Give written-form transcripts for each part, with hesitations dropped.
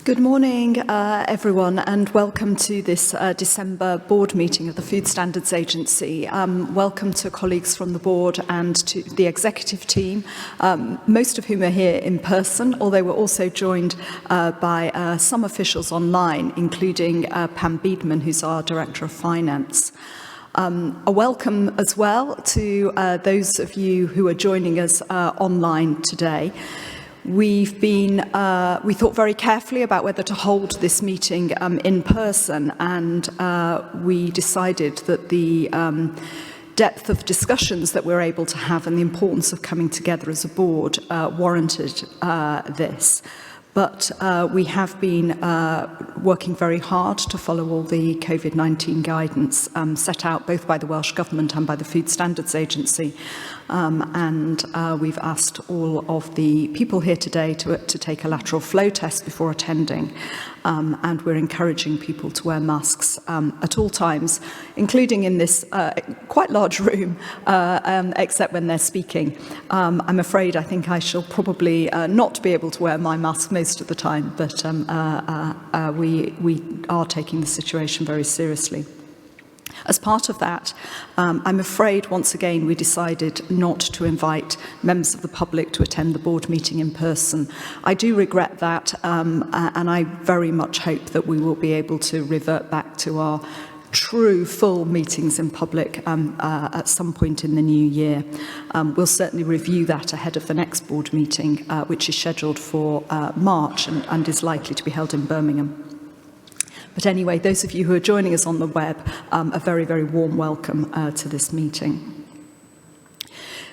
Good morning, everyone, and welcome to this December board meeting of the Food Standards Agency. Welcome to colleagues from the board and to the executive team, most of whom are here in person, although we're also joined by some officials online, including Pam Beedman, who's our Director of Finance. A welcome as well to those of you who are joining us online today. We thought very carefully about whether to hold this meeting in person, and we decided that the depth of discussions that we're able to have and the importance of coming together as a board warranted this. But we have been working very hard to follow all the COVID-19 guidance set out both by the Welsh Government and by the Food Standards Agency. And we've asked all of the people here today to take a lateral flow test before attending. And we're encouraging people to wear masks at all times, including in this quite large room, except when they're speaking. I'm afraid I think I shall probably not be able to wear my mask most of the time, but we are taking the situation very seriously. As part of that, I'm afraid once again we decided not to invite members of the public to attend the board meeting in person. I do regret that, and I very much hope that we will be able to revert back to our true full meetings in public at some point in the new year. We'll certainly review that ahead of the next board meeting, which is scheduled for March and is likely to be held in Birmingham. But anyway, those of you who are joining us on the web, a very, very warm welcome to this meeting.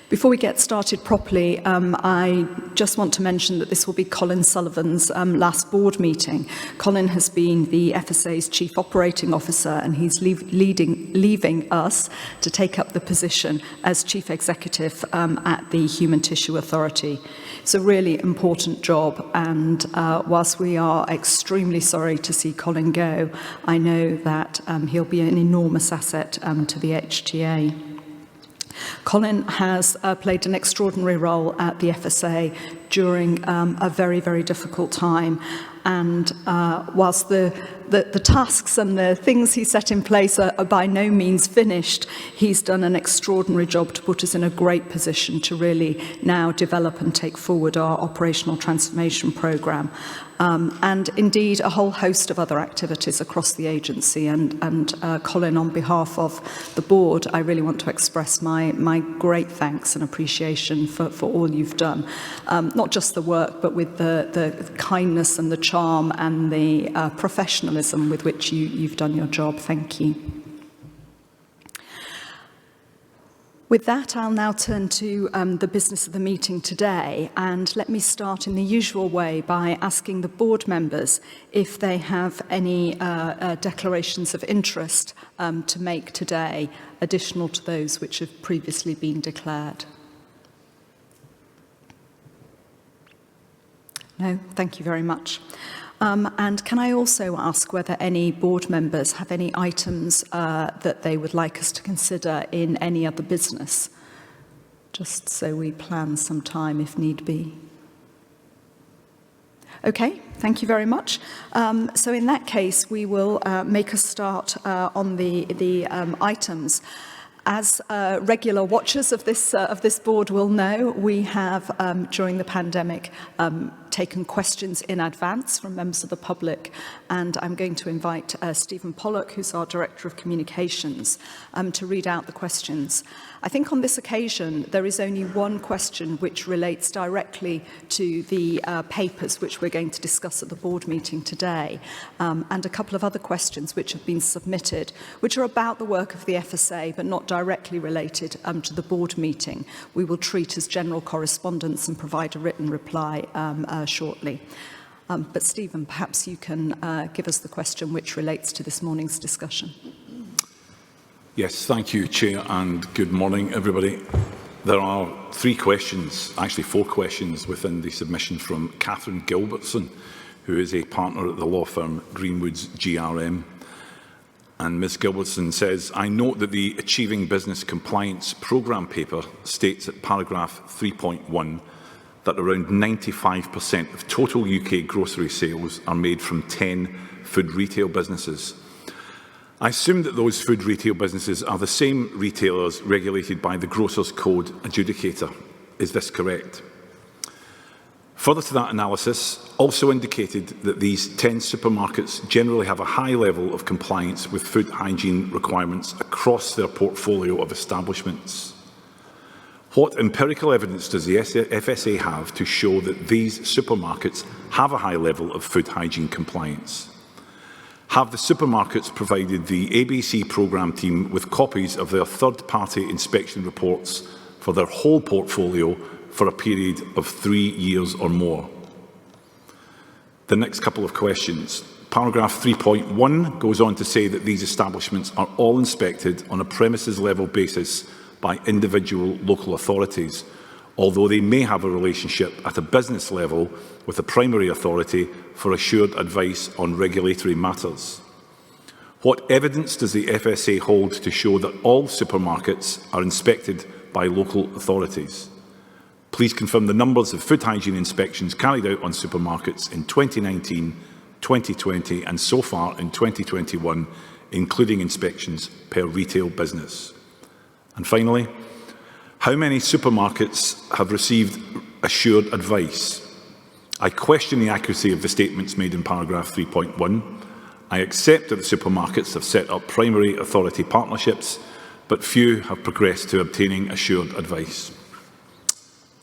Before we get started properly, I just want to mention that this will be Colin Sullivan's last board meeting. Colin has been the FSA's Chief Operating Officer, and he's leaving us to take up the position as Chief Executive at the Human Tissue Authority. It's a really important job, and whilst we are extremely sorry to see Colin go, I know that he'll be an enormous asset to the HTA. Colin has played an extraordinary role at the FSA during a very, very difficult time. And whilst the tasks and the things he set in place are by no means finished, he's done an extraordinary job to put us in a great position to really now develop and take forward our operational transformation programme. And indeed a whole host of other activities across the agency. And Colin, on behalf of the board, I really want to express my great thanks and appreciation for all you've done. Not just the work, but with the kindness and the charm and the professionalism with which you've done your job. Thank you. With that, I'll now turn to the business of the meeting today, and let me start in the usual way by asking the board members if they have any declarations of interest to make today, additional to those which have previously been declared. No, thank you very much. And can I also ask whether any board members have any items that they would like us to consider in any other business? Just so we plan some time if need be. Okay, thank you very much. So in that case, we will make a start on the items. As regular watchers of this board will know, we have, during the pandemic, taken questions in advance from members of the public, and I'm going to invite Stephen Pollock, who's our Director of Communications, to read out the questions. I think on this occasion there is only one question which relates directly to the papers which we're going to discuss at the board meeting today, and a couple of other questions which have been submitted, which are about the work of the FSA but not directly related to the board meeting. We will treat as general correspondence and provide a written reply shortly. But Stephen, perhaps you can give us the question which relates to this morning's discussion. Yes, thank you, Chair, and good morning, everybody. There are three questions, actually four questions, within the submission from Catherine Gilbertson, who is a partner at the law firm Greenwood's GRM. And Ms Gilbertson says, I note that the Achieving Business Compliance programme paper states at paragraph 3.1 that around 95% of total UK grocery sales are made from 10 food retail businesses. I assume that those food retail businesses are the same retailers regulated by the Grocers Code adjudicator. Is this correct? Further to that analysis, also indicated that these 10 supermarkets generally have a high level of compliance with food hygiene requirements across their portfolio of establishments. What empirical evidence does the FSA have to show that these supermarkets have a high level of food hygiene compliance? Have the supermarkets provided the ABC programme team with copies of their third-party inspection reports for their whole portfolio for a period of 3 years or more? The next couple of questions. Paragraph 3.1 goes on to say that these establishments are all inspected on a premises-level basis by individual local authorities, although they may have a relationship at a business level with a primary authority for assured advice on regulatory matters. What evidence does the FSA hold to show that all supermarkets are inspected by local authorities? Please confirm the numbers of food hygiene inspections carried out on supermarkets in 2019, 2020 and so far in 2021, including inspections per retail business. And finally, how many supermarkets have received assured advice? I question the accuracy of the statements made in paragraph 3.1. I accept that the supermarkets have set up primary authority partnerships, but few have progressed to obtaining assured advice.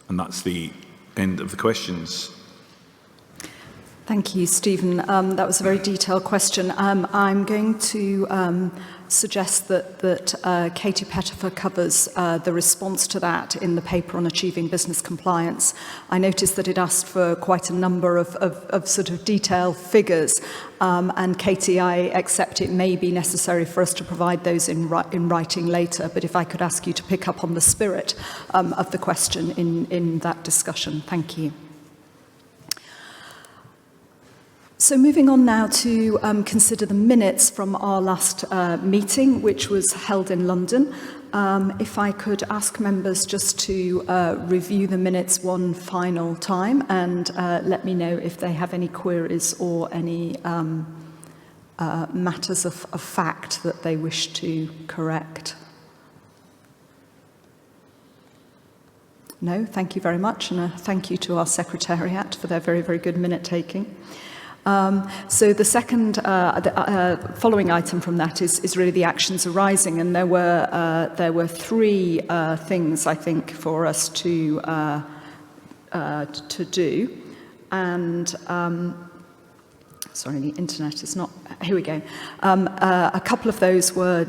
And that's the end of the questions. Thank you, Stephen. That was a very detailed question. I'm going to suggest that Katie Pettifer covers the response to that in the paper on achieving business compliance. I noticed that it asked for quite a number of sort of detailed figures, and Katie, I accept it may be necessary for us to provide those in writing later, but if I could ask you to pick up on the spirit of the question in that discussion. Thank you. So moving on now to consider the minutes from our last meeting, which was held in London. If I could ask members just to review the minutes one final time and let me know if they have any queries or any matters of fact that they wish to correct. No, thank you very much, and a thank you to our Secretariat for their very, very good minute taking. So the second following item from that is really the actions arising, and there were three things I think for us to do, and sorry, the internet is not. Here we go. A couple of those were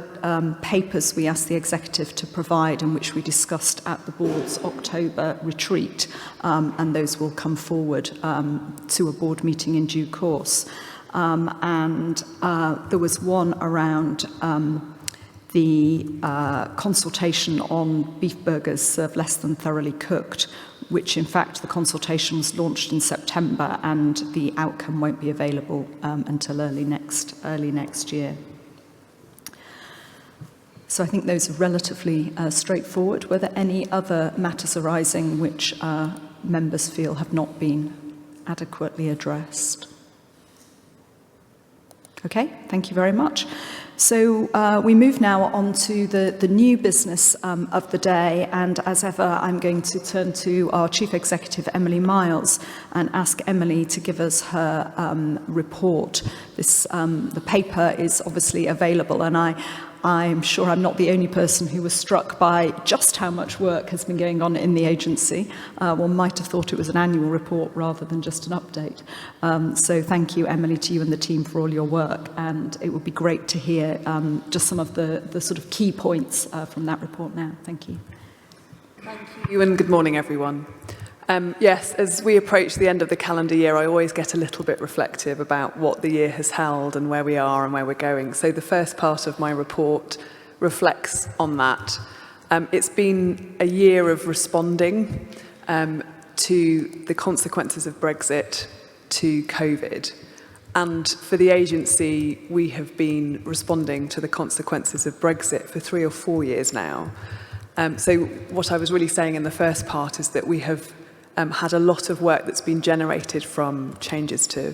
papers we asked the executive to provide and which we discussed at the board's October retreat, and those will come forward to a board meeting in due course. And there was one around the consultation on beef burgers served less than thoroughly cooked, which in fact the consultation was launched in September and the outcome won't be available until early next year. So I think those are relatively straightforward. Were there any other matters arising which members feel have not been adequately addressed? Okay, thank you very much. So we move now on to the new business of the day, and as ever I'm going to turn to our Chief Executive Emily Miles and ask Emily to give us her report. The paper is obviously available, and I'm sure I'm not the only person who was struck by just how much work has been going on in the agency. One might have thought it was an annual report rather than just an update. So thank you, Emily, to you and the team for all your work, and it would be great to hear just some of the sort of key points from that report now. Thank you. Thank you, and good morning, everyone. Yes, as we approach the end of the calendar year, I always get a little bit reflective about what the year has held and where we are and where we're going. So the first part of my report reflects on that. It's been a year of responding to the consequences of Brexit, to COVID. And for the agency, we have been responding to the consequences of Brexit for 3 or 4 years now. So what I was really saying in the first part is that we have had a lot of work that's been generated from changes to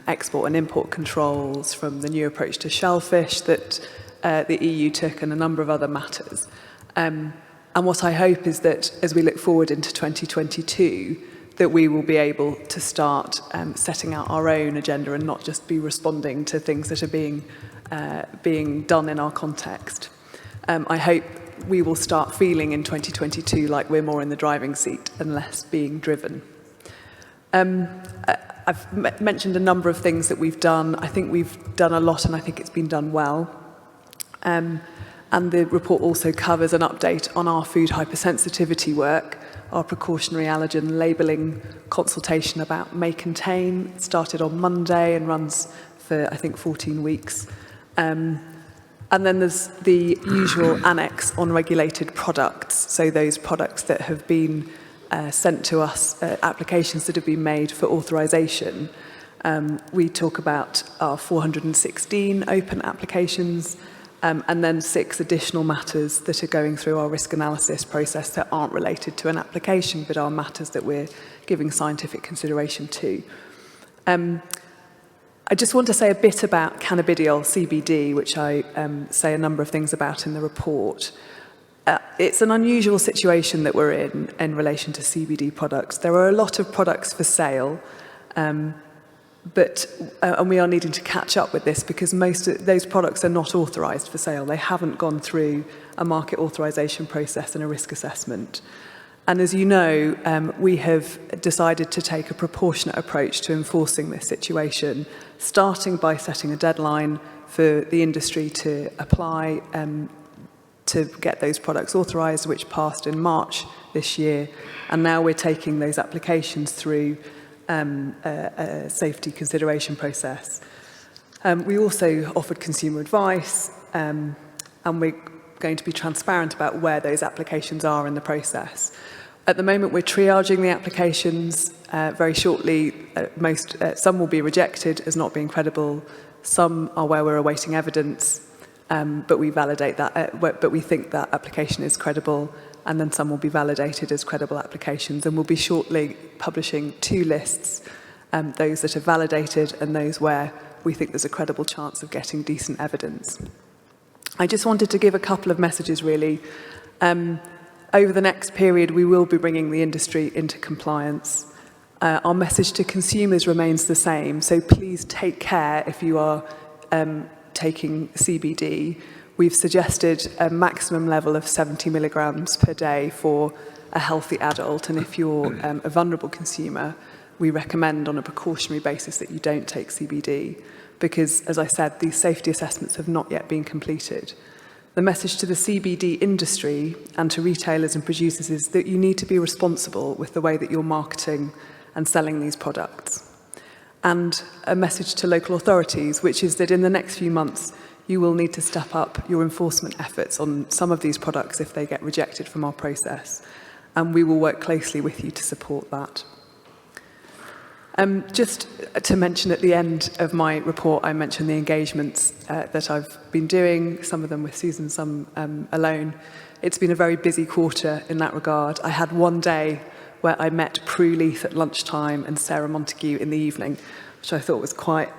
export and import controls, from the new approach to shellfish that the EU took, and a number of other matters. And what I hope is that as we look forward into 2022, that we will be able to start setting out our own agenda and not just be responding to things that are being done in our context. I hope we will start feeling in 2022 like we're more in the driving seat and less being driven. I've mentioned a number of things that we've done. I think we've done a lot, and I think it's been done well. And the report also covers an update on our food hypersensitivity work, our precautionary allergen labelling consultation about may contain. It started on Monday and runs for, I think, 14 weeks. And then there's the usual annex on regulated products, so those products that have been sent to us, applications that have been made for authorisation. We talk about our 416 open applications, and then 6 additional matters that are going through our risk analysis process that aren't related to an application, but are matters that we're giving scientific consideration to. I just want to say a bit about cannabidiol, CBD, which I say a number of things about in the report. It's an unusual situation that we're in relation to CBD products. There are a lot of products for sale, and we are needing to catch up with this because most of those products are not authorised for sale. They haven't gone through a market authorisation process and a risk assessment. And as you know, we have decided to take a proportionate approach to enforcing this situation, starting by setting a deadline for the industry to apply to get those products authorised, which passed in March this year. And now we're taking those applications through a safety consideration process. We also offered consumer advice, and we're going to be transparent about where those applications are in the process. At the moment, we're triaging the applications. Very shortly, some will be rejected as not being credible. Some are where we're awaiting evidence, but we validate that. But we think that application is credible, and then some will be validated as credible applications. And we'll be shortly publishing 2 lists, those that are validated and those where we think there's a credible chance of getting decent evidence. I just wanted to give a couple of messages, really. Over the next period, we will be bringing the industry into compliance. Our message to consumers remains the same, so please take care if you are taking CBD. We've suggested a maximum level of 70 milligrams per day for a healthy adult, and if you're a vulnerable consumer, we recommend on a precautionary basis that you don't take CBD, because, as I said, these safety assessments have not yet been completed. The message to the CBD industry and to retailers and producers is that you need to be responsible with the way that you're marketing and selling these products. And a message to local authorities, which is that in the next few months, you will need to step up your enforcement efforts on some of these products if they get rejected from our process. And we will work closely with you to support that. Just to mention at the end of my report, I mentioned the engagements that I've been doing, some of them with Susan, some alone. It's been a very busy quarter in that regard. I had one day where I met Prue Leith at lunchtime and Sarah Montague in the evening, which I thought was quite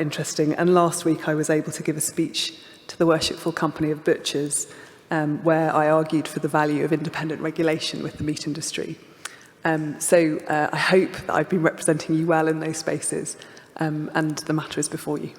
interesting. And last week I was able to give a speech to the Worshipful Company of Butchers, where I argued for the value of independent regulation with the meat industry. So I hope that I've been representing you well in those spaces, and the matter is before you.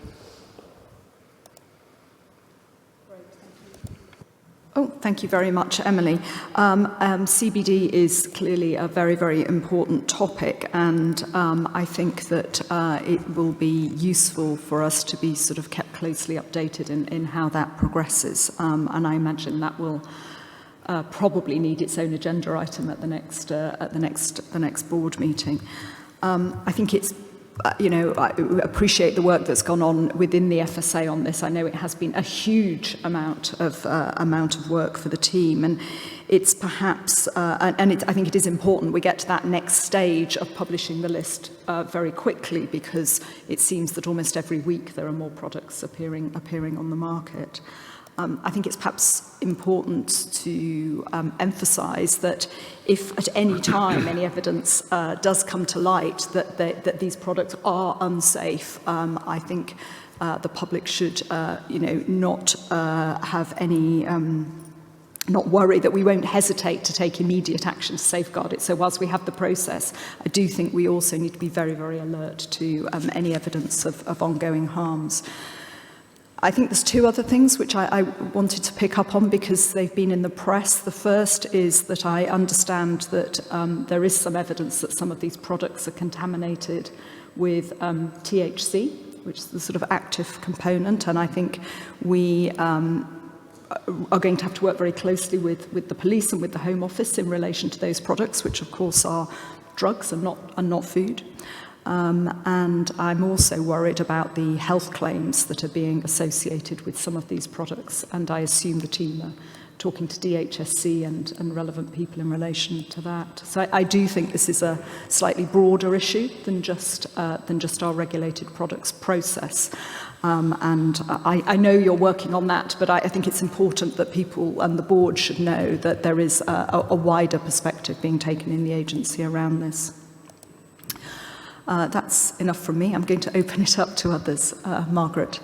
Oh, thank you very much, Emily. CBD is clearly a very, very important topic, and I think that it will be useful for us to be sort of kept closely updated in how that progresses. And I imagine that will probably need its own agenda item at the next board meeting. I think it's I appreciate the work that's gone on within the FSA on this. I know it has been a huge amount of work for the team, and it's perhaps I think it is important we get to that next stage of publishing the list very quickly, because it seems that almost every week there are more products appearing on the market. I think it's perhaps important to emphasise that if at any time any evidence does come to light that these products are unsafe, I think the public should, not have any, not worry that we won't hesitate to take immediate action to safeguard it. So whilst we have the process, I do think we also need to be very, very alert to any evidence of ongoing harms. I think there's two other things which I wanted to pick up on because they've been in the press. The first is that I understand that there is some evidence that some of these products are contaminated with THC, which is the sort of active component, and I think we are going to have to work very closely with the police and with the Home Office in relation to those products, which of course are drugs and not food. And I'm also worried about the health claims that are being associated with some of these products, and I assume the team are talking to DHSC and relevant people in relation to that. So I do think this is a slightly broader issue than just our regulated products process. And I know you're working on that, but I think it's important that people and the board should know that there is a wider perspective being taken in the agency around this. That's enough from me. I'm going to open it up to others. Margaret.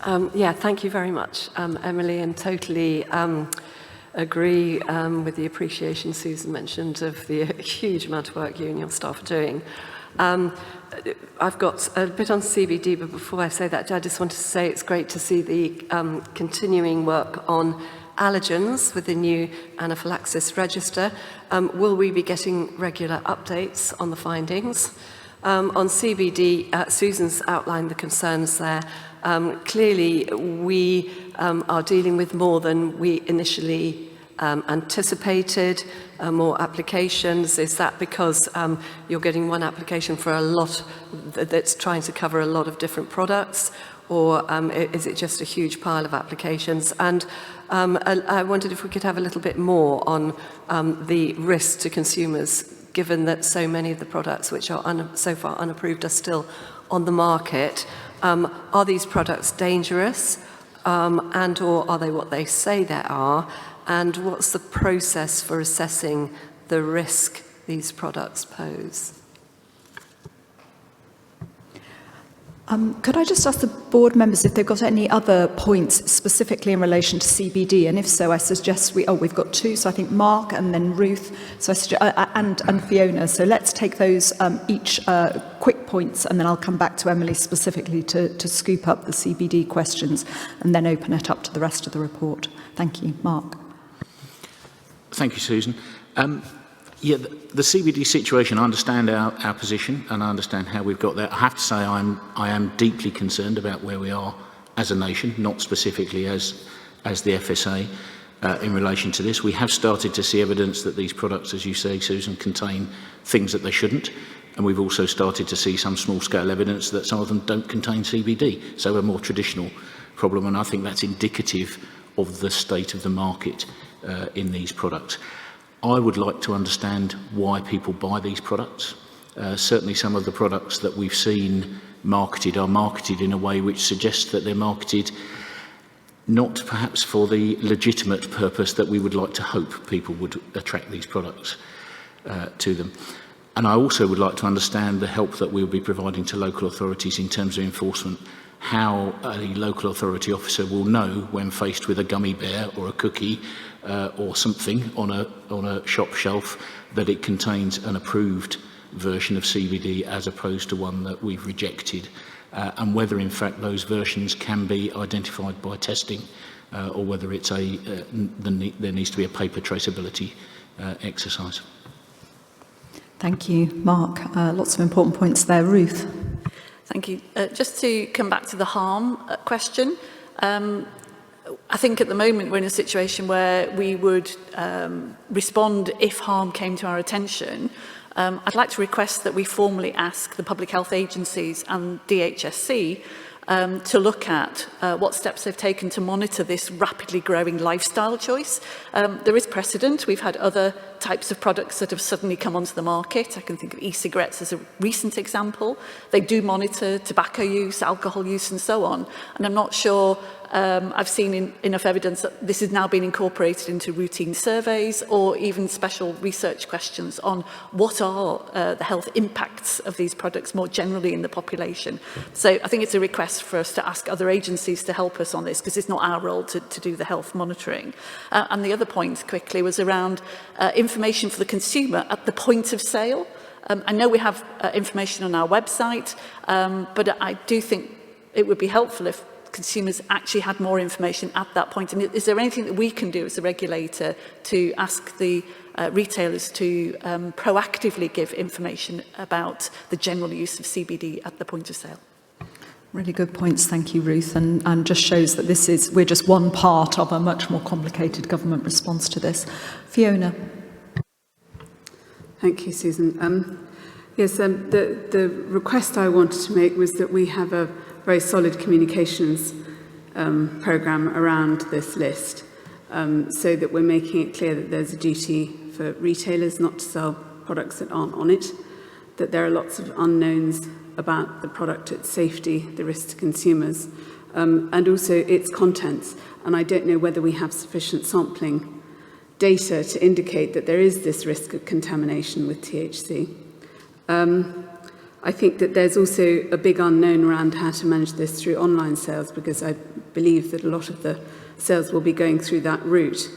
Thank you very much, Emily, and totally agree with the appreciation Susan mentioned of the huge amount of work you and your staff are doing. I've got a bit on CBD, but before I say that, I just wanted to say it's great to see the continuing work on allergens with the new anaphylaxis register. Will we be getting regular updates on the findings? On CBD, Susan's outlined the concerns there. Clearly, we are dealing with more than we initially anticipated, more applications. Is that because you're getting one application for a lot that's trying to cover a lot of different products, or is it just a huge pile of applications? And I wondered if we could have a little bit more on the risk to consumers, given that so many of the products which are so far unapproved are still on the market. Are these products dangerous, and or are they what they say they are? And what's the process for assessing the risk these products pose? Could I just ask the board members if they've got any other points specifically in relation to CBD? And if so, I suggest we've got two. So I think Mark and then Ruth, so I suggest, and Fiona. So let's take those each quick points, and then I'll come back to Emily specifically to scoop up the CBD questions and then open it up to the rest of the report. Thank you. Mark. Thank you, Susan. The CBD situation, I understand our position and I understand how we've got there. I have to say I am deeply concerned about where we are as a nation, not specifically as the FSA in relation to this. We have started to see evidence that these products, as you say, Susan, contain things that they shouldn't. And we've also started to see some small-scale evidence that some of them don't contain CBD, so a more traditional problem. And I think that's indicative of the state of the market in these products. I would like to understand why people buy these products. Certainly some of the products that we've seen marketed are marketed in a way which suggests that they're marketed not perhaps for the legitimate purpose that we would like to hope people would attract these products to them. And I also would like to understand the help that we'll be providing to local authorities in terms of enforcement, how a local authority officer will know when faced with a gummy bear or a cookie or something on a shop shelf that it contains an approved version of CBD as opposed to one that we've rejected, and whether in fact those versions can be identified by testing or whether it's there needs to be a paper traceability exercise. Thank you, Mark. Lots of important points there. Ruth. Thank you. Just to come back to the harm question, I think at the moment we're in a situation where we would respond if harm came to our attention. I'd like to request that we formally ask the public health agencies and DHSC to look at what steps they've taken to monitor this rapidly growing lifestyle choice. There is precedent. We've had other types of products that have suddenly come onto the market. I can think of e-cigarettes as a recent example. They do monitor tobacco use, alcohol use, and so on. And I'm not sure I've seen enough evidence that this has now been incorporated into routine surveys or even special research questions on what are the health impacts of these products more generally in the population. So I think it's a request for us to ask other agencies to help us on this, because it's not our role to do the health monitoring. And the other point quickly was around information for the consumer at the point of sale. I know we have information on our website, but I do think it would be helpful if consumers actually had more information at that point. And is there anything that we can do as a regulator to ask the retailers to proactively give information about the general use of CBD at the point of sale? Really good points, thank you, Ruth, and just shows that we're just one part of a much more complicated government response to this. Fiona. Thank you, Susan. Yes, the request I wanted to make was that we have a very solid communications programme around this list, so that we're making it clear that there's a duty for retailers not to sell products that aren't on it, that there are lots of unknowns about the product, its safety, the risk to consumers, and also its contents. And I don't know whether we have sufficient sampling data to indicate that there is this risk of contamination with THC. I think that there's also a big unknown around how to manage this through online sales, because I believe that a lot of the sales will be going through that route.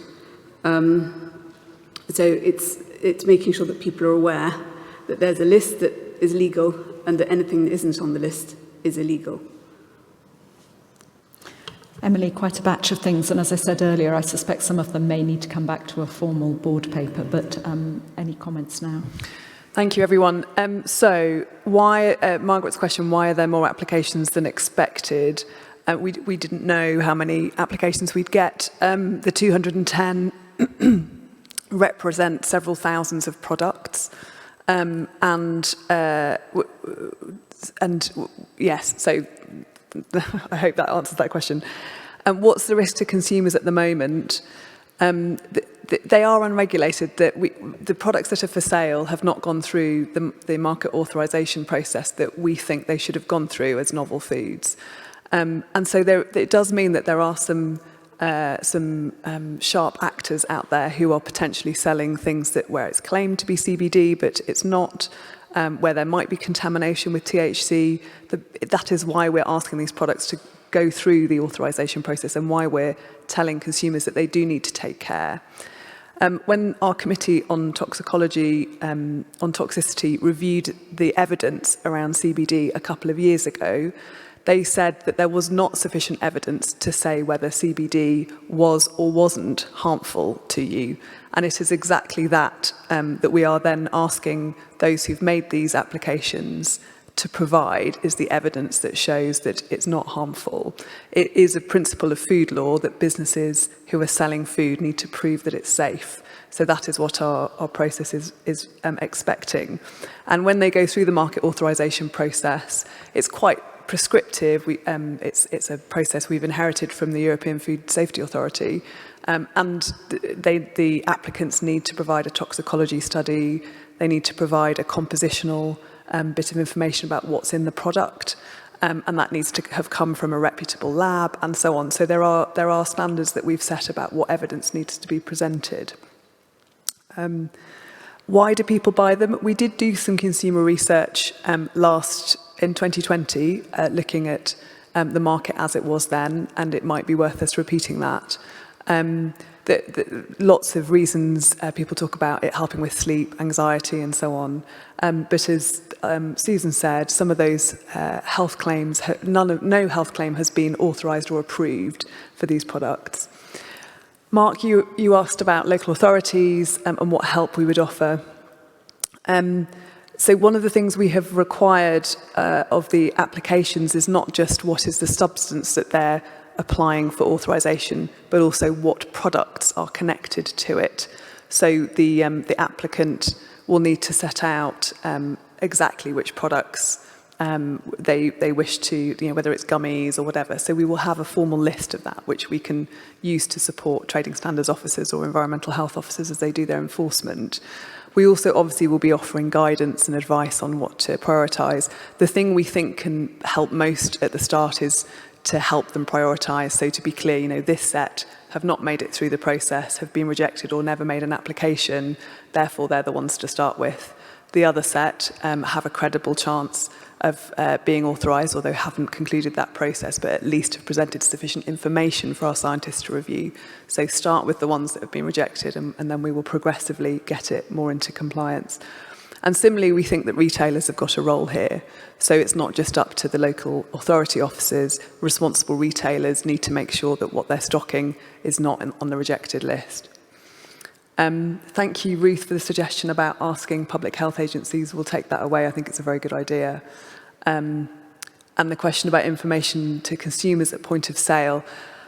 So it's making sure that people are aware that there's a list that is legal and that anything that isn't on the list is illegal. Emily, quite a batch of things, and as I said earlier, I suspect some of them may need to come back to a formal board paper, but any comments now? Thank you, everyone. So, Margaret's question, why are there more applications than expected? We didn't know how many applications we'd get. The 210 represent several thousands of products. And yes, so I hope that answers that question. What's the risk to consumers at the moment? They are unregulated. The products that are for sale have not gone through the market authorisation process that we think they should have gone through as novel foods. And so it does mean that there are some sharp actors out there who are potentially selling things where it's claimed to be CBD, but it's not, where there might be contamination with THC. That is why we're asking these products to go through the authorisation process and why we're telling consumers that they do need to take care. When our committee on toxicology, on toxicity, reviewed the evidence around CBD a couple of years ago, they said that there was not sufficient evidence to say whether CBD was or wasn't harmful to you. And it is exactly that that we are then asking those who've made these applications to provide, is the evidence that shows that it's not harmful. It is a principle of food law that businesses who are selling food need to prove that it's safe. So that is what our process is expecting. And when they go through the market authorisation process, it's quite prescriptive. It's a process we've inherited from the European Food Safety Authority. And the applicants need to provide a toxicology study. They need to provide a compositional bit of information about what's in the product, and that needs to have come from a reputable lab and so on. So there are standards that we've set about what evidence needs to be presented. Why do people buy them? We did do some consumer research in 2020, looking at the market as it was then, and it might be worth us repeating that. Lots of reasons people talk about it helping with sleep, anxiety, and so on. But as Susan said, some of those health claims, no health claim has been authorised or approved for these products. Mark, you asked about local authorities and what help we would offer. So one of the things we have required of the applications is not just what is the substance that they're applying for authorisation, but also what products are connected to it. So the applicant will need to set out exactly which products they wish to, whether it's gummies or whatever. So we will have a formal list of that, which we can use to support trading standards officers or environmental health officers as they do their enforcement. We also obviously will be offering guidance and advice on what to prioritise. The thing we think can help most at the start is to help them prioritise. So to be clear, this set have not made it through the process, have been rejected or never made an application, therefore they're the ones to start with. The other set have a credible chance of being authorised, although haven't concluded that process, but at least have presented sufficient information for our scientists to review. So start with the ones that have been rejected, and then we will progressively get it more into compliance. And similarly, we think that retailers have got a role here. So it's not just up to the local authority officers. Responsible retailers need to make sure that what they're stocking is not on the rejected list. Thank you, Ruth, for the suggestion about asking public health agencies. We'll take that away. I think it's a very good idea. And the question about information to consumers at point of sale,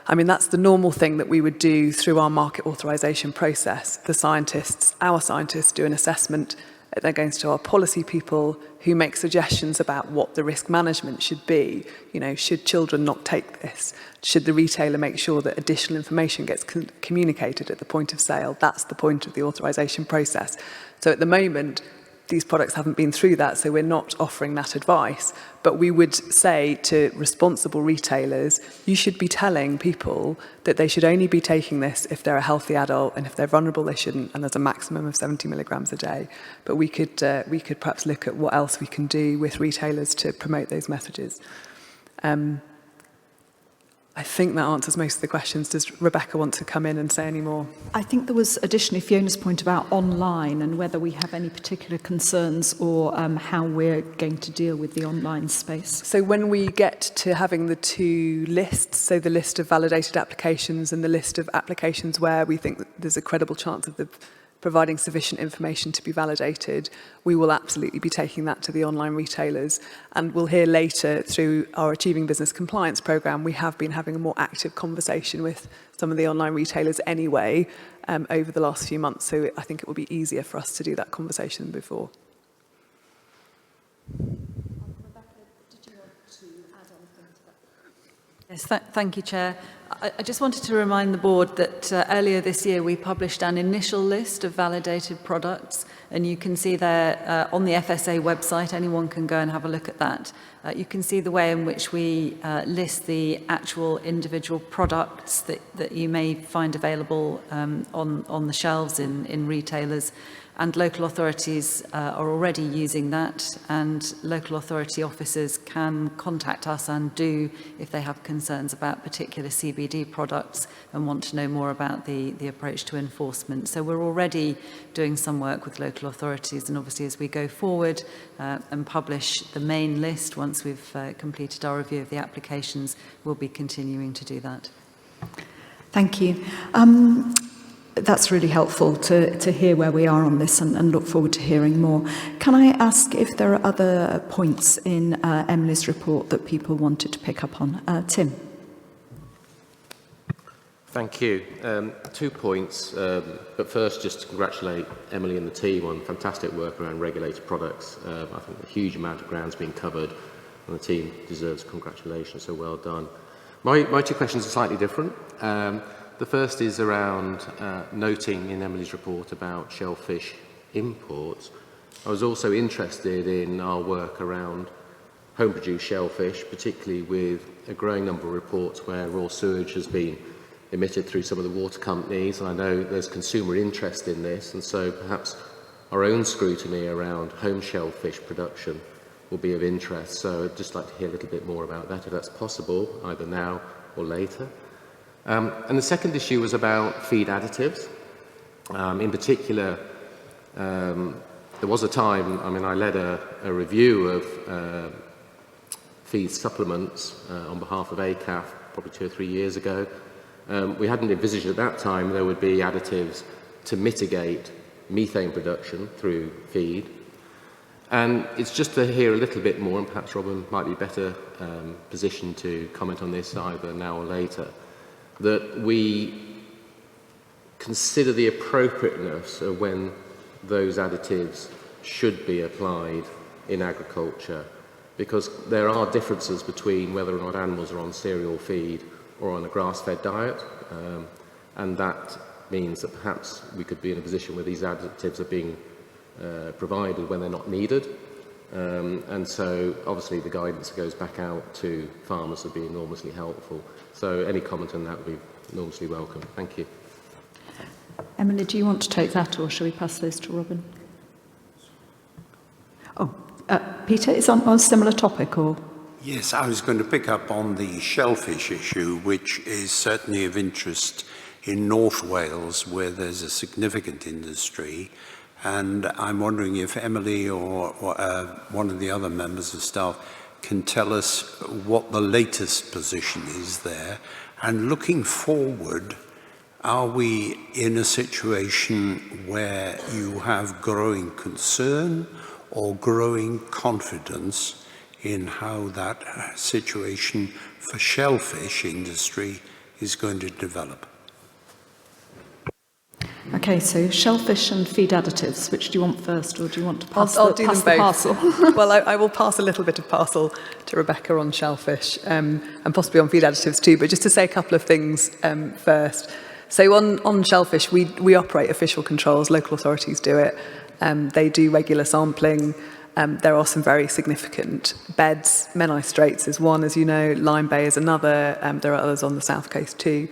that's the normal thing that we would do through our market authorisation process. Our scientists do an assessment. They're going to our policy people who make suggestions about what the risk management should be. Should children not take this? Should the retailer make sure that additional information gets communicated at the point of sale? That's the point of the authorisation process. So at the moment, these products haven't been through that, so we're not offering that advice. But we would say to responsible retailers, you should be telling people that they should only be taking this if they're a healthy adult, and if they're vulnerable, they shouldn't, and there's a maximum of 70 milligrams a day. But we could perhaps look at what else we can do with retailers to promote those messages. I think that answers most of the questions. Does Rebecca want to come in and say any more? I think there was additionally Fiona's point about online and whether we have any particular concerns or how we're going to deal with the online space. So when we get to having the two lists, so the list of validated applications and the list of applications where we think that there's a credible chance of providing sufficient information to be validated, we will absolutely be taking that to the online retailers. And we'll hear later through our Achieving Business Compliance programme, we have been having a more active conversation with some of the online retailers anyway over the last few months. So I think it will be easier for us to do that conversation than before. Yes, thank you, Chair. I just wanted to remind the board that earlier this year we published an initial list of validated products, and you can see there on the FSA website, anyone can go and have a look at that. You can see the way in which we list the actual individual products that you may find available on the shelves in retailers. And local authorities are already using that, and local authority officers can contact us and do if they have concerns about particular CBD products and want to know more about the approach to enforcement. So we're already doing some work with local authorities, and obviously as we go forward and publish the main list, once we've completed our review of the applications, we'll be continuing to do that. Thank you. That's really helpful to hear where we are on this and look forward to hearing more. Can I ask if there are other points in Emily's report that people wanted to pick up on? Tim. Thank you. 2 points, but first just to congratulate Emily and the team on fantastic work around regulated products. I think a huge amount of ground's been covered and the team deserves congratulations, so well done. My 2 questions are slightly different. The first is around noting in Emily's report about shellfish imports. I was also interested in our work around home-produced shellfish, particularly with a growing number of reports where raw sewage has been emitted through some of the water companies, and I know there's consumer interest in this, and so perhaps our own scrutiny around home shellfish production will be of interest. So I'd just like to hear a little bit more about that, if that's possible, either now or later. And the second issue was about feed additives. In particular, there was a time, I led a review of feed supplements on behalf of ACAF probably 2 or 3 years ago. We hadn't envisaged at that time there would be additives to mitigate methane production through feed. And it's just to hear a little bit more, and perhaps Robin might be better positioned to comment on this either now or later, that we consider the appropriateness of when those additives should be applied in agriculture, because there are differences between whether or not animals are on cereal feed or on a grass-fed diet, and that means that perhaps we could be in a position where these additives are being provided when they're not needed. And so obviously the guidance that goes back out to farmers would be enormously helpful. So any comment on that would be enormously welcome. Thank you. Emily, do you want to take that, or shall we pass this to Robin? Oh, Peter, is on a similar topic, or? Yes, I was going to pick up on the shellfish issue, which is certainly of interest in North Wales, where there's a significant industry. And I'm wondering if Emily or one of the other members of staff can tell us what the latest position is there. And looking forward, are we in a situation where you have growing concern or growing confidence in how that situation for shellfish industry is going to develop? Okay, so shellfish and feed additives, which do you want first, or do you want to pass I'll do pass them the both. parcel? Well, I will pass a little bit of parcel to Rebecca on shellfish and possibly on feed additives too, but just to say a couple of things first. So on shellfish, we operate official controls, local authorities do it. They do regular sampling. There are some very significant beds. Menai Straits is one, as you know, Lyme Bay is another. There are others on the south coast too.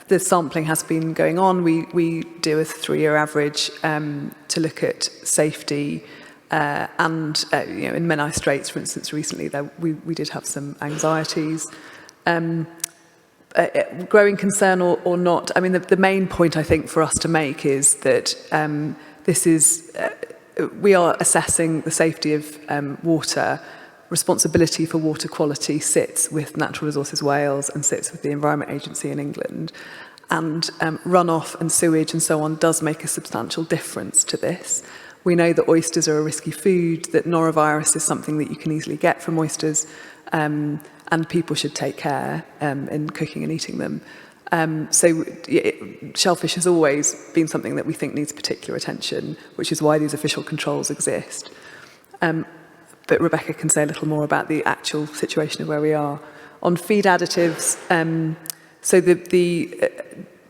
The sampling has been going on. We do a 3-year average to look at safety and in Menai Straits, for instance, recently we did have some anxieties. Growing concern or not, I mean, the main point I think for us to make is that we are assessing the safety of water. Responsibility for water quality sits with Natural Resources Wales and sits with the Environment Agency in England. And runoff and sewage and so on does make a substantial difference to this. We know that oysters are a risky food, that norovirus is something that you can easily get from oysters, and people should take care in cooking and eating them. Shellfish has always been something that we think needs particular attention, which is why these official controls exist. But Rebecca can say a little more about the actual situation of where we are. On feed additives, so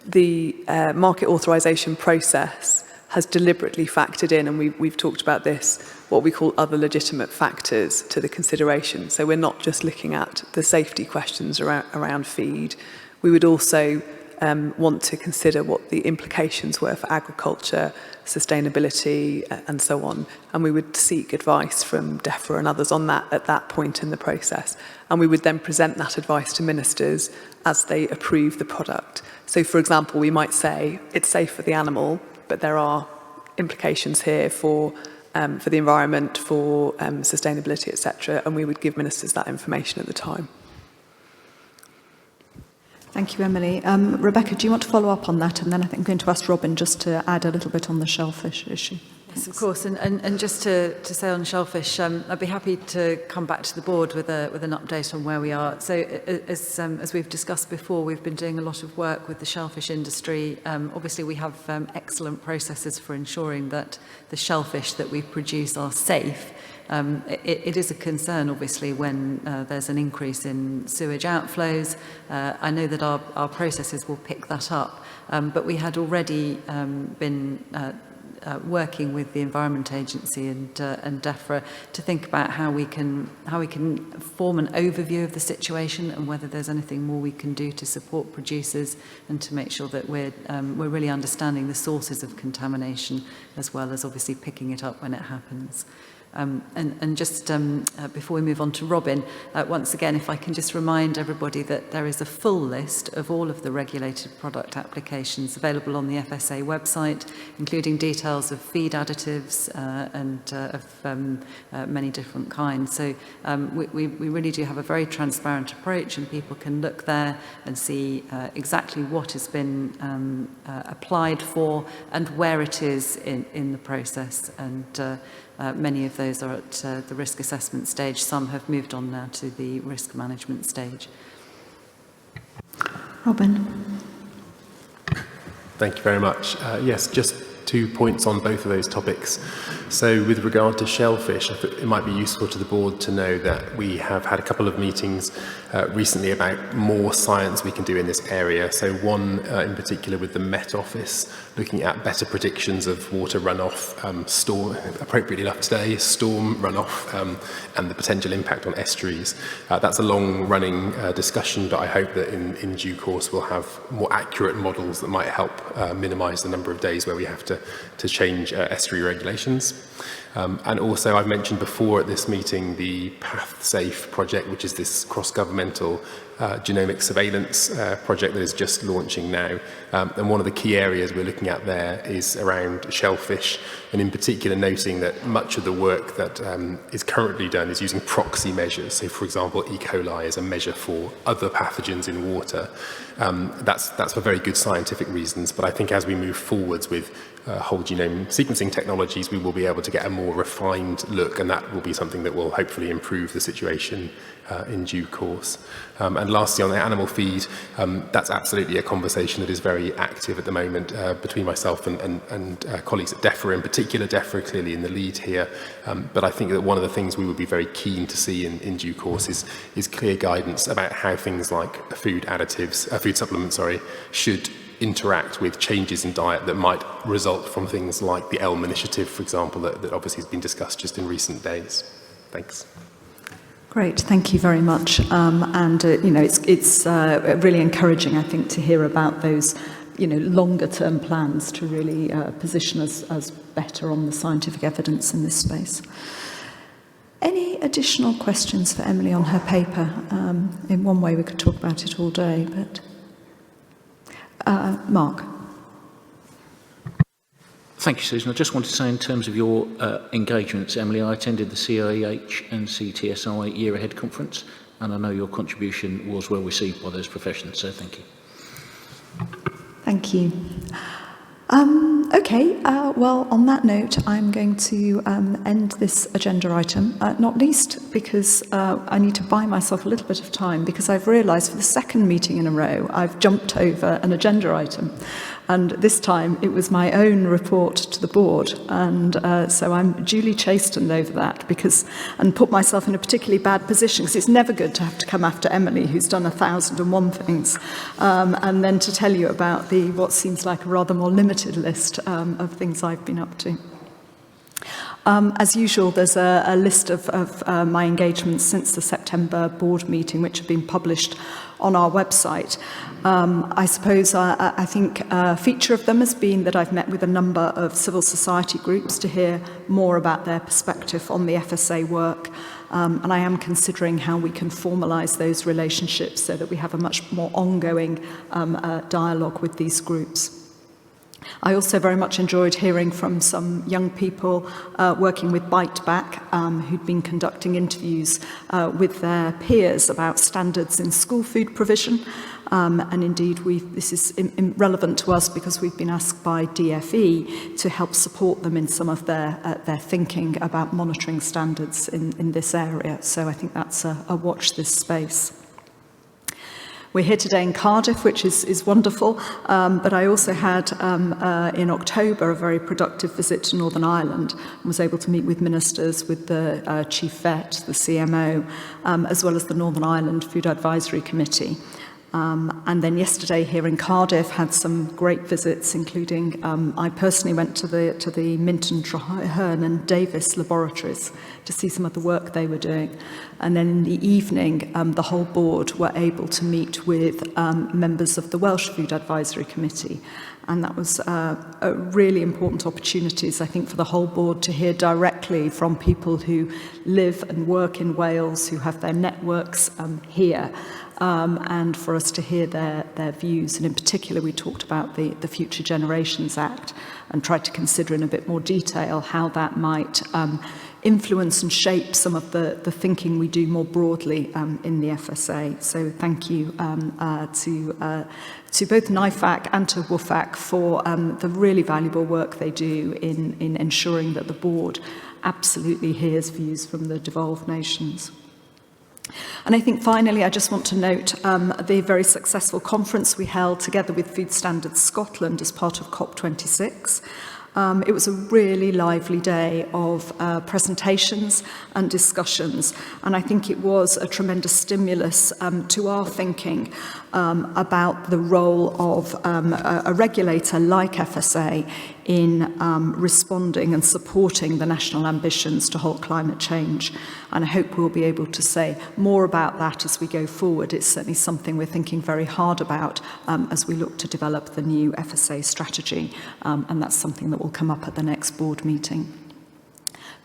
the market authorisation process has deliberately factored in, and we've talked about this, what we call other legitimate factors to the consideration. So we're not just looking at the safety questions around feed. We would also want to consider what the implications were for agriculture, sustainability, and so on. And we would seek advice from DEFRA and others on that at that point in the process. And we would then present that advice to ministers as they approve the product. So, for example, we might say it's safe for the animal, but there are implications here for the environment, for sustainability, etc. And we would give ministers that information at the time. Thank you, Emily. Rebecca, do you want to follow up on that? And then I think I'm going to ask Robin just to add a little bit on the shellfish issue. Yes, of course. And just to say on shellfish, I'd be happy to come back to the board with an update on where we are. So as we've discussed before, we've been doing a lot of work with the shellfish industry. Obviously, we have excellent processes for ensuring that the shellfish that we produce are safe. It is a concern, obviously, when there's an increase in sewage outflows. I know that our processes will pick that up, but we had already been working with the Environment Agency and DEFRA to think about how we can form an overview of the situation and whether there's anything more we can do to support producers and to make sure that we're really understanding the sources of contamination as well as obviously picking it up when it happens. And just before we move on to Robin, once again, if I can just remind everybody that there is a full list of all of the regulated product applications available on the FSA website, including details of feed additives and of many different kinds. So we really do have a very transparent approach, and people can look there and see exactly what has been applied for and where it is in the process. And many of those are at the risk assessment stage. Some have moved on now to the risk management stage. Robin. Thank you very much. Yes, just 2 points on both of those topics. So with regard to shellfish, I think it might be useful to the board to know that we have had a couple of meetings recently about more science we can do in this area. So one in particular with the Met Office, looking at better predictions of water runoff, storm, appropriately enough today, storm runoff, and the potential impact on estuaries. That's a long-running discussion, but I hope that in due course we'll have more accurate models that might help minimise the number of days where we have to change estuary regulations. And also, I've mentioned before at this meeting the PathSafe project, which is this cross-governmental genomic surveillance project that is just launching now. And one of the key areas we're looking at there is around shellfish, and in particular noting that much of the work that is currently done is using proxy measures. So, for example, E. coli is a measure for other pathogens in water. That's for very good scientific reasons, but I think as we move forwards with whole genome sequencing technologies, we will be able to get a more refined look, and that will be something that will hopefully improve the situation in due course. And lastly, on the animal feed, that's absolutely a conversation that is very active at the moment between myself and colleagues at DEFRA, in particular DEFRA clearly in the lead here. But I think that one of the things we would be very keen to see in due course is clear guidance about how things like food additives, food supplements, should interact with changes in diet that might result from things like the ELM initiative, for example, that obviously has been discussed just in recent days. Thanks. Great, thank you very much. It's really encouraging, I think, to hear about those, longer-term plans to really position us as better on the scientific evidence in this space. Any additional questions for Emily on her paper? In one way, we could talk about it all day, but Mark. Thank you, Susan. I just wanted to say, in terms of your engagements, Emily, I attended the CIH and CTSI Year Ahead Conference, and I know your contribution was well received by those professionals, so thank you. Thank you. Well, on that note, I'm going to end this agenda item, not least because I need to buy myself a little bit of time, because I've realised for the second meeting in a row, I've jumped over an agenda item. And this time it was my own report to the board, and so I'm duly chastened over that, and put myself in a particularly bad position, because it's never good to have to come after Emily, who's done 1,001 things, and then to tell you about what seems like a rather more limited list of things I've been up to. As usual, there's a list of my engagements since the September board meeting, which have been published on our website. I suppose I think a feature of them has been that I've met with a number of civil society groups to hear more about their perspective on the FSA work. And I am considering how we can formalise those relationships so that we have a much more ongoing dialogue with these groups. I also very much enjoyed hearing from some young people working with Bite Back, who'd been conducting interviews with their peers about standards in school food provision. And indeed, this is relevant to us because we've been asked by DFE to help support them in some of their thinking about monitoring standards in this area. So I think that's a watch this space. We're here today in Cardiff, which is wonderful, but I also had in October a very productive visit to Northern Ireland and was able to meet with ministers, with the Chief Vet, the CMO, as well as the Northern Ireland Food Advisory Committee. And then yesterday here in Cardiff had some great visits, including I personally went to the Minton, Traherne and Davis laboratories to see some of the work they were doing. And then in the evening, the whole board were able to meet with members of the Welsh Food Advisory Committee. And that was a really important opportunities, I think, for the whole board to hear directly from people who live and work in Wales, who have their networks here. And for us to hear their views. And in particular, we talked about the Future Generations Act and tried to consider in a bit more detail how that might influence and shape some of the thinking we do more broadly in the FSA. So thank you to both NIFAC and to WFAC for the really valuable work they do in ensuring that the board absolutely hears views from the devolved nations. And I think finally, I just want to note the very successful conference we held together with Food Standards Scotland as part of COP26. It was a really lively day of presentations and discussions, and I think it was a tremendous stimulus to our thinking about the role of a regulator like FSA in responding and supporting the national ambitions to halt climate change. And I hope we'll be able to say more about that as we go forward. It's certainly something we're thinking very hard about as we look to develop the new FSA strategy, and that's something that will come up at the next board meeting.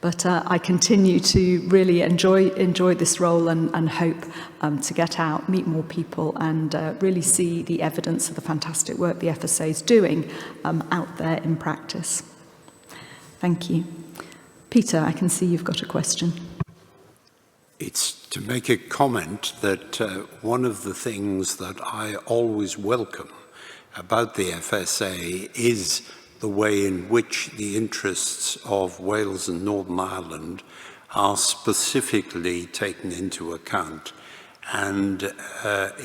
But I continue to really enjoy this role and hope to get out, meet more people, and really see the evidence of the fantastic work the FSA is doing out there in practice. Thank you. Peter, I can see you've got a question. It's to make a comment that one of the things that I always welcome about the FSA is the way in which the interests of Wales and Northern Ireland are specifically taken into account. And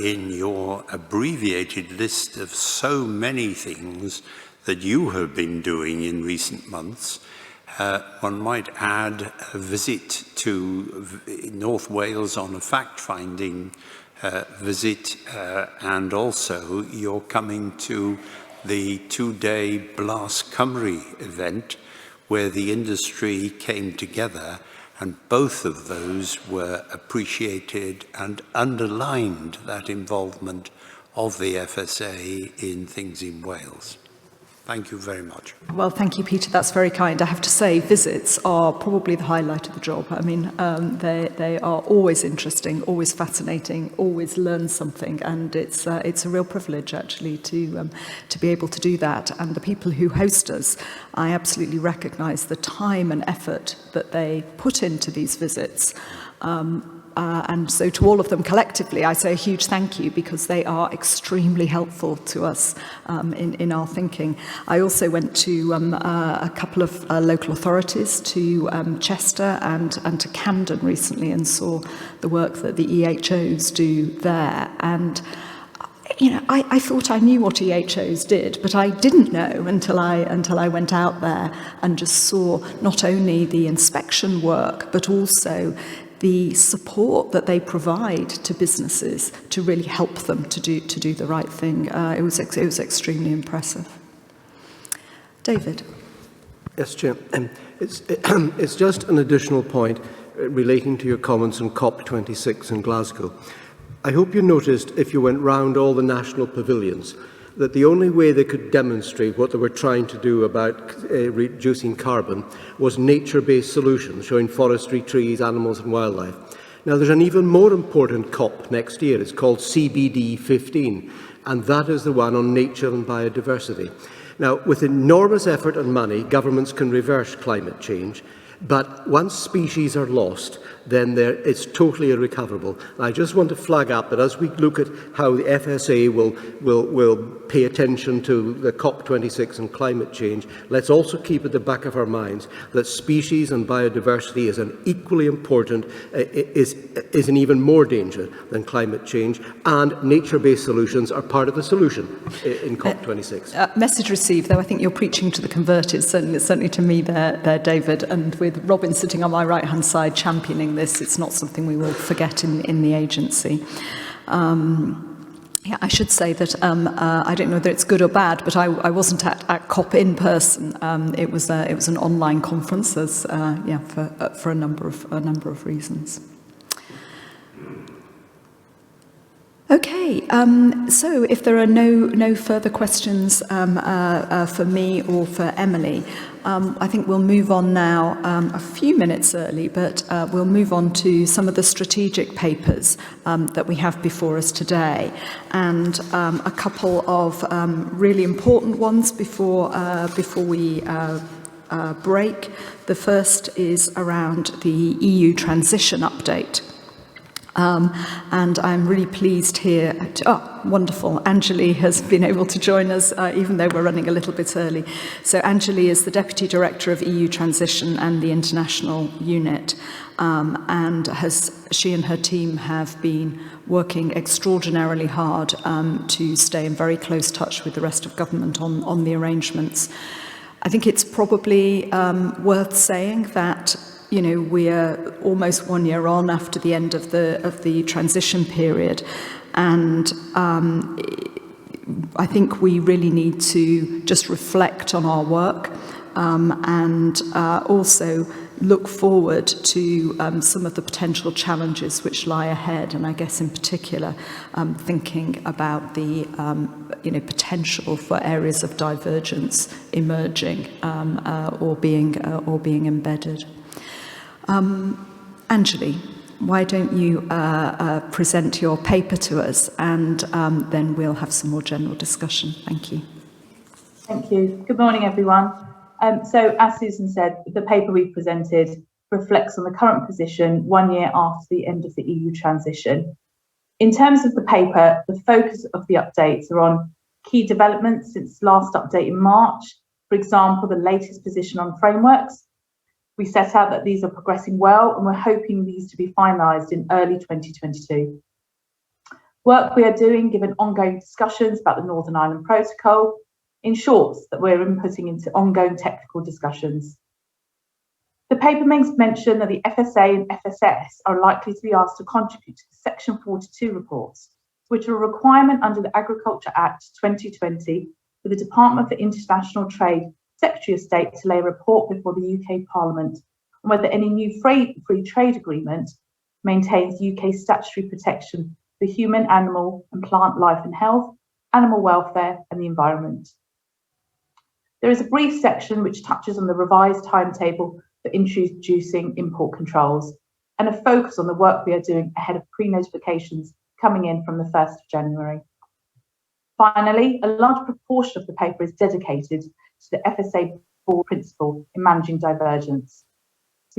in your abbreviated list of so many things that you have been doing in recent months, one might add a visit to North Wales on a fact-finding visit, and also you're coming to the two-day Blas Cymru event where the industry came together, and both of those were appreciated and underlined that involvement of the FSA in things in Wales. Thank you very much. Well, thank you, Peter. That's very kind. I have to say, visits are probably the highlight of the job. I mean, they are always interesting, always fascinating, always learn something, and it's a real privilege actually to be able to do that. And the people who host us, I absolutely recognise the time and effort that they put into these visits. And so to all of them collectively, I say a huge thank you, because they are extremely helpful to us in our thinking. I also went to a couple of local authorities, to Chester and to Camden recently, and saw the work that the EHOs do there. And you know, I thought I knew what EHOs did, but I didn't know until I went out there and just saw not only the inspection work, but also the support that they provide to businesses to really help them to do the right thing. It was extremely impressive. David. Yes, Chair. It's just an additional point relating to your comments on COP26 in Glasgow. I hope you noticed, if you went round all the national pavilions, that the only way they could demonstrate what they were trying to do about reducing carbon was nature-based solutions, showing forestry, trees, animals and wildlife. Now, there's an even more important COP next year. It's called CBD 15, and that is the one on nature and biodiversity. Now, with enormous effort and money, governments can reverse climate change, but once species are lost, then it's totally irrecoverable. And I just want to flag up that as we look at how the FSA will pay attention to the COP26 and climate change, let's also keep at the back of our minds that species and biodiversity is an equally important, is an even more danger than climate change, and nature-based solutions are part of the solution in COP26. Message received, though I think you're preaching to the converted, certainly to me there, David, and with Robin sitting on my right-hand side championing this, it's not something we will forget in the agency. Yeah, I should say that I don't know whether it's good or bad, but I wasn't at COP in person. It was an online conference, for a number of reasons. Okay, so if there are no further questions for me or for Emily, I think we'll move on now, a few minutes early, but we'll move on to some of the strategic papers that we have before us today, and a couple of really important ones before we break. The first is around the EU transition update. And I'm really pleased here wonderful. Anjali has been able to join us, even though we're running a little bit early. So Anjali is the Deputy Director of EU Transition and the International Unit, and she and her team have been working extraordinarily hard to stay in very close touch with the rest of government on the arrangements. I think it's probably worth saying that we're almost 1 year on after the end of the transition period, and I think we really need to just reflect on our work and also look forward to some of the potential challenges which lie ahead, and I guess in particular thinking about the potential for areas of divergence emerging or being embedded. Anjali, why don't you present your paper to us, and then we'll have some more general discussion. Thank you. Thank you. Good morning, everyone. So, as Susan said, the paper we presented reflects on the current position 1 year after the end of the EU transition. In terms of the paper, the focus of the updates are on key developments since last update in March, for example, the latest position on frameworks. We set out that these are progressing well, and we're hoping these to be finalised in early 2022. Work we are doing, given ongoing discussions about the Northern Ireland Protocol, ensures that we're inputting into ongoing technical discussions. The paper makes mention that the FSA and FSS are likely to be asked to contribute to the Section 42 reports, which are a requirement under the Agriculture Act 2020 for the Department for International Trade Secretary of State to lay a report before the UK Parliament on whether any new free trade agreement maintains UK statutory protection for human, animal and plant life and health, animal welfare and the environment. There is a brief section which touches on the revised timetable for introducing import controls and a focus on the work we are doing ahead of pre-notifications coming in from the 1st of January. Finally, a large proportion of the paper is dedicated to the FSA board principle in managing divergence.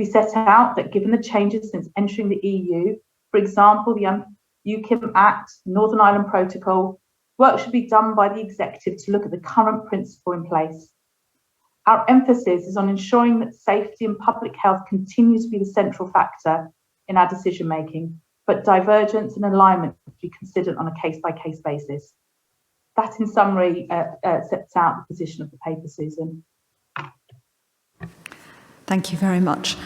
We set out that given the changes since entering the EU, for example, the UKIP Act, Northern Ireland Protocol, work should be done by the executive to look at the current principle in place. Our emphasis is on ensuring that safety and public health continue to be the central factor in our decision making, but divergence and alignment should be considered on a case-by-case basis. That, in summary, sets out the position of the paper, Susan. Thank you very much.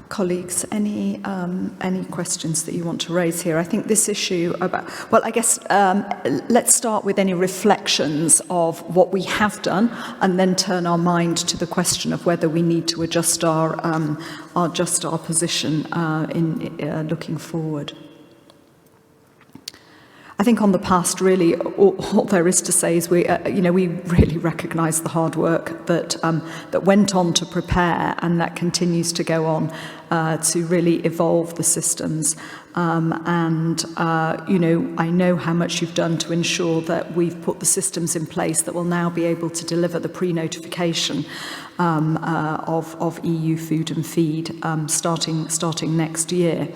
Colleagues, any questions that you want to raise here? I think this issue about, well, I guess let's start with any reflections of what we have done, and then turn our mind to the question of whether we need to adjust our position in looking forward. I think on the past, really, all there is to say is we really recognise the hard work that went on to prepare, and that continues to go on to really evolve the systems. I know how much you've done to ensure that we've put the systems in place that will now be able to deliver the pre-notification of EU food and feed starting next year.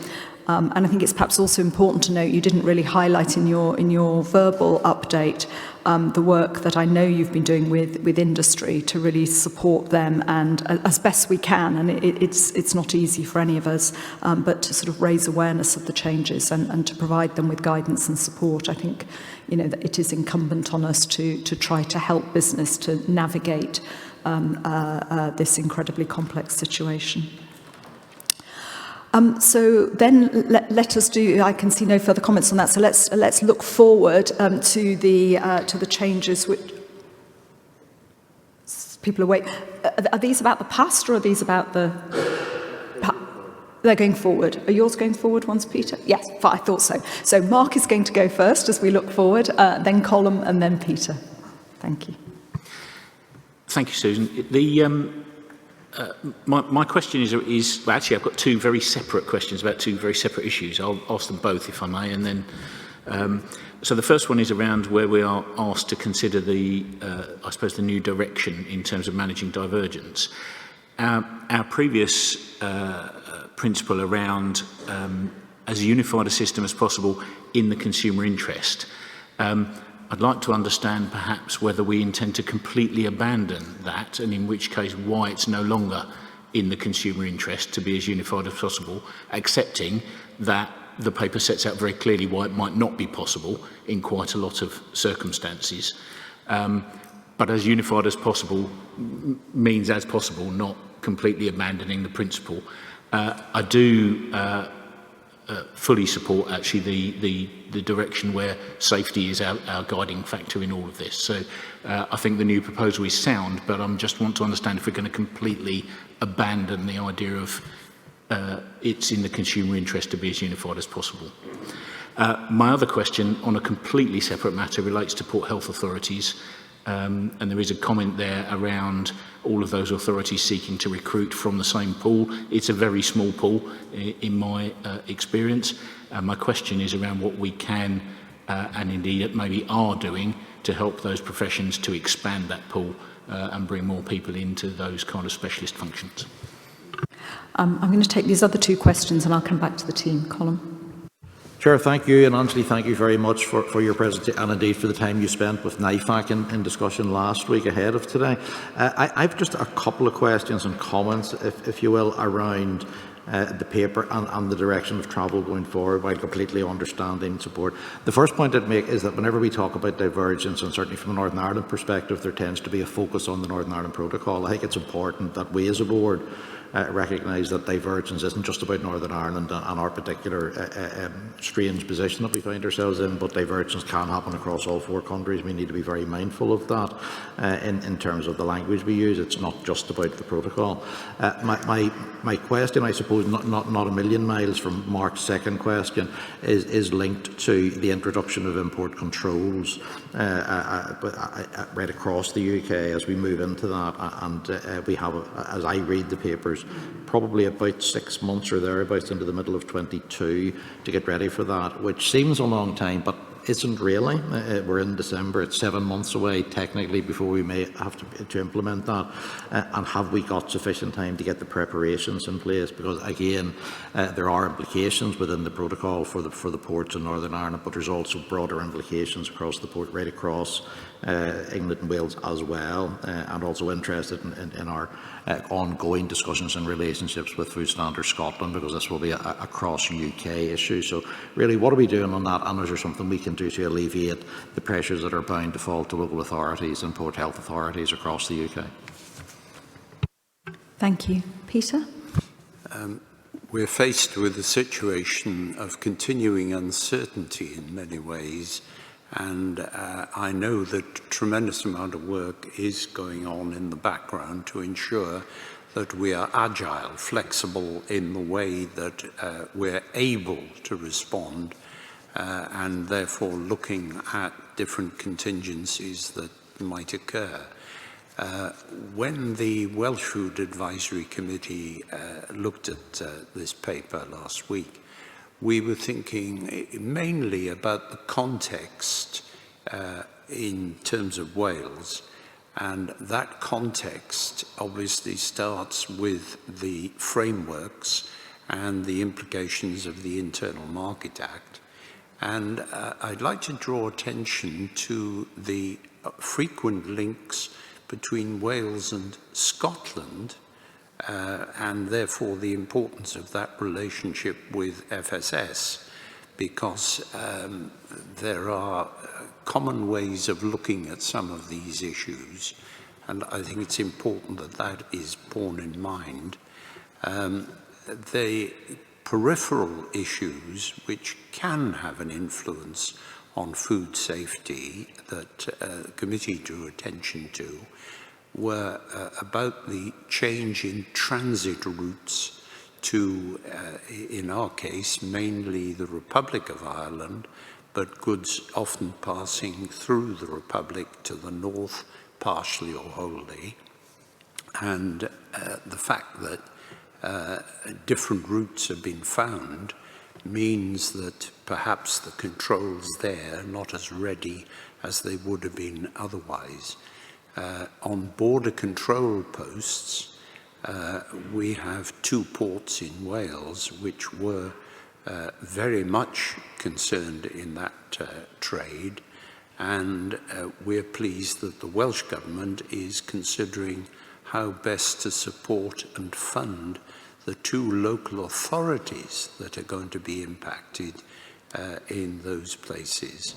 And I think it's perhaps also important to note you didn't really highlight in your verbal update the work that I know you've been doing with industry to really support them, and as best we can, and it's not easy for any of us, but to sort of raise awareness of the changes and to provide them with guidance and support. I think that it is incumbent on us to try to help business to navigate this incredibly complex situation. So then let us do, I can see no further comments on that, so let's look forward to the changes which people are waiting. Are these about the past, or are these about the... They're going forward. Are yours going forward once, Peter? Yes, I thought so. So Mark is going to go first as we look forward, then Colin, and then Peter. Thank you. Thank you, Susan. My question is well, actually, I've got two very separate questions about two very separate issues. I'll ask them both, if I may, and then so the first one is around where we are asked to consider I suppose the new direction in terms of managing divergence. Our previous principle around as unified a system as possible in the consumer interest. I'd like to understand perhaps whether we intend to completely abandon that, and in which case why it's no longer in the consumer interest to be as unified as possible, accepting that the paper sets out very clearly why it might not be possible in quite a lot of circumstances. but as unified as possible means as possible, not completely abandoning the principle. I do fully support actually the direction where safety is our guiding factor in all of this. So I think the new proposal is sound, but I just want to understand if we're going to completely abandon the idea of it's in the consumer interest to be as unified as possible. My other question on a completely separate matter relates to port health authorities. And there is a comment there around all of those authorities seeking to recruit from the same pool. It's a very small pool in my experience. My question is around what we can and indeed maybe are doing to help those professions to expand that pool and bring more people into those kind of specialist functions. I'm going to take these other two questions and I'll come back to the team. Colin. Chair, thank you, and Anthony, thank you very much for your presentation and indeed for the time you spent with NIFAC in discussion last week ahead of today. I've just a couple of questions and comments, if you will, around the paper and the direction of travel going forward, while completely understanding and support. The first point I'd make is that whenever we talk about divergence, and certainly from a Northern Ireland perspective, there tends to be a focus on the Northern Ireland Protocol. I think it's important that we as a board recognise that divergence isn't just about Northern Ireland and our particular strange position that we find ourselves in, but divergence can happen across all four countries. We need to be very mindful of that in terms of the language we use. It's not just about the protocol. My question, I suppose, not a million miles from Mark's second question, is linked to the introduction of import controls right across the UK as we move into that, and we have, as I read the papers, probably about 6 months or thereabouts into the middle of 22 to get ready for that, which seems a long time, but isn't really. We're in December, it's 7 months away technically before we may have to implement that. And have we got sufficient time to get the preparations in place? Because again, there are implications within the protocol for the ports in Northern Ireland, but there's also broader implications across the port, right across England and Wales as well, and also interested in our ongoing discussions and relationships with Food Standards Scotland, because this will be a cross-UK issue. So really, what are we doing on that, and is there something we can do to alleviate the pressures that are bound to fall to local authorities and port health authorities across the UK? Thank you. Peter? We're faced with a situation of continuing uncertainty in many ways, and I know that a tremendous amount of work is going on in the background to ensure that we are agile, flexible in the way that we're able to respond, and therefore looking at different contingencies that might occur. When the Welsh Food Advisory Committee looked at this paper last week, we were thinking mainly about the context in terms of Wales, and that context obviously starts with the frameworks and the implications of the Internal Market Act. And I'd like to draw attention to the frequent links between Wales and Scotland, and therefore the importance of that relationship with FSS, because there are common ways of looking at some of these issues, and I think it's important that that is borne in mind. The peripheral issues which can have an influence on food safety that the committee drew attention to were about the change in transit routes to, in our case, mainly the Republic of Ireland, but goods often passing through the Republic to the north, partially or wholly, and the fact that different routes have been found means that perhaps the controls there are not as ready as they would have been otherwise. On border control posts, we have 2 ports in Wales which were very much concerned in that trade, and we're pleased that the Welsh Government is considering how best to support and fund the 2 local authorities that are going to be impacted in those places.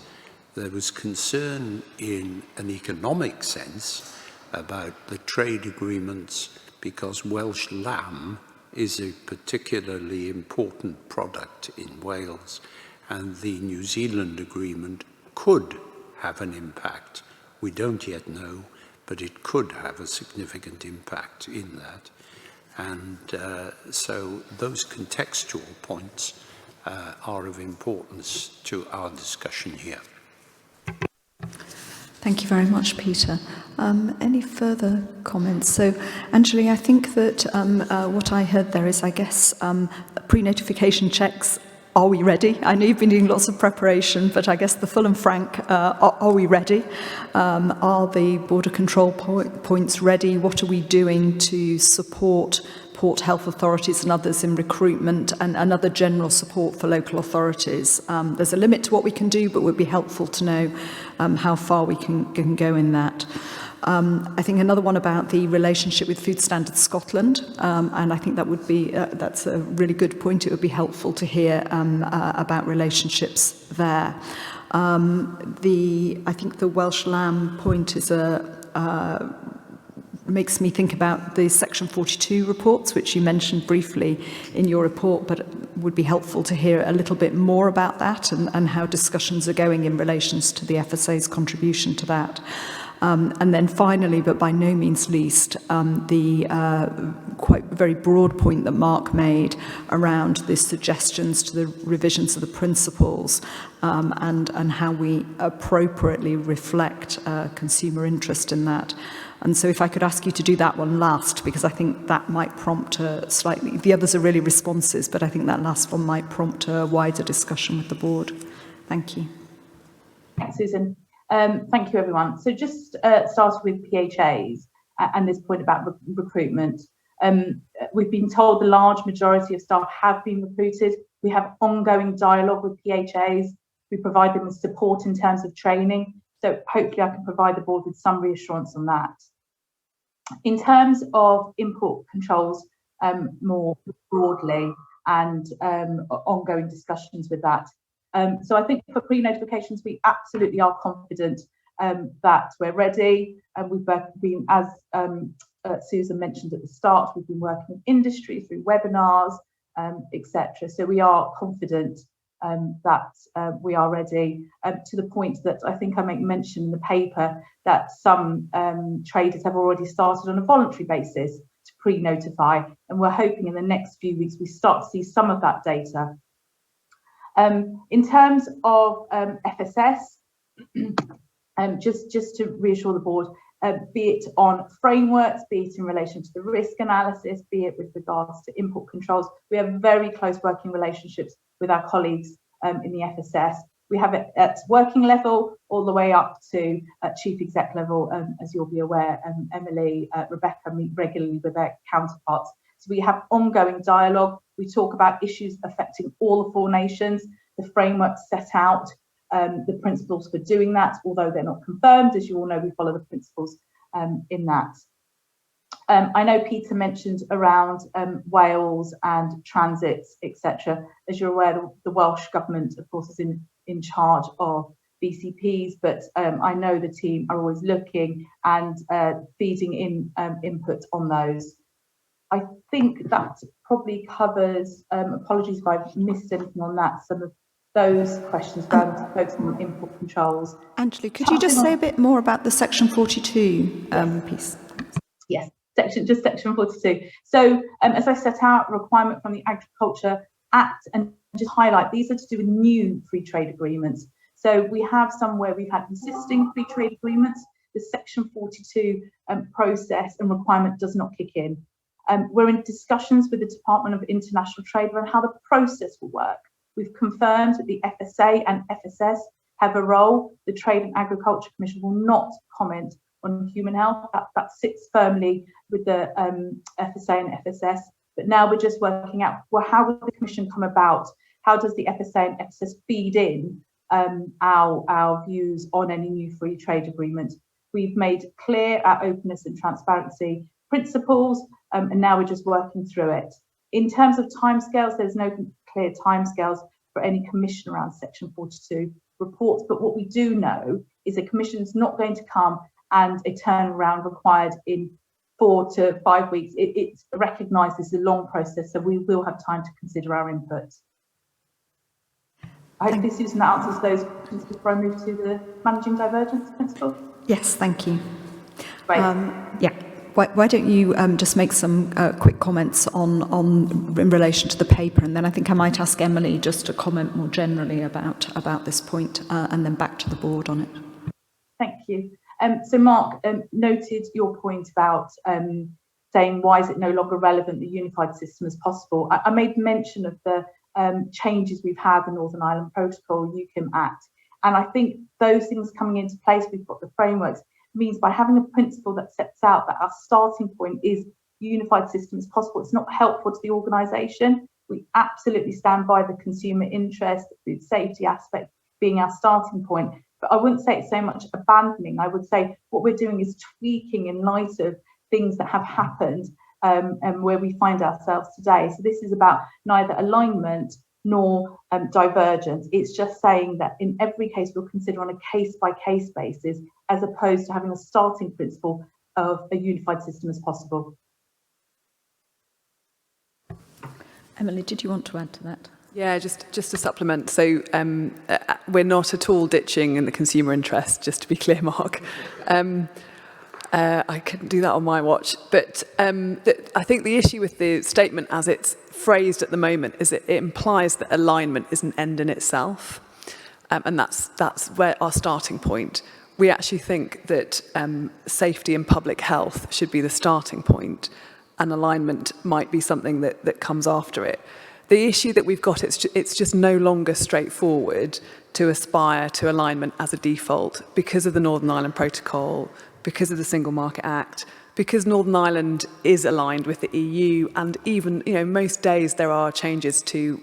There was concern in an economic sense about the trade agreements because Welsh lamb is a particularly important product in Wales, and the New Zealand agreement could have an impact. We don't yet know, but it could have a significant impact in that. And so those contextual points are of importance to our discussion here. Thank you very much, Peter. Any further comments? So, Anjali, I think that what I heard there is, I guess, pre-notification checks. Are we ready? I know you've been doing lots of preparation, but I guess the full and frank, are we ready? Are the border control points ready? What are we doing to support port health authorities and others in recruitment and other general support for local authorities? There's a limit to what we can do, but it would be helpful to know how far we can go in that. I think another one about the relationship with Food Standards Scotland, and I think that would be that's a really good point. It would be helpful to hear about relationships there. I think the Welsh lamb point is makes me think about the Section 42 reports, which you mentioned briefly in your report, but it would be helpful to hear a little bit more about that and how discussions are going in relation to the FSA's contribution to that. And then finally, but by no means least, the quite very broad point that Mark made around the suggestions to the revisions of the principles and how we appropriately reflect consumer interest in that. And so if I could ask you to do that one last, because I think that might prompt a slightly, the others are really responses, but I think that last one might prompt a wider discussion with the board. Thank you. Thanks, Susan. Thank you, everyone. So just starting with PHAs and this point about recruitment. We've been told the large majority of staff have been recruited. We have ongoing dialogue with PHAs. We provide them with support in terms of training. So hopefully I can provide the board with some reassurance on that. In terms of import controls more broadly and ongoing discussions with that. So I think for pre-notifications, we absolutely are confident that we're ready. And we've been, as Susan mentioned at the start, we've been working with industry through webinars, etc. So we are confident that we are ready, to the point that I think I make mention in the paper that some traders have already started on a voluntary basis to pre-notify, and we're hoping in the next few weeks we start to see some of that data. In terms of FSS, just to reassure the board, be it on frameworks, be it in relation to the risk analysis, be it with regards to import controls, we have very close working relationships with our colleagues in the FSS. We have it at working level all the way up to chief exec level, as you'll be aware. Emily, Rebecca meet regularly with their counterparts. So we have ongoing dialogue. We talk about issues affecting all the 4 nations. The framework set out the principles for doing that, although they're not confirmed. As you all know, we follow the principles in that. I know Peter mentioned around Wales and transits, etc. As you're aware, the Welsh Government, of course, is in charge of BCPs, but I know the team are always looking and feeding in input on those. I think that probably covers, apologies if I've missed anything on that, some of those questions around focusing on import controls. Anjali, could you just say a bit more about the Section 42 piece? Yes, Section 42. So as I set out, requirement from the Agriculture Act, and just highlight, these are to do with new free trade agreements. So we have some where we've had existing free trade agreements. The Section 42 process and requirement does not kick in. We're in discussions with the Department of International Trade on how the process will work. We've confirmed that the FSA and FSS have a role. The Trade and Agriculture Commission will not comment on human health. That sits firmly with the FSA and FSS. But now we're just working out, well, how will the Commission come about? How does the FSA and FSS feed in our views on any new free trade agreement? We've made clear our openness and transparency principles, and now we're just working through it. In terms of timescales, there's no clear timescales for any Commission around Section 42. reports. But what we do know is the Commission's not going to come and a turnaround required in 4 to 5 weeks. It's recognised this is a long process, so we will have time to consider our input. I hope, Susan, that answers those questions before I move to the managing divergence principle. Yes, thank you. Right. Yeah. Why don't you just make some quick comments on in relation to the paper, and then I think I might ask Emily just to comment more generally about this point, and then back to the board on it. Thank you. So Mark noted your point about saying why is it no longer relevant, the unified system as possible. I made mention of the changes we've had, the Northern Ireland Protocol, UKIM Act, and I think those things coming into place, we've got the frameworks, means by having a principle that sets out that our starting point is unified system as possible, it's not helpful to the organisation. We absolutely stand by the consumer interest, the food safety aspect being our starting point. But I wouldn't say it's so much abandoning. I would say what we're doing is tweaking in light of things that have happened and where we find ourselves today. So this is about neither alignment nor divergence. It's just saying that in every case we'll consider on a case-by-case basis, as opposed to having a starting principle of a unified system as possible. Emily, did you want to add to that? Yeah, just to supplement. So we're not at all ditching in the consumer interest, just to be clear, Mark. I couldn't do that on my watch. But I think the issue with the statement as it's phrased at the moment is it implies that alignment is an end in itself. And that's where our starting point. We actually think that safety and public health should be the starting point, and alignment might be something that comes after it. The issue that we've got, it's just no longer straightforward to aspire to alignment as a default because of the Northern Ireland Protocol, because of the Single Market Act, because Northern Ireland is aligned with the EU, and even, most days there are changes to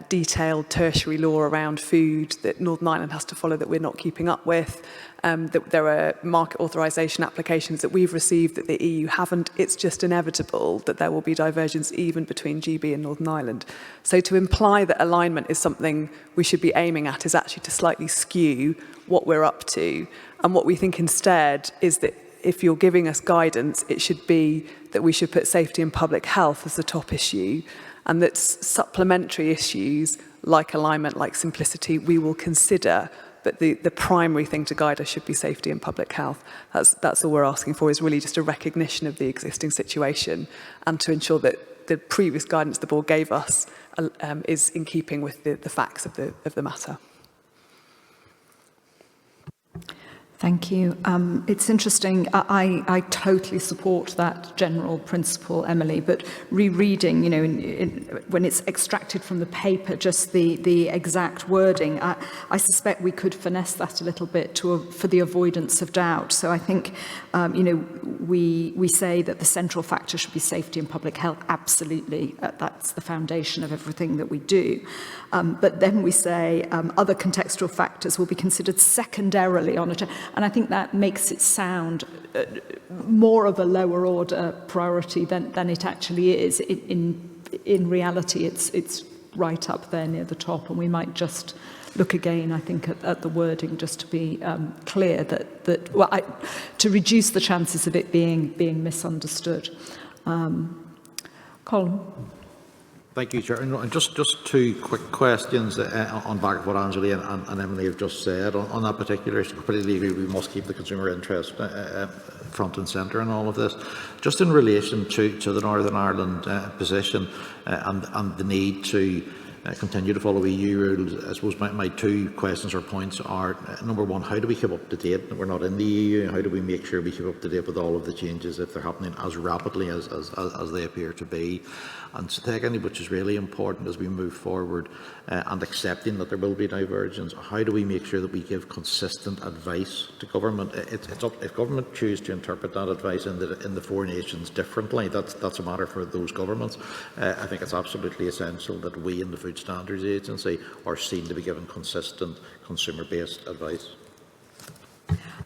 detailed tertiary law around food that Northern Ireland has to follow that we're not keeping up with. That there are market authorisation applications that we've received that the EU haven't. It's just inevitable that there will be divergence even between GB and Northern Ireland. So to imply that alignment is something we should be aiming at is actually to slightly skew what we're up to. And what we think instead is that if you're giving us guidance, it should be that we should put safety and public health as the top issue, and that supplementary issues like alignment, like simplicity, we will consider, but the primary thing to guide us should be safety and public health. That's all we're asking for, is really just a recognition of the existing situation and to ensure that the previous guidance the board gave us is in keeping with the facts of the matter. Thank you. It's interesting. I totally support that general principle, Emily, but rereading, when it's extracted from the paper, just the exact wording, I suspect we could finesse that a little bit for the avoidance of doubt. So I think, we say that the central factor should be safety and public health. Absolutely. That's the foundation of everything that we do. But then we say other contextual factors will be considered secondarily on it. And I think that makes it sound more of a lower order priority than it actually is. In reality, it's right up there near the top, and we might just look again, I think, at the wording just to be clear to reduce the chances of it being misunderstood. Colin. Thank you, Chair. And just two quick questions on back of what Anjali and Emily have just said on that particular issue. Completely agree, we must keep the consumer interest front and centre in all of this. Just in relation to the Northern Ireland position and the need to continue to follow EU rules, I suppose my two questions or points are, number one, how do we keep up to date? We're not in the EU. How do we make sure we keep up to date with all of the changes if they're happening as rapidly as they appear to be? And secondly, which is really important as we move forward and accepting that there will be divergence, how do we make sure that we give consistent advice to government? It's up, if government choose to interpret that advice in the four nations differently, that's a matter for those governments. I think it's absolutely essential that we in the Food Standards Agency are seen to be given consistent consumer-based advice.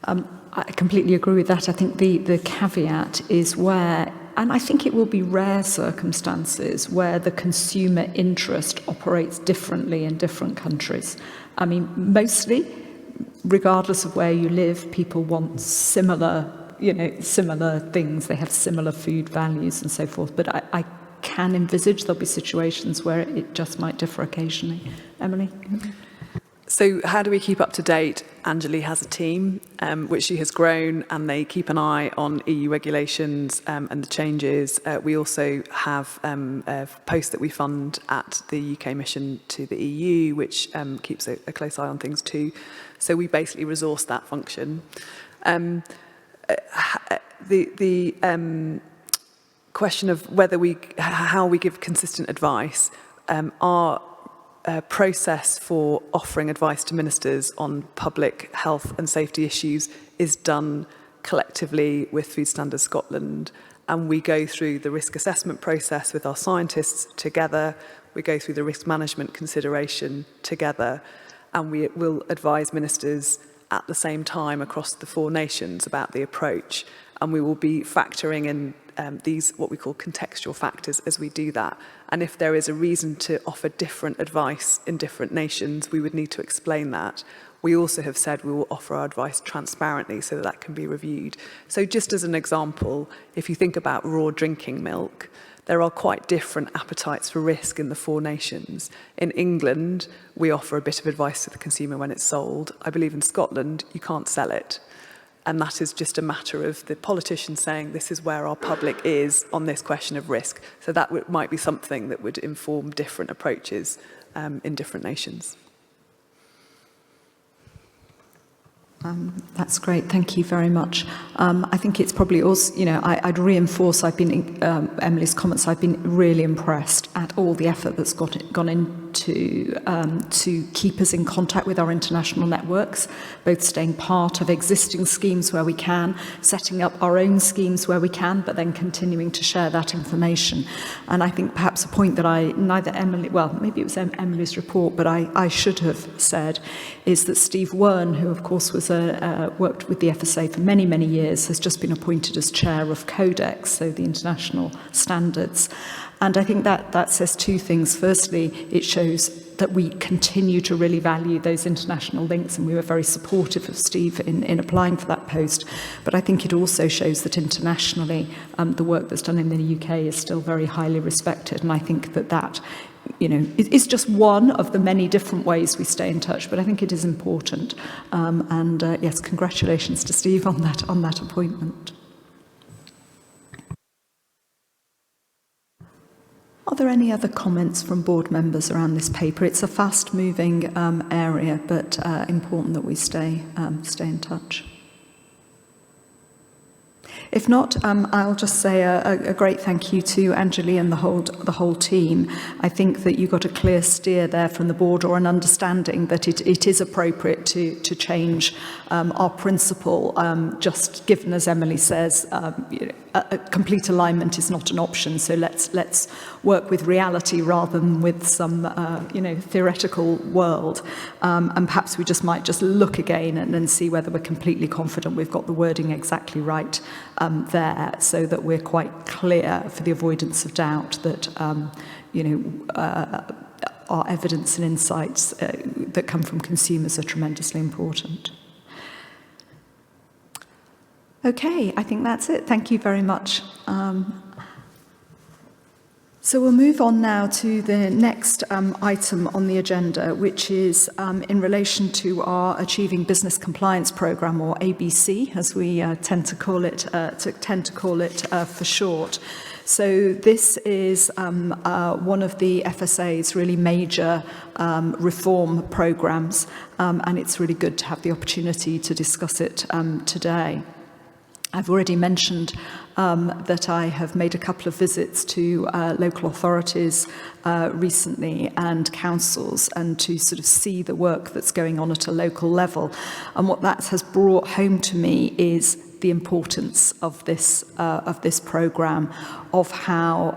I completely agree with that. I think the caveat is where, And I think it will be rare circumstances where the consumer interest operates differently in different countries. I mean, mostly, regardless of where you live, people want similar things. They have similar food values and so forth. But I can envisage there'll be situations where it just might differ occasionally. Emily? So how do we keep up to date? Angeli has a team, which she has grown, and they keep an eye on EU regulations and the changes. We also have a post that we fund at the UK mission to the EU, which keeps a close eye on things too. So we basically resource that function. The question of how we give consistent advice, our process for offering advice to ministers on public health and safety issues is done collectively with Food Standards Scotland, and we go through the risk assessment process with our scientists together, we go through the risk management consideration together, and we will advise ministers at the same time across the 4 nations about the approach, and we will be factoring in these what we call contextual factors as we do that. And if there is a reason to offer different advice in different nations, we would need to explain that. We also have said we will offer our advice transparently so that that can be reviewed. So just as an example, if you think about raw drinking milk, there are quite different appetites for risk in the 4 nations. In England, we offer a bit of advice to the consumer when it's sold. I believe in Scotland, you can't sell it. And that is just a matter of the politicians saying this is where our public is on this question of risk. So that might be something that would inform different approaches in different nations. That's great. Thank you very much. I think it's probably also, I'd reinforce, Emily's comments. I've been really impressed at all the effort that's gone into to keep us in contact with our international networks, both staying part of existing schemes where we can, setting up our own schemes where we can, but then continuing to share that information. And I think perhaps a point that maybe it was Emily's report, but I should have said, is that Steve Wern, who of course was worked with the FSA for many, many years, has just been appointed as chair of Codex, so the international standards. And I think that says 2 things. Firstly, it shows that we continue to really value those international links, and we were very supportive of Steve in applying for that post. But I think it also shows that internationally, the work that's done in the UK is still very highly respected. And I think that it's just one of the many different ways we stay in touch, but I think it is important. Yes, congratulations to Steve on that appointment. Are there any other comments from board members around this paper? It's a fast-moving area, but important that we stay in touch. If not, I'll just say a great thank you to Angeli and the whole team. I think that you got a clear steer there from the board, or an understanding that it is appropriate to change our principle, just given, as Emily says, a complete alignment is not an option. So let's work with reality rather than with some theoretical world. And perhaps we might look again and see whether we're completely confident we've got the wording exactly right there, so that we're quite clear, for the avoidance of doubt, that our evidence and insights that come from consumers are tremendously important. Okay, I think that's it. Thank you very much. So we'll move on now to the next item on the agenda, which is in relation to our Achieving Business Compliance Programme, or ABC, as we tend to call it for short. So this is one of the FSA's really major reform programmes, and it's really good to have the opportunity to discuss it today. I've already mentioned that I have made a couple of visits to local authorities recently, and councils, and to sort of see the work that's going on at a local level. And what that has brought home to me is the importance of this programme, of how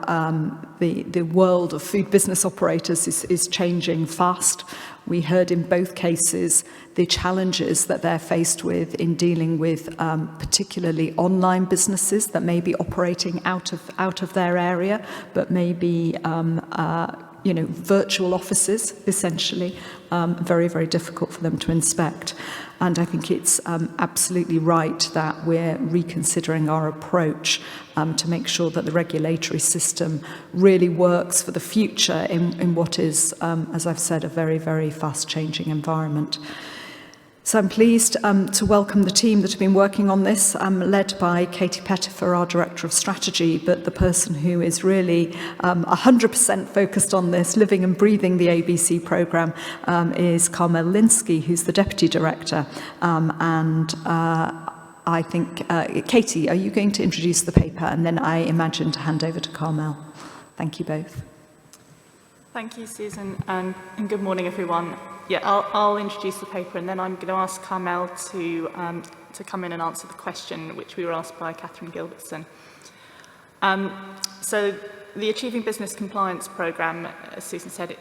the world of food business operators is changing fast. We heard in both cases the challenges that they're faced with in dealing with particularly online businesses that may be operating out of their area, but maybe virtual offices, essentially, very, very difficult for them to inspect. And I think it's absolutely right that we're reconsidering our approach to make sure that the regulatory system really works for the future in what is, as I've said, a very, very fast-changing environment. So I'm pleased to welcome the team that have been working on this, led by Katie Pettifer, our Director of Strategy, but the person who is really 100% focused on this, living and breathing the ABC programme, is Carmel Linsky, who's the Deputy Director. I think, Katie, are you going to introduce the paper? And then I imagine to hand over to Carmel. Thank you both. Thank you, Susan, and good morning, everyone. Yeah, I'll introduce the paper, and then I'm going to ask Carmel to come in and answer the question which we were asked by Catherine Gilbertson. So the Achieving Business Compliance programme, as Susan said,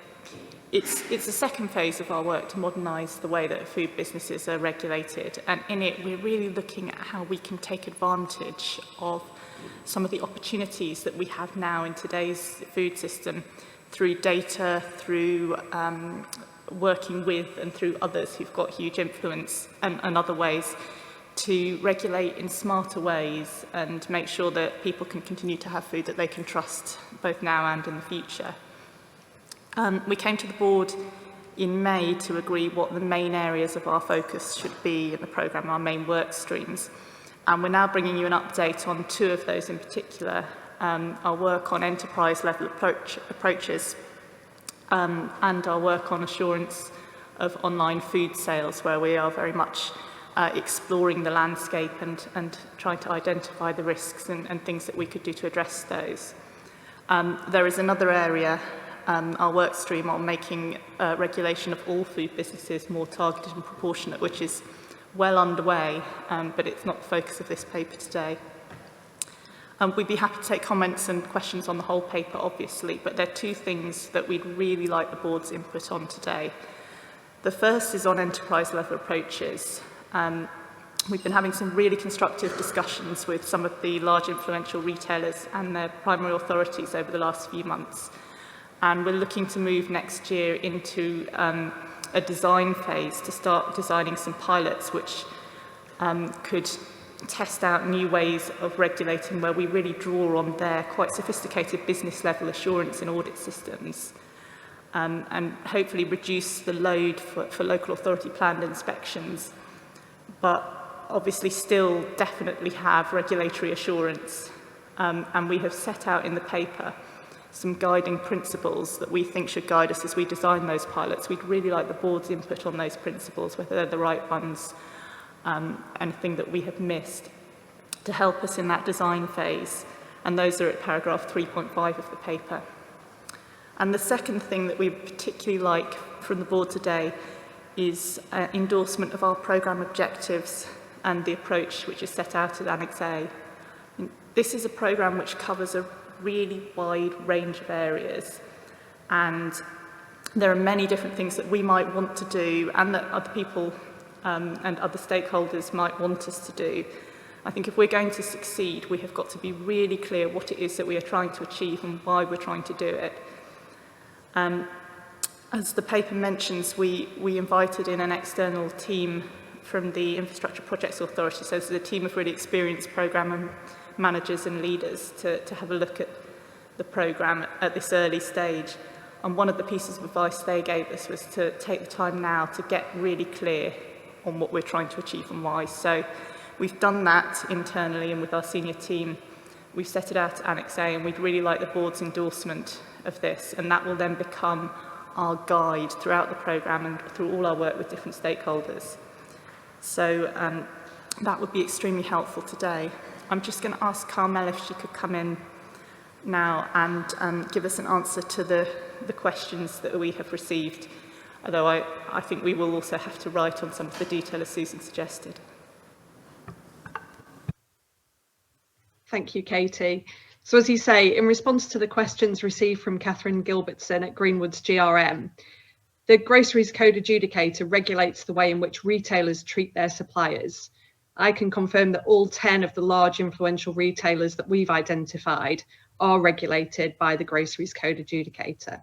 it's the second phase of our work to modernise the way that food businesses are regulated, and in it we're really looking at how we can take advantage of some of the opportunities that we have now in today's food system through data, through working with and through others who've got huge influence and other ways to regulate in smarter ways and make sure that people can continue to have food that they can trust both now and in the future. We came to the board in May to agree what the main areas of our focus should be in the programme, our main work streams. And we're now bringing you an update on two of those in particular, our work on enterprise level approaches and our work on assurance of online food sales, where we are very much exploring the landscape and trying to identify the risks and things that we could do to address those. There is another area, our work stream on making regulation of all food businesses more targeted and proportionate, which is well underway, but it's not the focus of this paper today. We'd be happy to take comments and questions on the whole paper, obviously, but there are two things that we'd really like the board's input on today. The first is on enterprise-level approaches. We've been having some really constructive discussions with some of the large influential retailers and their primary authorities over the last few months. And we're looking to move next year into a design phase to start designing some pilots which could test out new ways of regulating where we really draw on their quite sophisticated business level assurance and audit systems and hopefully reduce the load for local authority planned inspections, but obviously still definitely have regulatory assurance. And we have set out in the paper some guiding principles that we think should guide us as we design those pilots. We'd really like the board's input on those principles, whether they're the right ones, anything that we have missed to help us in that design phase. And those are at paragraph 3.5 of the paper. And the second thing that we particularly like from the board today is endorsement of our programme objectives and the approach which is set out at Annex A. This is a programme which covers a really wide range of areas, and there are many different things that we might want to do and that other people and other stakeholders might want us to do. I think if we're going to succeed, we have got to be really clear what it is that we are trying to achieve and why we're trying to do it. As the paper mentions, we invited in an external team from the Infrastructure Projects Authority, so this is a team of really experienced programme managers and leaders to have a look at the programme at this early stage. And one of the pieces of advice they gave us was to take the time now to get really clear on what we're trying to achieve and why. So we've done that internally and with our senior team. We've set it out at Annex A, and we'd really like the board's endorsement of this, and that will then become our guide throughout the programme and through all our work with different stakeholders. So that would be extremely helpful today. I'm just going to ask Carmel if she could come in now and give us an answer to the questions that we have received, although I think we will also have to write on some of the detail as Susan suggested. Thank you, Katie. So as you say, in response to the questions received from Catherine Gilbertson at Greenwood's GRM, the Groceries Code Adjudicator regulates the way in which retailers treat their suppliers. I can confirm that all 10 of the large influential retailers that we've identified are regulated by the Groceries Code Adjudicator.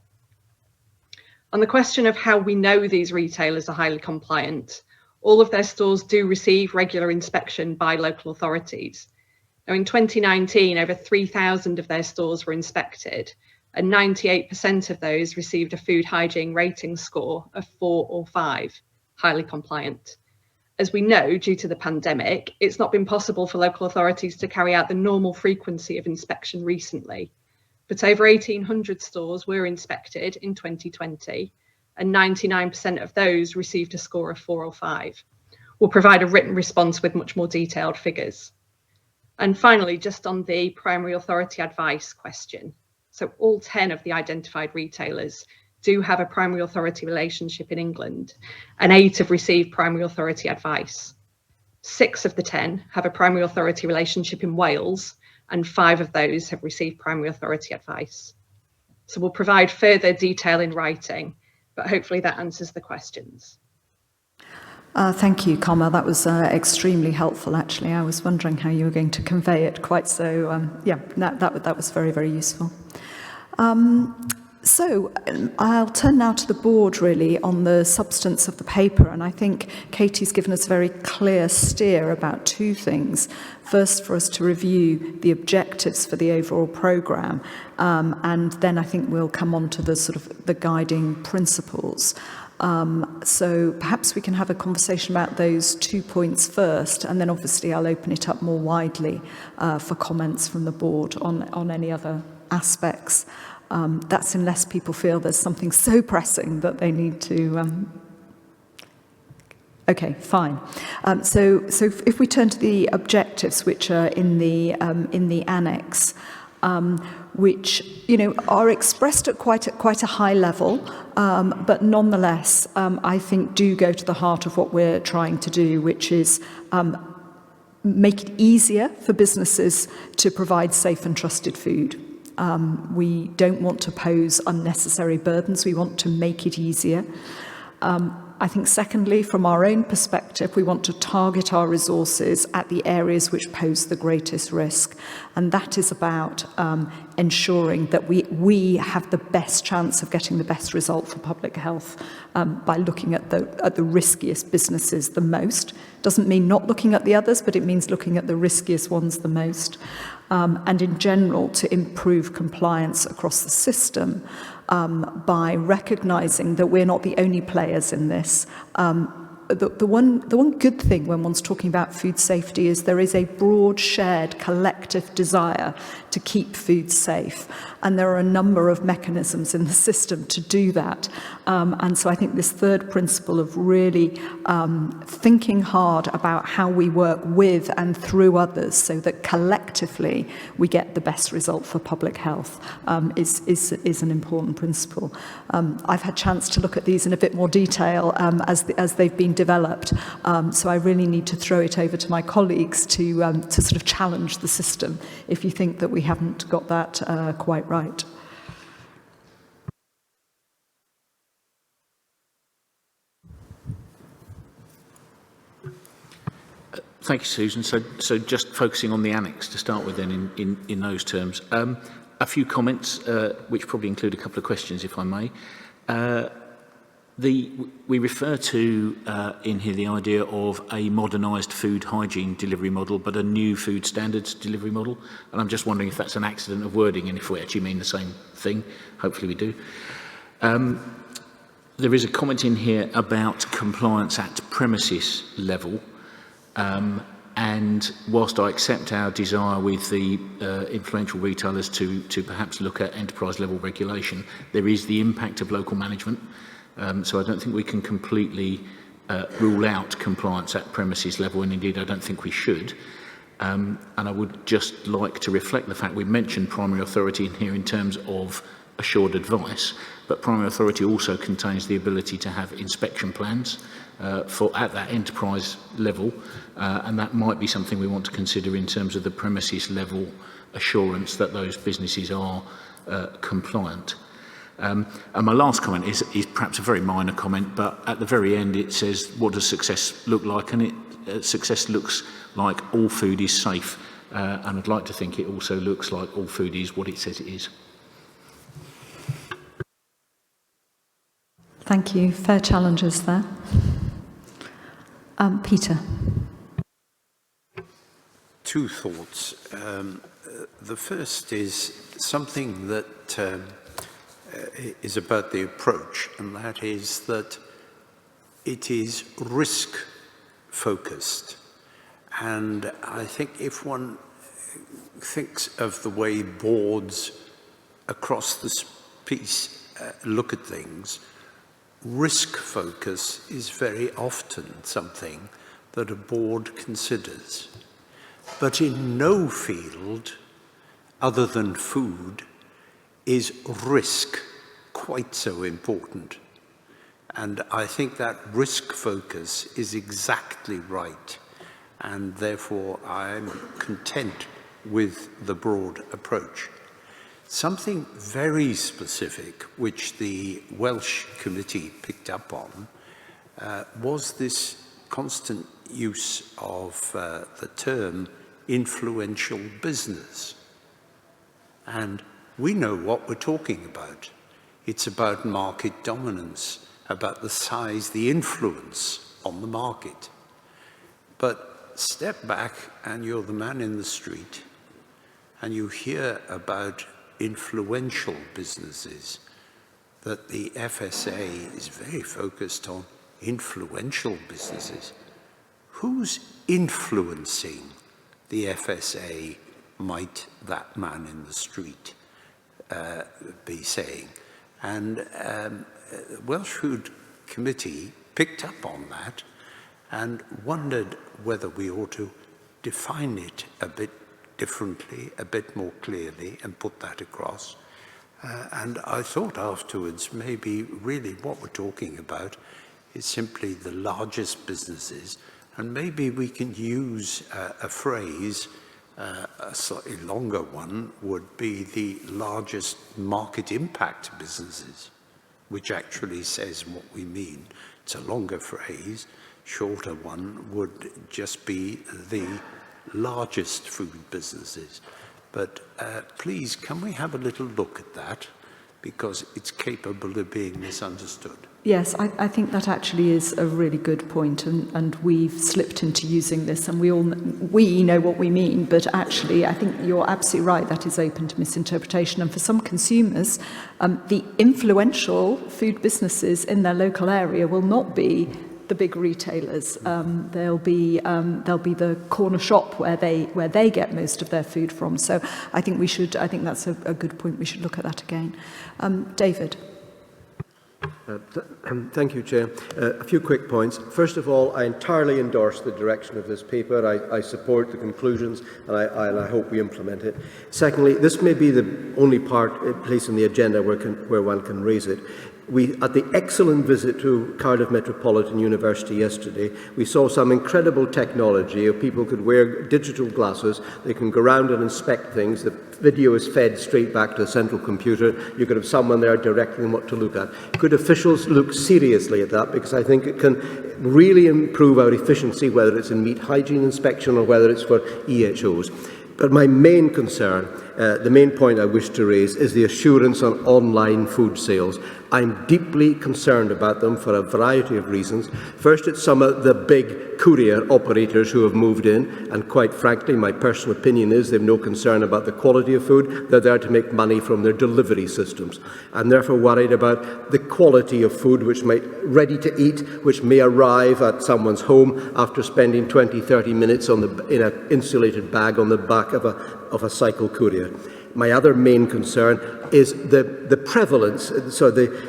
On the question of how we know these retailers are highly compliant, all of their stores do receive regular inspection by local authorities. Now, in 2019, over 3,000 of their stores were inspected, and 98% of those received a food hygiene rating score of 4 or 5, highly compliant. As we know, due to the pandemic, it's not been possible for local authorities to carry out the normal frequency of inspection recently. But over 1,800 stores were inspected in 2020, and 99% of those received a score of 4 or 5. We'll provide a written response with much more detailed figures. And finally, just on the primary authority advice question. So all 10 of the identified retailers do have a primary authority relationship in England, and 8 have received primary authority advice. 6 of the 10 have a primary authority relationship in Wales, and 5 of those have received primary authority advice. So we'll provide further detail in writing, but hopefully that answers the questions. Thank you, Carmel. That was extremely helpful, actually. I was wondering how you were going to convey it quite so. That was very, very useful. So I'll turn now to the board, really, on the substance of the paper. And I think Katie's given us a very clear steer about 2 things. First, for us to review the objectives for the overall programme. And then I think we'll come on to the sort of the guiding principles. So perhaps we can have a conversation about those 2 points first, and then obviously I'll open it up more widely for comments from the board on any other aspects. That's unless people feel there's something so pressing that they need to... Okay, fine. So if we turn to the objectives, which are in the annex, which are expressed at quite a high level, but nonetheless, I think do go to the heart of what we're trying to do, which is make it easier for businesses to provide safe and trusted food. We don't want to pose unnecessary burdens. We want to make it easier. I think secondly, from our own perspective, we want to target our resources at the areas which pose the greatest risk. And that is about ensuring that we have the best chance of getting the best result for public health by looking at the riskiest businesses the most. Doesn't mean not looking at the others, but it means looking at the riskiest ones the most. And in general, to improve compliance across the system by recognising that we're not the only players in this. The one good thing when one's talking about food safety is there is a broad shared collective desire to keep food safe, and there are a number of mechanisms in the system to do that. And so I think this third principle of really thinking hard about how we work with and through others so that collectively we get the best result for public health is an important principle. I've had a chance to look at these in a bit more detail as they've been developed, so I really need to throw it over to my colleagues to sort of challenge the system if you think that we haven't got that quite right. Thank you, Susan. So just focusing on the annex to start with then in those terms. A few comments, which probably include a couple of questions, if I may. We refer to in here the idea of a modernised food hygiene delivery model, but a new food standards delivery model. And I'm just wondering if that's an accident of wording and if we actually mean the same thing. Hopefully we do. There is a comment in here about compliance at premises level. And whilst I accept our desire with the influential retailers to perhaps look at enterprise level regulation, there is the impact of local management. So I don't think we can completely rule out compliance at premises level, and indeed I don't think we should. And I would just like to reflect the fact we mentioned primary authority in here in terms of assured advice, but primary authority also contains the ability to have inspection plans at that enterprise level, and that might be something we want to consider in terms of the premises level assurance that those businesses are compliant. And my last comment is perhaps a very minor comment, but at the very end it says, what does success look like? And success looks like all food is safe, and I'd like to think it also looks like all food is what it says it is. Thank you. Fair challenges there. Peter. Two thoughts. The first is something that is about the approach, and that is that it is risk-focused. And I think if one thinks of the way boards across this piece look at things, risk focus is very often something that a board considers. But in no field other than food is risk quite so important. And I think that risk focus is exactly right. And therefore I'm content with the broad approach. Something very specific, which the Welsh Committee picked up on, was this constant use of the term influential business. And we know what we're talking about. It's about market dominance, about the size, the influence on the market. But step back and you're the man in the street and you hear about influential businesses, that the FSA is very focused on influential businesses. Who's influencing the FSA, might that man in the street be saying? And the Welsh Food Committee picked up on that and wondered whether we ought to define it a bit differently, a bit more clearly, and put that across. And I thought afterwards, maybe really what we're talking about is simply the largest businesses, and maybe we can use a phrase, a slightly longer one would be the largest market impact businesses, which actually says what we mean. It's a longer phrase. Shorter one would just be the largest food businesses. But please, can we have a little look at that? Because it's capable of being misunderstood. Yes, I think that actually is a really good point, and we've slipped into using this, and we know what we mean, but actually I think you're absolutely right, that is open to misinterpretation. And for some consumers, the influential food businesses in their local area will not be the big retailers. They'll be the corner shop where they get most of their food from. So I think that's a good point. We should look at that again. David. Thank you, Chair. A few quick points. First of all, I entirely endorse the direction of this paper. I support the conclusions, and I hope we implement it. Secondly, this may be the only place in the agenda where one can raise it. At the excellent visit to Cardiff Metropolitan University yesterday, we saw some incredible technology. People could wear digital glasses, they can go around and inspect things. The video is fed straight back to the central computer. You could have someone there directing them what to look at. Could officials look seriously at that? Because I think it can really improve our efficiency, whether it's in meat hygiene inspection or whether it's for EHOs. But my main concern, the main point I wish to raise, is the assurance on online food sales. I'm deeply concerned about them for a variety of reasons. First, it's some of the big courier operators who have moved in, and quite frankly, my personal opinion is they've no concern about the quality of food. They're there to make money from their delivery systems. I'm therefore worried about the quality of food ready to eat, which may arrive at someone's home after spending 20, 30 minutes in an insulated bag on the back of a cycle courier. My other main concern is the prevalence, so the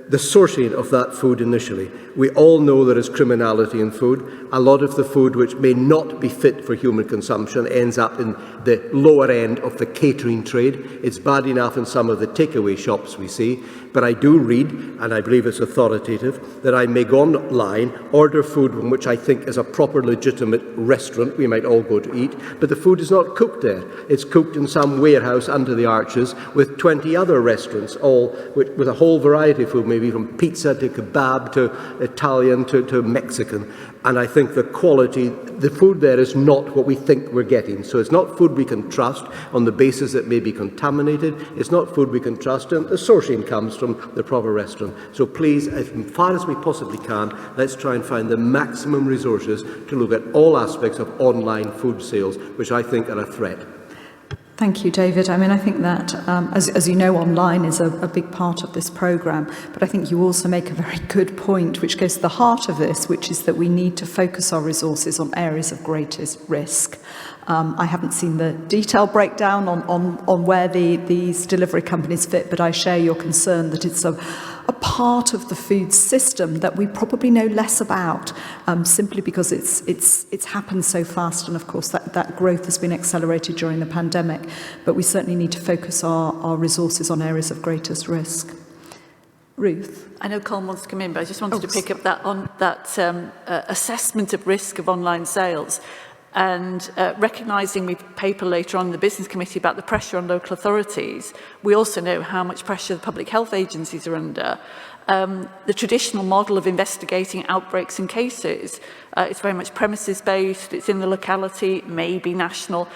the sourcing of that food initially. We all know there is criminality in food. A lot of the food which may not be fit for human consumption ends up in the lower end of the catering trade. It's bad enough in some of the takeaway shops we see, but I do read, and I believe it's authoritative, that I may go online, order food from which I think is a proper legitimate restaurant we might all go to eat, but the food is not cooked there. It's cooked in some warehouse under the arches with 20 other restaurants, all with a whole variety of food, maybe from pizza to kebab to Italian to Mexican. And I think the quality, the food there is not what we think we're getting. So it's not food we can trust on the basis it may be contaminated. It's not food we can trust, and the sourcing comes from the proper restaurant. So please, as far as we possibly can, let's try and find the maximum resources to look at all aspects of online food sales, which I think are a threat. Thank you, David. I mean, I think that, as you know, online is a big part of this programme, but I think you also make a very good point, which goes to the heart of this, which is that we need to focus our resources on areas of greatest risk. I haven't seen the detailed breakdown on where these delivery companies fit, but I share your concern that it's a part of the food system that we probably know less about, simply because it's happened so fast, and of course that growth has been accelerated during the pandemic. But we certainly need to focus our resources on areas of greatest risk. Ruth? I know Colin wants to come in, but I just wanted to pick up that assessment of risk of online sales. And recognising with paper later on in the Business Committee about the pressure on local authorities, we also know how much pressure the public health agencies are under. The traditional model of investigating outbreaks and cases, it's very much premises-based, it's in the locality, maybe national.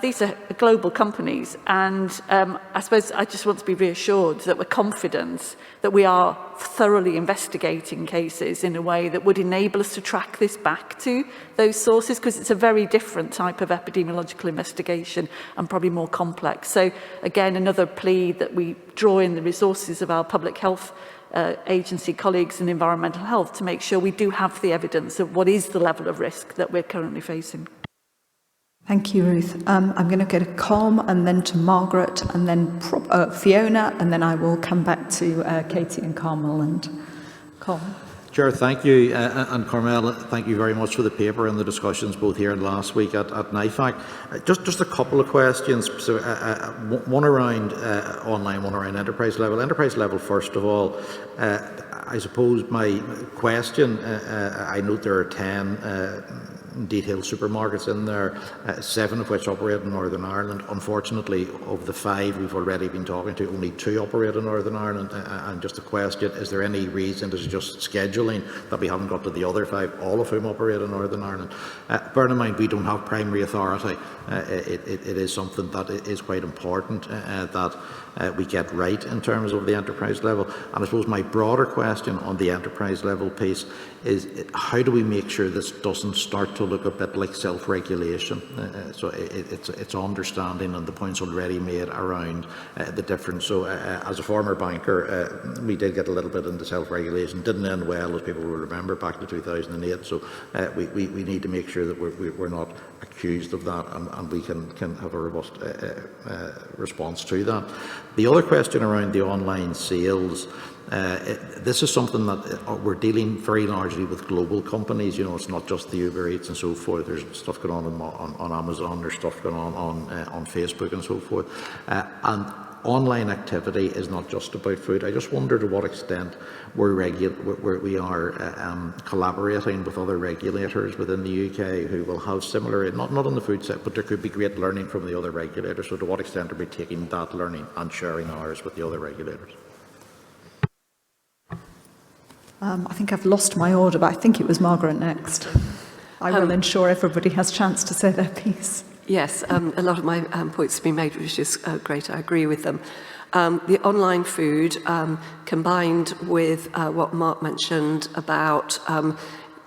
These are global companies, and I suppose I just want to be reassured that we're confident that we are thoroughly investigating cases in a way that would enable us to track this back to those sources, because it's a very different type of epidemiological investigation and probably more complex. So again, another plea that we draw in the resources of our public health agency colleagues in environmental health to make sure we do have the evidence of what is the level of risk that we're currently facing. Thank you, Ruth. I'm going to go to Com and then to Margaret and then Fiona, and then I will come back to Katie and Carmel and Com. Chair, thank you, and Carmel, thank you very much for the paper and the discussions both here and last week at NIFAC. Just a couple of questions, so, one around online, one around enterprise level. Enterprise level, first of all, I suppose my question, I note there are 10 detailed supermarkets in there, 7 of which operate in Northern Ireland. Unfortunately, of the 5 we've already been talking to, only 2 operate in Northern Ireland. And just a question, is there any reason, is it just scheduling, that we haven't got to the other 5, all of whom operate in Northern Ireland? Bear in mind, we don't have primary authority. It is something that is quite important that we get right in terms of the enterprise level. And I suppose my broader question on the enterprise level piece is, how do we make sure this doesn't start to look a bit like self-regulation? So it's understanding, and the points already made around the difference. So as a former banker, we did get a little bit into self-regulation. Didn't end well, as people will remember, back to 2008. So we need to make sure that we're not accused of that, and we can have a robust response to that. The other question around the online sales, this is something that we're dealing very largely with global companies. You know, it's not just the Uber Eats and so forth. There's stuff going on Amazon. There's stuff going on Facebook and so forth. And online activity is not just about food. I just wonder to what extent we are collaborating with other regulators within the UK who will have similar, not on the food side, but there could be great learning from the other regulators. So to what extent are we taking that learning and sharing ours with the other regulators? I think I've lost my order, but I think it was Margaret next. I will ensure everybody has a chance to say their piece. Yes, a lot of my points have been made, which is great. I agree with them. The online food, combined with what Mark mentioned about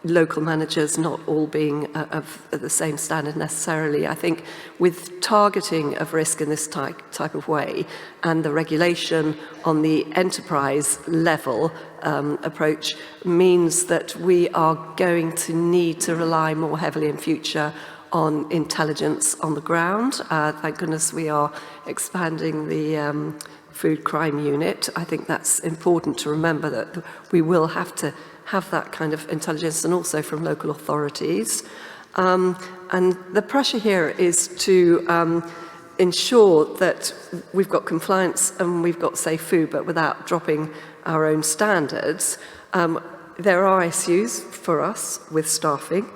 local managers not all being of the same standard necessarily, I think with targeting of risk in this type of way and the regulation on the enterprise level approach means that we are going to need to rely more heavily in future on intelligence on the ground. Thank goodness we are expanding the food crime unit. I think that's important to remember, that we will have to have that kind of intelligence, and also from local authorities. And the pressure here is to ensure that we've got compliance and we've got safe food, but without dropping our own standards. There are issues for us with staffing,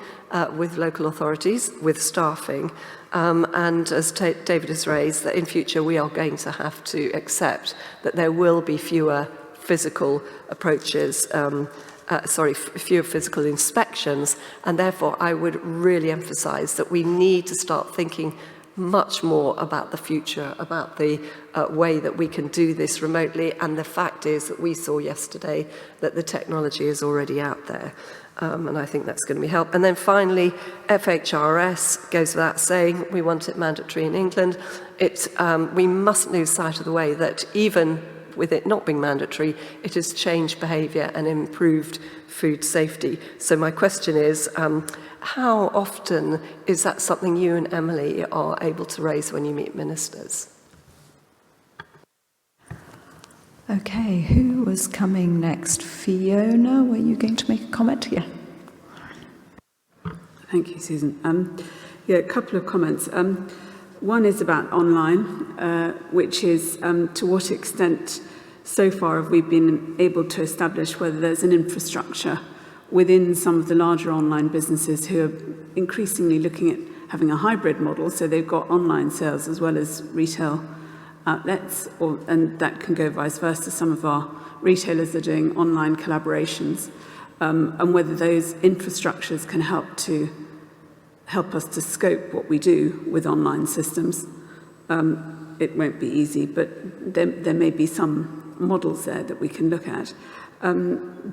with local authorities, with staffing. And as David has raised, that in future we are going to have to accept that there will be fewer physical approaches, fewer physical inspections, and therefore I would really emphasise that we need to start thinking much more about the future, about the way that we can do this remotely. And the fact is that we saw yesterday that the technology is already out there. And I think that's going to be helpful. And then finally, FHRS goes without saying, we want it mandatory in England. We mustn't lose sight of the way that even with it not being mandatory, it has changed behaviour and improved food safety. So my question is, how often is that something you and Emily are able to raise when you meet ministers? Okay, who was coming next? Fiona, were you going to make a comment? Yeah. Thank you, Susan. A couple of comments. One is about online, which is to what extent so far have we been able to establish whether there's an infrastructure within some of the larger online businesses who are increasingly looking at having a hybrid model, so they've got online sales as well as retail outlets, and that can go vice versa. Some of our retailers are doing online collaborations, and whether those infrastructures can help us to scope what we do with online systems. It won't be easy, but there may be some models there that we can look at.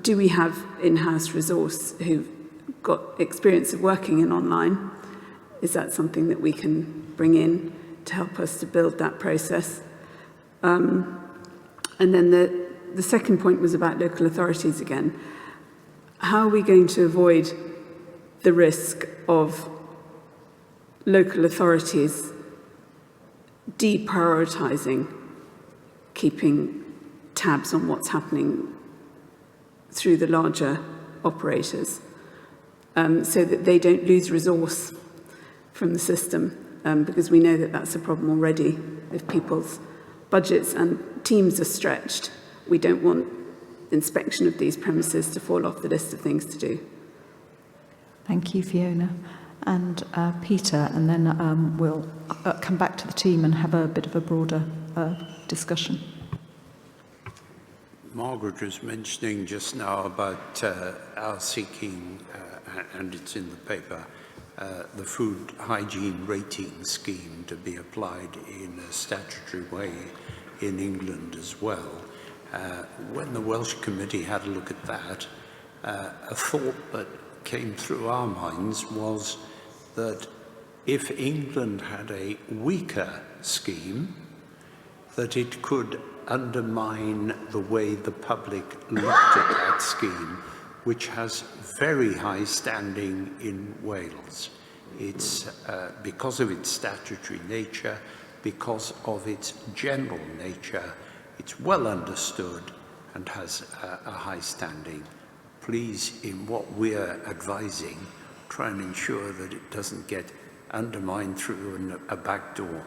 Do we have in-house resource who've got experience of working in online? Is that something that we can bring in to help us to build that process? And then the second point was about local authorities again. How are we going to avoid the risk of local authorities deprioritising keeping tabs on what's happening through the larger operators, so that they don't lose resource from the system, because we know that that's a problem already. If people's budgets and teams are stretched, we don't want inspection of these premises to fall off the list of things to do. Thank you, Fiona. And Peter, and then we'll come back to the team and have a bit of a broader discussion. Margaret was mentioning just now about our seeking, and it's in the paper, the food hygiene rating scheme to be applied in a statutory way in England as well. When the Welsh Committee had a look at that, a thought that came through our minds was that if England had a weaker scheme, that it could undermine the way the public looked at that scheme, which has very high standing in Wales. It's because of its statutory nature, because of its general nature, it's well understood and has a high standing. Please, in what we're advising, try and ensure that it doesn't get undermined through a back door.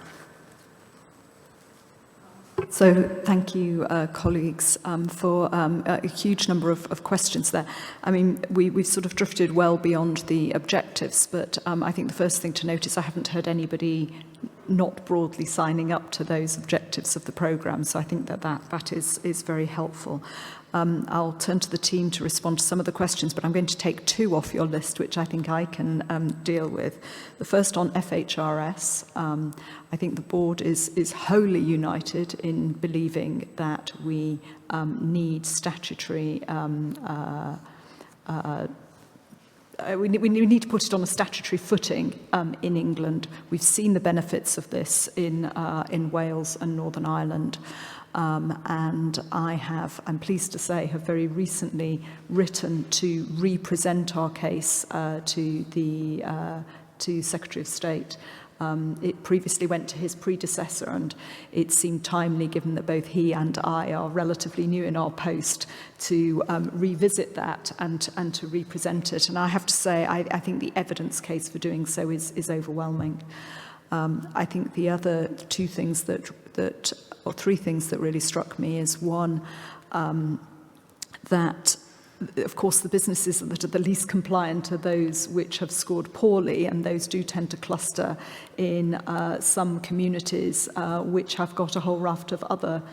So thank you, colleagues, for a huge number of questions there. I mean, we've sort of drifted well beyond the objectives, but I think the first thing to note is I haven't heard anybody not broadly signing up to those objectives of the programme, so I think that is very helpful. I'll turn to the team to respond to some of the questions, but I'm going to take two off your list, which I think I can deal with. The first on FHRS. I think the board is wholly united in believing that we need statutory we need to put it on a statutory footing in England. We've seen the benefits of this in Wales and Northern Ireland. And I'm pleased to say, have very recently written to represent our case to the to Secretary of State. It previously went to his predecessor, and it seemed timely, given that both he and I are relatively new in our post, to revisit that and to represent it. And I have to say, I think the evidence case for doing so is overwhelming. I think the other two things or three things that really struck me is, one, that of course, the businesses that are the least compliant are those which have scored poorly, and those do tend to cluster in some communities which have got a whole raft of other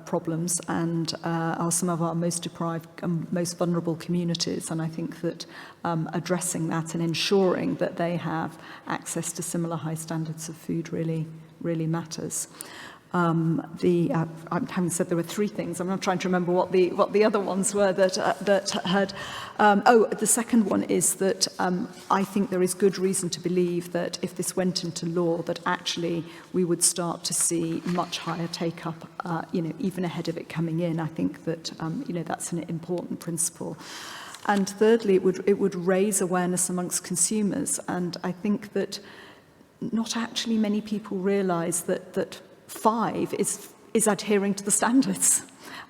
problems and are some of our most deprived, most vulnerable communities. And I think that addressing that and ensuring that they have access to similar high standards of food really matters. Having said there were three things, I'm not trying to remember what the other ones were that had. The second one is that I think there is good reason to believe that if this went into law, that actually we would start to see much higher take-up, even ahead of it coming in. I think that that's an important principle. And thirdly, it would raise awareness amongst consumers, and I think that not actually many people realise that 5 is adhering to the standards,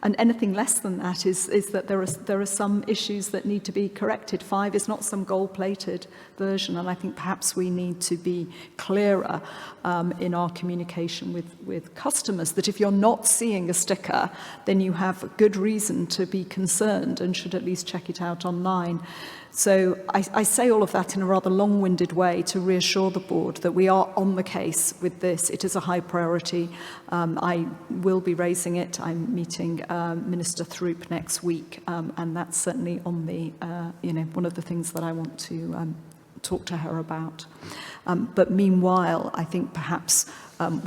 and anything less than that is that there are some issues that need to be corrected. 5 is not some gold-plated version, and I think perhaps we need to be clearer in our communication with customers that if you're not seeing a sticker, then you have good reason to be concerned and should at least check it out online. So I say all of that in a rather long-winded way to reassure the board that we are on the case with this. It is a high priority. I will be raising it. I'm meeting Minister Throop next week, and that's certainly on the, one of the things that I want to talk to her about. But meanwhile, I think perhaps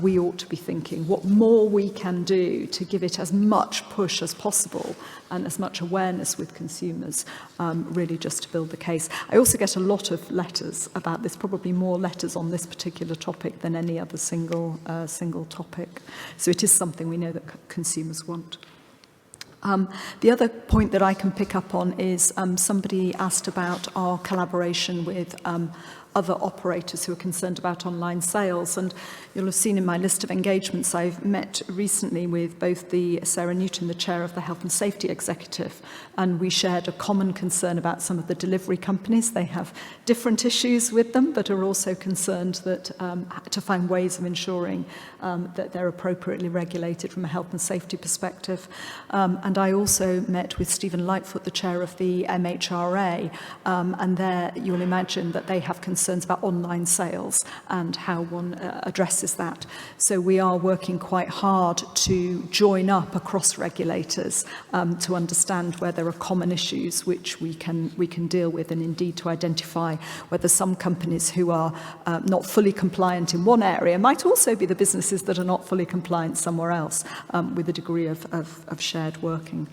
we ought to be thinking what more we can do to give it as much push as possible and as much awareness with consumers, really just to build the case. I also get a lot of letters about this, probably more letters on this particular topic than any other single topic. So it is something we know that consumers want. The other point that I can pick up on is somebody asked about our collaboration with other operators who are concerned about online sales. And you'll have seen in my list of engagements, I've met recently with both Sarah Newton, the chair of the Health and Safety Executive, and we shared a common concern about some of the delivery companies. They have different issues with them, but are also concerned that to find ways of ensuring that they're appropriately regulated from a health and safety perspective. And I also met with Stephen Lightfoot, the chair of the MHRA, and there you'll imagine that they have concerns about online sales and how one addresses that. So we are working quite hard to join up across regulators to understand where there are common issues which we can deal with, and indeed to identify whether some companies who are not fully compliant in one area might also be the businesses that are not fully compliant somewhere else, with a degree of shared working.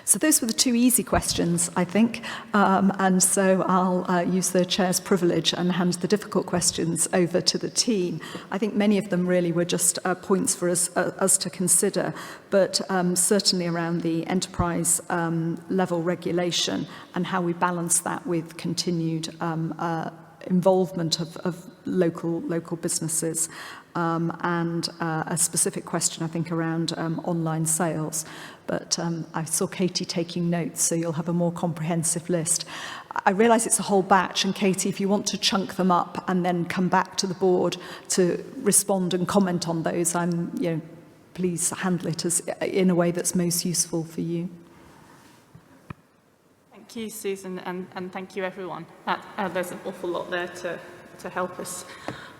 So those were the two easy questions, I think, and so I'll use the chair's privilege and hand the difficult questions over to the team. I think many of them really were just points for us to consider, but certainly around the enterprise level regulation and how we balance that with continued involvement of local businesses. And a specific question, I think, around online sales. But I saw Katie taking notes, so you'll have a more comprehensive list. I realise it's a whole batch, and Katie, if you want to chunk them up and then come back to the board to respond and comment on those, please handle it in a way that's most useful for you. Thank you, Susan, and thank you, everyone. There's an awful lot there to help us.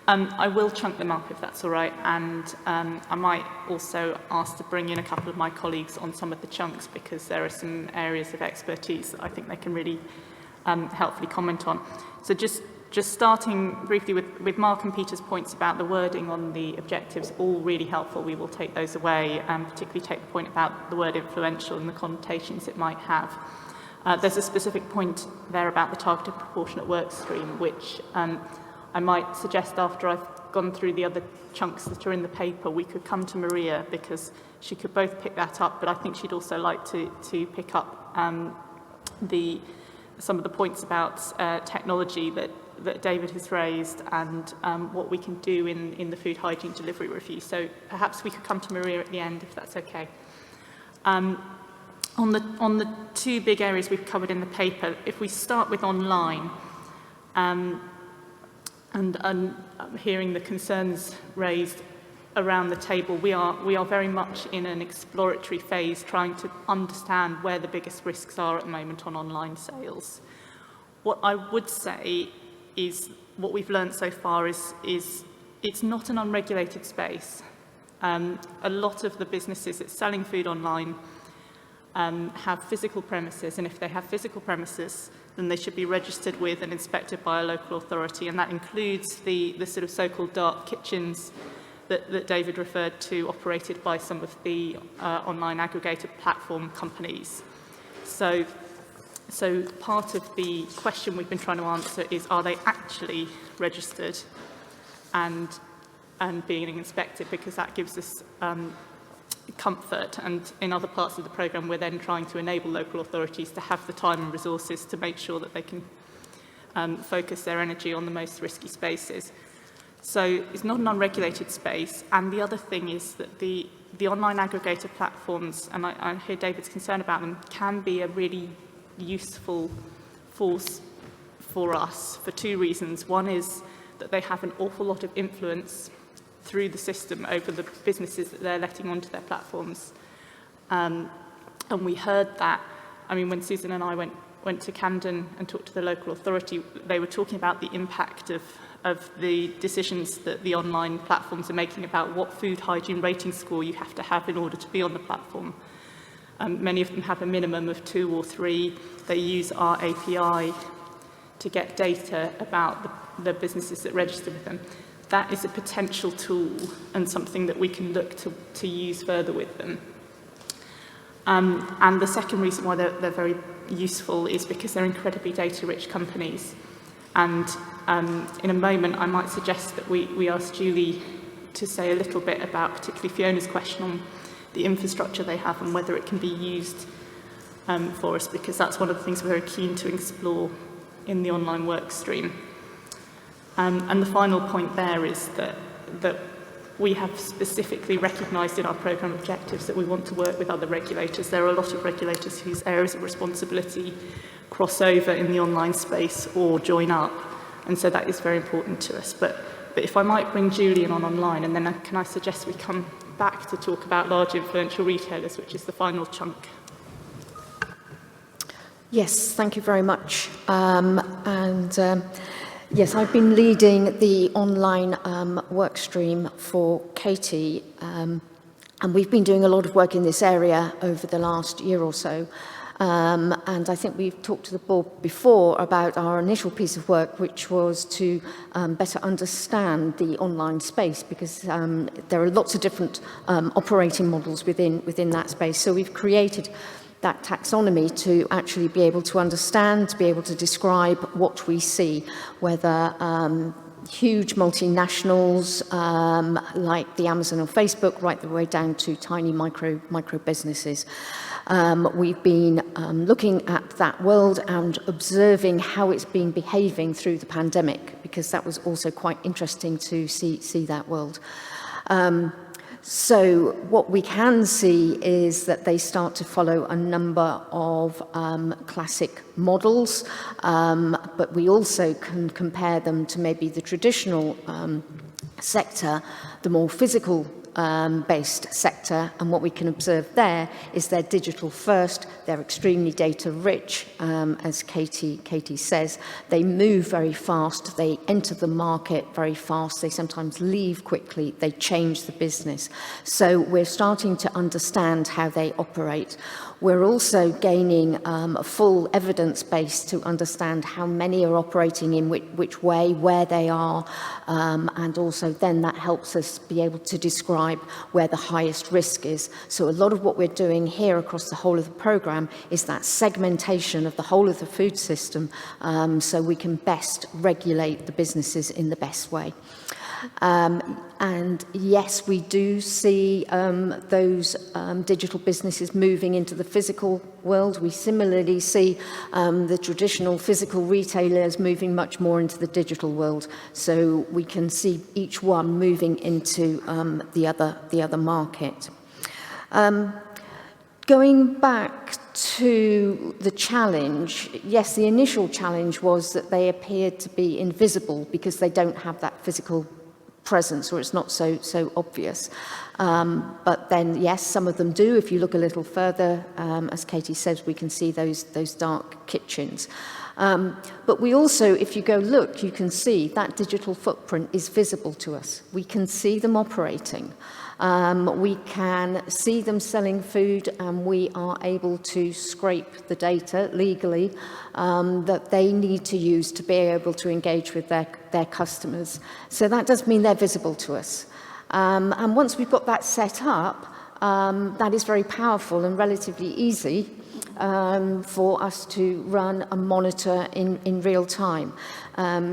I will chunk them up if that's all right, and I might also ask to bring in a couple of my colleagues on some of the chunks, because there are some areas of expertise that I think they can really helpfully comment on. So just starting briefly with Mark and Peter's points about the wording on the objectives, all really helpful. We will take those away, and particularly take the point about the word influential and the connotations it might have. There's a specific point there about the targeted proportionate work stream, which I might suggest after I've gone through the other chunks that are in the paper, we could come to Maria, because she could both pick that up, but I think she'd also like to pick up some of the points about technology that that David has raised and what we can do in the food hygiene delivery review. So perhaps we could come to Maria at the end, if that's okay. On the two big areas we've covered in the paper, if we start with online, and I'm hearing the concerns raised around the table, we are very much in an exploratory phase trying to understand where the biggest risks are at the moment on online sales. What I would say is what we've learned so far is it's not an unregulated space. A lot of the businesses that's selling food online have physical premises, and if they have physical premises, then they should be registered with and inspected by a local authority, and that includes the sort of so-called dark kitchens that David referred to, operated by some of the online aggregator platform companies. So part of the question we've been trying to answer is, are they actually registered and being inspected? Because that gives us comfort, and in other parts of the programme we're then trying to enable local authorities to have the time and resources to make sure that they can focus their energy on the most risky spaces. So it's not an unregulated space, and the other thing is that the online aggregator platforms, and I hear David's concern about them, can be a really useful force for us for two reasons. One is that they have an awful lot of influence through the system over the businesses that they're letting onto their platforms. And we heard that, I mean, when Susan and I went to Camden and talked to the local authority, they were talking about the impact of the decisions that the online platforms are making about what food hygiene rating score you have to have in order to be on the platform. Many of them have a minimum of 2 or 3. They use our API to get data about the businesses that register with them. That is a potential tool and something that we can look to use further with them. And the second reason why they're very useful is because they're incredibly data-rich companies. And in a moment, I might suggest that we ask Julie to say a little bit about particularly Fiona's question on the infrastructure they have and whether it can be used for us, because that's one of the things we're very keen to explore in the online work stream. And the final point there is that we have specifically recognised in our programme objectives that we want to work with other regulators. There are a lot of regulators whose areas of responsibility cross over in the online space or join up, and so that is very important to us. But if I might bring Julie in on online, and then can I suggest we come back to talk about large influential retailers, which is the final chunk. Yes, thank you very much. Yes, I've been leading the online work stream for Katie, and we've been doing a lot of work in this area over the last year or so. And I think we've talked to the board before about our initial piece of work, which was to better understand the online space, because there are lots of different operating models within that space. So we've created that taxonomy to actually be able to understand, to be able to describe what we see, whether huge multinationals like the Amazon or Facebook, right the way down to tiny micro businesses. We've been looking at that world and observing how it's been behaving through the pandemic, because that was also quite interesting to see that world. So what we can see is that they start to follow a number of classic models, but we also can compare them to maybe the traditional sector, the more physical based sector, and what we can observe there is they're digital first, they're extremely data rich, as Katie says. They move very fast, they enter the market very fast, they sometimes leave quickly, they change the business. So we're starting to understand how they operate. We're also gaining a full evidence base to understand how many are operating in which way, where they are, and also then that helps us be able to describe where the highest risk is. So a lot of what we're doing here across the whole of the programme is that segmentation of the whole of the food system, so we can best regulate the businesses in the best way. And yes, we do see those digital businesses moving into the physical world. We similarly see the traditional physical retailers moving much more into the digital world. So we can see each one moving into the other market. Going back to the challenge, yes, the initial challenge was that they appeared to be invisible because they don't have that physical presence, or it's not so obvious. But then, yes, some of them do. If you look a little further, as Katie says, we can see those dark kitchens. But we also, if you go look, you can see that digital footprint is visible to us. We can see them operating. We can see them selling food, and we are able to scrape the data legally that they need to use to be able to engage with their customers. So that does mean they're visible to us. And once we've got that set up, that is very powerful and relatively easy for us to run and monitor in real time.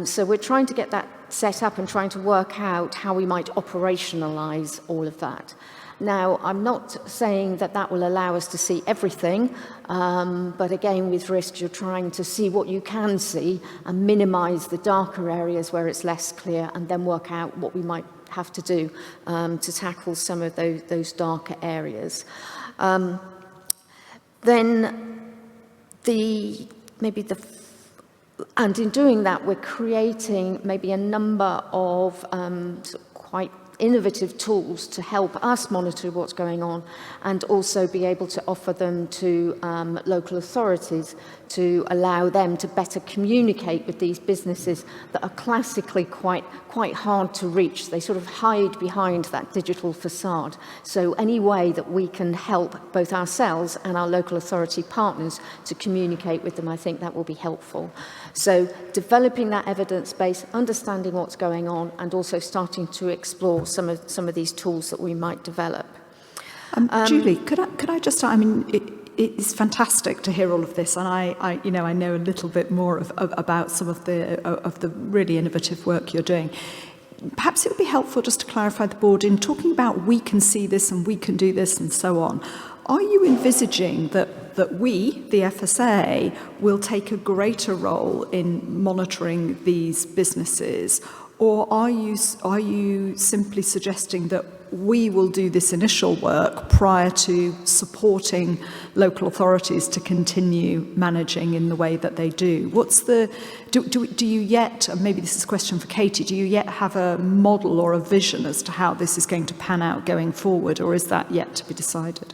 So we're trying to get that set up and trying to work out how we might operationalize all of that. Now, I'm not saying that that will allow us to see everything, but again, with risk, you're trying to see what you can see and minimize the darker areas where it's less clear, and then work out what we might have to do to tackle some of those darker areas. And in doing that, we're creating maybe a number of sort of quite innovative tools to help us monitor what's going on, and also be able to offer them to local authorities to allow them to better communicate with these businesses that are classically quite hard to reach. They sort of hide behind that digital facade. So any way that we can help both ourselves and our local authority partners to communicate with them, I think that will be helpful. So developing that evidence base, understanding what's going on, and also starting to explore some of these tools that we might develop. Julie, could I just, I mean, it's fantastic to hear all of this, and I know a little bit more about some of the really innovative work you're doing. Perhaps it would be helpful just to clarify the board in talking about we can see this and we can do this and so on. Are you envisaging that we, the FSA, will take a greater role in monitoring these businesses, or are you simply suggesting that we will do this initial work prior to supporting local authorities to continue managing in the way that they do? Do you yet, and maybe this is a question for Katie, do you yet have a model or a vision as to how this is going to pan out going forward, or is that yet to be decided?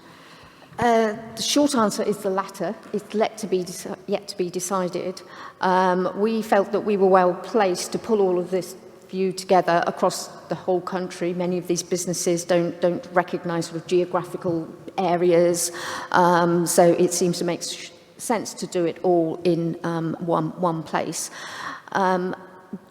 The short answer is the latter. It's yet to be decided. We felt that we were well placed to pull all of this view together across the whole country. Many of these businesses don't recognise sort of geographical areas, so it seems to make sense to do it all in one place.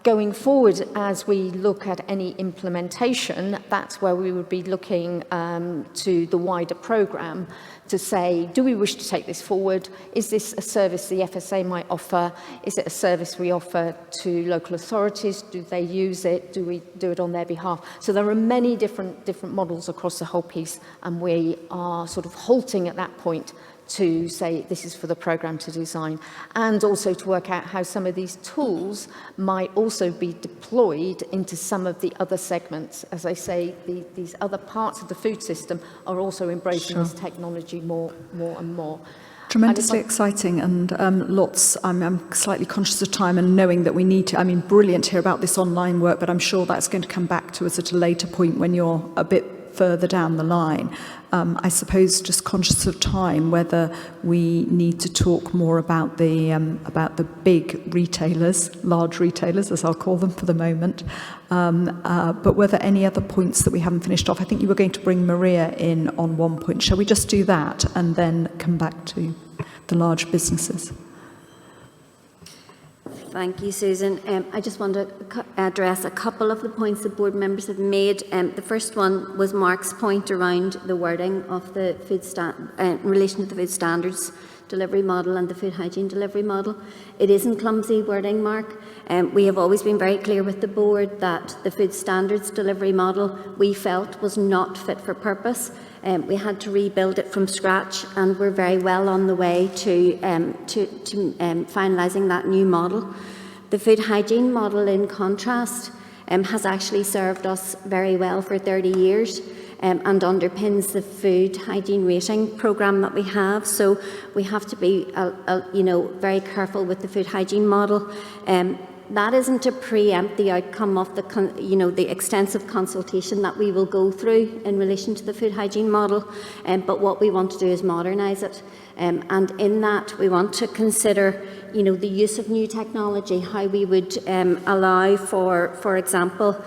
Going forward, as we look at any implementation, that's where we would be looking to the wider programme to say, do we wish to take this forward? Is this a service the FSA might offer? Is it a service we offer to local authorities? Do they use it? Do we do it on their behalf? So there are many different models across the whole piece, and we are sort of halting at that point to say this is for the programme to design, and also to work out how some of these tools might also be deployed into some of the other segments. As I say, these other parts of the food system are also embracing this technology more and more. Tremendously exciting, and lots. I'm slightly conscious of time, and knowing that we need to, I mean, brilliant to hear about this online work, but I'm sure that's going to come back to us at a later point when you're a bit further down the line. I suppose, just conscious of time, whether we need to talk more about the big retailers, large retailers, as I'll call them for the moment. But were there any other points that we haven't finished off? I think you were going to bring Maria in on one point. Shall we just do that and then come back to the large businesses? Thank you, Susan. I just want to address a couple of the points that board members have made. The first one was Mark's point around the wording of the food in relation to the food standards delivery model and the food hygiene delivery model. It isn't clumsy wording, Mark. We have always been very clear with the board that the food standards delivery model we felt was not fit for purpose. We had to rebuild it from scratch, and we're very well on the way to finalising that new model. The food hygiene model, in contrast, has actually served us very well for 30 years. And underpins the food hygiene rating programme that we have. So we have to be, very careful with the food hygiene model. That isn't to preempt the outcome of the extensive consultation that we will go through in relation to the food hygiene model. But what we want to do is modernise it. And in that, we want to consider, the use of new technology, how we would allow for example,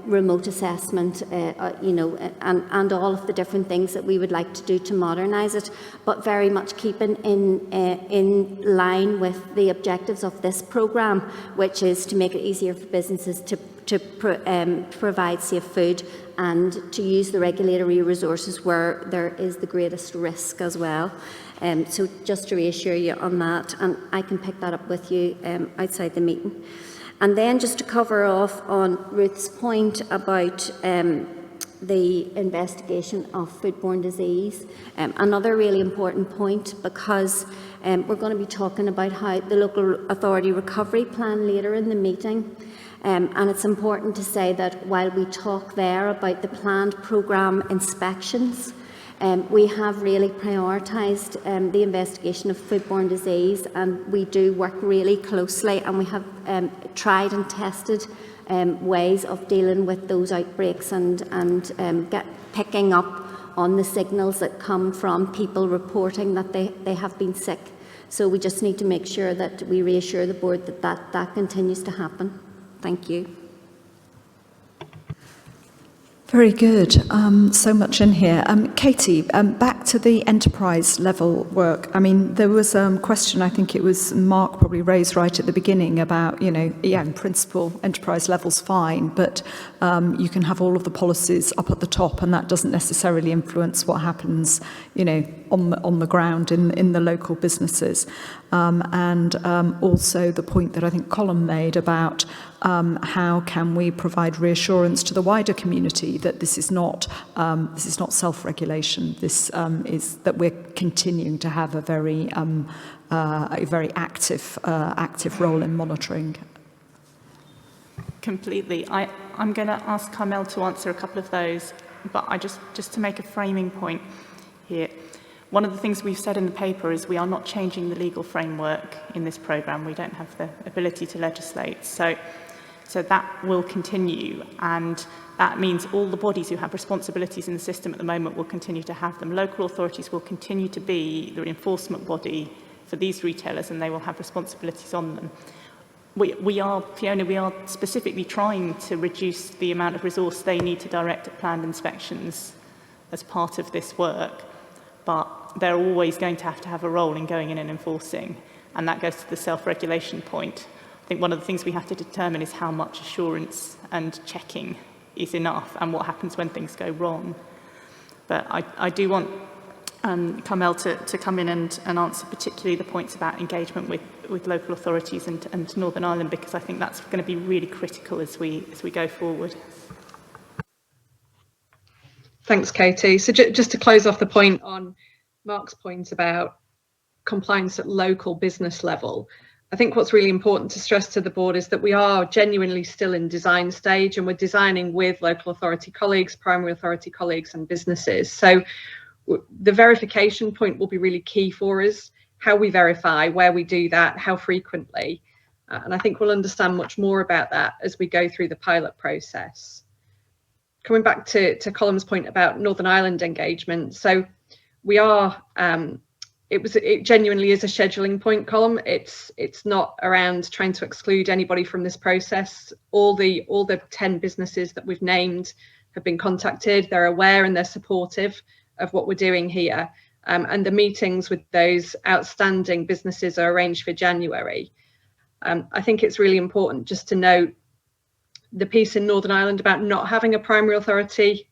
remote assessment, and all of the different things that we would like to do to modernise it, but very much keeping in line with the objectives of this programme, which is to make it easier for businesses to provide safe food and to use the regulatory resources where there is the greatest risk as well. So just to reassure you on that, and I can pick that up with you outside the meeting. And then just to cover off on Ruth's point about the investigation of foodborne disease, another really important point, because we're going to be talking about how the local authority recovery plan later in the meeting. And it's important to say that while we talk there about the planned programme inspections, we have really prioritised the investigation of foodborne disease, and we do work really closely, and we have tried and tested ways of dealing with those outbreaks and picking up on the signals that come from people reporting that they have been sick. So we just need to make sure that we reassure the board that continues to happen. Thank you. Very good. So much in here. Katie, back to the enterprise level work. I mean, there was a question, I think it was Mark probably raised right at the beginning about, in principle, enterprise level's fine, but you can have all of the policies up at the top, and that doesn't necessarily influence what happens, on the ground in the local businesses. And also the point that I think Colin made about how can we provide reassurance to the wider community that this is not self-regulation. This is that we're continuing to have a very active role in monitoring. Completely. I'm going to ask Carmel to answer a couple of those, but I just to make a framing point here. One of the things we've said in the paper is we are not changing the legal framework in this programme. We don't have the ability to legislate. So that will continue, and that means all the bodies who have responsibilities in the system at the moment will continue to have them. Local authorities will continue to be the enforcement body for these retailers, and they will have responsibilities on them. We are specifically trying to reduce the amount of resource they need to direct at planned inspections as part of this work, but they're always going to have a role in going in and enforcing, and that goes to the self-regulation point. I think one of the things we have to determine is how much assurance and checking is enough and what happens when things go wrong. But I do want Carmel to come in and answer particularly the points about engagement with local authorities and Northern Ireland, because I think that's going to be really critical as we go forward. Thanks, Katie. So just to close off the point on Mark's point about compliance at local business level, I think what's really important to stress to the board is that we are genuinely still in design stage, and we're designing with local authority colleagues, primary authority colleagues and businesses. So the verification point will be really key for us, how we verify, where we do that, how frequently. And I think we'll understand much more about that as we go through the pilot process. Coming back to Colin's point about Northern Ireland engagement, so we are, it genuinely is a scheduling point, Colin. It's not around trying to exclude anybody from this process. All the 10 businesses that we've named have been contacted. They're aware and they're supportive of what we're doing here. And the meetings with those outstanding businesses are arranged for January. I think it's really important just to note the piece in Northern Ireland about not having a primary authority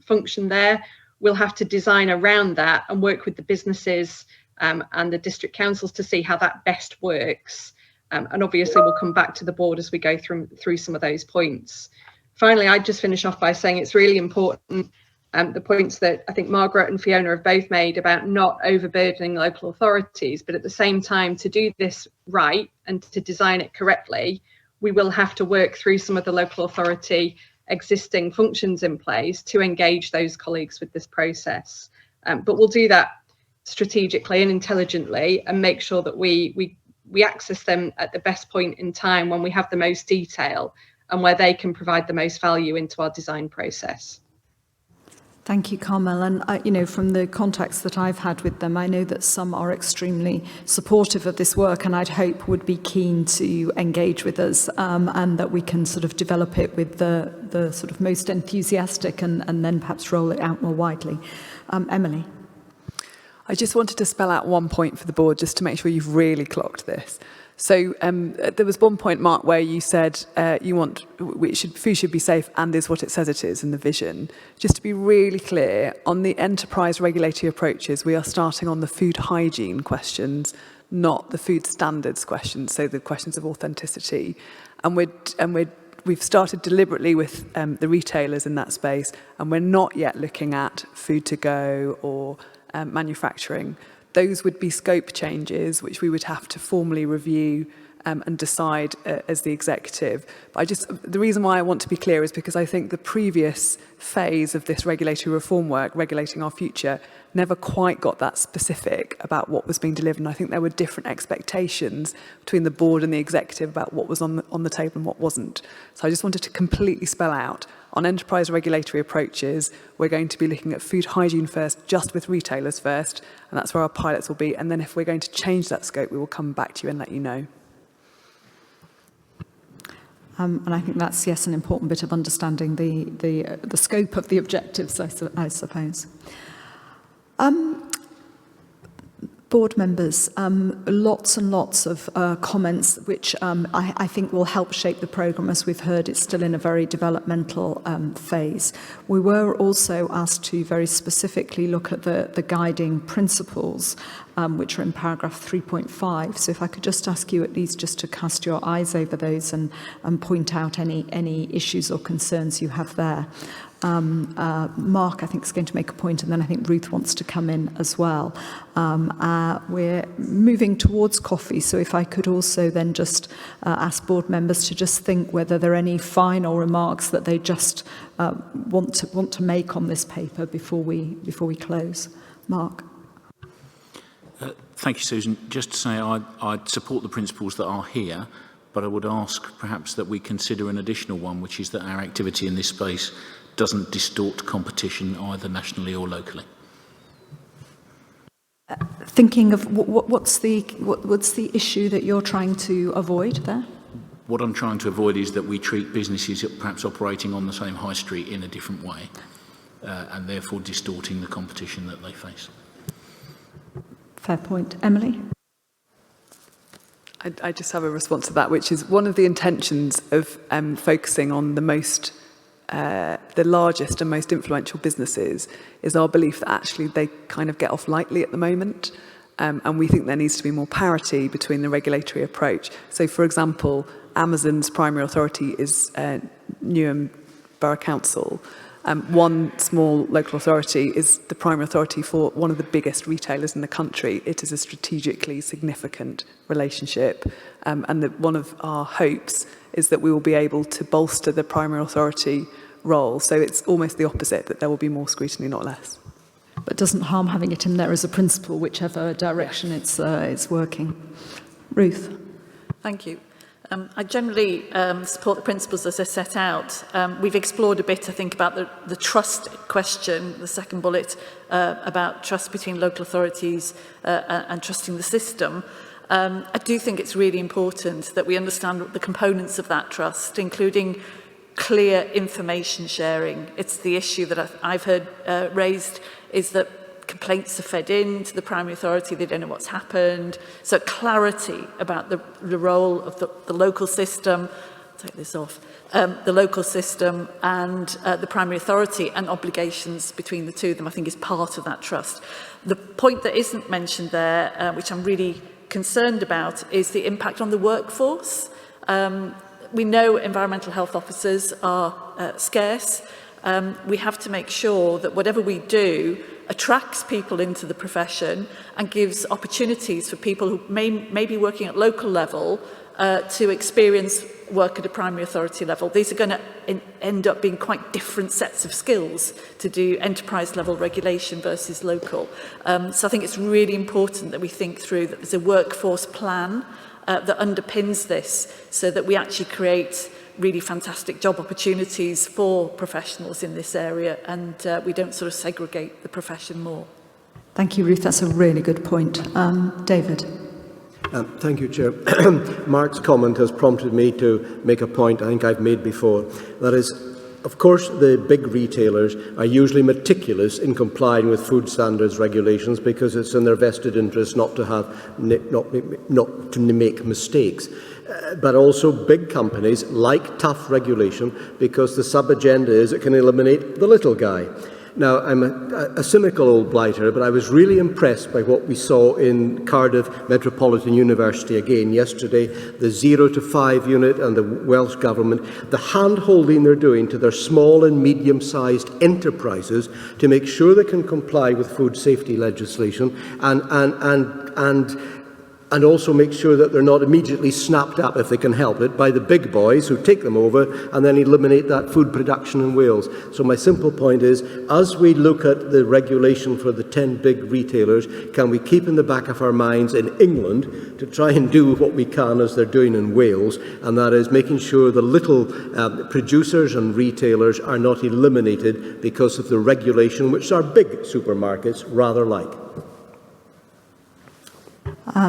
function there. We'll have to design around that and work with the businesses and the district councils to see how that best works. And obviously we'll come back to the board as we go through some of those points. Finally, I'd just finish off by saying it's really important, the points that I think Margaret and Fiona have both made about not overburdening local authorities, but at the same time, to do this right and to design it correctly, we will have to work through some of the local authority existing functions in place to engage those colleagues with this process. But we'll do that strategically and intelligently and make sure that we access them at the best point in time when we have the most detail and where they can provide the most value into our design process. Thank you, Carmel. And, from the contacts that I've had with them, I know that some are extremely supportive of this work and I'd hope would be keen to engage with us and that we can sort of develop it with the sort of most enthusiastic and then perhaps roll it out more widely. Emily. I just wanted to spell out one point for the board just to make sure you've really clocked this. So there was one point, Mark, where you said food should be safe and is what it says it is in the vision. Just to be really clear, on the enterprise regulatory approaches, we are starting on the food hygiene questions, not the food standards questions, so the questions of authenticity. And we've started deliberately with the retailers in that space, and we're not yet looking at food to go or manufacturing. Those would be scope changes, which we would have to formally review and decide as the executive. But the reason why I want to be clear is because I think the previous phase of this regulatory reform work, regulating our future, never quite got that specific about what was being delivered. And I think there were different expectations between the board and the executive about what was on the table and what wasn't. So I just wanted to completely spell out, on enterprise regulatory approaches, we're going to be looking at food hygiene first, just with retailers first, and that's where our pilots will be. And then if we're going to change that scope, we will come back to you and let you know. And I think that's, yes, an important bit of understanding the scope of the objectives, I suppose. Board members, lots and lots of comments which I think will help shape the programme. As we've heard, it's still in a very developmental phase. We were also asked to very specifically look at the guiding principles, which are in paragraph 3.5. So if I could just ask you at least just to cast your eyes over those and point out any issues or concerns you have there. Mark, I think, is going to make a point, and then I think Ruth wants to come in as well. We're moving towards coffee, so if I could also then just ask board members to just think whether there are any final remarks that they just want to make on this paper before we close. Mark. Thank you, Susan. Just to say I'd support the principles that are here, but I would ask perhaps that we consider an additional one, which is that our activity in this space doesn't distort competition either nationally or locally. Thinking of what's the issue that you're trying to avoid there? What I'm trying to avoid is that we treat businesses perhaps operating on the same high street in a different way, and therefore distorting the competition that they face. Fair point. Emily? I just have a response to that, which is one of the intentions of focusing on the largest and most influential businesses is our belief that actually they kind of get off lightly at the moment. And we think there needs to be more parity between the regulatory approach. So, for example, Amazon's primary authority is Newham Borough Council. One small local authority is the primary authority for one of the biggest retailers in the country. It is a strategically significant relationship. And one of our hopes is that we will be able to bolster the primary authority role. So it's almost the opposite, that there will be more scrutiny, not less. But it doesn't harm having it in there as a principle, whichever direction it's working. Ruth. Thank you. I generally support the principles as they're set out. We've explored a bit, I think, about the trust question, the second bullet, about trust between local authorities and trusting the system. I do think it's really important that we understand the components of that trust, including clear information sharing. It's the issue that I've heard raised, is that complaints are fed in to the primary authority, they don't know what's happened. So clarity about the role of the local system, take this off, the local system and the primary authority, and obligations between the two of them, I think, is part of that trust. The point that isn't mentioned there, which I'm really concerned about, is the impact on the workforce. We know environmental health officers are scarce. We have to make sure that whatever we do attracts people into the profession and gives opportunities for people who may be working at local level to experience work at a primary authority level. These are going to end up being quite different sets of skills to do enterprise level regulation versus local. So I think it's really important that we think through that there's a workforce plan that underpins this, so that we actually create really fantastic job opportunities for professionals in this area, and we don't sort of segregate the profession more. Thank you, Ruth. That's a really good point. David. Thank you, Chair. Mark's comment has prompted me to make a point I think I've made before. That is, of course, the big retailers are usually meticulous in complying with food standards regulations because it's in their vested interest not to make mistakes. But also big companies like tough regulation because the sub-agenda is it can eliminate the little guy. Now, I'm a cynical old blighter, but I was really impressed by what we saw in Cardiff Metropolitan University again yesterday, the 0 to 5 unit and the Welsh Government, the hand-holding they're doing to their small and medium-sized enterprises to make sure they can comply with food safety legislation and also make sure that they're not immediately snapped up, if they can help it, by the big boys who take them over and then eliminate that food production in Wales. So my simple point is, as we look at the regulation for the 10 big retailers, can we keep in the back of our minds in England to try and do what we can as they're doing in Wales, and that is making sure the little producers and retailers are not eliminated because of the regulation, which our big supermarkets rather like.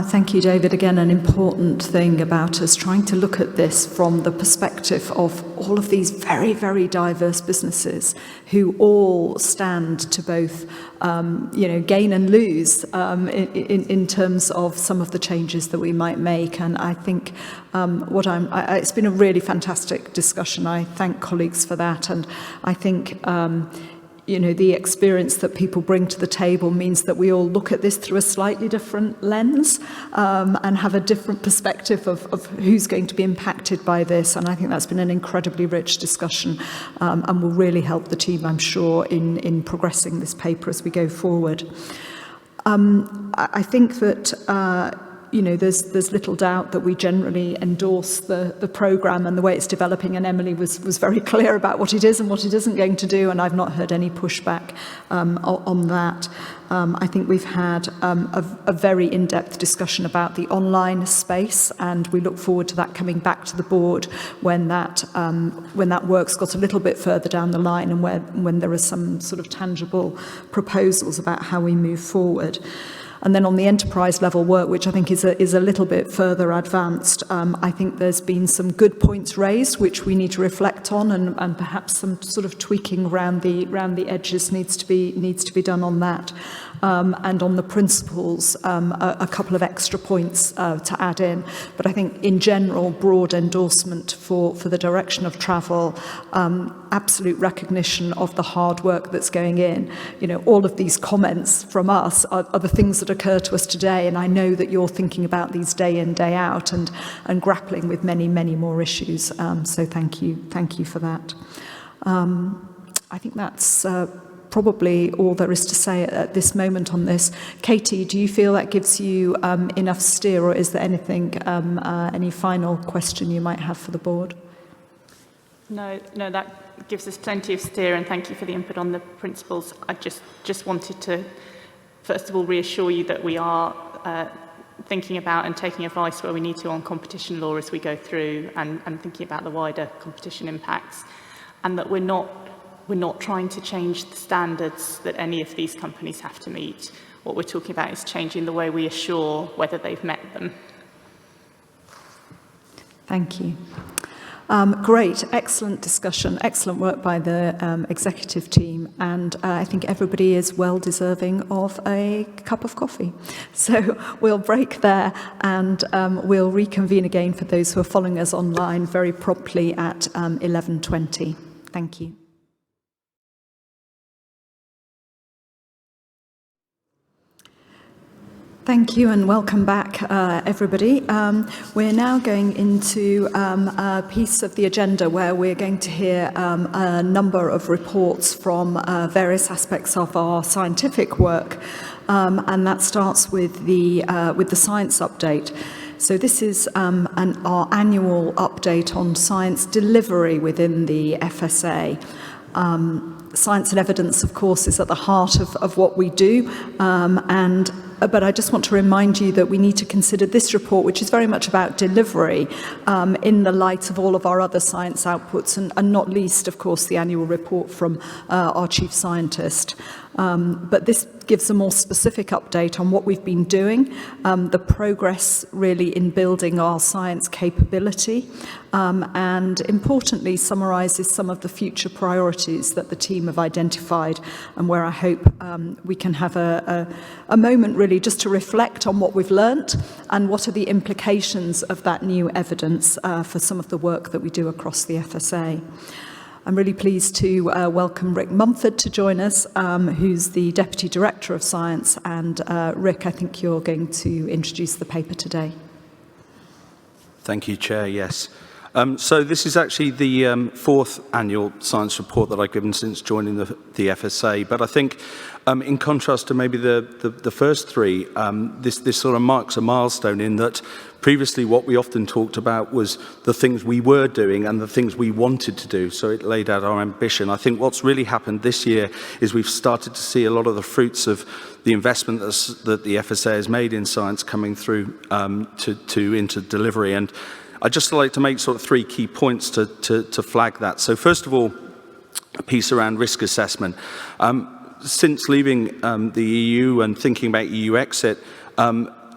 Thank you, David. Again, an important thing about us trying to look at this from the perspective of all of these very, very diverse businesses who all stand to both, gain and lose in terms of some of the changes that we might make. And I think it's been a really fantastic discussion. I thank colleagues for that. And I think the experience that people bring to the table means that we all look at this through a slightly different lens and have a different perspective of who's going to be impacted by this. And I think that's been an incredibly rich discussion and will really help the team, I'm sure, in progressing this paper as we go forward. I think that there's little doubt that we generally endorse the programme and the way it's developing, and Emily was very clear about what it is and what it isn't going to do, and I've not heard any pushback on that. I think we've had a very in-depth discussion about the online space, and we look forward to that coming back to the board when that work's got a little bit further down the line and when there are some sort of tangible proposals about how we move forward. And then on the enterprise level work, which I think is a little bit further advanced, I think there's been some good points raised, which we need to reflect on, and perhaps some sort of tweaking around the edges needs to be done on that. And on the principles, a couple of extra points to add in. But I think in general, broad endorsement for the direction of travel, absolute recognition of the hard work that's going in. All of these comments from us are the things that occur to us today, and I know that you're thinking about these day in, day out, and grappling with many, many more issues. So thank you for that. I think that's probably all there is to say at this moment on this. Katie, do you feel that gives you enough steer, or is there anything, any final question you might have for the board? No, that gives us plenty of steer, and thank you for the input on the principles. I just wanted to, first of all, reassure you that we are thinking about and taking advice where we need to on competition law as we go through, and thinking about the wider competition impacts, and that we're not trying to change the standards that any of these companies have to meet. What we're talking about is changing the way we assure whether they've met them. Thank you. Great, excellent discussion, excellent work by the executive team, and I think everybody is well deserving of a cup of coffee. So we'll break there and we'll reconvene again for those who are following us online very promptly at 11:20. Thank you. Thank you and welcome back, everybody. We're now going into a piece of the agenda where we're going to hear a number of reports from various aspects of our scientific work, and that starts with the science update. So this is our annual update on science delivery within the FSA. Science and evidence, of course, is at the heart of what we do, but I just want to remind you that we need to consider this report, which is very much about delivery, in the light of all of our other science outputs, and not least, of course, the annual report from our chief scientist. But this gives a more specific update on what we've been doing, the progress really in building our science capability, and importantly summarises some of the future priorities that the team have identified, and where I hope we can have a moment really just to reflect on what we've learnt and what are the implications of that new evidence for some of the work that we do across the FSA. I'm really pleased to welcome Rick Mumford to join us, who's the Deputy Director of Science. And Rick, I think you're going to introduce the paper today. Thank you, Chair. Yes. So this is actually the fourth annual science report that I've given since joining the FSA. But I think in contrast to maybe the first three, this sort of marks a milestone in that previously what we often talked about was the things we were doing and the things we wanted to do. So it laid out our ambition. I think what's really happened this year is we've started to see a lot of the fruits of the investment that the FSA has made in science coming through into delivery. And I'd just like to make sort of three key points to flag that. So first of all, a piece around risk assessment. Since leaving the EU and thinking about EU exit,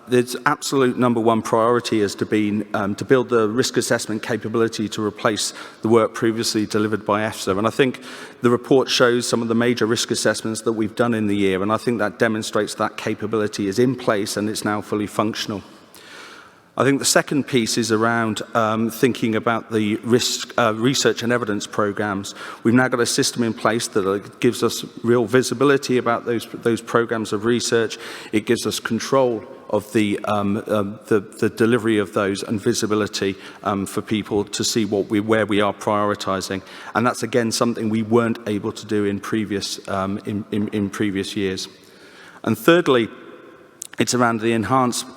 the absolute number one priority has been to build the risk assessment capability to replace the work previously delivered by FSA. And I think the report shows some of the major risk assessments that we've done in the year, and I think that demonstrates that capability is in place and it's now fully functional. I think the second piece is around thinking about the research and evidence programs. We've now got a system in place that gives us real visibility about those programs of research. It gives us control of the delivery of those and visibility for people to see where we are prioritising. And that's again something we weren't able to do in previous years. And thirdly, it's around the enhanced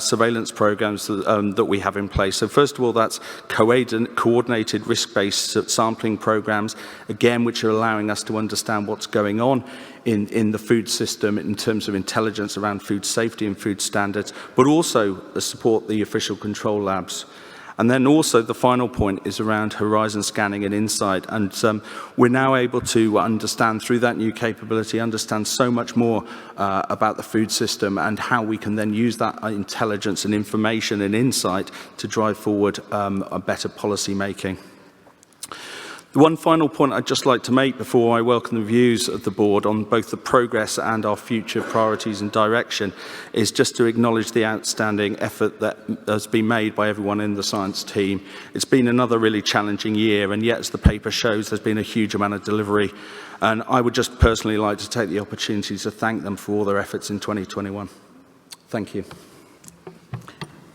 surveillance programs that we have in place. So first of all, that's coordinated risk-based sampling programs, again, which are allowing us to understand what's going on in the food system in terms of intelligence around food safety and food standards, but also support the official control labs. And then also the final point is around horizon scanning and insight. And we're now able to understand through that new capability, understand so much more about the food system and how we can then use that intelligence and information and insight to drive forward a better policy making. The one final point I'd just like to make before I welcome the views of the board on both the progress and our future priorities and direction is just to acknowledge the outstanding effort that has been made by everyone in the science team. It's been another really challenging year, and yet, as the paper shows, there's been a huge amount of delivery. And I would just personally like to take the opportunity to thank them for all their efforts in 2021. Thank you.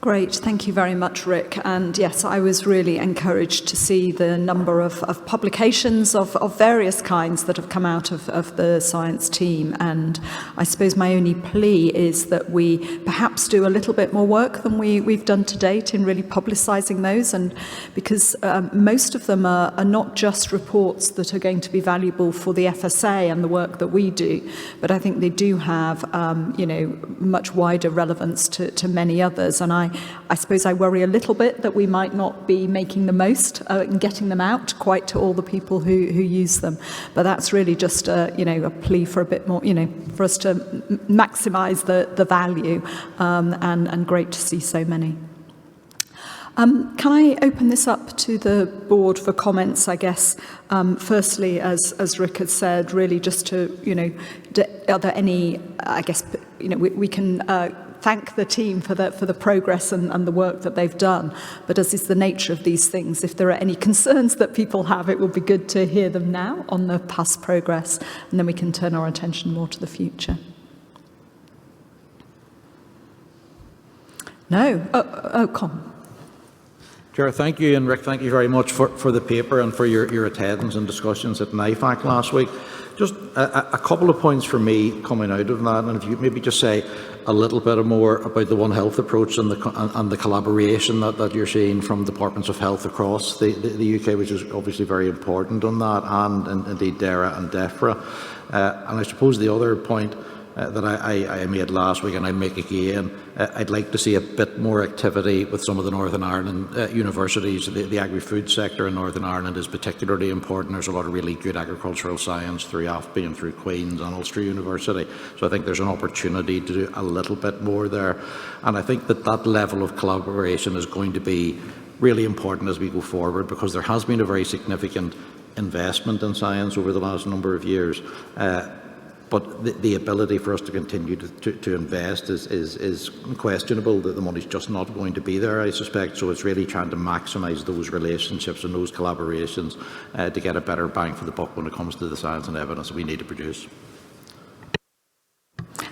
Great, thank you very much, Rick. And yes, I was really encouraged to see the number of publications of various kinds that have come out of the science team. And I suppose my only plea is that we perhaps do a little bit more work than we've done to date in really publicising those. And because most of them are not just reports that are going to be valuable for the FSA and the work that we do, but I think they do have, much wider relevance to many others. And I suppose I worry a little bit that we might not be making the most and getting them out quite to all the people who use them. But that's really just a plea for a bit more, for us to maximise the value, and great to see so many. Can I open this up to the board for comments, I guess? Firstly, as Rick had said, really just to, are there any, I guess, we can thank the team for the progress and the work that they've done. But as is the nature of these things, if there are any concerns that people have, it would be good to hear them now on the past progress, and then we can turn our attention more to the future. No? Colin. Chair, thank you, and Rick, thank you very much for the paper and for your attendance and discussions at NIFAC last week. Just a couple of points for me coming out of that, and if you maybe just say a little bit more about the One Health approach and the collaboration that you're seeing from departments of health across the UK, which is obviously very important on that, and indeed DERA and DEFRA. And I suppose the other point that I made last week, and I make again, I'd like to see a bit more activity with some of the Northern Ireland universities. The agri-food sector in Northern Ireland is particularly important. There's a lot of really good agricultural science through AFBI and through Queen's and Ulster University. So I think there's an opportunity to do a little bit more there. And I think that level of collaboration is going to be really important as we go forward, because there has been a very significant investment in science over the last number of years. But the ability for us to continue to invest is questionable. That the money's just not going to be there, I suspect. So it's really trying to maximise those relationships and those collaborations to get a better bang for the buck when it comes to the science and evidence that we need to produce.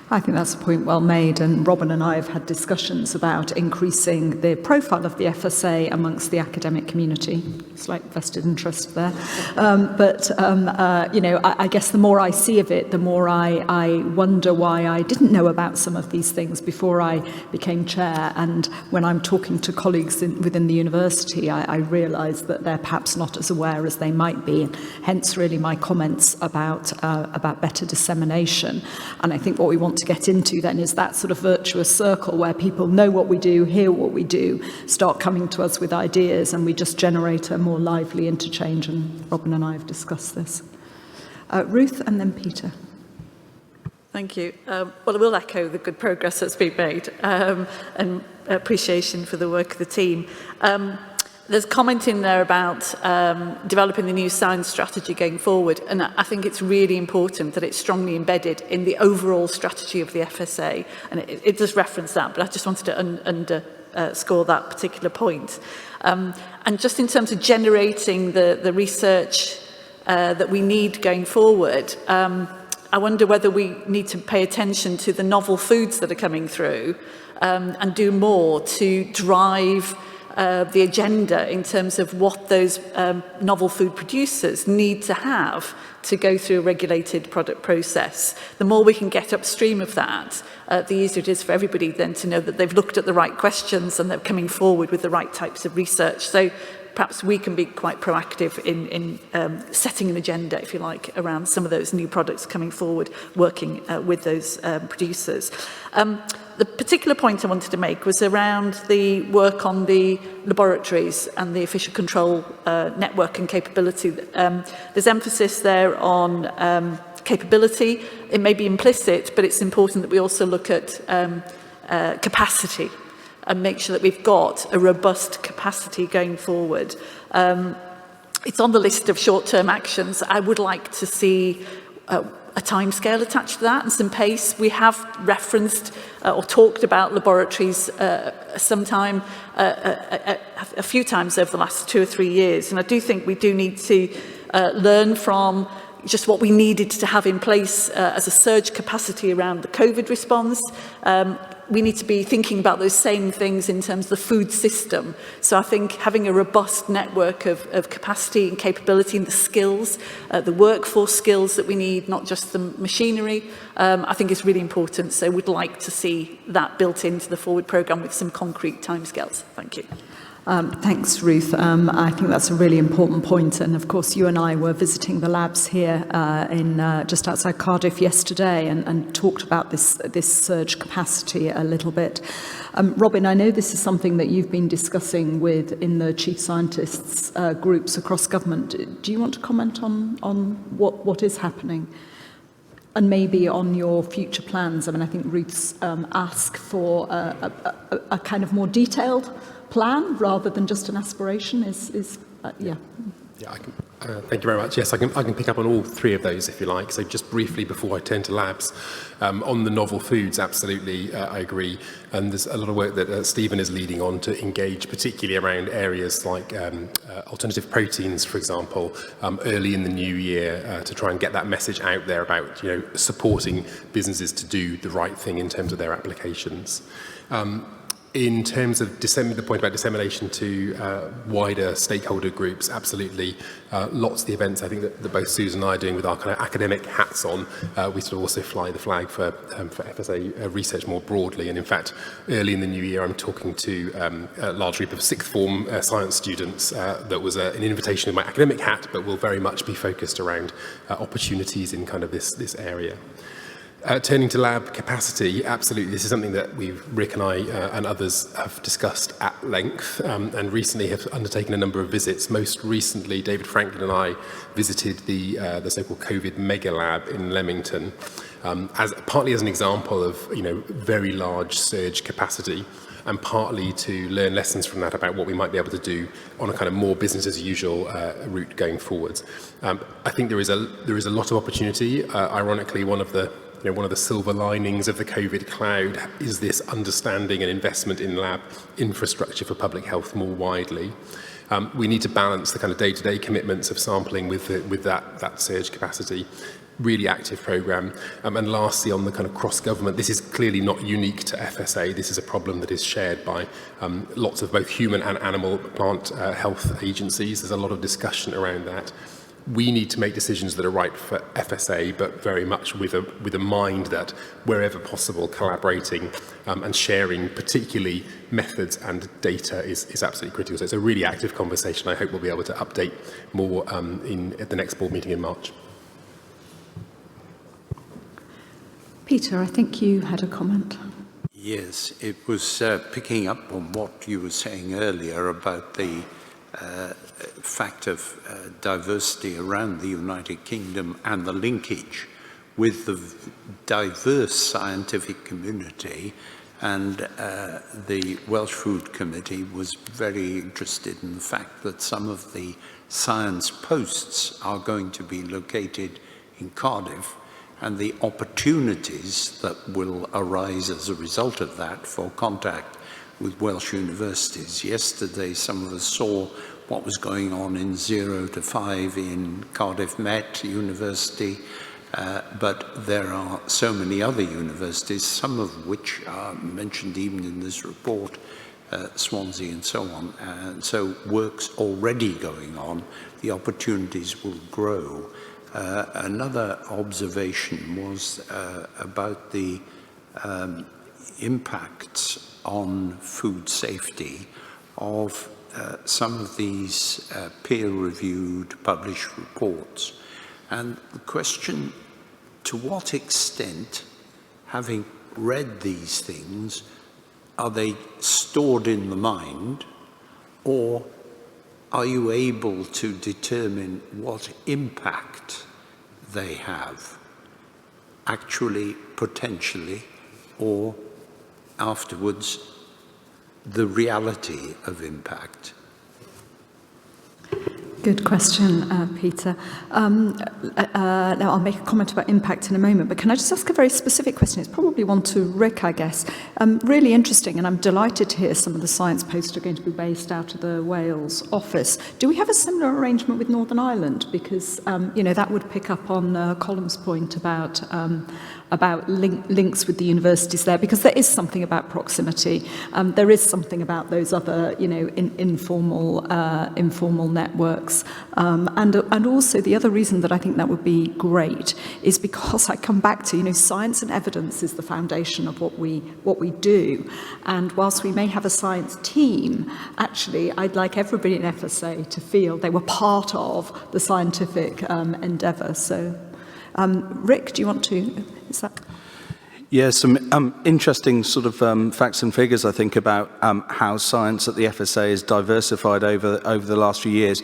I think that's a point well made, and Robin and I have had discussions about increasing the profile of the FSA amongst the academic community. Slight vested interest there. I guess the more I see of it, the more I wonder why I didn't know about some of these things before I became chair. And when I'm talking to colleagues within the university, I realise that they're perhaps not as aware as they might be, and hence really my comments about better dissemination. And I think what we want to get into then is that sort of virtuous circle where people know what we do, hear what we do, start coming to us with ideas, and we just generate a more lively interchange. And Robin and I have discussed this. Ruth and then Peter. Thank you. Well, I will echo the good progress that's been made and appreciation for the work of the team. There's a comment in there about developing the new science strategy going forward, and I think it's really important that it's strongly embedded in the overall strategy of the FSA, and it does reference that, but I just wanted to underscore that particular point. And just in terms of generating the research that we need going forward, I wonder whether we need to pay attention to the novel foods that are coming through and do more to drive the agenda in terms of what those novel food producers need to have to go through a regulated product process. The more we can get upstream of that, the easier it is for everybody then to know that they've looked at the right questions and they're coming forward with the right types of research. So perhaps we can be quite proactive in setting an agenda, if you like, around some of those new products coming forward, working with those producers. The particular point I wanted to make was around the work on the laboratories and the official control network and capability. There's emphasis there on capability. It may be implicit, but it's important that we also look at capacity and make sure that we've got a robust capacity going forward. It's on the list of short-term actions. I would like to see a timescale attached to that and some pace. We have referenced or talked about laboratories sometime, a few times over the last 2 or 3 years, and I do think we do need to learn from just what we needed to have in place as a surge capacity around the COVID response. We need to be thinking about those same things in terms of the food system. So I think having a robust network of capacity and capability and the skills, the workforce skills that we need, not just the machinery, I think is really important. So we'd like to see that built into the forward programme with some concrete timescales. Thank you. Thanks, Ruth. I think that's a really important point. And of course, you and I were visiting the labs here in just outside Cardiff yesterday and talked about this surge capacity a little bit. Robin, I know this is something that you've been discussing in the chief scientists groups across government. Do you want to comment on what is happening? And maybe on your future plans. I mean, I think Ruth's asked for a kind of more detailed plan rather than just an aspiration yeah. Yeah, I can, thank you very much. Yes, I can pick up on all three of those if you like. So just briefly before I turn to labs, on the novel foods, absolutely, I agree. And there's a lot of work that Stephen is leading on to engage, particularly around areas like alternative proteins, for example, early in the new year, to try and get that message out there about, you know, supporting businesses to do the right thing in terms of their applications. In terms of the point about dissemination to wider stakeholder groups, absolutely. Lots of the events I think that both Susan and I are doing with our kind of academic hats on, we sort of also fly the flag for FSA research more broadly. And in fact, early in the new year, I'm talking to a large group of sixth form science students that was an invitation in my academic hat, but will very much be focused around opportunities in kind of this area. Turning to lab capacity, absolutely, this is something that Rick and I and others have discussed at length and recently have undertaken a number of visits. Most recently, David Franklin and I visited the so-called COVID mega lab in Leamington, partly as an example of, you know, very large surge capacity, and partly to learn lessons from that about what we might be able to do on a kind of more business as usual route going forwards. I think there is a lot of opportunity. Ironically, one of the silver linings of the COVID cloud is this understanding and investment in lab infrastructure for public health more widely. We need to balance the kind of day-to-day commitments of sampling with that surge capacity. Really active programme. And lastly, on the kind of cross-government, this is clearly not unique to FSA. This is a problem that is shared by lots of both human and animal plant health agencies. There's a lot of discussion around that. We need to make decisions that are right for FSA, but very much with a mind that wherever possible, collaborating and sharing, particularly methods and data, is absolutely critical. So it's a really active conversation. I hope we'll be able to update more at the next board meeting in March. Peter, I think you had a comment. Yes, it was picking up on what you were saying earlier about the fact of diversity around the United Kingdom and the linkage with the diverse scientific community, and the Welsh Food Committee was very interested in the fact that some of the science posts are going to be located in Cardiff, and the opportunities that will arise as a result of that for contact with Welsh universities. Yesterday, some of us saw what was going on in 0 to 5 in Cardiff Met University, but there are so many other universities, some of which are mentioned even in this report, Swansea and so on. And so work's already going on. The opportunities will grow. Another observation was about the impacts on food safety of some of these peer-reviewed published reports. And the question, to what extent, having read these things, are they stored in the mind, or are you able to determine what impact they have, actually, potentially, or afterwards, the reality of impact? Good question, Peter. Now, I'll make a comment about impact in a moment, but can I just ask a very specific question? It's probably one to Rick, I guess. Really interesting, and I'm delighted to hear some of the science posts are going to be based out of the Wales office. Do we have a similar arrangement with Northern Ireland? Because, you know, that would pick up on Colin's point about links with the universities there, because there is something about proximity. There is something about those other, you know, informal networks. And also the other reason that I think that would be great is because I come back to, you know, science and evidence is the foundation of what we do. And whilst we may have a science team, actually I'd like everybody in FSA to feel they were part of the scientific endeavour. So Rick, do you want to, is that? Yeah, some interesting sort of facts and figures, I think, about how science at the FSA is diversified over the last few years.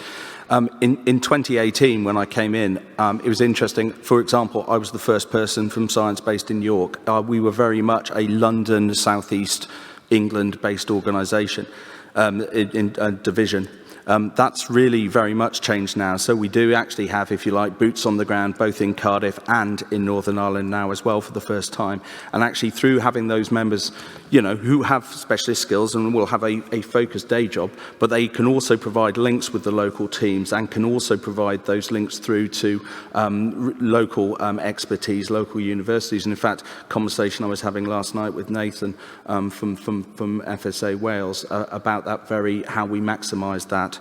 In 2018, when I came in, it was interesting. For example, I was the first person from science based in York. We were very much a London, South East England-based organisation. division. That's really very much changed now. So we do actually have, if you like, boots on the ground, both in Cardiff and in Northern Ireland now as well for the first time. And actually through having those members, who have specialist skills and will have a focused day job, but they can also provide links with the local teams and can also provide those links through to local expertise, local universities. And in fact, conversation I was having last night with Nathan from FSA Wales about that how we maximise that.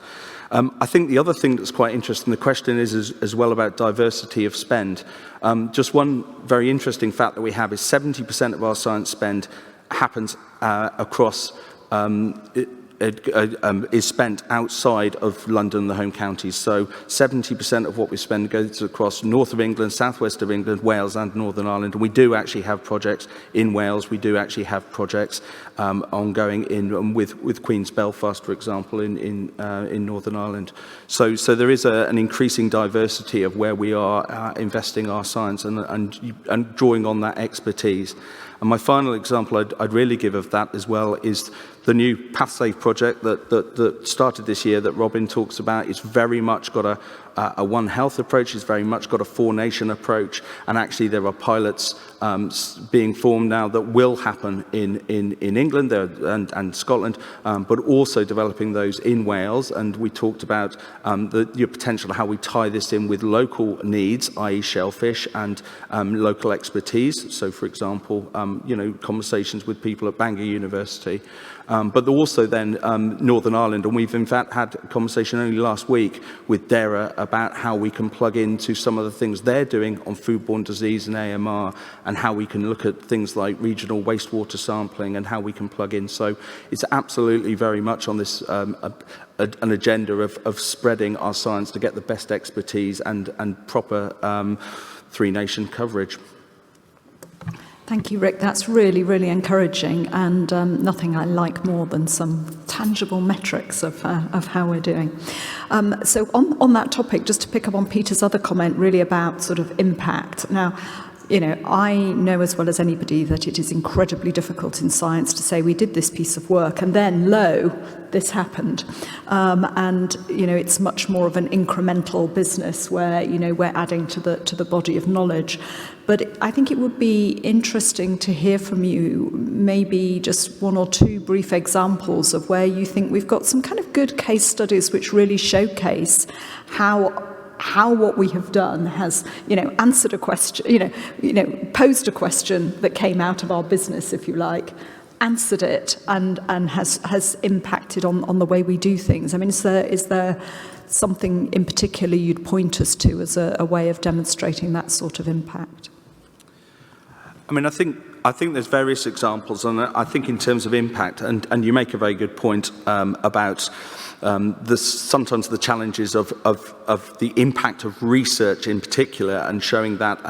I think the other thing that's quite interesting, the question is as well about diversity of spend. Just one very interesting fact that we have is 70% of our science spend happens across is spent outside of London and the home counties. So 70% of what we spend goes across north of England, southwest of England, Wales and Northern Ireland. And we do actually have projects in Wales. We do actually have projects ongoing with Queen's Belfast, for example, in Northern Ireland. So there is an increasing diversity of where we are investing our science and drawing on that expertise. And my final example I'd really give of that as well is the new PathSafe project that started this year that Robin talks about. It's very much got a One Health approach. It's very much got a Four Nation approach. And actually there are pilots being formed now that will happen in England and Scotland, but also developing those in Wales. And we talked about the potential of how we tie this in with local needs, i.e. Shellfish, and local expertise. So, for example, conversations with people at Bangor University. But also then Northern Ireland, and we've in fact had a conversation only last week with DERA about how we can plug into some of the things they're doing on foodborne disease and AMR, and how we can look at things like regional wastewater sampling and how we can plug in. So it's absolutely very much on this an agenda of spreading our science to get the best expertise and proper three-nation coverage. Thank you, Rick. That's really, really encouraging, and nothing I like more than some tangible metrics of how we're doing. So on that topic, just to pick up on Peter's other comment, really about sort of impact. Now, I know as well as anybody that it is incredibly difficult in science to say we did this piece of work and then, lo, this happened. And, it's much more of an incremental business where, we're adding to the body of knowledge. But I think it would be interesting to hear from you maybe just one or two brief examples of where you think we've got some kind of good case studies which really showcase how what we have done has, answered a question, posed a question that came out of our business, if you like, answered it and has impacted on the way we do things. I mean, is there something in particular you'd point us to as a way of demonstrating that sort of impact? I mean, I think there's various examples, and I think in terms of impact, and you make a very good point about sometimes the challenges of the impact of research in particular, and showing that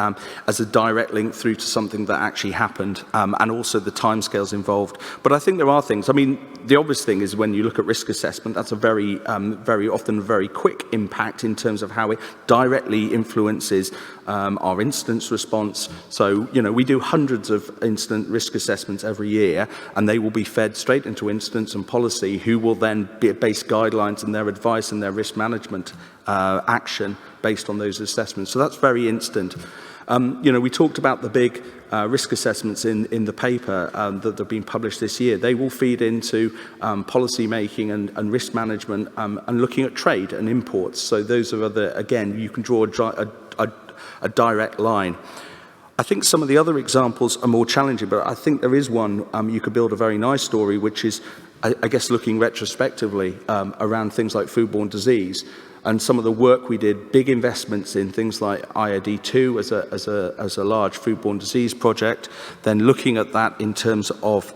as a direct link through to something that actually happened, and also the timescales involved. But I think there are things. I mean, the obvious thing is when you look at risk assessment, that's a very often very quick impact in terms of how it directly influences our incident response. So, we do hundreds of incident risk assessments every year, and they will be fed straight into incidents and policy, who will then base guidelines and their advice and their risk management action based on those assessments. So that's very instant. We talked about the big risk assessments in the paper that have been published this year. They will feed into policy making and risk management and looking at trade and imports. So those are again, you can draw a direct line. I think some of the other examples are more challenging, but I think there is one you could build a very nice story, which is, I guess, looking retrospectively around things like foodborne disease and some of the work we did, big investments in things like IAD2 as a large foodborne disease project, then looking at that in terms of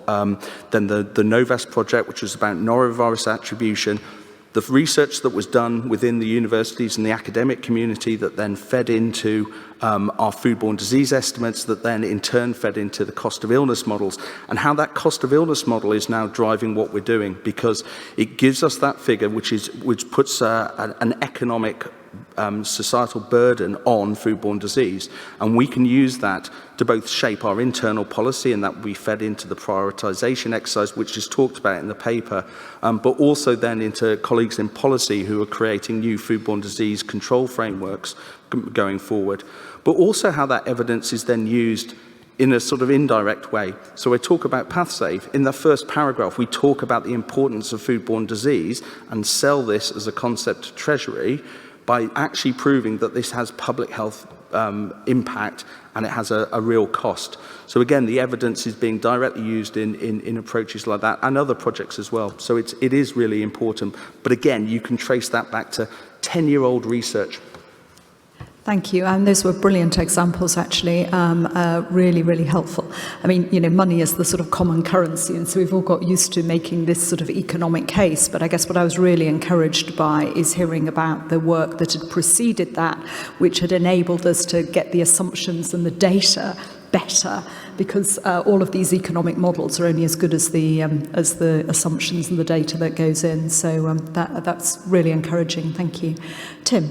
then the NOVAS project, which was about norovirus attribution, the research that was done within the universities and the academic community that then fed into our foodborne disease estimates, that then in turn fed into the cost of illness models, and how that cost of illness model is now driving what we're doing, because it gives us that figure which puts an economic societal burden on foodborne disease. And we can use that to both shape our internal policy, and that will be fed into the prioritisation exercise, which is talked about in the paper, but also then into colleagues in policy who are creating new foodborne disease control frameworks going forward. But also how that evidence is then used in a sort of indirect way. So we talk about PathSafe. In the first paragraph, we talk about the importance of foodborne disease and sell this as a concept to Treasury by actually proving that this has public health impact and it has a real cost. So again, the evidence is being directly used in approaches like that and other projects as well. So it is really important. But again, you can trace that back to 10-year-old research. Thank you. And those were brilliant examples, actually, really, really helpful. I mean, you know, money is the sort of common currency, and so we've all got used to making this sort of economic case. But I guess what I was really encouraged by is hearing about the work that had preceded that, which had enabled us to get the assumptions and the data better, because all of these economic models are only as good as the assumptions and the data that goes in. So that's really encouraging. Thank you. Tim.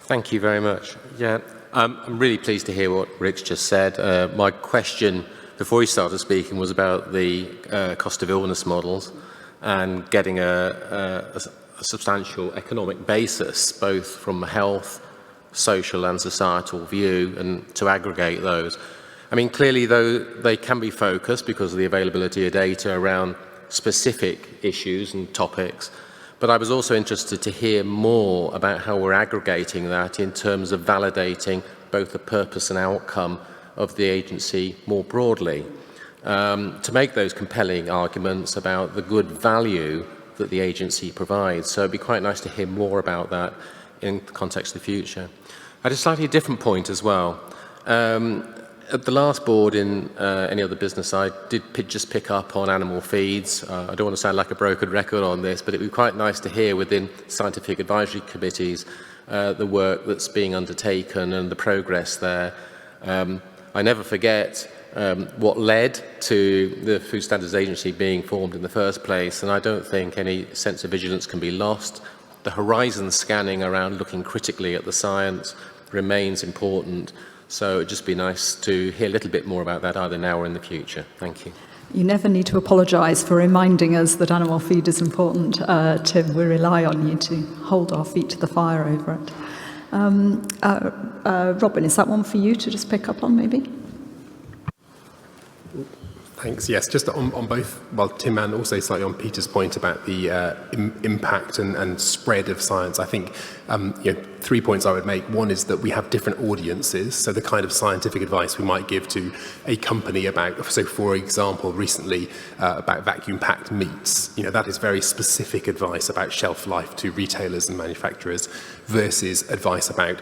Thank you very much. Yeah, I'm really pleased to hear what Rick's just said. My question before he started speaking was about the cost of illness models and getting a substantial economic basis, both from a health, social and societal view, and to aggregate those. I mean, clearly, though, they can be focused because of the availability of data around specific issues and topics. But I was also interested to hear more about how we're aggregating that in terms of validating both the purpose and outcome of the agency more broadly, to make those compelling arguments about the good value that the agency provides. So it'd be quite nice to hear more about that in the context of the future. I had a slightly different point as well. At the last board in any other business, I did just pick up on animal feeds. I don't want to sound like a broken record on this, but it would be quite nice to hear within scientific advisory committees the work that's being undertaken and the progress there. I never forget what led to the Food Standards Agency being formed in the first place, and I don't think any sense of vigilance can be lost. The horizon scanning around looking critically at the science remains important. So it'd just be nice to hear a little bit more about that either now or in the future. Thank you. You never need to apologise for reminding us that animal feed is important, Tim. We rely on you to hold our feet to the fire over it. Robin, is that one for you to just pick up on, maybe? Thanks. Yes, just on both, well, Tim, and also slightly on Peter's point about the impact and spread of science. I think 3 points I would make. One is that we have different audiences, so the kind of scientific advice we might give to a company about, so for example, recently about vacuum-packed meats, that is very specific advice about shelf life to retailers and manufacturers versus advice about,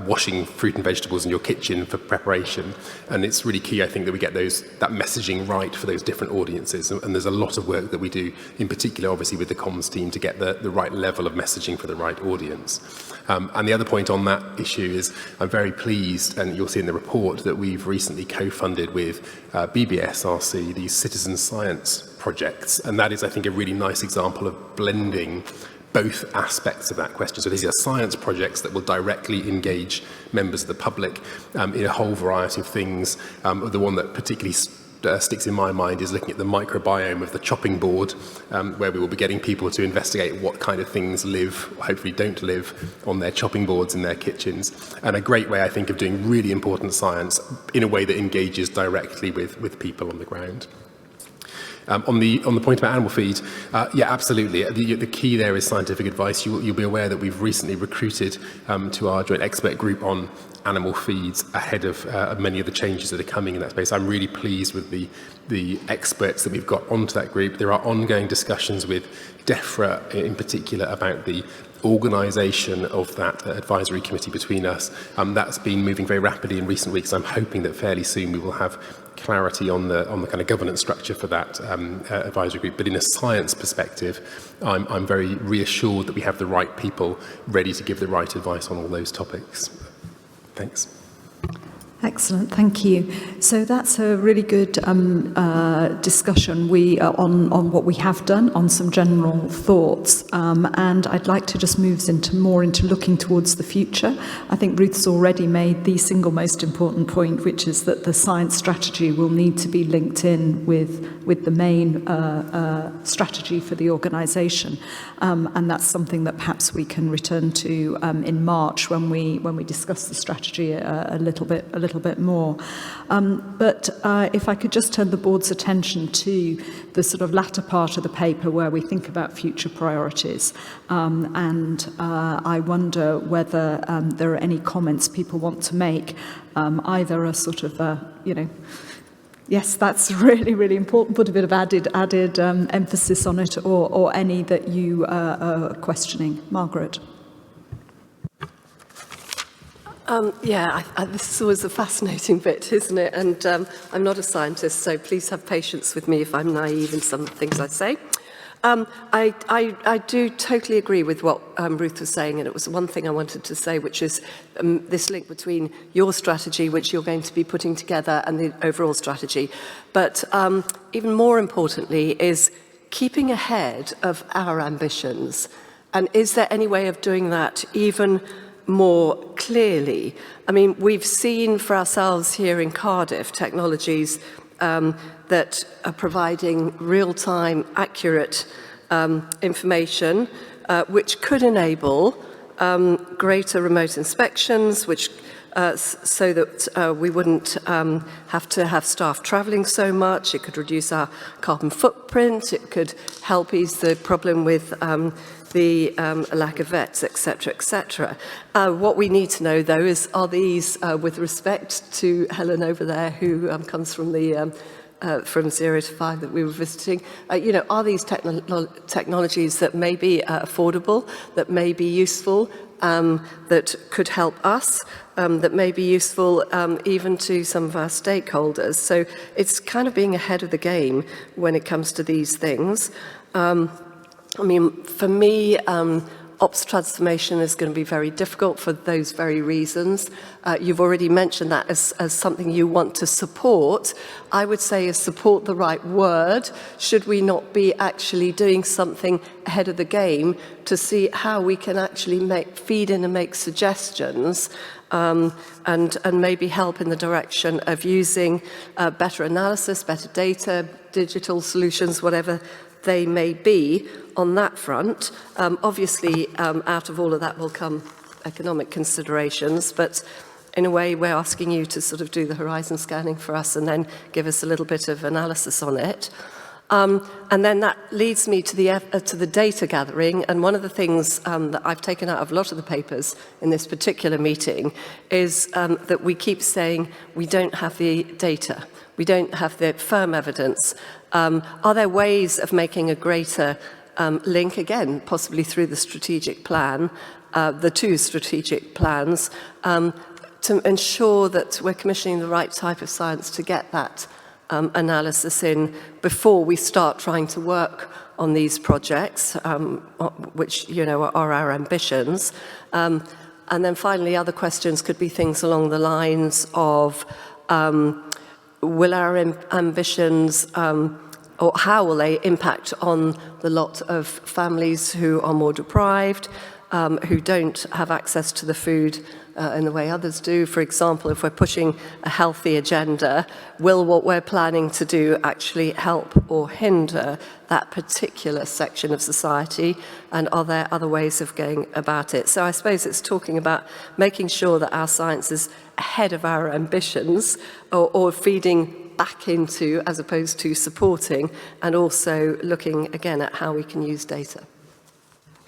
washing fruit and vegetables in your kitchen for preparation. And it's really key, I think, that we get that messaging right for those different audiences. And there's a lot of work that we do, in particular, obviously, with the comms team to get the right level of messaging for the right audience. And the other point on that issue is I'm very pleased, and you'll see in the report, that we've recently co-funded with BBSRC these citizen science projects. And that is, I think, a really nice example of blending both aspects of that question. So these are science projects that will directly engage members of the public in a whole variety of things. The one that particularly sticks in my mind is looking at the microbiome of the chopping board, where we will be getting people to investigate what kind of things live, hopefully don't live, on their chopping boards in their kitchens. And a great way, I think, of doing really important science in a way that engages directly with people on the ground. On the point about animal feed, yeah, absolutely. The key there is scientific advice. You'll be aware that we've recently recruited to our joint expert group on animal feeds ahead of many of the changes that are coming in that space. I'm really pleased with the experts that we've got onto that group. There are ongoing discussions with DEFRA in particular about the organisation of that advisory committee between us. That's been moving very rapidly in recent weeks. I'm hoping that fairly soon we will have clarity on the kind of governance structure for that advisory group. But in a science perspective, I'm very reassured that we have the right people ready to give the right advice on all those topics. Thanks. Excellent, thank you. So that's a really good discussion on what we have done, on some general thoughts, and I'd like to just move more into looking towards the future. I think Ruth's already made the single most important point, which is that the science strategy will need to be linked in with the main strategy for the organisation, and that's something that perhaps we can return to in March when we discuss the strategy a little bit more. But if I could just turn the board's attention to the sort of latter part of the paper where we think about future priorities, and I wonder whether there are any comments people want to make, either a sort of yes, that's really, really important, put a bit of added emphasis on it, or any that you are questioning. Margaret. This is always a fascinating bit, isn't it? And I'm not a scientist, so please have patience with me if I'm naive in some things I say. I do totally agree with what Ruth was saying, and it was one thing I wanted to say, which is this link between your strategy, which you're going to be putting together, and the overall strategy. But even more importantly is keeping ahead of our ambitions. And is there any way of doing that even more clearly? I mean, we've seen for ourselves here in Cardiff technologies that are providing real-time, accurate information, which could enable greater remote inspections, which so that we wouldn't have to have staff travelling so much. It could reduce our carbon footprint. It could help ease the problem with the lack of vets, etc., etc. What we need to know, though, is are these, with respect to Helen over there, who comes from the from 0 to 5 that we were visiting, are these technologies that may be affordable, that may be useful, that could help us, that may be useful even to some of our stakeholders. So it's kind of being ahead of the game when it comes to these things. I mean, for me, ops transformation is going to be very difficult for those very reasons. You've already mentioned that as something you want to support. I would say is support the right word. Should we not be actually doing something ahead of the game to see how we can actually feed in and make suggestions and maybe help in the direction of using better analysis, better data, digital solutions, whatever they may be on that front. Obviously, out of all of that will come economic considerations, but in a way, we're asking you to sort of do the horizon scanning for us and then give us a little bit of analysis on it. And then that leads me to the data gathering. And one of the things that I've taken out of a lot of the papers in this particular meeting is that we keep saying we don't have the data. We don't have the firm evidence. Are there ways of making a greater link, again, possibly through the strategic plan, the two strategic plans, to ensure that we're commissioning the right type of science to get that analysis in before we start trying to work on these projects, which, are our ambitions. And then finally, other questions could be things along the lines of, will our ambitions, or how will they impact on the lot of families who are more deprived, who don't have access to the food in the way others do? For example, if we're pushing a healthy agenda, will what we're planning to do actually help or hinder that particular section of society? And are there other ways of going about it? So I suppose it's talking about making sure that our science is ahead of our ambitions, or feeding back into as opposed to supporting, and also looking again at how we can use data.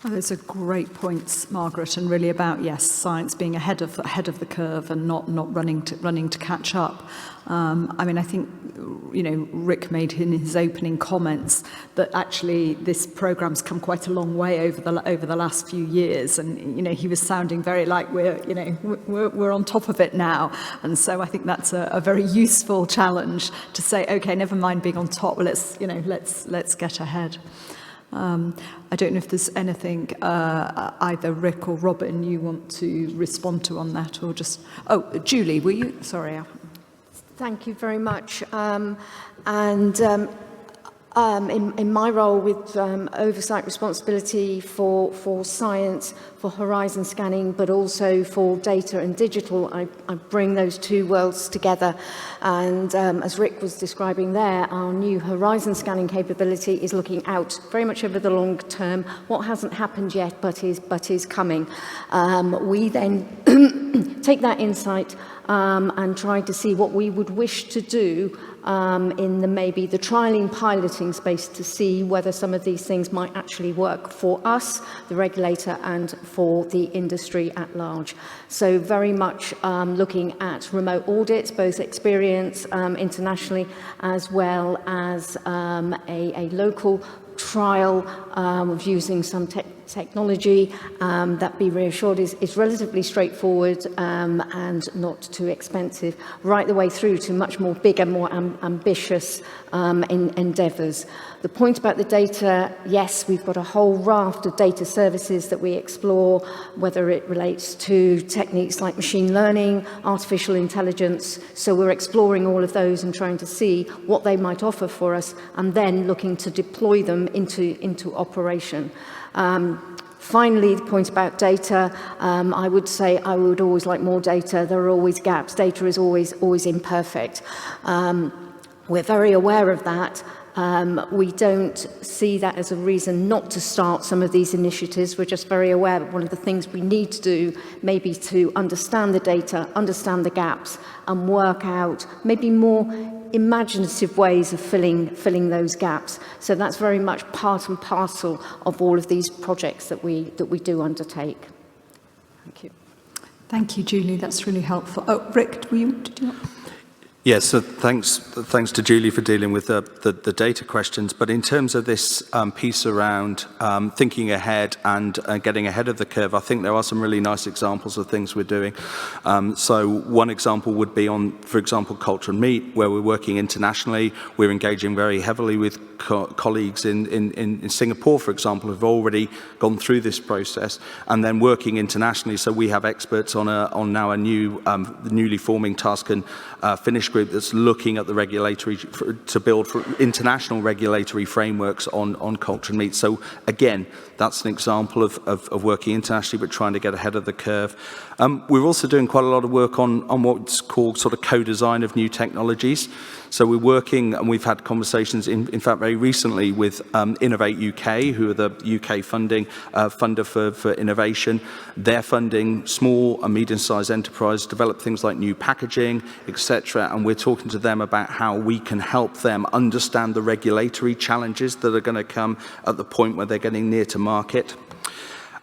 Well, those are great points, Margaret, and really about, yes, science being ahead of the curve and not running to catch up. I mean, I think, Rick made in his opening comments that actually this programme's come quite a long way over the last few years, and he was sounding very like we're on top of it now, and so I think that's a very useful challenge to say, okay, never mind being on top, let's get ahead. I don't know if there's anything either Rick or Robin you want to respond to on that, or just... Oh, Julie, were you? Sorry. Thank you very much. In my role with oversight responsibility for science, for horizon scanning, but also for data and digital, I bring those two worlds together. And as Rick was describing there, our new horizon scanning capability is looking out very much over the long term, what hasn't happened yet but is coming. We then take that insight and try to see what we would wish to do in maybe the trialling, piloting space, to see whether some of these things might actually work for us, the regulator, and for the industry at large. So very much looking at remote audits, both experience internationally as well as a local trial of using some technology that, be reassured, is relatively straightforward and not too expensive, right the way through to much more bigger, more ambitious endeavours. The point about the data, yes, we've got a whole raft of data services that we explore, whether it relates to techniques like machine learning, artificial intelligence. So we're exploring all of those and trying to see what they might offer for us, and then looking to deploy them into operation. Finally, the point about data, I would say I would always like more data. There are always gaps. Data is always imperfect. We're very aware of that. We don't see that as a reason not to start some of these initiatives. We're just very aware that one of the things we need to do maybe to understand the data, understand the gaps, and work out maybe more imaginative ways of filling those gaps. So that's very much part and parcel of all of these projects that we do undertake. Thank you. Thank you, Julie. That's really helpful. Oh, Rick, did you want... Yes, so thanks to Julie for dealing with the data questions. But in terms of this piece around thinking ahead and getting ahead of the curve, I think there are some really nice examples of things we're doing. So one example would be on, for example, culture and meat, where we're working internationally. We're engaging very heavily with colleagues in Singapore, for example, who've already gone through this process, and then working internationally. So we have experts on now a newly forming task and Finnish group that's looking at the regulatory to build for international regulatory frameworks on culture and meat. So again, that's an example of working internationally but trying to get ahead of the curve. We're also doing quite a lot of work on what's called sort of co-design of new technologies. So we're working, and we've had conversations, in fact, very recently with Innovate UK, who are the UK funder for innovation. They're funding small and medium-sized enterprise, develop things like new packaging, etc. And we're talking to them about how we can help them understand the regulatory challenges that are going to come at the point where they're getting near to market.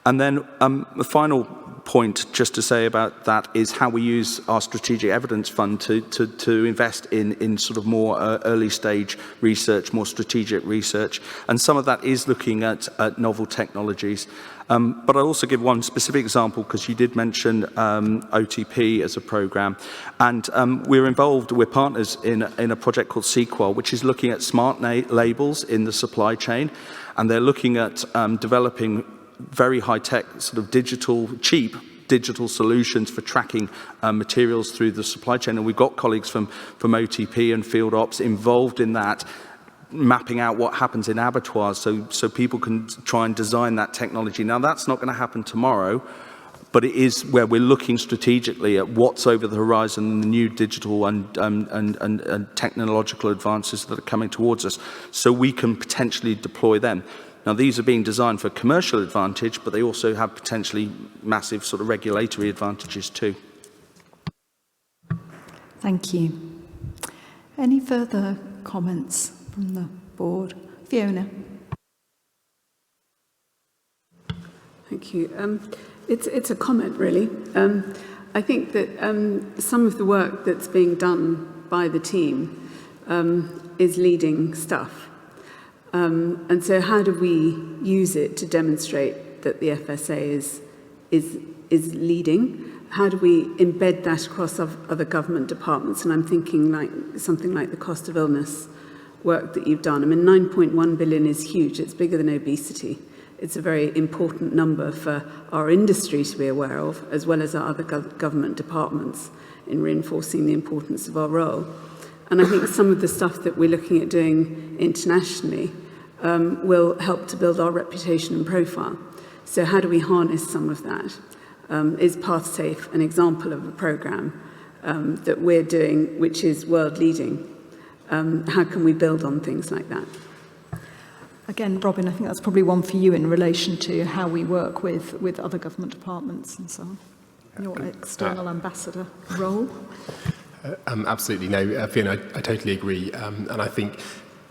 And then the final point just to say about that is how we use our strategic evidence fund to invest in sort of more early stage research, more strategic research. And some of that is looking at novel technologies. But I'll also give one specific example, because you did mention OTP as a program. And we're partners in a project called Sequel, which is looking at smart labels in the supply chain. And they're looking at developing very high-tech, sort of cheap digital solutions for tracking materials through the supply chain. And we've got colleagues from OTP and Field Ops involved in that, mapping out what happens in abattoirs so people can try and design that technology. Now, that's not going to happen tomorrow, but it is where we're looking strategically at what's over the horizon and the new digital and technological advances that are coming towards us, so we can potentially deploy them. Now, these are being designed for commercial advantage, but they also have potentially massive sort of regulatory advantages too. Thank you. Any further comments from the board? Fiona. Thank you. It's a comment, really. I think that some of the work that's being done by the team is leading stuff. And so how do we use it to demonstrate that the FSA is leading? How do we embed that across other government departments? And I'm thinking like something like the cost of illness work that you've done. I mean, 9.1 billion is huge. It's bigger than obesity. It's a very important number for our industry to be aware of, as well as our other government departments, in reinforcing the importance of our role. And I think some of the stuff that we're looking at doing internationally will help to build our reputation and profile. So how do we harness some of that? Is PathSafe an example of a programme that we're doing, which is world-leading? How can we build on things like that? Again, Robin, I think that's probably one for you in relation to how we work with other government departments and so on. Your external ambassador role. Absolutely, no, Fiona, I totally agree. And I think,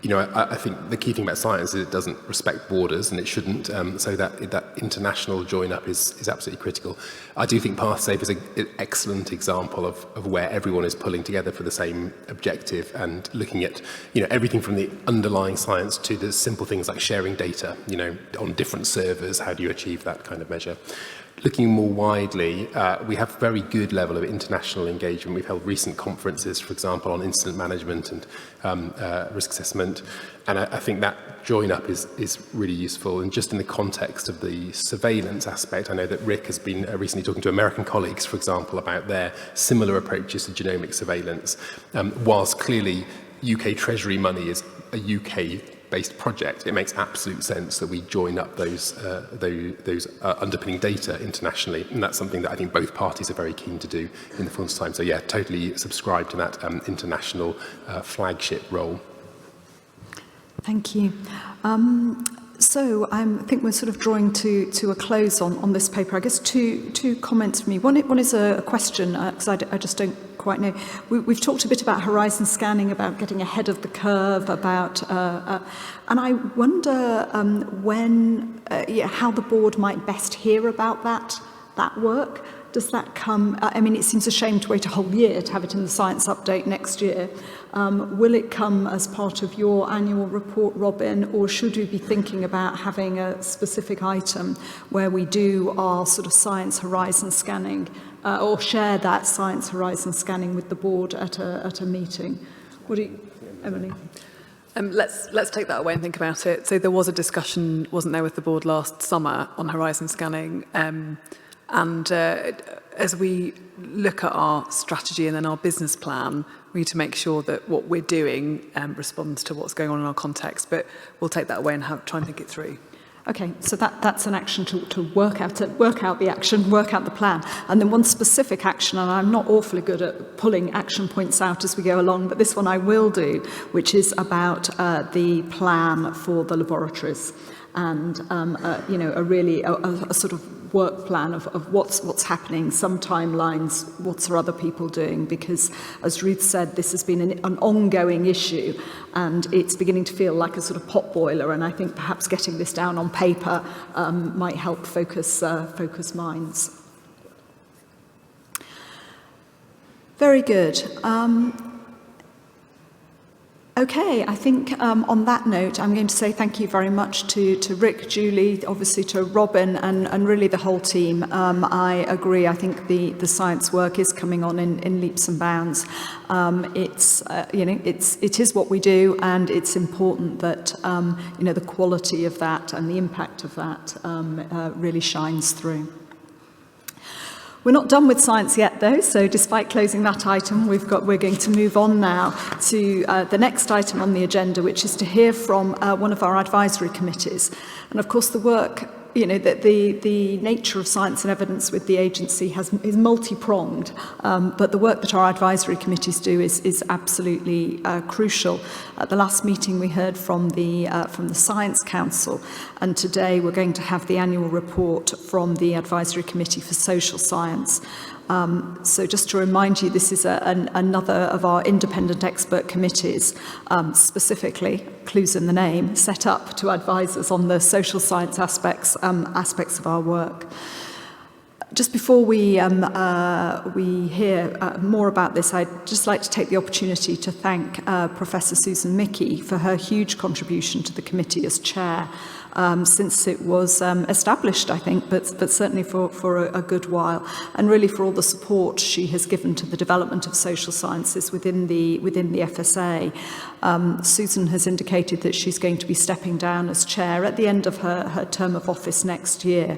I think the key thing about science is it doesn't respect borders, and it shouldn't. So that international join-up is absolutely critical. I do think PathSafe is an excellent example of where everyone is pulling together for the same objective and looking at, everything from the underlying science to the simple things like sharing data, on different servers. How do you achieve that kind of measure? Looking more widely, we have a very good level of international engagement. We've held recent conferences, for example, on incident management and risk assessment. And I think that join-up is really useful. And just in the context of the surveillance aspect, I know that Rick has been recently talking to American colleagues, for example, about their similar approaches to genomic surveillance. Whilst clearly UK Treasury money is a UK-based project, it makes absolute sense that we join up those underpinning data internationally, and that's something that I think both parties are very keen to do in the fullness of time. So yeah, totally subscribe to that international flagship role. Thank you. So I think we're sort of drawing to a close on this paper. I guess two comments from me. One is a question, because I just don't quite know. We've talked a bit about horizon scanning, about getting ahead of the curve, about, and I wonder how the board might best hear about that work. Does that come, I mean, it seems a shame to wait a whole year to have it in the science update next year. Will it come as part of your annual report, Robin, or should we be thinking about having a specific item where we do our sort of science horizon scanning, or share that science horizon scanning with the board at a meeting? What do you, Emily? Let's take that away and think about it. So there was a discussion, wasn't there, with the board last summer on horizon scanning. And as we look at our strategy and then our business plan, we need to make sure that what we're doing responds to what's going on in our context. But we'll take that away and try and think it through. Okay, so that's an action to work out the action, work out the plan. And then one specific action, and I'm not awfully good at pulling action points out as we go along, but this one I will do, which is about the plan for the laboratories. And a sort of work plan of what's happening, some timelines, what's are other people doing, because as Ruth said, this has been an ongoing issue and it's beginning to feel like a sort of pot boiler, and I think perhaps getting this down on paper might help focus minds. Very good. Okay, I think on that note, I'm going to say thank you very much to Rick, Julie, obviously to Robin, and really the whole team. I agree. I think the science work is coming on in leaps and bounds. It is what we do, and it's important that the quality of that and the impact of that really shines through. We're not done with science yet, though, so despite closing that item, we're going to move on now to the next item on the agenda, which is to hear from one of our advisory committees. And of course, the work, the nature of science and evidence with the agency is multi-pronged, but the work that our advisory committees do is absolutely crucial. At the last meeting, we heard from the Science Council, and today we're going to have the annual report from the Advisory Committee for Social Science. So just to remind you, this is another of our independent expert committees, specifically, clues in the name, set up to advise us on the social science aspects of our work. Just before we hear more about this, I'd just like to take the opportunity to thank Professor Susan Mickey for her huge contribution to the committee as chair since it was established, I think, but certainly for a good while, and really for all the support she has given to the development of social sciences within the FSA. Susan has indicated that she's going to be stepping down as chair at the end of her term of office next year.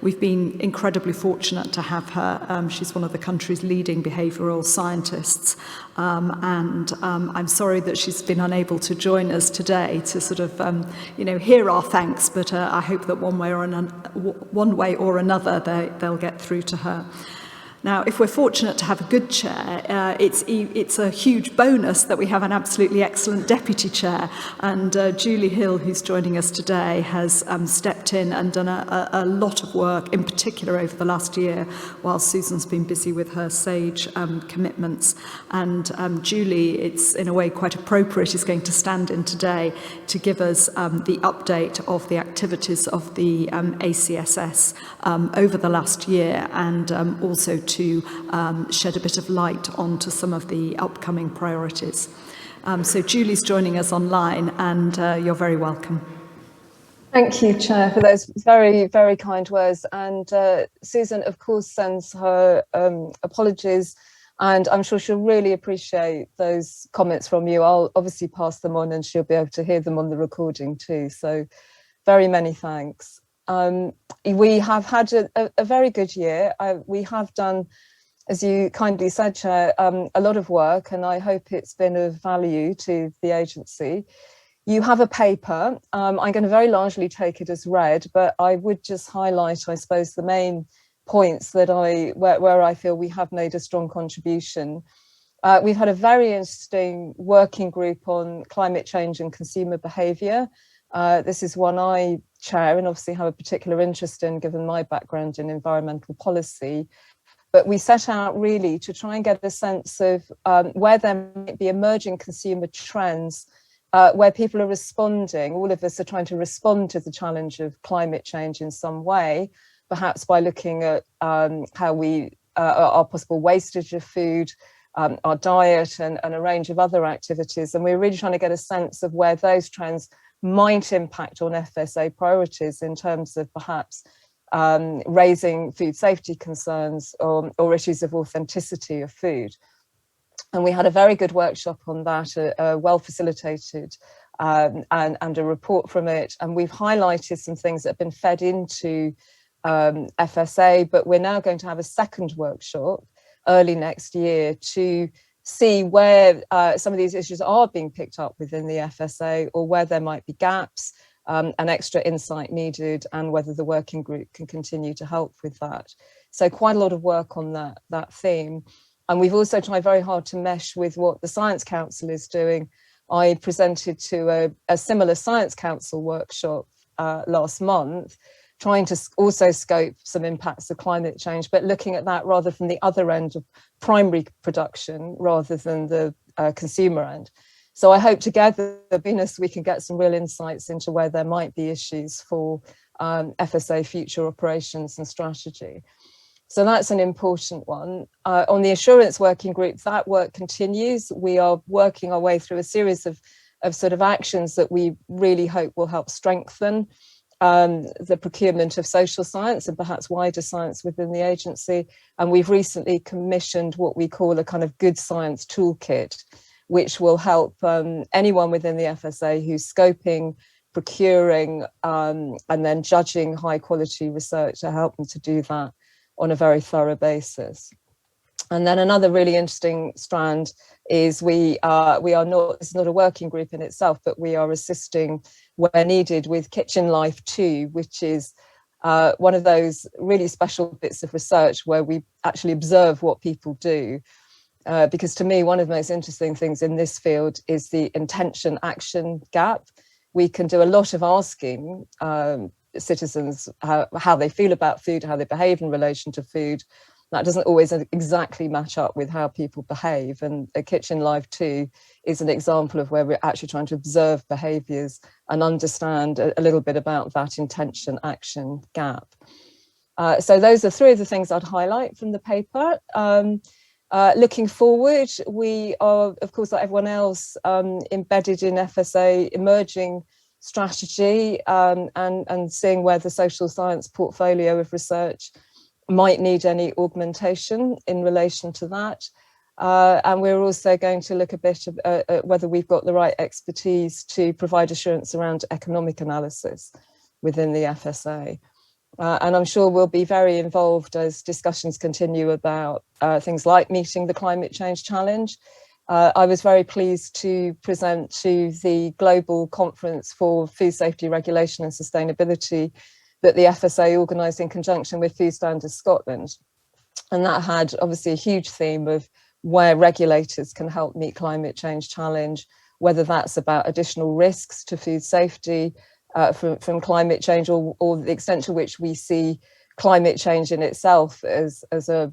We've been incredibly fortunate to have her. She's one of the country's leading behavioural scientists, and I'm sorry that she's been unable to join us today to sort of, hear our thanks, but I hope that one way or another they'll get through to her. Now, if we're fortunate to have a good chair, it's a huge bonus that we have an absolutely excellent deputy chair. And Julie Hill, who's joining us today, has stepped in and done a lot of work, in particular over the last year, while Susan's been busy with her SAGE commitments. And Julie, it's in a way quite appropriate, is going to stand in today to give us the update of the activities of the ACSS over the last year, and also to shed a bit of light onto some of the upcoming priorities. So Julie's joining us online, and you're very welcome. Thank you, Chair, for those very, very kind words. And Susan, of course, sends her apologies, and I'm sure she'll really appreciate those comments from you. I'll obviously pass them on, and she'll be able to hear them on the recording too. So very many thanks. We have had a very good year. We have done, as you kindly said, Chair, a lot of work, and I hope it's been of value to the agency. You have a paper. I'm going to very largely take it as read, but I would just highlight, I suppose, the main points that where I feel we have made a strong contribution. We've had a very interesting working group on climate change and consumer behaviour. This is one I chair and obviously have a particular interest in, given my background in environmental policy. But we set out really to try and get a sense of where there might be emerging consumer trends, where people are responding. All of us are trying to respond to the challenge of climate change in some way, perhaps by looking at how our possible wastage of food, our diet, and a range of other activities. And we're really trying to get a sense of where those trends might impact on FSA priorities in terms of perhaps raising food safety concerns or issues of authenticity of food. And we had a very good workshop on that, well facilitated, and a report from it. And we've highlighted some things that have been fed into FSA, but we're now going to have a second workshop early next year to see where some of these issues are being picked up within the FSA, or where there might be gaps and extra insight needed, and whether the working group can continue to help with that. So quite a lot of work on that theme. And we've also tried very hard to mesh with what the Science Council is doing. I presented to a similar Science Council workshop last month, trying to also scope some impacts of climate change, but looking at that rather from the other end of primary production rather than the consumer end. So I hope together, Venus, we can get some real insights into where there might be issues for FSA future operations and strategy. So that's an important one. On the assurance working group, that work continues. We are working our way through a series of sort of actions that we really hope will help strengthen the procurement of social science and perhaps wider science within the agency. And we've recently commissioned what we call a kind of good science toolkit, which will help anyone within the FSA who's scoping, procuring, and then judging high quality research to help them to do that on a very thorough basis. And then another really interesting strand is we are not, it's not a working group in itself, but we are assisting where needed with Kitchen Life 2, which is one of those really special bits of research where we actually observe what people do. Because to me, one of the most interesting things in this field is the intention action gap. We can do a lot of asking citizens how they feel about food, how they behave in relation to food. That doesn't always exactly match up with how people behave. And Kitchen Life 2 is an example of where we're actually trying to observe behaviours and understand a little bit about that intention action gap. So those are three of the things I'd highlight from the paper. Looking forward, we are, of course, like everyone else, embedded in FSA emerging strategy and seeing where the social science portfolio of research might need any augmentation in relation to that. And we're also going to look a bit at whether we've got the right expertise to provide assurance around economic analysis within the FSA. And I'm sure we'll be very involved as discussions continue about things like meeting the climate change challenge. I was very pleased to present to the Global Conference for Food Safety Regulation and Sustainability that the FSA organised in conjunction with Food Standards Scotland. And that had obviously a huge theme of where regulators can help meet climate change challenge, whether that's about additional risks to food safety from climate change or the extent to which we see climate change in itself as a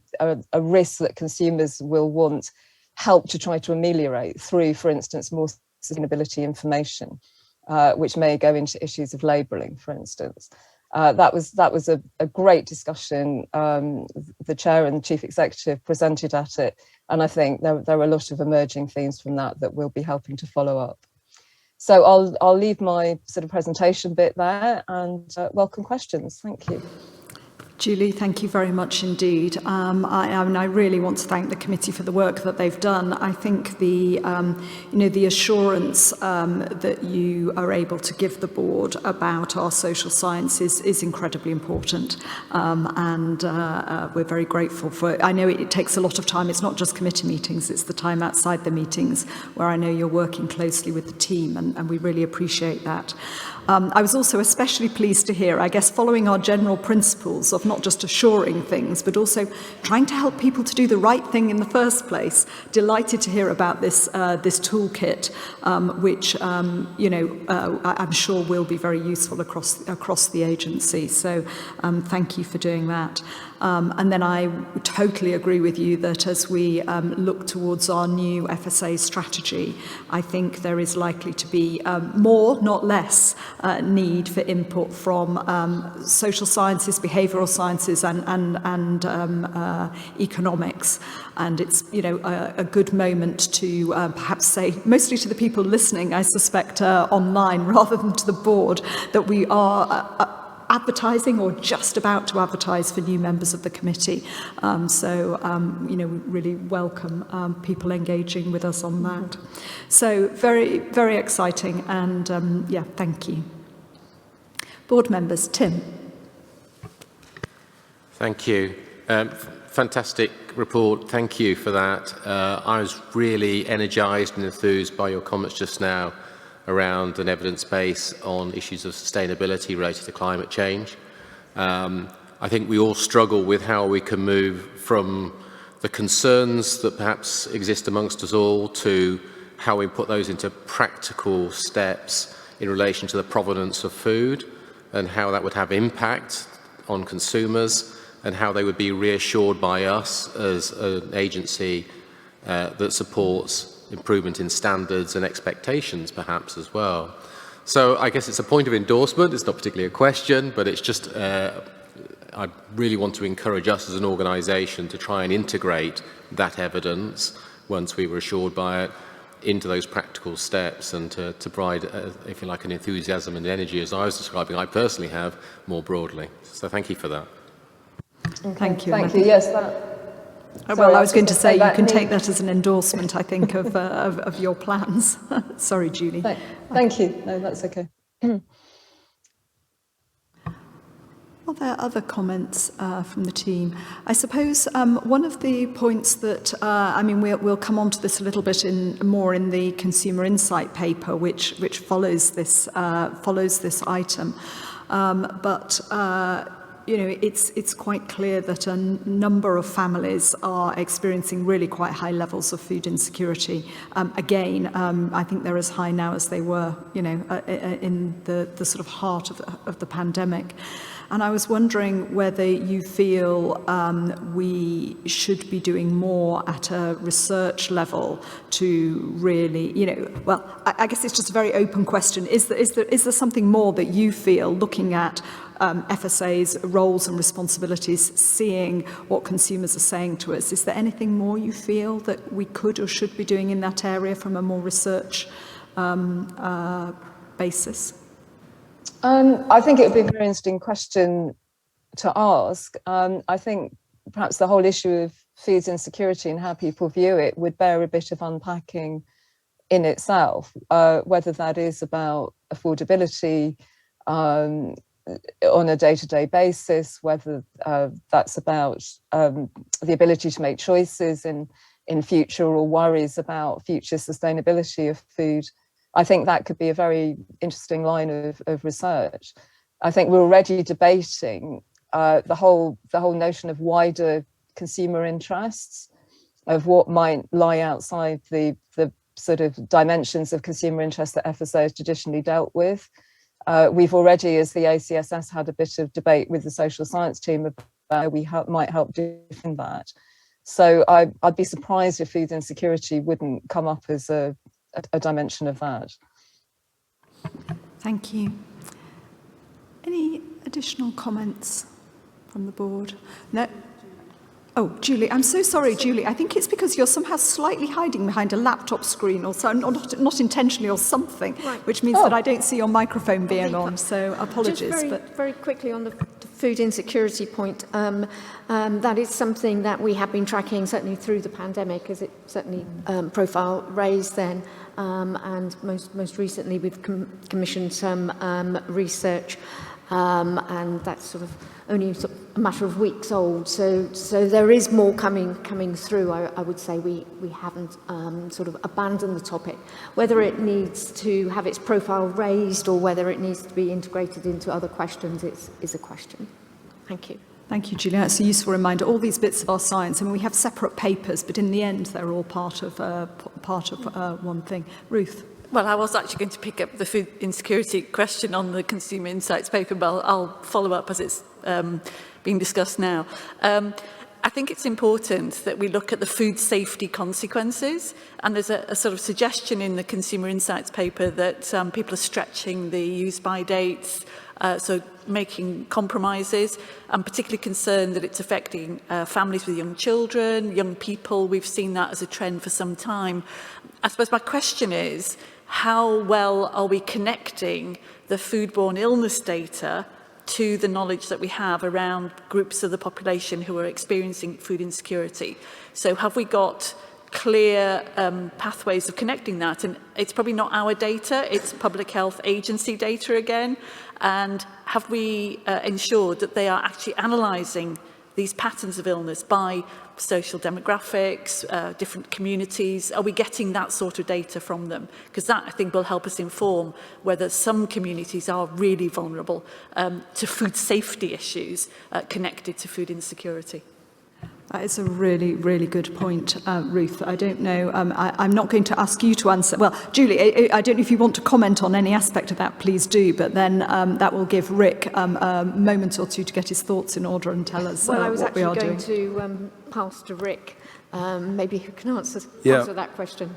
risk that consumers will want help to try to ameliorate through, for instance, more sustainability information, which may go into issues of labelling, for instance. That was a great discussion. The chair and the chief executive presented at it, and I think there are a lot of emerging themes from that we'll be helping to follow up. So I'll leave my sort of presentation bit there and welcome questions. Thank you. Julie, thank you very much indeed. I really want to thank the committee for the work that they've done. I think the assurance that you are able to give the board about our social sciences is incredibly important, and we're very grateful for it. I know it takes a lot of time. It's not just committee meetings; it's the time outside the meetings where I know you're working closely with the team, and we really appreciate that. I was also especially pleased to hear, I guess, following our general principles of not just assuring things, but also trying to help people to do the right thing in the first place. Delighted to hear about this toolkit, which I'm sure will be very useful across the agency. So thank you for doing that. And then I totally agree with you that as we look towards our new FSA strategy, I think there is likely to be more, not less, need for input from social sciences, behavioural sciences and economics. And it's a good moment to perhaps say, mostly to the people listening, I suspect, online rather than to the board, that we are advertising or just about to advertise for new members of the committee. We really welcome people engaging with us on that. So very, very exciting, and thank you. Board members, Tim. Thank you. Fantastic report. Thank you for that. I was really energised and enthused by your comments just now around an evidence base on issues of sustainability related to climate change. I think we all struggle with how we can move from the concerns that perhaps exist amongst us all to how we put those into practical steps in relation to the provenance of food and how that would have impact on consumers and how they would be reassured by us as an agency that supports improvement in standards and expectations perhaps as well. So I guess it's a point of endorsement. It's not particularly a question, but it's just I really want to encourage us as an organisation to try and integrate that evidence once we were assured by it into those practical steps and to provide, if you like, an enthusiasm and energy, as I was describing, I personally have more broadly. So thank you for that. Okay. Thank you. Thank you. Yes, well, I was going to say you can take that as an endorsement, I think, of your plans. Sorry, Julie. Thank you. No, that's okay. Are there other comments from the team? I suppose one of the points that, we'll come on to this a little bit more in the consumer insight paper, which follows this item. It's quite clear that a number of families are experiencing really quite high levels of food insecurity. I think they're as high now as they were, in the sort of heart of the pandemic. And I was wondering whether you feel we should be doing more at a research level to really, I guess it's just a very open question. Is there something more that you feel, looking at FSA's roles and responsibilities, seeing what consumers are saying to us. Is there anything more you feel that we could or should be doing in that area from a more research basis? I think it would be a very interesting question to ask. I think perhaps the whole issue of foods insecurity and how people view it would bear a bit of unpacking in itself, whether that is about affordability on a day-to-day basis, whether that's about the ability to make choices in future, or worries about future sustainability of food. I think that could be a very interesting line of research. I think we're already debating the whole notion of wider consumer interests, of what might lie outside the sort of dimensions of consumer interest that FSA has traditionally dealt with. We've already, as the ACSS, had a bit of debate with the social science team about how we might help define that. So I'd be surprised if food insecurity wouldn't come up as a dimension of that. Thank you. Any additional comments from the board? No. Oh, Julie, I'm so sorry, Julie. I think it's because you're somehow slightly hiding behind a laptop screen or so, not intentionally or something, right, which means that I don't see your microphone being on, so apologies. Just very quickly on the food insecurity point, that is something that we have been tracking certainly through the pandemic, as it certainly profile raised then, and most recently we've commissioned some research, and that's sort of only a matter of weeks old. So there is more coming through. I would say we haven't sort of abandoned the topic. Whether it needs to have its profile raised or whether it needs to be integrated into other questions is a question. Thank you. Thank you, Julia. That's a useful reminder. All these bits of our science, I mean, we have separate papers, but in the end, they're all part of one thing. Ruth. Well, I was actually going to pick up the food insecurity question on the Consumer Insights paper, but I'll follow up as it's being discussed now. I think it's important that we look at the food safety consequences, and there's a sort of suggestion in the Consumer Insights paper that people are stretching the use-by dates, so making compromises. I'm particularly concerned that it's affecting families with young children, young people. We've seen that as a trend for some time. I suppose my question is, how well are we connecting the foodborne illness data to the knowledge that we have around groups of the population who are experiencing food insecurity? So have we got clear pathways of connecting that? And it's probably not our data, it's public health agency data again. And have we ensured that they are actually analysing these patterns of illness by social demographics, different communities? Are we getting that sort of data from them? Because that, I think, will help us inform whether some communities are really vulnerable to food safety issues connected to food insecurity. That is a really, really good point, Ruth. I don't know, I'm not going to ask you to answer. Well, Julie, I don't know if you want to comment on any aspect of that, please do, but then that will give Rick a moment or two to get his thoughts in order and tell us what we are doing. Well, I was actually going to pass to Rick. Maybe who can answer that question.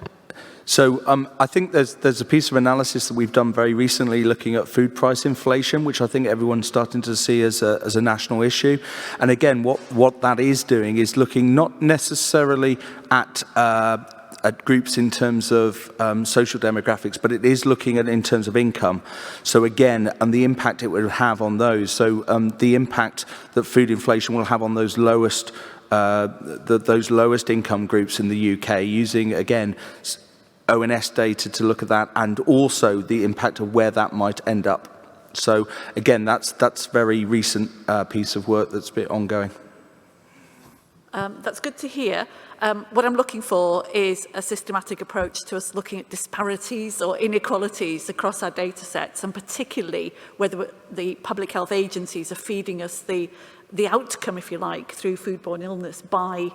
So I think there's a piece of analysis that we've done very recently looking at food price inflation, which I think everyone's starting to see as a national issue. And again, what that is doing is looking not necessarily at groups in terms of social demographics, but it is looking at in terms of income. So again, and the impact it will have on those. So the impact that food inflation will have on those lowest income groups in the UK, using again ONS data to look at that, and also the impact of where that might end up. So again, that's very recent piece of work that's been ongoing. That's good to hear. What I'm looking for is a systematic approach to us looking at disparities or inequalities across our data sets, and particularly whether the public health agencies are feeding us the outcome, if you like, through foodborne illness by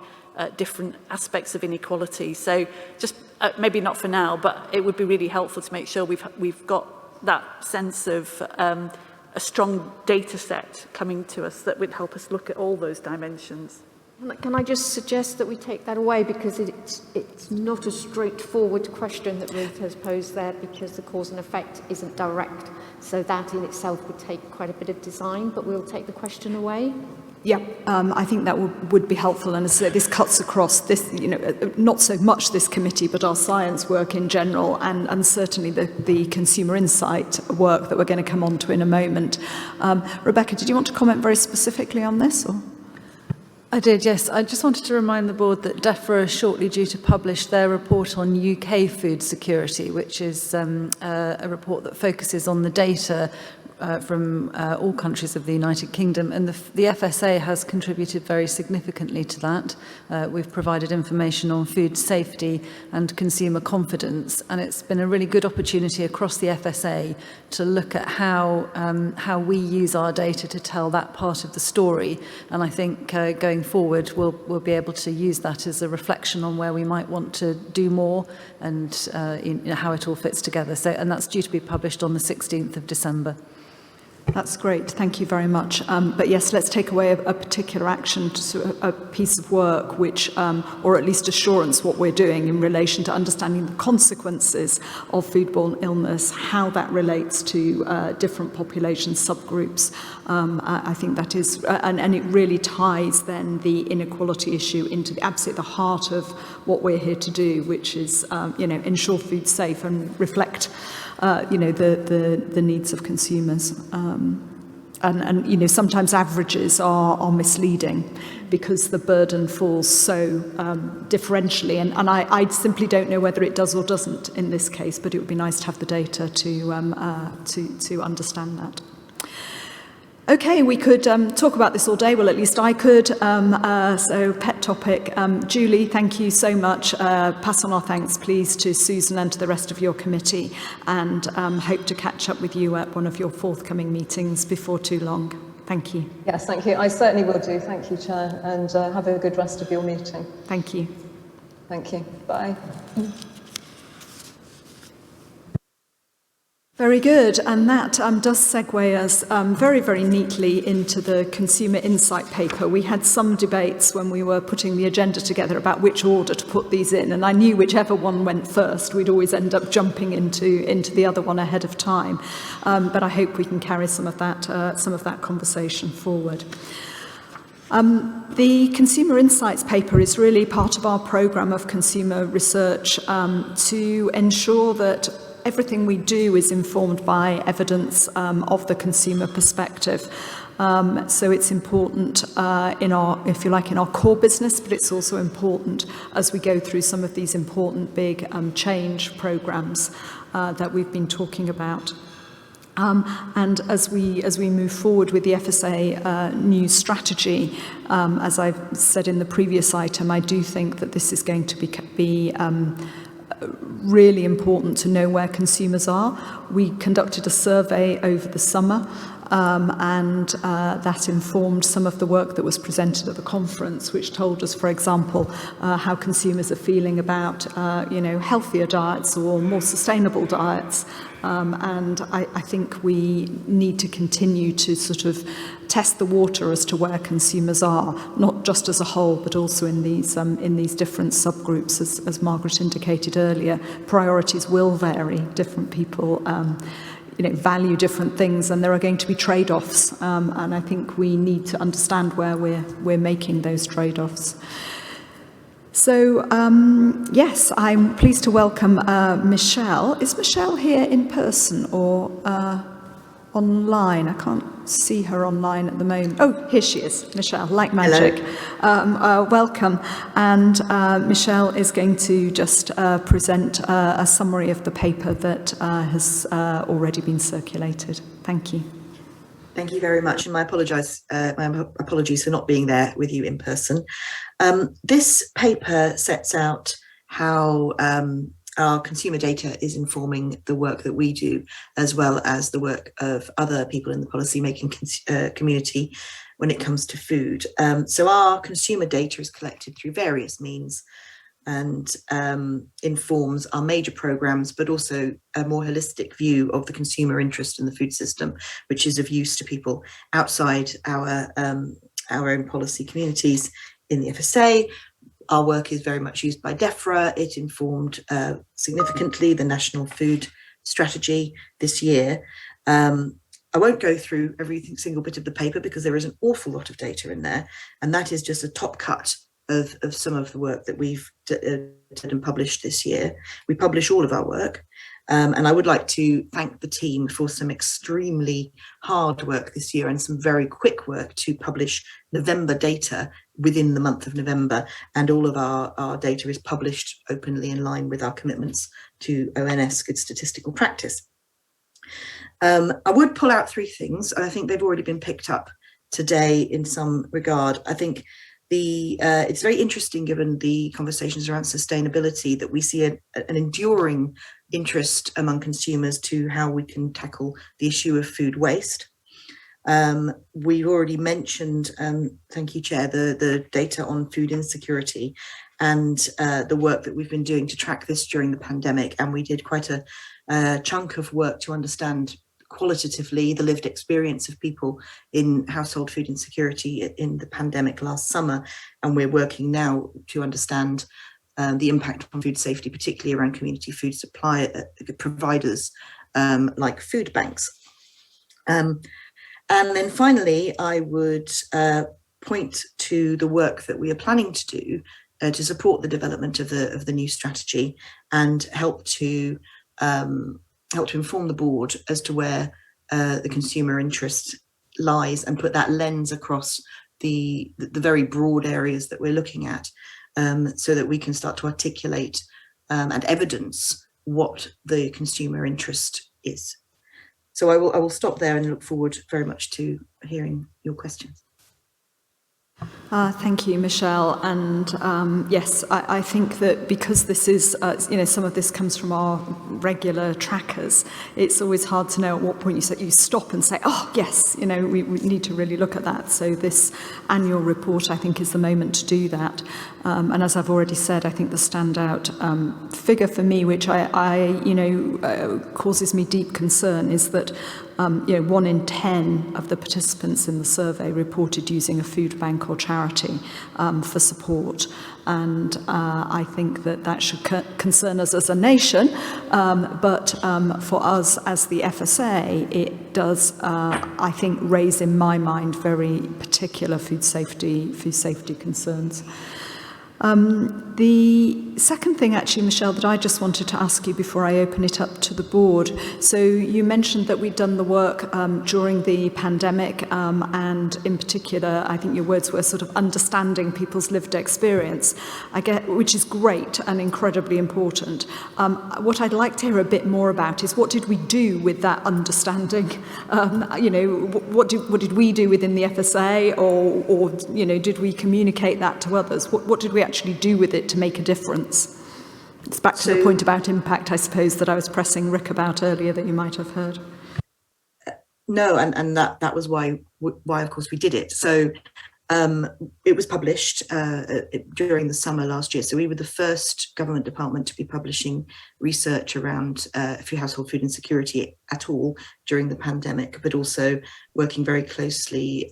different aspects of inequality. So just maybe not for now, but it would be really helpful to make sure we've got that sense of a strong data set coming to us that would help us look at all those dimensions. Can I just suggest that we take that away, because it's not a straightforward question that Ruth has posed there, because the cause and effect isn't direct. So that in itself would take quite a bit of design, but we'll take the question away. Yeah, I think that would be helpful. And as I say, this cuts across this, not so much this committee, but our science work in general, and certainly the consumer insight work that we're going to come on to in a moment. Rebecca, did you want to comment very specifically on this? Or? I did, yes. I just wanted to remind the board that DEFRA is shortly due to publish their report on UK food security, which is a report that focuses on the data from all countries of the United Kingdom, and the FSA has contributed very significantly to that. We've provided information on food safety and consumer confidence, and it's been a really good opportunity across the FSA to look at how we use our data to tell that part of the story. And I think going forward, we'll be able to use that as a reflection on where we might want to do more, and how it all fits together. So, and that's due to be published on the 16th of December. That's great, thank you very much. But yes, let's take away a particular action, a piece of work which, or at least assurance what we're doing in relation to understanding the consequences of foodborne illness, how that relates to different population subgroups. I think that is, and it really ties then the inequality issue into absolutely the heart of what we're here to do, which is, ensure food safe and reflect the needs of consumers. And sometimes averages are misleading because the burden falls so differentially, and I simply don't know whether it does or doesn't in this case, but it would be nice to have the data to understand that. Okay, we could talk about this all day. Well, at least I could. So, pet topic. Julie, thank you so much. Pass on our thanks, please, to Susan and to the rest of your committee, and hope to catch up with you at one of your forthcoming meetings before too long. Thank you. Yes, thank you. I certainly will do. Thank you, Chair, and have a good rest of your meeting. Thank you. Thank you. Bye. Very good, and that does segue us very, very neatly into the consumer insight paper. We had some debates when we were putting the agenda together about which order to put these in, and I knew whichever one went first, we'd always end up jumping into the other one ahead of time. But I hope we can carry some of that conversation forward. The Consumer Insights paper is really part of our programme of consumer research to ensure that everything we do is informed by evidence of the consumer perspective. So it's important in our, if you like, in our core business, but it's also important as we go through some of these important big change programmes that we've been talking about. And as we move forward with the FSA new strategy, as I've said in the previous item, I do think that this is going to be really important to know where consumers are. We conducted a survey over the summer, and that informed some of the work that was presented at the conference, which told us, for example, how consumers are feeling about healthier diets or more sustainable diets. And I think we need to continue to sort of test the water as to where consumers are, not just as a whole, but also in these different subgroups, as Margaret indicated earlier. Priorities will vary. Different people value different things, and there are going to be trade-offs. And I think we need to understand where we're making those trade-offs. So, yes, I'm pleased to welcome Michelle. Is Michelle here in person or online? I can't see her online at the moment. Oh, here she is, Michelle, like magic. Welcome. And Michelle is going to just present a summary of the paper that has already been circulated. Thank you. Thank you very much, and my apologies for not being there with you in person. This paper sets out how our consumer data is informing the work that we do, as well as the work of other people in the policy-making community when it comes to food. So our consumer data is collected through various means and informs our major programs, but also a more holistic view of the consumer interest in the food system, which is of use to people outside our own policy communities in the FSA. Our work is very much used by DEFRA. It informed significantly the National Food Strategy this year. I won't go through every single bit of the paper because there is an awful lot of data in there, and that is just a top cut of some of the work that we've done and published this year. We publish all of our work, and I would like to thank the team for some extremely hard work this year and some very quick work to publish November data within the month of November, and all of our data is published openly in line with our commitments to ONS, Good Statistical Practice. I would pull out three things, and I think they've already been picked up today in some regard. I think it's very interesting, given the conversations around sustainability, that we see an enduring interest among consumers to how we can tackle the issue of food waste. We've already mentioned, thank you, Chair, the data on food insecurity and the work that we've been doing to track this during the pandemic. And we did quite a chunk of work to understand qualitatively the lived experience of people in household food insecurity in the pandemic last summer. And we're working now to understand the impact on food safety, particularly around community food supply providers like food banks. And then finally, I would point to the work that we are planning to do to support the development of the new strategy and help to inform the board as to where the consumer interest lies and put that lens across the very broad areas that we're looking at, so that we can start to articulate and evidence what the consumer interest is. So I will stop there and look forward very much to hearing your questions. Thank you, Michelle. And yes, I think that because this is, some of this comes from our regular trackers, it's always hard to know at what point you stop and say, oh, yes, we need to really look at that. So this annual report, I think, is the moment to do that. And as I've already said, I think the standout figure for me, which causes me deep concern, is that 1 in 10 of the participants in the survey reported using a food bank or charity for support. And I think that should concern us as a nation, but for us as the FSA, it does, I think, raise in my mind very particular food safety concerns. The second thing, actually, Michelle, that I just wanted to ask you before I open it up to the board. So you mentioned that we'd done the work during the pandemic, and in particular, I think your words were sort of understanding people's lived experience, which is great and incredibly important. What I'd like to hear a bit more about is what did we do with that understanding? What did we do within the FSA, or did we communicate that to others? What did we actually do with it to make a difference? It's back to the point about impact, I suppose, that I was pressing Rick about earlier that you might have heard. No, and that was why of course we did it. So it was published during the summer last year. So we were the first government department to be publishing research around household food insecurity at all during the pandemic, but also working very closely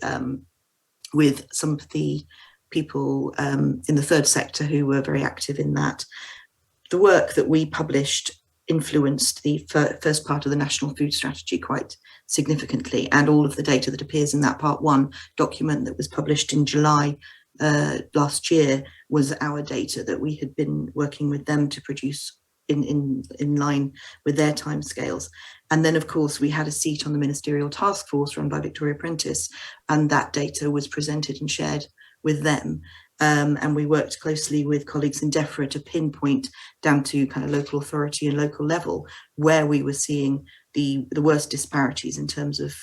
with some of the people in the third sector who were very active in that. The work that we published influenced the first part of the National Food Strategy quite significantly, and all of the data that appears in that Part 1 document that was published in July last year was our data that we had been working with them to produce in line with their timescales. And then, of course, we had a seat on the Ministerial Task Force run by Victoria Prentice, and that data was presented and shared with them. And we worked closely with colleagues in DEFRA to pinpoint down to kind of local authority and local level where we were seeing the worst disparities in terms of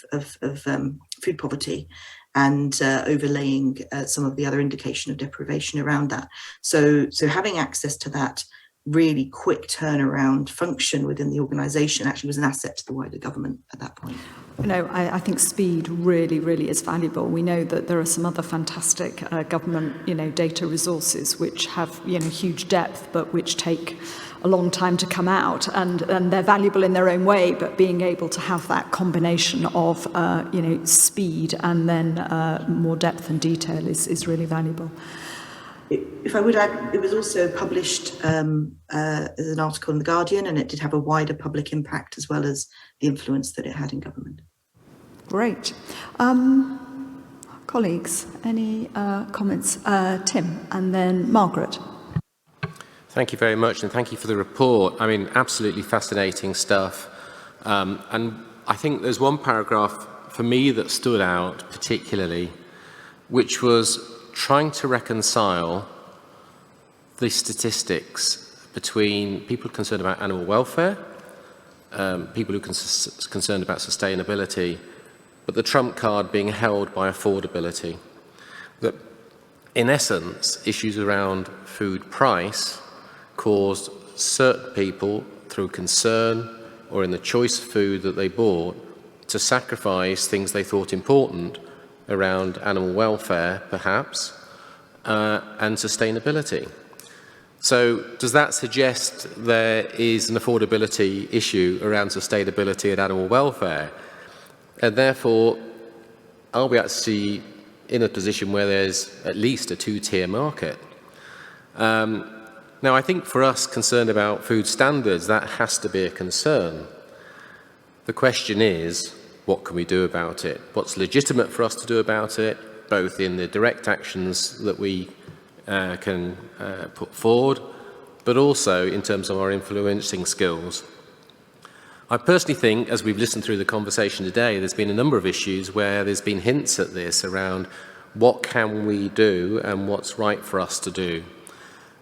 food poverty, and overlaying some of the other indication of deprivation around that. So having access to that really quick turnaround function within the organisation actually was an asset to the wider government at that point. I think speed really, really is valuable. We know that there are some other fantastic government, data resources which have, huge depth, but which take a long time to come out, and they're valuable in their own way, but being able to have that combination of, speed and then more depth and detail is really valuable. If I would add, it was also published as an article in The Guardian, and it did have a wider public impact as well as the influence that it had in government. Great. Colleagues, any comments? Tim, and then Margaret. Thank you very much, and thank you for the report. I mean, absolutely fascinating stuff. And I think there's one paragraph for me that stood out particularly, which was trying to reconcile the statistics between people concerned about animal welfare, people who are concerned about sustainability, but the trump card being held by affordability. That, in essence, issues around food price caused certain people, through concern or in the choice of food that they bought, to sacrifice things they thought important around animal welfare, perhaps, and sustainability. So does that suggest there is an affordability issue around sustainability and animal welfare? And therefore, are we actually in a position where there's at least a two-tier market? Now, I think for us concerned about food standards, that has to be a concern. The question is, what can we do about it? What's legitimate for us to do about it, both in the direct actions that we can put forward, but also in terms of our influencing skills. I personally think, as we've listened through the conversation today, there's been a number of issues where there's been hints at this around what can we do and what's right for us to do.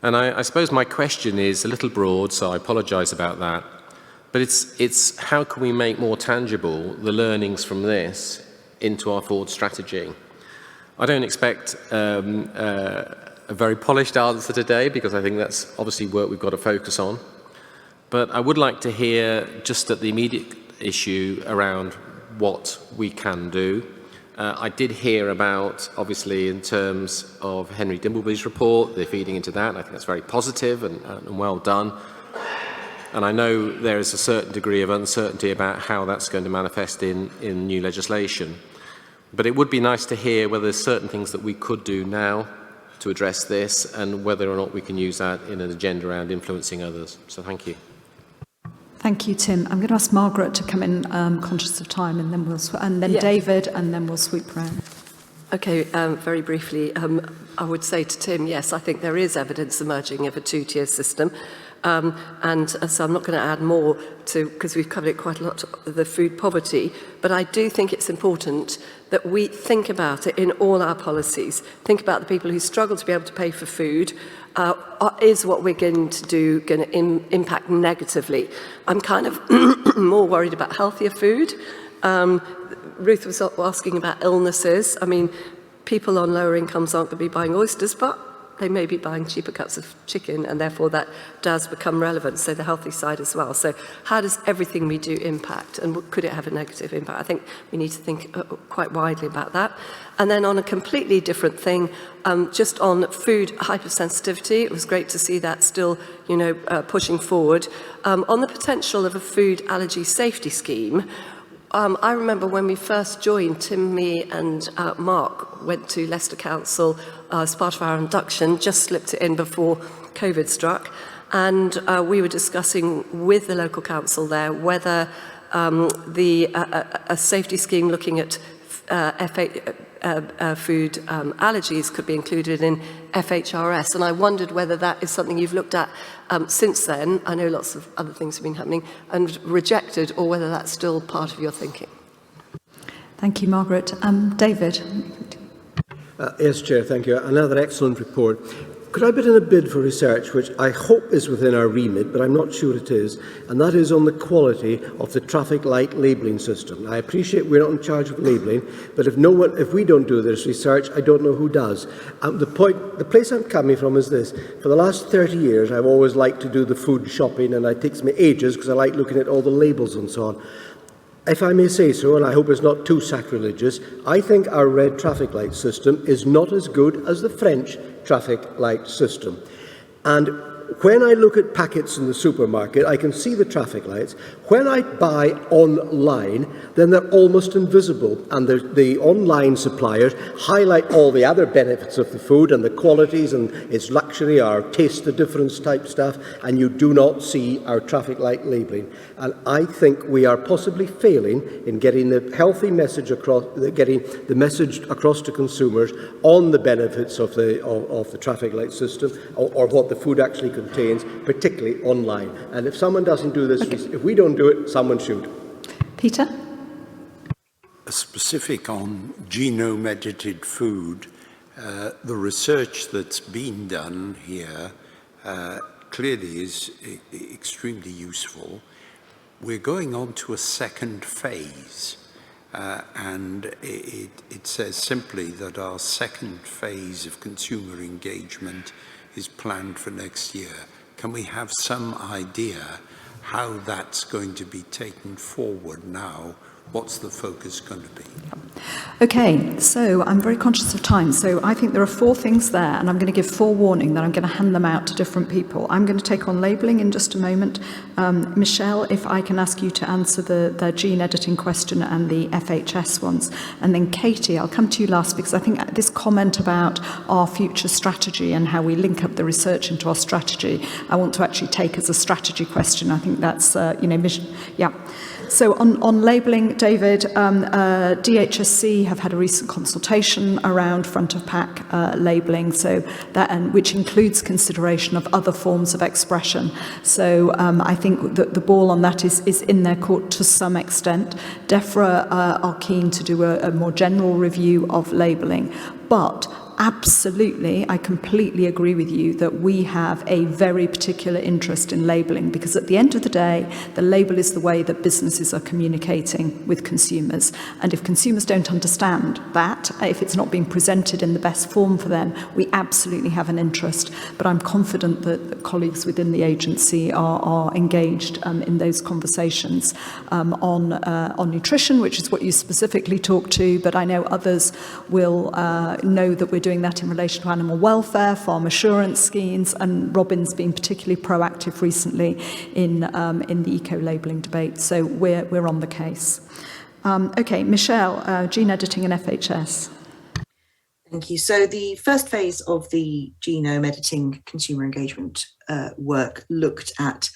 And I suppose my question is a little broad, so I apologise about that. But it's how can we make more tangible the learnings from this into our forward strategy? I don't expect a very polished answer today, because I think that's obviously work we've got to focus on. But I would like to hear just at the immediate issue around what we can do. I did hear about, obviously, in terms of Henry Dimbleby's report, they're feeding into that. I think that's very positive and well done. And I know there is a certain degree of uncertainty about how that's going to manifest in new legislation. But it would be nice to hear whether there's certain things that we could do now to address this, and whether or not we can use that in an agenda around influencing others. So thank you. Thank you, Tim. I'm going to ask Margaret to come in, conscious of time, and then Yes. David, and then we'll sweep round. Okay, very briefly, I would say to Tim, yes, I think there is evidence emerging of a two-tier system. And so I'm not going to add more to, because we've covered it quite a lot, the food poverty, but I do think it's important that we think about it in all our policies. Think about the people who struggle to be able to pay for food. Is what we're going to do going to impact negatively? I'm kind of more worried about healthier food. Ruth was asking about illnesses. I mean, people on lower incomes aren't going to be buying oysters, but they may be buying cheaper cuts of chicken, and therefore that does become relevant, so the healthy side as well. So how does everything we do impact, and could it have a negative impact? I think we need to think quite widely about that. And then on a completely different thing, just on food hypersensitivity, it was great to see that still, pushing forward. On the potential of a food allergy safety scheme, I remember when we first joined, Tim, me and Mark went to Leicester Council as part of our induction, just slipped it in before COVID struck, and we were discussing with the local council there whether a safety scheme looking at food allergies could be included in FHRS, and I wondered whether that is something you've looked at since then. I know lots of other things have been happening, and rejected, or whether that's still part of your thinking. Thank you, Margaret. David. Yes, Chair, thank you. Another excellent report. Could I put in a bid for research, which I hope is within our remit, but I'm not sure it is, and that is on the quality of the traffic light labelling system. I appreciate we're not in charge of labelling, but if we don't do this research, I don't know who does. The place I'm coming from is this. For the last 30 years, I've always liked to do the food shopping, and it takes me ages because I like looking at all the labels and so on. If I may say so, and I hope it's not too sacrilegious, I think our red traffic light system is not as good as the French traffic light system. And when I look at packets in the supermarket, I can see the traffic lights. When I buy online, then they're almost invisible, and the online suppliers highlight all the other benefits of the food and the qualities and its luxury or taste the difference type stuff, and you do not see our traffic light labelling. And I think we are possibly failing in getting the healthy message across, getting the message across to consumers on the benefits of the traffic light system, or what the food actually contains, particularly online. And if someone doesn't do this, if we don't do it, someone should. Peter? A specific on genome-edited food, the research that's been done here clearly is extremely useful. We're going on to a second phase, and it says simply that our second phase of consumer engagement is planned for next year. Can we have some idea how that's going to be taken forward now? What's the focus going to be? Okay, so I'm very conscious of time. So I think there are 4 things there, and I'm going to give forewarning that I'm going to hand them out to different people. I'm going to take on labelling in just a moment. Michelle, if I can ask you to answer the gene editing question and the FHS ones. And then Katie, I'll come to you last, because I think this comment about our future strategy and how we link up the research into our strategy, I want to actually take as a strategy question. I think that's, yeah. So on labelling, David, DHSC have had a recent consultation around front of pack labelling, so that, and which includes consideration of other forms of expression. So I think that the ball on that is in their court to some extent. DEFRA are keen to do a more general review of labelling, but absolutely, I completely agree with you that we have a very particular interest in labelling, because at the end of the day, the label is the way that businesses are communicating with consumers. And if consumers don't understand that, if it's not being presented in the best form for them, we absolutely have an interest. But I'm confident that colleagues within the agency are engaged in those conversations on nutrition, which is what you specifically talked to, but I know others will know that we're doing that in relation to animal welfare, farm assurance schemes, and Robin's been particularly proactive recently in the eco-labelling debate. So we're on the case. Okay, Michelle, gene editing and FHS. Thank you. So the first phase of the genome editing consumer engagement work looked at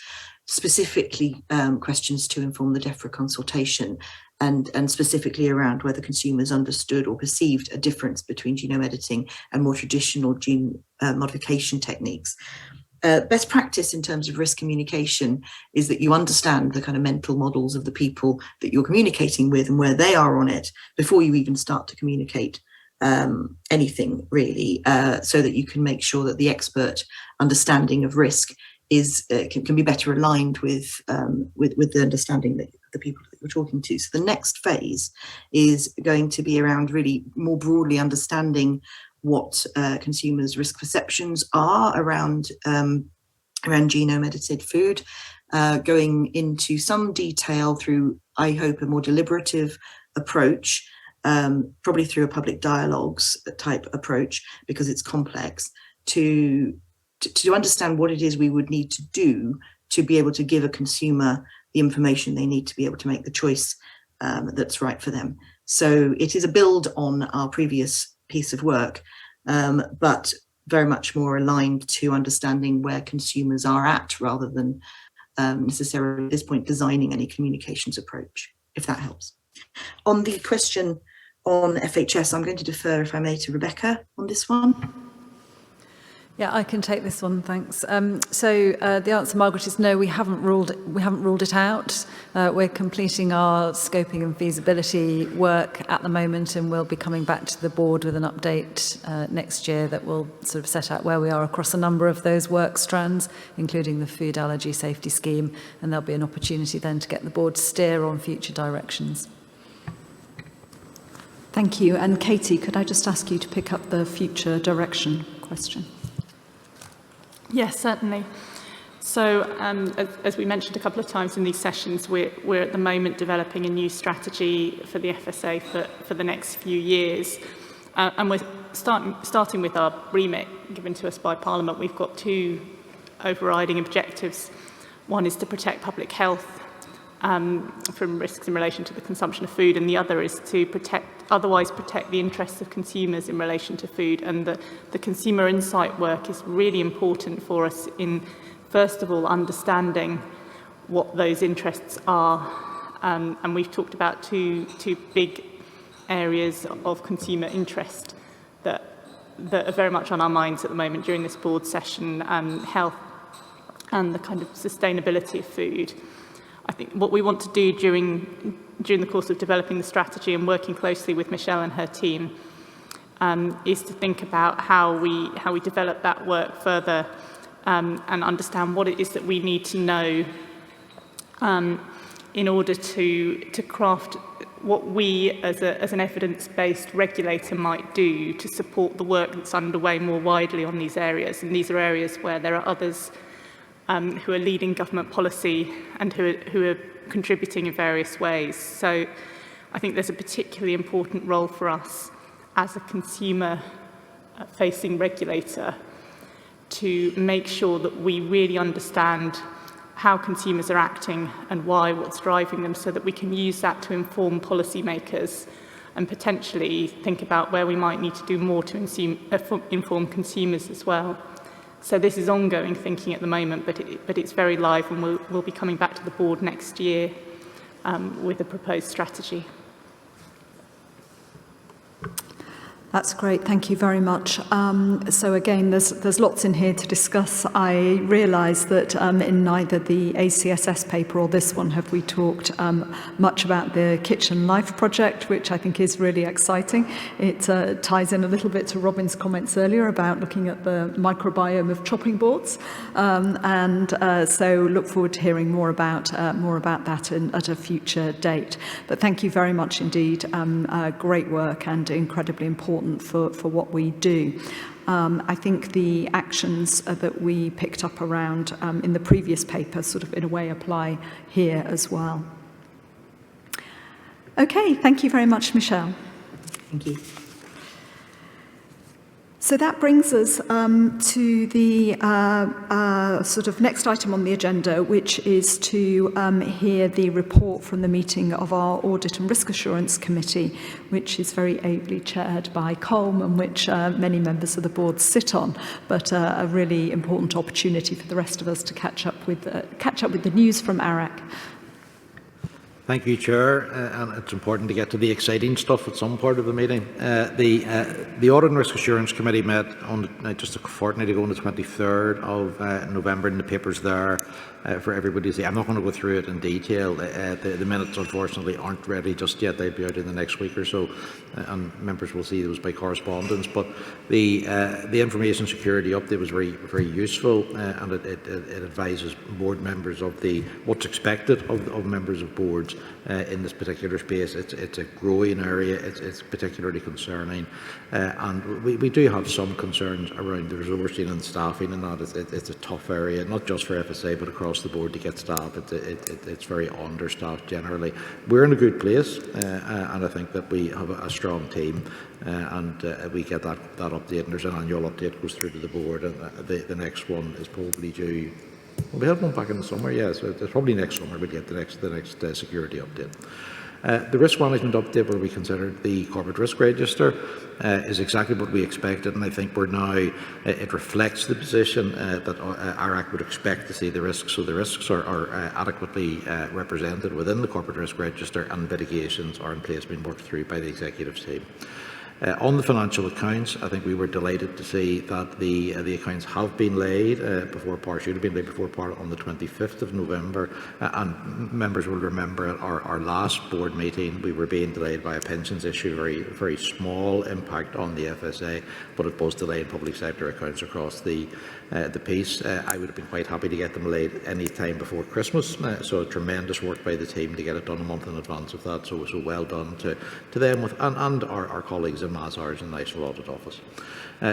specifically questions to inform the DEFRA consultation, and specifically around whether consumers understood or perceived a difference between genome editing and more traditional gene modification techniques. Best practice in terms of risk communication is that you understand the kind of mental models of the people that you're communicating with and where they are on it before you even start to communicate anything really, so that you can make sure that the expert understanding of risk is can be better aligned with the understanding that the people that you're talking to. So the next phase is going to be around really more broadly understanding what consumers' risk perceptions are around genome edited food, going into some detail through, I hope, a more deliberative approach, probably through a public dialogues type approach, because it's complex, to understand what it is we would need to do to be able to give a consumer the information they need to be able to make the choice that's right for them. So it is a build on our previous piece of work, but very much more aligned to understanding where consumers are at, rather than necessarily at this point designing any communications approach, if that helps. On the question on FHS, I'm going to defer, if I may, to Rebecca on this one. Yeah, I can take this one, thanks. So the answer, Margaret, is no. We haven't ruled it out. We're completing our scoping and feasibility work at the moment, and we'll be coming back to the board with an update next year that will sort of set out where we are across a number of those work strands, including the food allergy safety scheme, and there'll be an opportunity then to get the board to steer on future directions. Thank you. And Katie, could I just ask you to pick up the future direction question? Yes, certainly. So as we mentioned a couple of times in these sessions, we're at the moment developing a new strategy for the FSA for the next few years. And we're starting with our remit given to us by Parliament. We've got two overriding objectives. One is to protect public health from risks in relation to the consumption of food, and the other is to otherwise protect the interests of consumers in relation to food. And the consumer insight work is really important for us in, first of all, understanding what those interests are. And we've talked about two big areas of consumer interest that are very much on our minds at the moment during this board session, health and the kind of sustainability of food. I think what we want to do during the course of developing the strategy and working closely with Michelle and her team is to think about how we develop that work further and understand what it is that we need to know in order to craft what we as an evidence-based regulator might do to support the work that's underway more widely on these areas. And these are areas where there are others who are leading government policy and who are contributing in various ways. So I think there's a particularly important role for us as a consumer-facing regulator to make sure that we really understand how consumers are acting and why, what's driving them, so that we can use that to inform policymakers and potentially think about where we might need to do more to inform consumers as well. So this is ongoing thinking at the moment, but it's very live, and we'll be coming back to the board next year with a proposed strategy. That's great. Thank you very much. So again, there's lots in here to discuss. I realise that in neither the ACSS paper or this one have we talked much about the Kitchen Life project, which I think is really exciting. It ties in a little bit to Robin's comments earlier about looking at the microbiome of chopping boards, so look forward to hearing more about that at a future date. But thank you very much indeed. Great work and incredibly important for what we do. I think the actions that we picked up around in the previous paper sort of in a way apply here as well. Okay, thank you very much, Michelle. Thank you. So that brings us to the sort of next item on the agenda, which is to hear the report from the meeting of our Audit and Risk Assurance Committee, which is very ably chaired by Colin, and which many members of the board sit on, but a really important opportunity for the rest of us to catch up with the news from ARAC. Thank you, Chair, and it's important to get to the exciting stuff at some part of the meeting. The Audit and Risk Assurance Committee met on just a fortnight ago on the 23rd of November, and the paper's there for everybody to see. I'm not going to go through it in detail. The minutes, unfortunately, aren't ready just yet. They'll be out in the next week or so, and members will see those by correspondence. But the information security update was very, very useful, and it advises board members of what's expected of members of boards in this particular space. It's a growing area. It's particularly concerning, and we do have some concerns around the resourcing and staffing, and that it's a tough area, not just for FSA but across the board to get staff. It's very understaffed generally. We're in a good place, and I think that we have a strong team, and we get that update, and there's an annual update goes through to the board, and the next one is probably due. Well, we had one back in the summer, yes. Yeah, so it's probably next summer we'll get the next security update. The risk management update, where we considered the corporate risk register, is exactly what we expected, and I think we're now, it reflects the position that ARAC would expect to see the risks. So the risks are adequately represented within the corporate risk register, and mitigations are in place, being worked through by the executive team. On the financial accounts, I think we were delighted to see that the accounts have been laid before par, should have been laid before par on the 25th of November, and members will remember at our last board meeting we were being delayed by a pensions issue, very small impact on the FSA, but it was delayed public sector accounts across the piece. I would have been quite happy to get them laid any time before Christmas, so tremendous work by the team to get it done a month in advance of that, so well done to them and our colleagues in Mazars and National Audit Office.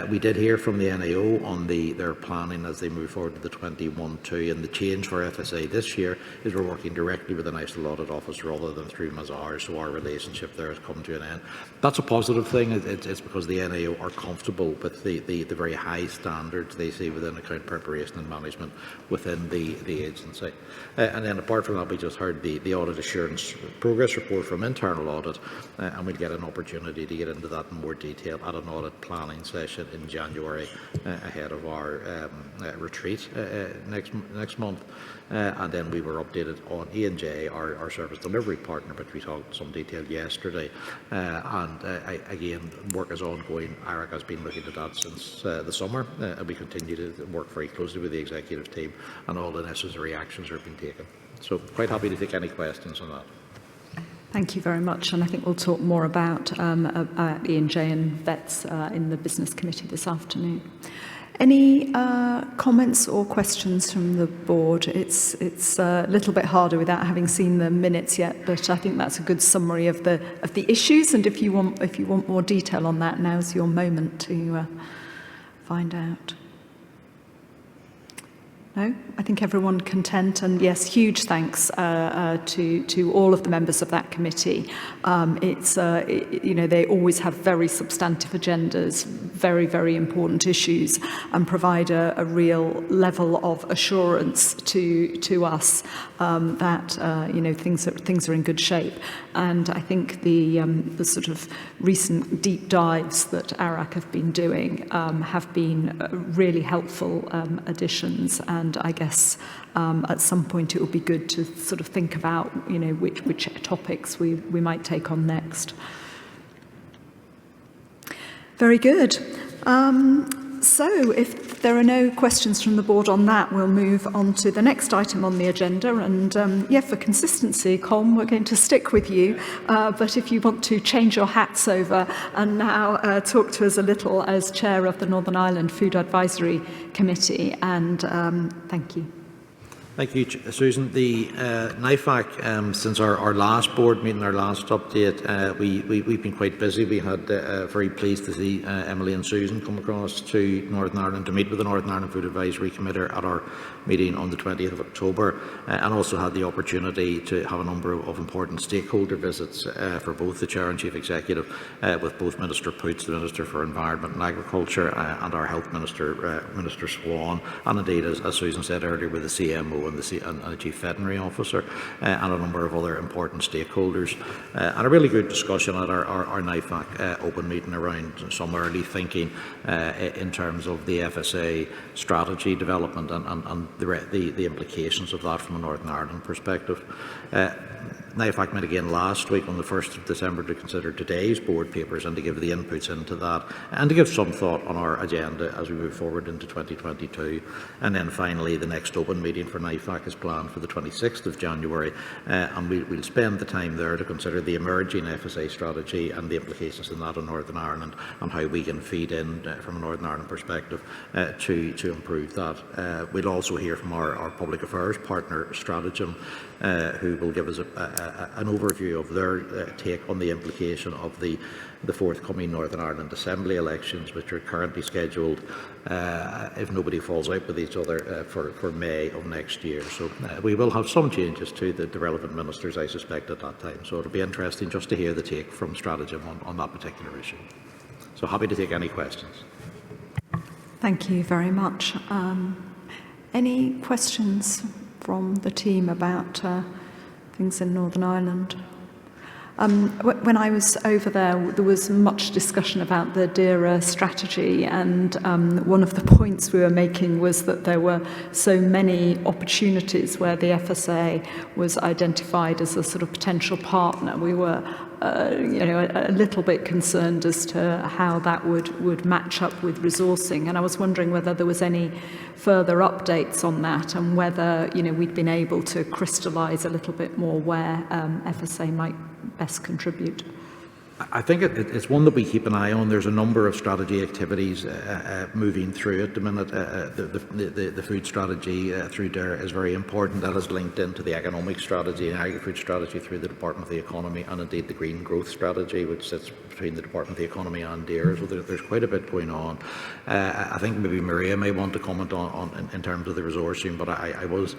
We did hear from the NAO on their planning as they move forward to the 21-2, and the change for FSA this year is we're working directly with the National Audit Office rather than through Mazars, so our relationship there has come to an end. That's a positive thing. It's because the NAO are comfortable with the very high standards they see within account preparation and management within the agency. And then apart from that, we just heard the audit assurance progress report from internal audit, and we'll get an opportunity to get into that in more detail at an audit planning session in January ahead of our retreat next month. And then we were updated on E&J, our service delivery partner, but we talked some detail yesterday. Again, work is ongoing. ARAC has been looking at that since the summer, and we continue to work very closely with the executive team, and all the necessary actions are being taken. So quite happy to take any questions on that. Thank you very much, and I think we'll talk more about E&J and vets in the Business Committee this afternoon. Any comments or questions from the board? It's a little bit harder without having seen the minutes yet, but I think that's a good summary of the issues. And if you want more detail on that, now's your moment to find out. No, I think everyone content, and yes, huge thanks to all of the members of that committee. They always have very substantive agendas, very, very important issues, and provide a real level of assurance to us that things are in good shape. And I think the sort of recent deep dives that ARAC have been doing have been really helpful additions. And I guess at some point it will be good to sort of think about, which topics we might take on next. Very good. So if there are no questions from the board on that, we'll move on to the next item on the agenda. And for consistency, Colin, we're going to stick with you. But if you want to change your hats over and now talk to us a little as chair of the Northern Ireland Food Advisory Committee. And thank you. Thank you, Susan. The NIFAC, since our last board meeting, our last update, we've been quite busy. We had very pleased to see Emily and Susan come across to Northern Ireland to meet with the Northern Ireland Food Advisory Committee at our meeting on the 20th of October, and also had the opportunity to have a number of important stakeholder visits for both the Chair and Chief Executive, with both Minister Poots, the Minister for Environment and Agriculture, and our Health Minister, Minister Swan, and indeed, as Susan said earlier, with the CMO and the Chief Veterinary Officer, and a number of other important stakeholders. And a really good discussion at our NIFAC open meeting around some early thinking in terms of the FSA strategy development and the implications of that from a Northern Ireland perspective. NIFAC met again last week on the 1st of December to consider today's board papers and to give the inputs into that and to give some thought on our agenda as we move forward into 2022. And then finally, the next open meeting for NIFAC is planned for the 26th of January, and we'll spend the time there to consider the emerging FSA strategy and the implications in that on Northern Ireland and how we can feed in from a Northern Ireland perspective to improve that. We'll also hear from our public affairs partner, Stratagem, who will give us an overview of their take on the implication of the forthcoming Northern Ireland Assembly elections, which are currently scheduled, if nobody falls out with each other, for May of next year. So we will have some changes to the relevant ministers, I suspect, at that time. So it'll be interesting just to hear the take from Stratagem on that particular issue. So happy to take any questions. Thank you very much. Any questions from the team about things in Northern Ireland? When I was over there was much discussion about the DERA strategy, and one of the points we were making was that there were so many opportunities where the FSA was identified as a sort of potential partner. We were a little bit concerned as to how that would match up with resourcing, and I was wondering whether there was any further updates on that and whether we'd been able to crystallise a little bit more where FSA might best contribute. I think it's one that we keep an eye on. There's a number of strategy activities moving through at the minute. The food strategy through DARE is very important. That is linked into the economic strategy and agri-food strategy through the Department of the Economy, and indeed the Green Growth Strategy, which sits between the Department of the Economy and DARE. So there's quite a bit going on. I think maybe Maria may want to comment on in terms of the resourcing, but I was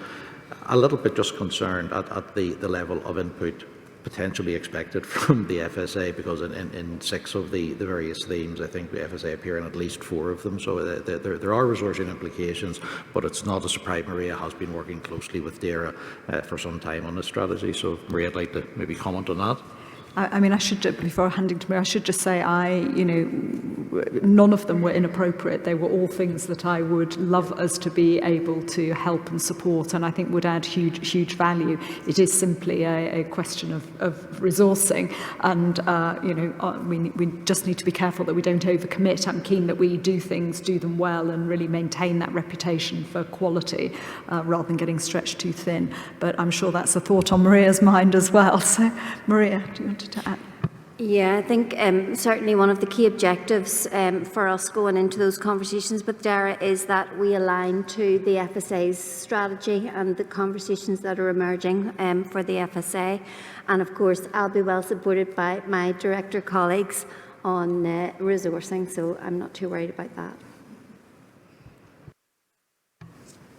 a little bit just concerned at the level of input potentially expected from the FSA, because in 6 of the various themes, I think the FSA appear in at least 4 of them. So there are resourcing implications, but it's not a surprise. Maria has been working closely with DARE for some time on this strategy. So Maria, I'd like to maybe comment on that. I mean, I should, before handing to Maria, I should just say none of them were inappropriate. They were all things that I would love us to be able to help and support, and I think would add huge value. It is simply a question of resourcing, and we just need to be careful that we don't overcommit. I'm keen that we do them well, and really maintain that reputation for quality, rather than getting stretched too thin. But I'm sure that's a thought on Maria's mind as well. So, Maria, do you want to add? Yeah, I think certainly one of the key objectives for us going into those conversations with DARE is that we align to the FSA's strategy and the conversations that are emerging for the FSA. And of course, I'll be well supported by my director colleagues on resourcing, so I'm not too worried about that.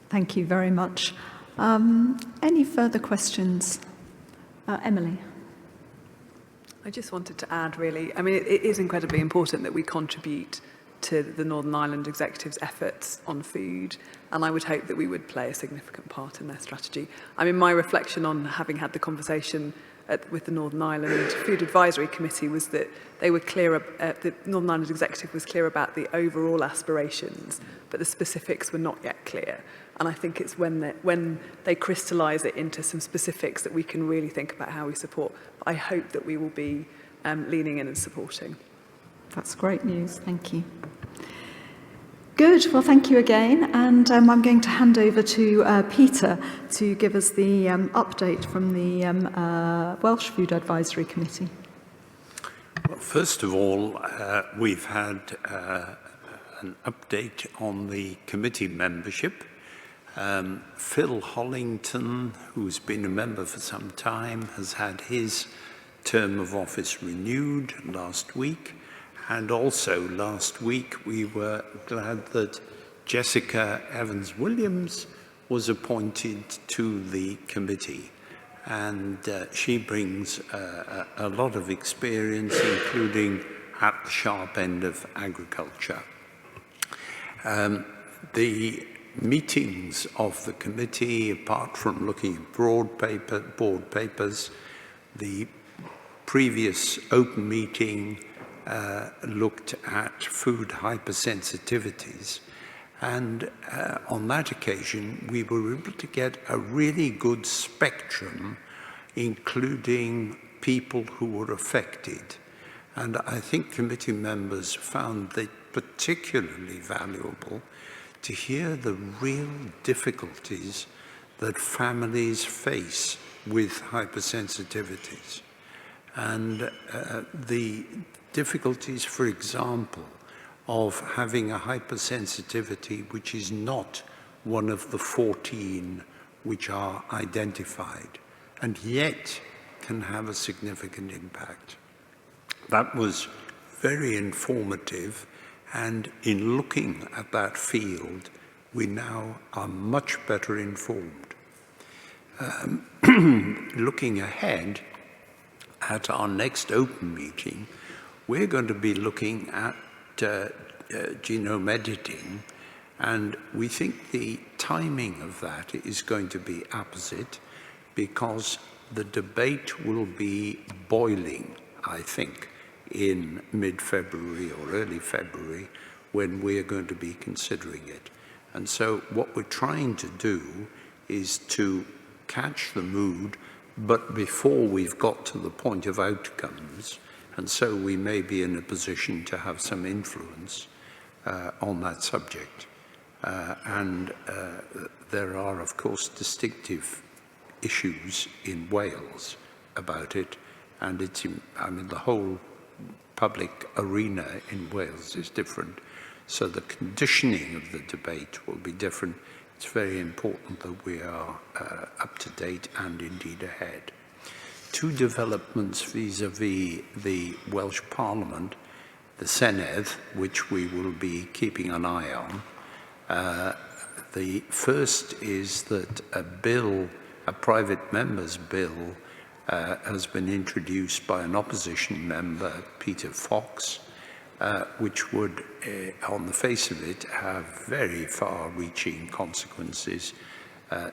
Thank you very much. Any further questions? Emily? I just wanted to add, really, I mean, it is incredibly important that we contribute to the Northern Ireland Executive's efforts on food, and I would hope that we would play a significant part in their strategy. I mean, my reflection on having had the conversation with the Northern Ireland Food Advisory Committee was that they were clear, the Northern Ireland Executive was clear about the overall aspirations, but the specifics were not yet clear. And I think it's when they crystallise it into some specifics that we can really think about how we support. But I hope that we will be leaning in and supporting. That's great news. Thank you. Good. Well, thank you again. And I'm going to hand over to Peter to give us the update from the Welsh Food Advisory Committee. Well, first of all, we've had an update on the committee membership. Phil Hollington, who's been a member for some time, has had his term of office renewed last week. And also last week, we were glad that Jessica Evans-Williams was appointed to the committee. And she brings a lot of experience, including at the sharp end of agriculture. The meetings of the committee, apart from looking at board papers, the previous open meeting looked at food hypersensitivities, and on that occasion we were able to get a really good spectrum, including people who were affected, and I think committee members found it particularly valuable to hear the real difficulties that families face with hypersensitivities. And the difficulties, for example, of having a hypersensitivity which is not one of the 14 which are identified, and yet can have a significant impact. That was very informative, and in looking at that field, we now are much better informed. Looking ahead at our next open meeting, we're going to be looking at genome editing, and we think the timing of that is going to be opposite, because the debate will be boiling, I think, in mid-February or early February, when we're going to be considering it. And so what we're trying to do is to catch the mood, but before we've got to the point of outcomes, and so we may be in a position to have some influence on that subject. There are, of course, distinctive issues in Wales about it, and it's, I mean, the whole public arena in Wales is different. So the conditioning of the debate will be different. It's very important that we are up to date and indeed ahead. Two developments vis-à-vis the Welsh Parliament, the Senedd, which we will be keeping an eye on. The first is that a private member's bill, has been introduced by an opposition member, Peter Fox, which would, on the face of it, have very far-reaching consequences,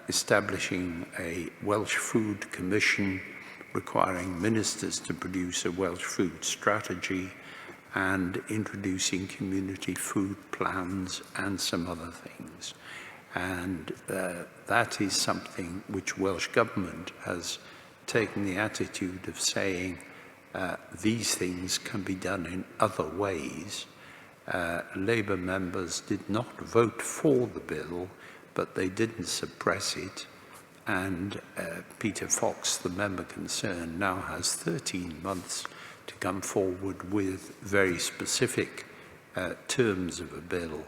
establishing a Welsh Food Commission, requiring ministers to produce a Welsh food strategy, and introducing community food plans and some other things. And that is something which Welsh Government has taken the attitude of saying these things can be done in other ways. Labour members did not vote for the bill, but they didn't suppress it. And Peter Fox, the member concerned, now has 13 months to come forward with very specific terms of a bill.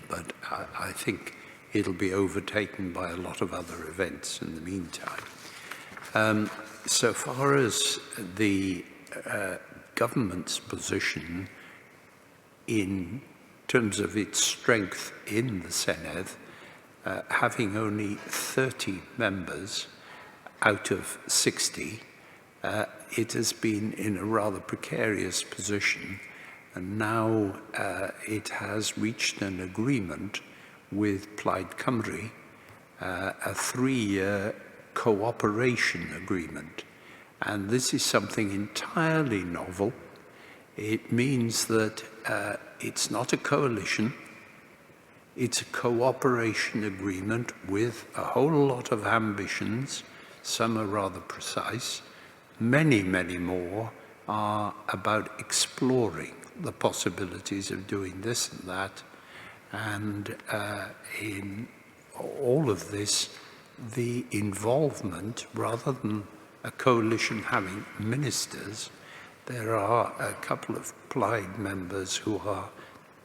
But I think it'll be overtaken by a lot of other events in the meantime. So far as the government's position in terms of its strength in the Senedd, having only 30 members out of 60, it has been in a rather precarious position, and now it has reached an agreement with Plaid Cymru, a 3-year cooperation agreement. And this is something entirely novel. It means that it's not a coalition, it's a cooperation agreement with a whole lot of ambitions. Some are rather precise. Many, many more are about exploring the possibilities of doing this and that. And in all of this, the involvement, rather than a coalition having ministers, there are a couple of Plaid members who are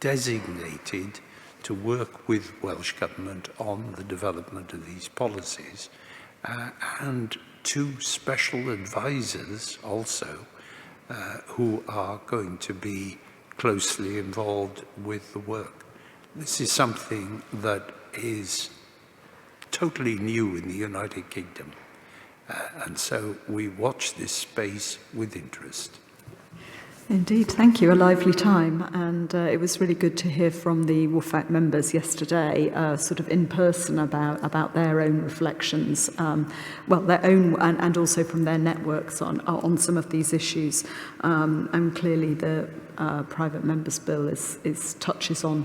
designated to work with Welsh Government on the development of these policies, and 2 special advisors also who are going to be closely involved with the work. This is something that is totally new in the United Kingdom, and so we watch this space with interest. Indeed, thank you. A lively time, and it was really good to hear from the WFAC members yesterday, sort of in person about their own reflections, well, their own, and also from their networks on some of these issues. And clearly, the private members' bill is touches on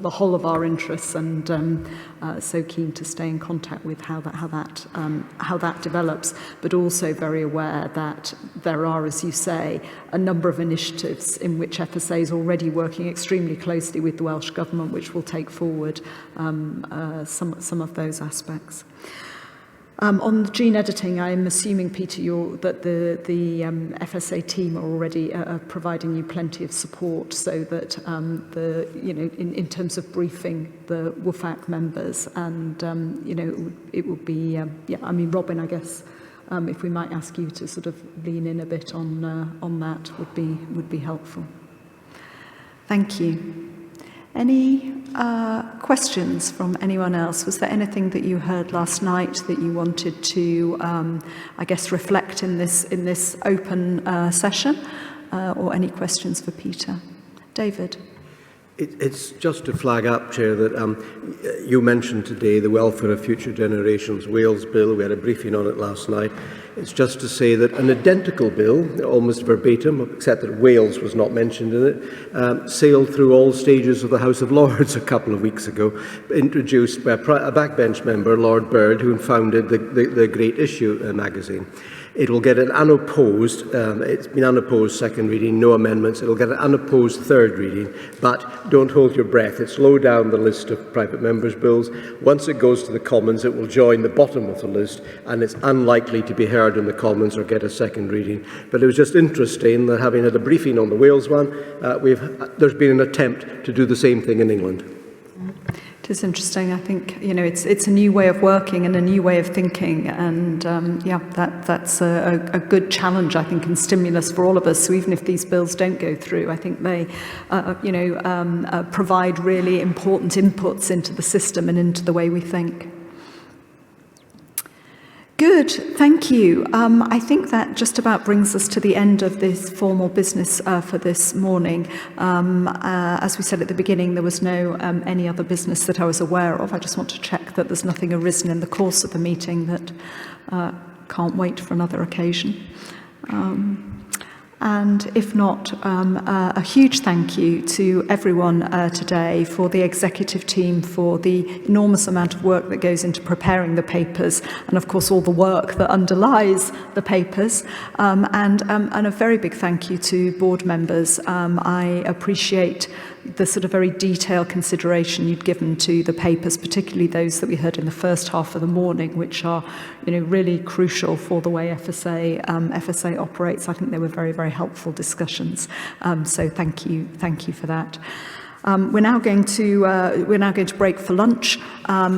the whole of our interests, and so keen to stay in contact with how that develops, but also very aware that there are, as you say, a number of initiatives in which FSA is already working extremely closely with the Welsh Government, which will take forward some of those aspects. On the gene editing, I'm assuming, Peter, that the FSA team are already providing you plenty of support, so that in terms of briefing the WFAC members, and it would be I mean, Robin, I guess. If we might ask you to sort of lean in a bit on that would be helpful. Thank you. Any questions from anyone else? Was there anything that you heard last night that you wanted to, I guess, reflect in this open session, or any questions for Peter? David. It's just to flag up, Chair, that you mentioned today the Welfare of Future Generations Wales Bill. We had a briefing on it last night. It's just to say that an identical bill, almost verbatim, except that Wales was not mentioned in it, sailed through all stages of the House of Lords a couple of weeks ago, introduced by a backbench member, Lord Bird, who founded the Great Issue magazine. It will get an unopposed, it's been unopposed second reading, no amendments. It will get an unopposed third reading, but don't hold your breath. It's low down the list of private members' bills. Once it goes to the Commons, it will join the bottom of the list, and it's unlikely to be heard in the Commons or get a second reading. But it was just interesting that, having had a briefing on the Wales one, there's been an attempt to do the same thing in England. It is interesting. I think, you know, it's a new way of working and a new way of thinking, and that's a good challenge, I think, and stimulus for all of us. So even if these bills don't go through, I think they, provide really important inputs into the system and into the way we think. Good, thank you. I think that just about brings us to the end of this formal business for this morning. As we said at the beginning, there was no any other business that I was aware of. I just want to check that there's nothing arisen in the course of the meeting that can't wait for another occasion. And if not, a huge thank you to everyone today, for the executive team, for the enormous amount of work that goes into preparing the papers, and of course all the work that underlies the papers, and a very big thank you to board members. I appreciate the sort of very detailed consideration you've given to the papers, particularly those that we heard in the first half of the morning, which are, you know, really crucial for the way FSA operates. I think they were very, very helpful discussions. So thank you for that. We're now going to break for lunch.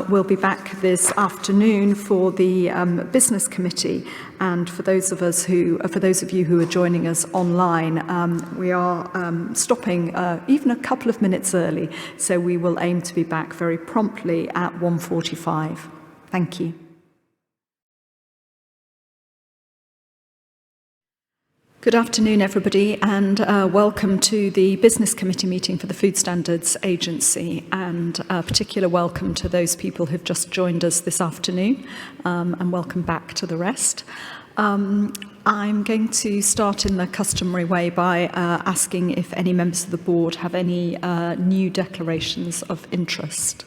We'll be back this afternoon for the business committee, and for those of you who are joining us online, we are stopping even a couple of minutes early, so we will aim to be back very promptly at 1:45. Thank you. Good afternoon, everybody, and welcome to the Business Committee meeting for the Food Standards Agency, and a particular welcome to those people who've just joined us this afternoon, and welcome back to the rest. I'm going to start in the customary way by asking if any members of the board have any new declarations of interest.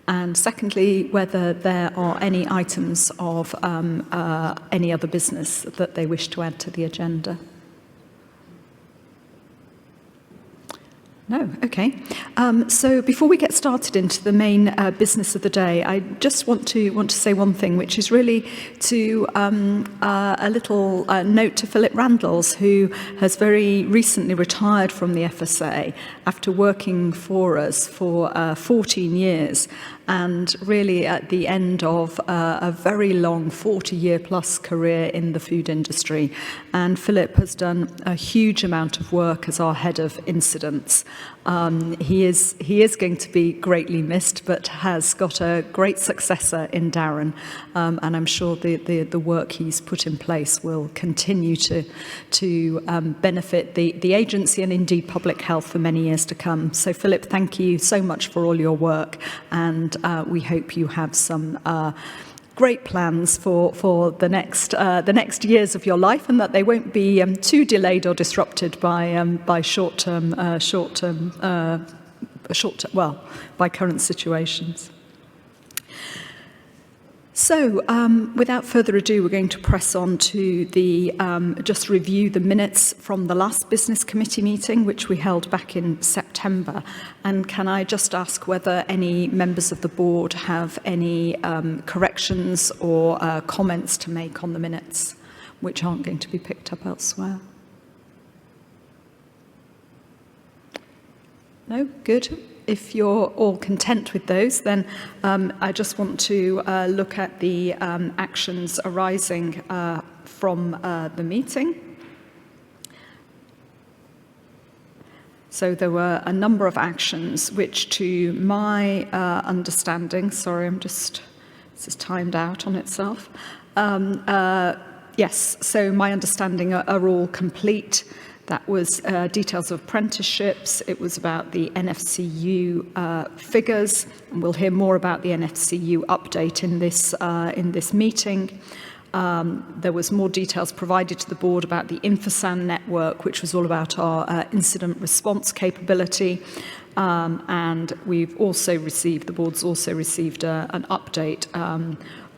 And secondly, whether there are any items of any other business that they wish to add to the agenda. No, okay. So before we get started into the main business of the day, I just want to say one thing, which is really to a little note to Philip Randalls, who has very recently retired from the FSA after working for us for 14 years. And really at the end of a very long 40-year plus career in the food industry. And Philip has done a huge amount of work as our head of incidents. He is going to be greatly missed, but has got a great successor in Darren, and I'm sure the work he's put in place will continue to benefit the agency and indeed public health for many years to come. So Philip, thank you so much for all your work, and we hope you have some great plans for the next years of your life, and that they won't be too delayed or disrupted by by current situations. So, without further ado, we're going to press on to just review the minutes from the last Business Committee meeting, which we held back in September. And can I just ask whether any members of the board have any corrections or comments to make on the minutes, which aren't going to be picked up elsewhere? No? Good. If you're all content with those, then I just want to look at the actions arising from the meeting. So there were a number of actions which, to my understanding, sorry, this is timed out on itself. Yes, so my understanding are all complete. That was details of apprenticeships. It was about the NFCU figures, and we'll hear more about the NFCU update in this meeting. There was more details provided to the board about the InfoSan network, which was all about our incident response capability. And we've also received, the board's also received an update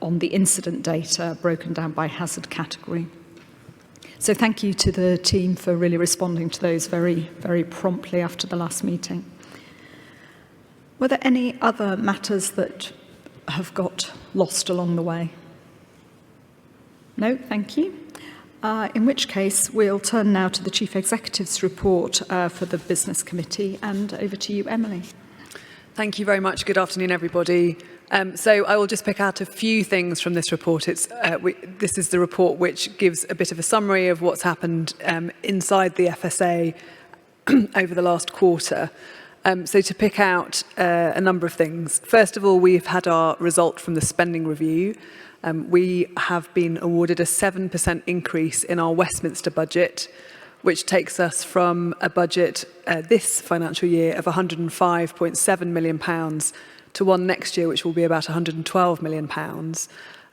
on the incident data broken down by hazard category. So thank you to the team for really responding to those very, very promptly after the last meeting. Were there any other matters that have got lost along the way? No, thank you. In which case, we'll turn now to the Chief Executive's report for the Business Committee, and over to you, Emily. Thank you very much. Good afternoon, everybody. So I will just pick out a few things from this report. This is the report which gives a bit of a summary of what's happened inside the FSA over the last quarter. So to pick out a number of things. First of all, we've had our result from the spending review. We have been awarded a 7% increase in our Westminster budget, which takes us from a budget this financial year of £105.7 million to one next year, which will be about £112 million.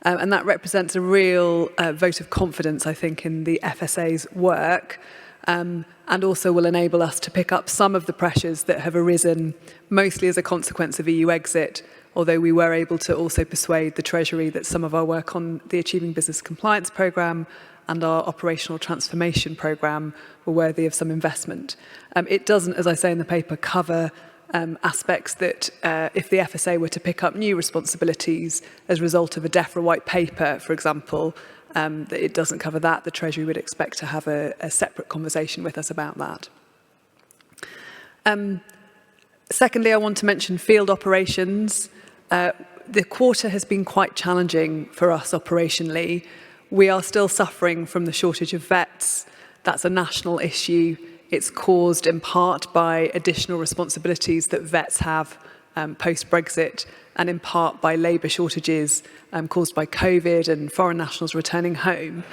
And that represents a real vote of confidence, I think, in the FSA's work, and also will enable us to pick up some of the pressures that have arisen, mostly as a consequence of EU exit, although we were able to also persuade the Treasury that some of our work on the Achieving Business Compliance programme and our operational transformation programme were worthy of some investment. It doesn't, as I say in the paper, cover aspects that if the FSA were to pick up new responsibilities as a result of a DEFRA white paper, for example, that it doesn't cover that. The Treasury would expect to have a separate conversation with us about that. Secondly, I want to mention field operations. The quarter has been quite challenging for us operationally. We are still suffering from the shortage of vets. That's a national issue. It's caused in part by additional responsibilities that vets have post-Brexit, and in part by labour shortages caused by COVID and foreign nationals returning home.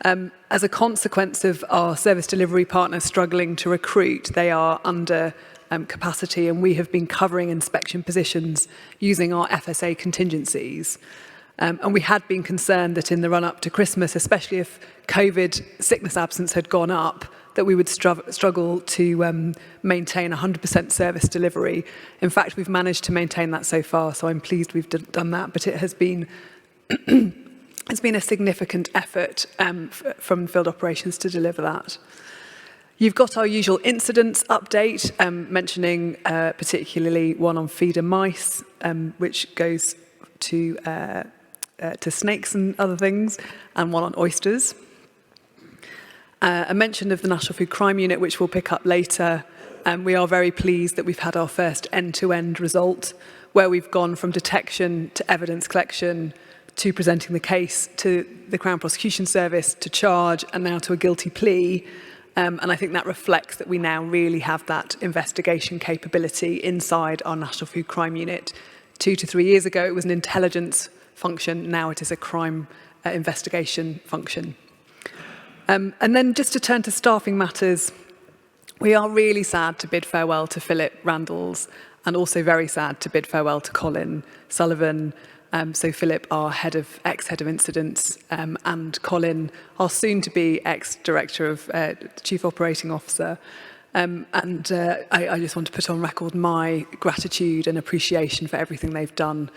As a consequence of our service delivery partners struggling to recruit, they are under capacity, and we have been covering inspection positions using our FSA contingencies. And we had been concerned that in the run-up to Christmas, especially if COVID sickness absence had gone up, that we would struggle to maintain 100% service delivery. In fact, we've managed to maintain that so far, so I'm pleased we've done that, but it has been it's been a significant effort from field operations to deliver that. You've got our usual incidents update, mentioning particularly one on feeder mice, which goes to snakes and other things, and one on oysters. A mention of the National Food Crime Unit, which we'll pick up later. We are very pleased that we've had our first end-to-end result, where we've gone from detection to evidence collection to presenting the case to the Crown Prosecution Service, to charge, and now to a guilty plea. And I think that reflects that we now really have that investigation capability inside our National Food Crime Unit. 2 to 3 years ago, it was an intelligence function. Now it is a crime investigation function. And then just to turn to staffing matters, we are really sad to bid farewell to Philip Randalls, and also very sad to bid farewell to Colin Sullivan. So Philip, our ex-head of incidents, and Colin, our soon-to-be ex-director of chief operating officer. I just want to put on record my gratitude and appreciation for everything they've done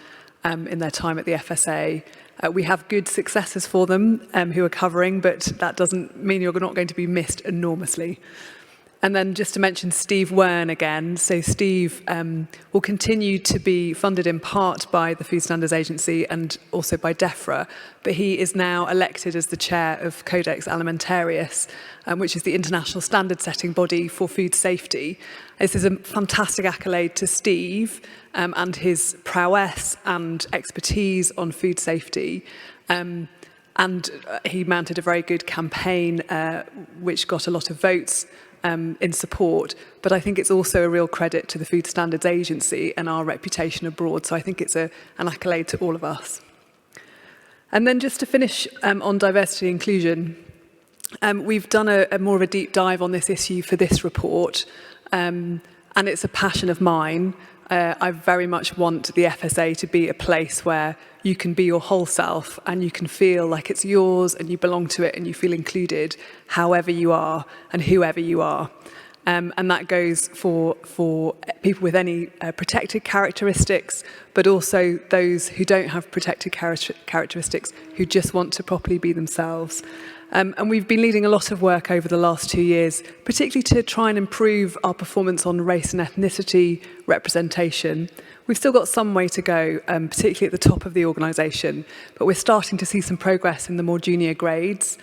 in their time at the FSA. We have good successors for them who are covering, but that doesn't mean you're not going to be missed enormously. And then just to mention Steve Wern again. So Steve will continue to be funded in part by the Food Standards Agency and also by DEFRA, but he is now elected as the chair of Codex Alimentarius, which is the international standard setting body for food safety. This is a fantastic accolade to Steve and his prowess and expertise on food safety. And he mounted a very good campaign which got a lot of votes in support, but I think it's also a real credit to the Food Standards Agency and our reputation abroad, so I think it's an accolade to all of us. And then just to finish on diversity and inclusion, we've done a more of a deep dive on this issue for this report, and it's a passion of mine. I very much want the FSA to be a place where you can be your whole self and you can feel like it's yours and you belong to it and you feel included however you are and whoever you are. And that goes for people with any protected characteristics, but also those who don't have protected characteristics, who just want to properly be themselves. And we've been leading a lot of work over the last 2 years, particularly to try and improve our performance on race and ethnicity representation. We've still got some way to go, particularly at the top of the organisation, but we're starting to see some progress in the more junior grades.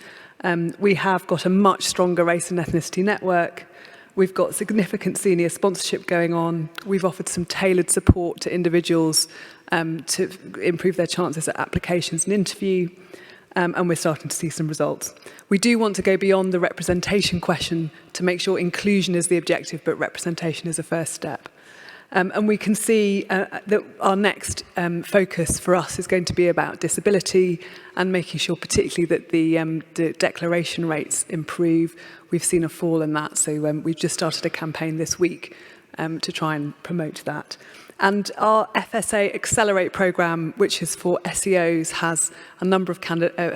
We have got a much stronger race and ethnicity network. We've got significant senior sponsorship going on. We've offered some tailored support to individuals to improve their chances at applications and interview, and we're starting to see some results. We do want to go beyond the representation question to make sure inclusion is the objective, but representation is a first step. And we can see that our next focus for us is going to be about disability and making sure particularly that the declaration rates improve. We've seen a fall in that, so we've just started a campaign this week to try and promote that. And our FSA Accelerate programme, which is for SEOs, has a number of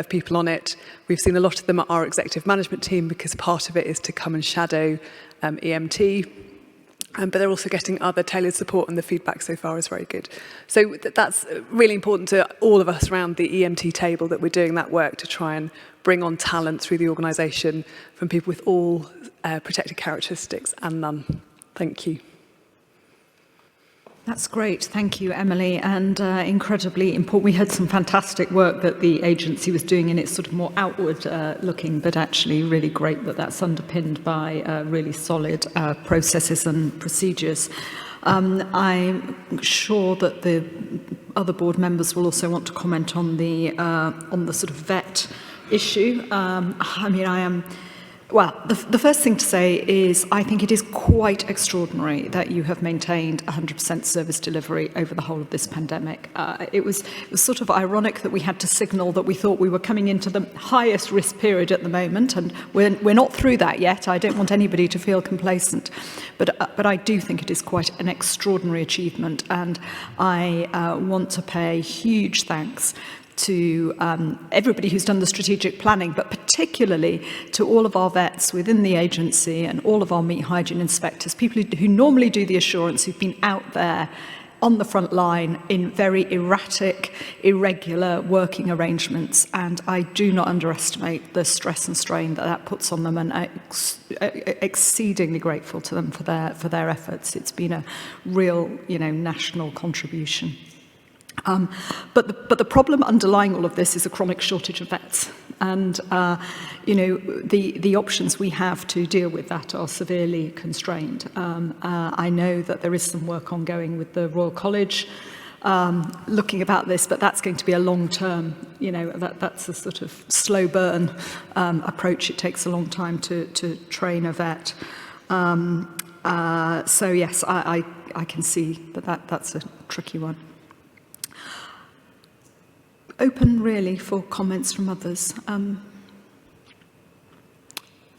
people on it. We've seen a lot of them at our executive management team because part of it is to come and shadow EMT. But they're also getting other tailored support, and the feedback so far is very good. So that's really important to all of us around the EMT table, that we're doing that work to try and bring on talent through the organisation from people with all protected characteristics and none. Thank you. That's great. Thank you, Emily. And incredibly important. We had some fantastic work that the agency was doing in its sort of more outward looking, but actually really great that that's underpinned by really solid processes and procedures. I'm sure that the other board members will also want to comment on the sort of vet issue. Well, the first thing to say is I think it is quite extraordinary that you have maintained 100% service delivery over the whole of this pandemic. It was sort of ironic that we had to signal that we thought we were coming into the highest risk period at the moment, and we're not through that yet. I don't want anybody to feel complacent, but I do think it is quite an extraordinary achievement, and I want to pay huge thanks to everybody who's done the strategic planning, but particularly to all of our vets within the agency and all of our meat hygiene inspectors, people who normally do the assurance, who've been out there on the front line in very erratic, irregular working arrangements. And I do not underestimate the stress and strain that puts on them, and I'm exceedingly grateful to them for their efforts. It's been a real, national contribution. But the problem underlying all of this is a chronic shortage of vets, and the options we have to deal with that are severely constrained. I know that there is some work ongoing with the Royal College looking about this, but that's going to be a long term. That's a sort of slow burn approach. It takes a long time to train a vet. So yes, I can see that's a tricky one. Open really for comments from others. Colin,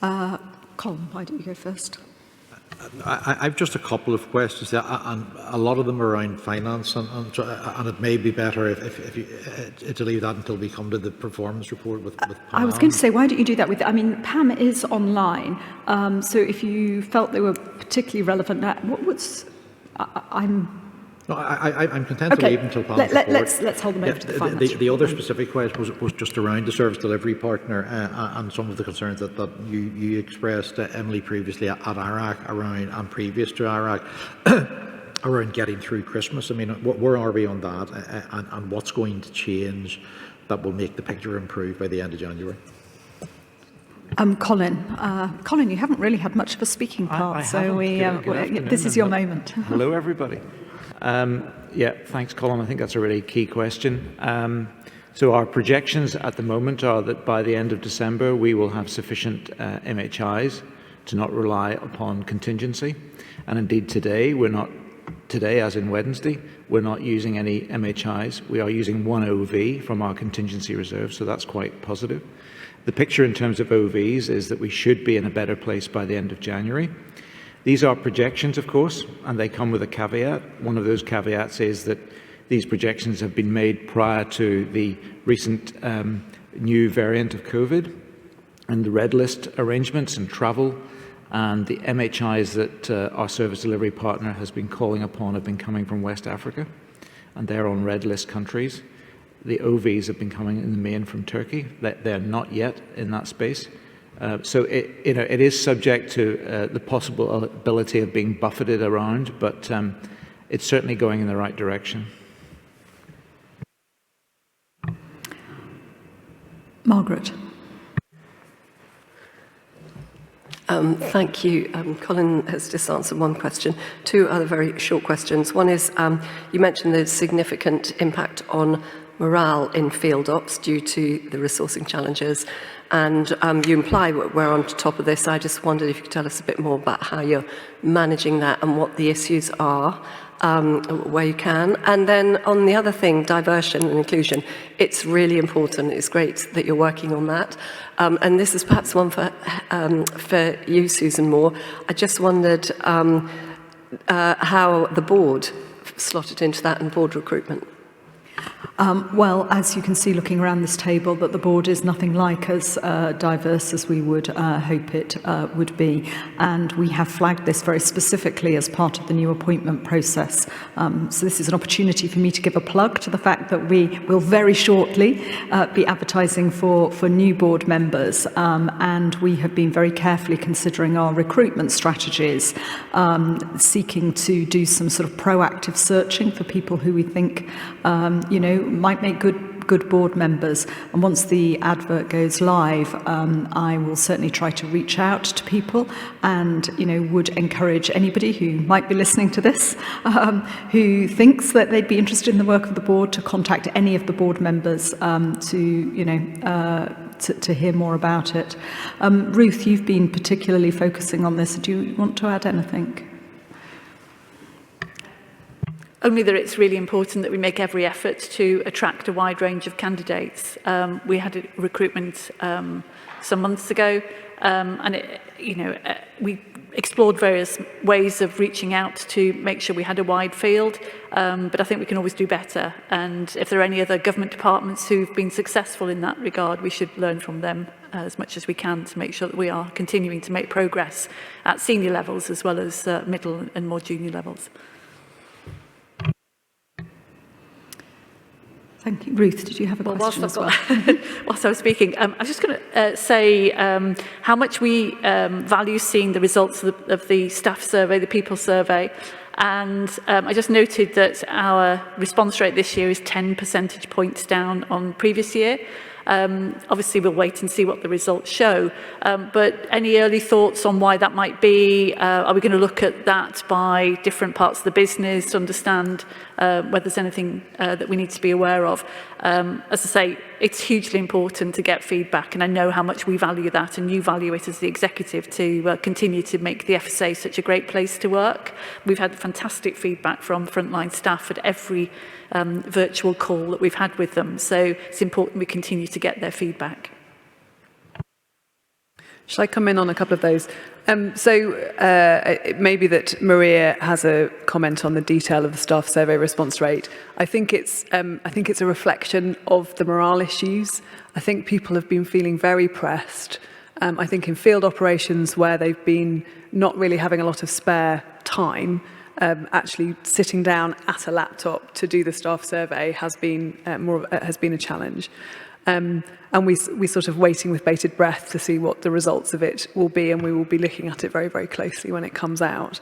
why don't you go first? I've just a couple of questions there, and a lot of them are around finance, and it may be better if you to leave that until we come to the performance report with Pam. I was going to say, why don't you do that Pam is online, so if you felt they were particularly relevant, I'm content to leave until Pam's report. Let's hold them over to the finance. The other specific question was just around the service delivery partner and some of the concerns that you expressed, Emily, previously at ARAC and previous to ARAC around getting through Christmas. I mean, where are we on that, and what's going to change that will make the picture improve by the end of January? Colin, you haven't really had much of a speaking part, so this is your moment. Hello, everybody. Thanks, Colin. I think that's a really key question. So our projections at the moment are that by the end of December, we will have sufficient MHIs to not rely upon contingency. And indeed today, as in Wednesday, we're not using any MHIs. We are using one OV from our contingency reserve, so that's quite positive. The picture in terms of OVs is that we should be in a better place by the end of January. These are projections, of course, and they come with a caveat. One of those caveats is that these projections have been made prior to the recent new variant of COVID and the red list arrangements and travel and the MHIs that our service delivery partner has been calling upon have been coming from West Africa, and they're on red list countries. The OVs have been coming in the main from Turkey. They're not yet in that space. So it is subject to the possibility of being buffeted around, but it's certainly going in the right direction. Margaret. Thank you. Colin has just answered one question. Two other very short questions. One is, you mentioned the significant impact on morale in field ops due to the resourcing challenges, and you imply we're on top of this. I just wondered if you could tell us a bit more about how you're managing that and what the issues are, where you can. And then on the other thing, diversion and inclusion, it's really important. It's great that you're working on that. And this is perhaps one for you, Susan Moore. I just wondered how the board slotted into that and board recruitment. Well, as you can see looking around this table, that the board is nothing like as diverse as we would hope it would be. And we have flagged this very specifically as part of the new appointment process. So this is an opportunity for me to give a plug to the fact that we will very shortly be advertising for new board members. And we have been very carefully considering our recruitment strategies, seeking to do some sort of proactive searching for people who we think, might make good board members. And once the advert goes live, I will certainly try to reach out to people and, would encourage anybody who might be listening to this, who thinks that they'd be interested in the work of the board, to contact any of the board members to hear more about it. Ruth, you've been particularly focusing on this. Do you want to add anything? Only that it's really important that we make every effort to attract a wide range of candidates. We had a recruitment some months ago, and we explored various ways of reaching out to make sure we had a wide field, but I think we can always do better. And if there are any other government departments who've been successful in that regard, we should learn from them as much as we can to make sure that we are continuing to make progress at senior levels as well as middle and more junior levels. Thank you. Ruth, did you have a question as well? Whilst I was speaking, I was just going to say how much we value seeing the results of the staff survey, the people survey. And I just noted that our response rate this year is 10 percentage points down on previous year. Obviously, we'll wait and see what the results show. But any early thoughts on why that might be? Are we going to look at that by different parts of the business to understand whether there's anything that we need to be aware of? As I say, it's hugely important to get feedback, and I know how much we value that, and you value it as the executive to continue to make the FSA such a great place to work. We've had fantastic feedback from frontline staff at every virtual call that we've had with them, so it's important we continue to get their feedback. Shall I come in on a couple of those? It may be that Maria has a comment on the detail of the staff survey response rate. I think it's a reflection of the morale issues. I think people have been feeling very pressed. I think in field operations where they've been not really having a lot of spare time, actually sitting down at a laptop to do the staff survey has been a challenge. And we sort of waiting with bated breath to see what the results of it will be, and we will be looking at it very, very closely when it comes out.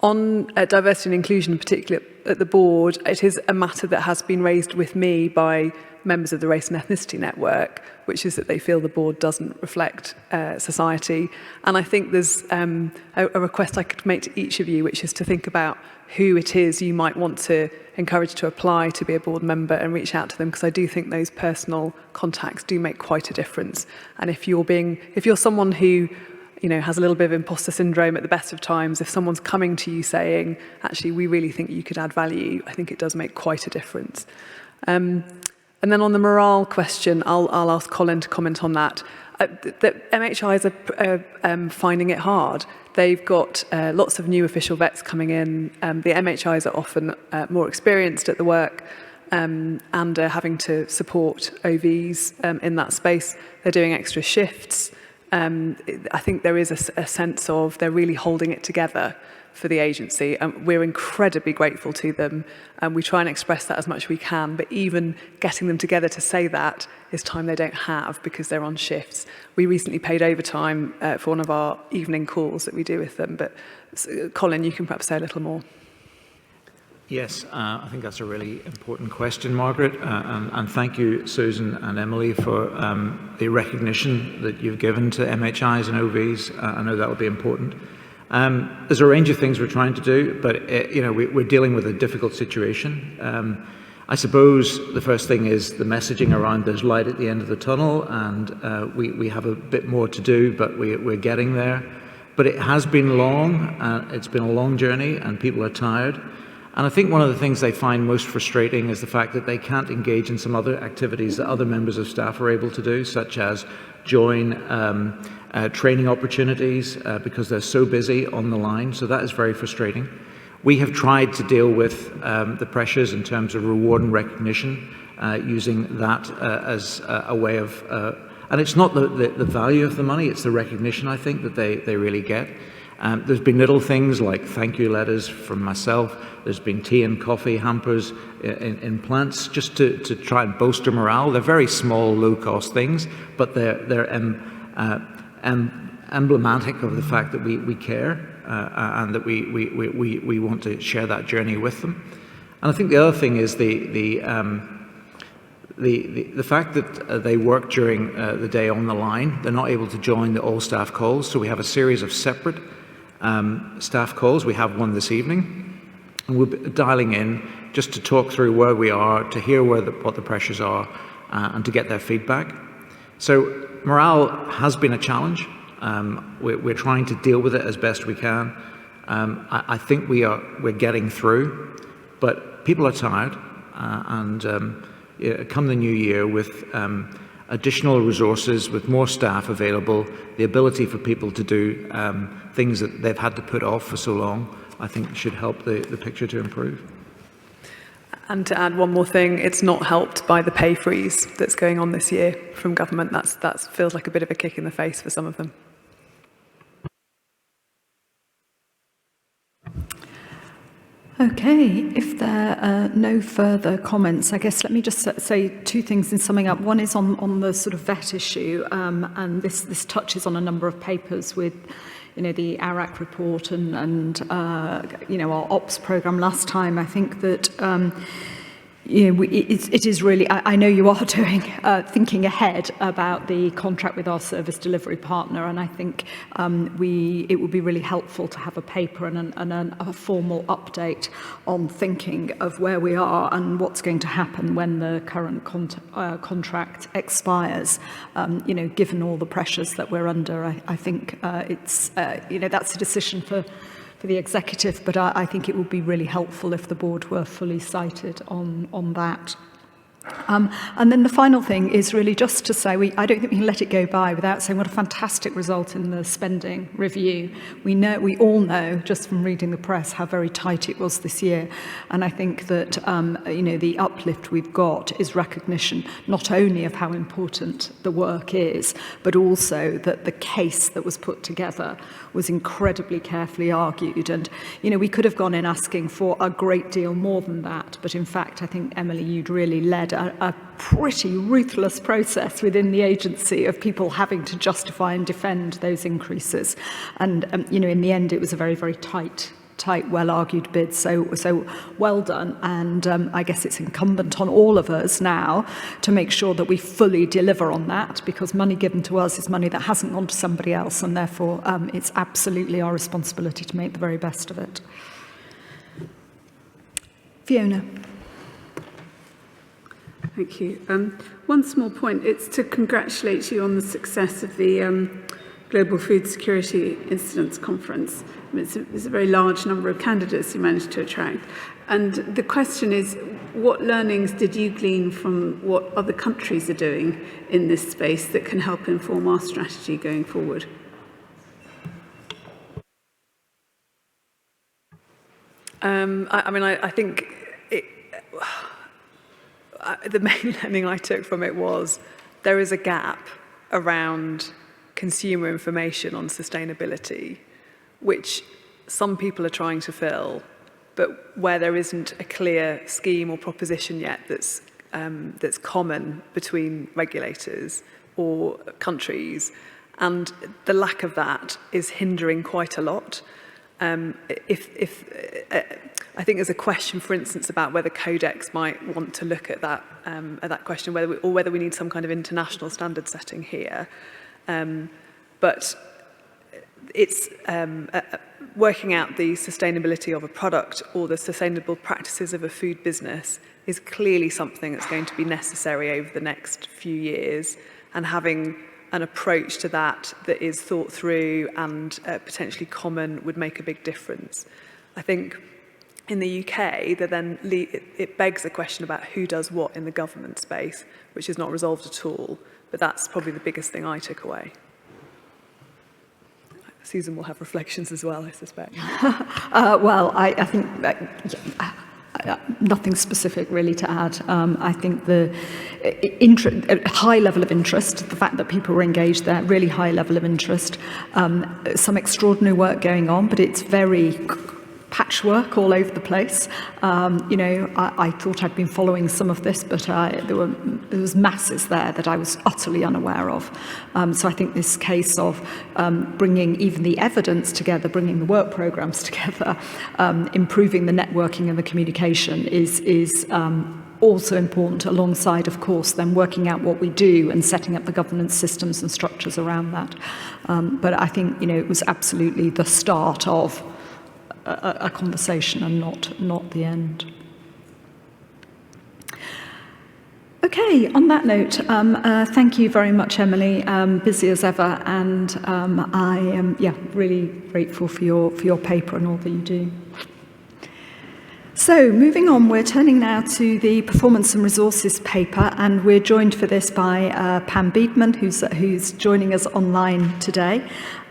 On diversity and inclusion, particularly at the board, it is a matter that has been raised with me by members of the Race and Ethnicity Network, which is that they feel the board doesn't reflect society. And I think there's a request I could make to each of you, which is to think about who it is you might want to encourage to apply to be a board member and reach out to them, because I do think those personal contacts do make quite a difference. And if you're someone who has a little bit of imposter syndrome at the best of times, if someone's coming to you saying, actually, we really think you could add value, I think it does make quite a difference. And then on the morale question, I'll ask Colin to comment on that. The MHIs are finding it hard. They've got lots of new official vets coming in. The MHIs are often more experienced at the work and are having to support OVs in that space. They're doing extra shifts. I think there is a sense of they're really holding it together for the agency, and we're incredibly grateful to them, and we try and express that as much as we can, but even getting them together to say that is time they don't have because they're on shifts. We recently paid overtime for one of our evening calls that we do with them, but Colin, you can perhaps say a little more. Yes, I think that's a really important question, Margaret, and thank you, Susan and Emily, for the recognition that you've given to MHIs and OVs. I know that will be important. There's a range of things we're trying to do, but we're dealing with a difficult situation. I suppose the first thing is the messaging around there's light at the end of the tunnel, and we have a bit more to do, but we're getting there. But it has been long, it's been a long journey, and people are tired. And I think one of the things they find most frustrating is the fact that they can't engage in some other activities that other members of staff are able to do, such as join training opportunities because they're so busy on the line. So that is very frustrating. We have tried to deal with the pressures in terms of reward and recognition using that as a way of, and it's not the value of the money, it's the recognition, I think, that they really get. There's been little things like thank you letters from myself. There's been tea and coffee hampers in plants just to try and bolster morale. They're very small, low-cost things, but they're emblematic of the fact that we care and that we want to share that journey with them. And I think the other thing is the fact that they work during the day on the line. They're not able to join the all-staff calls, so we have a series of separate staff calls. We have one this evening, and we'll be dialing in just to talk through where we are, to hear what the pressures are, and to get their feedback. So morale has been a challenge. We're trying to deal with it as best we can. I think we're getting through, but people are tired, and come the new year with additional resources, with more staff available, the ability for people to do things that they've had to put off for so long, I think should help the picture to improve. And to add one more thing, it's not helped by the pay freeze that's going on this year from government. That feels like a bit of a kick in the face for some of them. Okay, if there are no further comments, I guess let me just say two things in summing up. One is on the sort of vet issue, and this touches on a number of papers with, the ARAC report and our ops programme last time. I think that it is really, I know you are doing, thinking ahead about the contract with our service delivery partner, and I think it would be really helpful to have a paper and a formal update on thinking of where we are and what's going to happen when the current contract expires. Given all the pressures that we're under, I think it's, that's a decision for the executive, but I think it would be really helpful if the board were fully cited on that. And then the final thing is really just to say, I don't think we can let it go by without saying what a fantastic result in the spending review. We all know, just from reading the press, how very tight it was this year. And I think that, the uplift we've got is recognition, not only of how important the work is, but also that the case that was put together was incredibly carefully argued. And, we could have gone in asking for a great deal more than that. But in fact, I think, Emily, you'd really led a pretty ruthless process within the agency of people having to justify and defend those increases. And, in the end, it was a very, very tight, well-argued bid. So well done. And I guess it's incumbent on all of us now to make sure that we fully deliver on that, because money given to us is money that hasn't gone to somebody else. And therefore, it's absolutely our responsibility to make the very best of it. Fiona. Thank you. One small point, it's to congratulate you on the success of the Global Food Security Incidents Conference. It's a very large number of candidates you managed to attract. And the question is, what learnings did you glean from what other countries are doing in this space that can help inform our strategy going forward? I think the main learning I took from it was there is a gap around consumer information on sustainability, which some people are trying to fill, but where there isn't a clear scheme or proposition yet that's common between regulators or countries, and the lack of that is hindering quite a lot. I think there's a question, for instance, about whether Codex might want to look at that question, whether we need some kind of international standard setting here. But it's working out the sustainability of a product or the sustainable practices of a food business is clearly something that's going to be necessary over the next few years, and having an approach to that that is thought through and potentially common would make a big difference. I think in the UK, it begs a question about who does what in the government space, which is not resolved at all, but that's probably the biggest thing I took away. Susan will have reflections as well, I suspect. Well, I think nothing specific really to add. I think the high level of interest, the fact that people were engaged there, really high level of interest, some extraordinary work going on, but it's very patchwork all over the place. I thought I'd been following some of this, but there was masses there that I was utterly unaware of. So I think this case of bringing even the evidence together, bringing the work programs together, improving the networking and the communication is also important, alongside, of course, then working out what we do and setting up the governance systems and structures around that. But I think, it was absolutely the start of a conversation and not the end. Okay, on that note, thank you very much, Emily. Busy as ever, and I am really grateful for your paper and all that you do. So, moving on, we're turning now to the Performance and Resources paper, and we're joined for this by Pam Beedman, who's joining us online today.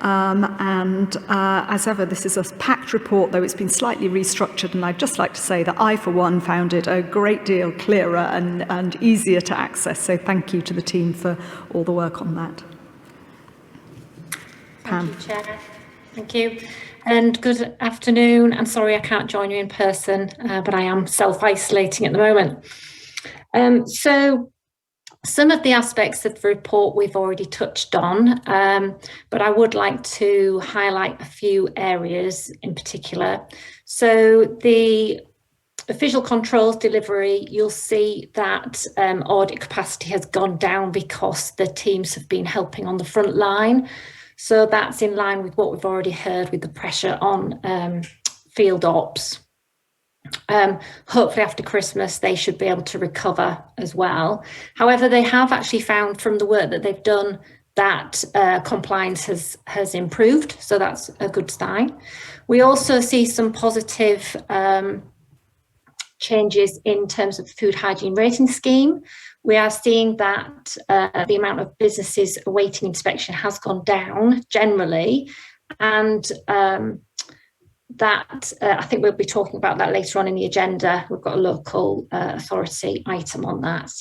As ever, this is a packed report, though it's been slightly restructured, and I'd just like to say that I, for one, found it a great deal clearer and easier to access, so thank you to the team for all the work on that. Pam. Thank you, Chair. Thank you. And good afternoon. I'm sorry I can't join you in person, but I am self-isolating at the moment. So some of the aspects of the report we've already touched on, but I would like to highlight a few areas in particular. So the official controls delivery, you'll see that audit capacity has gone down because the teams have been helping on the front line. So that's in line with what we've already heard with the pressure on field ops. Hopefully after Christmas, they should be able to recover as well. However, they have actually found from the work that they've done that compliance has improved. So that's a good sign. We also see some positive changes in terms of food hygiene rating scheme. We are seeing that the amount of businesses awaiting inspection has gone down generally, and that I think we'll be talking about that later on in the agenda. We've got a local authority item on that.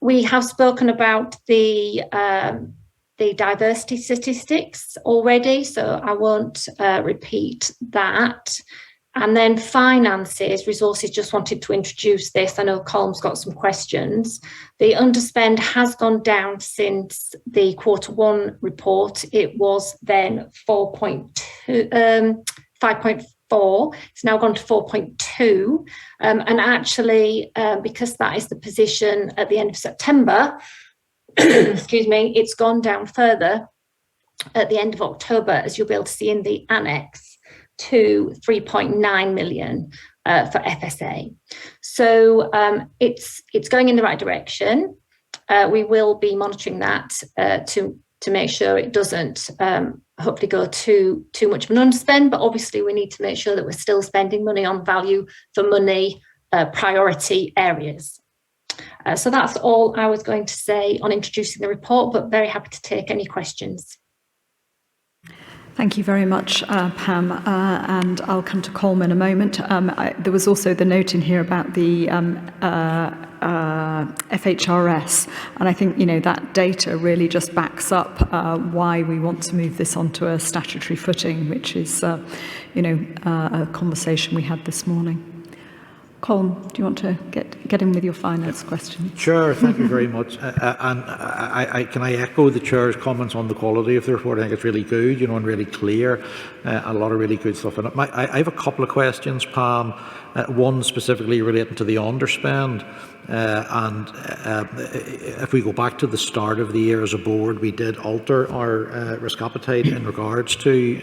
We have spoken about the diversity statistics already, so I won't repeat that. And then finances, resources, just wanted to introduce this. I know Colin's got some questions. The underspend has gone down since the Q1 report. It was then 5.4. It's now gone to 4.2. And actually, because that is the position at the end of September, excuse me, it's gone down further at the end of October, as you'll be able to see in the annex, to 3.9 million for FSA. So it's going in the right direction. We will be monitoring that to make sure it doesn't hopefully go too much of an underspend, but obviously we need to make sure that we're still spending money on value for money priority areas. So that's all I was going to say on introducing the report, but very happy to take any questions. Thank you very much, Pam, and I'll come to Colin in a moment. There was also the note in here about the FHRS, and I think that data really just backs up why we want to move this onto a statutory footing, which is a conversation we had this morning. Colin, do you want to get in with your finance question? Sure, thank you very much. And can I echo the Chair's comments on the quality of the report? I think it's really good, and really clear, a lot of really good stuff in it. I have a couple of questions, Pam. One specifically relating to the underspend. And if we go back to the start of the year as a board, we did alter our risk appetite in regards to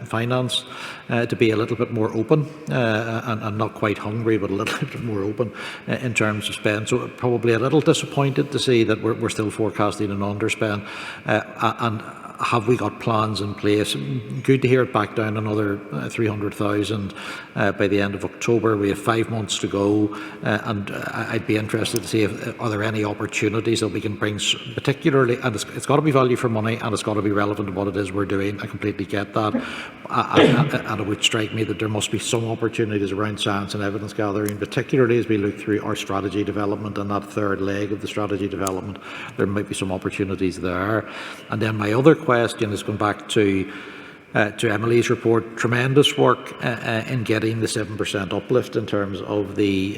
finance to be a little bit more open and not quite hungry, but a little bit more open in terms of spend. So probably a little disappointed to see that we're still forecasting an underspend. And have we got plans in place? Good to hear it back down another 300,000 by the end of October. We have 5 months to go, and I'd be interested to see if are there any opportunities that we can bring, particularly, and it's got to be value for money, and it's got to be relevant to what it is we're doing. I completely get that, and it would strike me that there must be some opportunities around science and evidence gathering, particularly as we look through our strategy development and that third leg of the strategy development. There might be some opportunities there. And then my other question is going back to Emily's report. Tremendous work in getting the 7% uplift in terms of the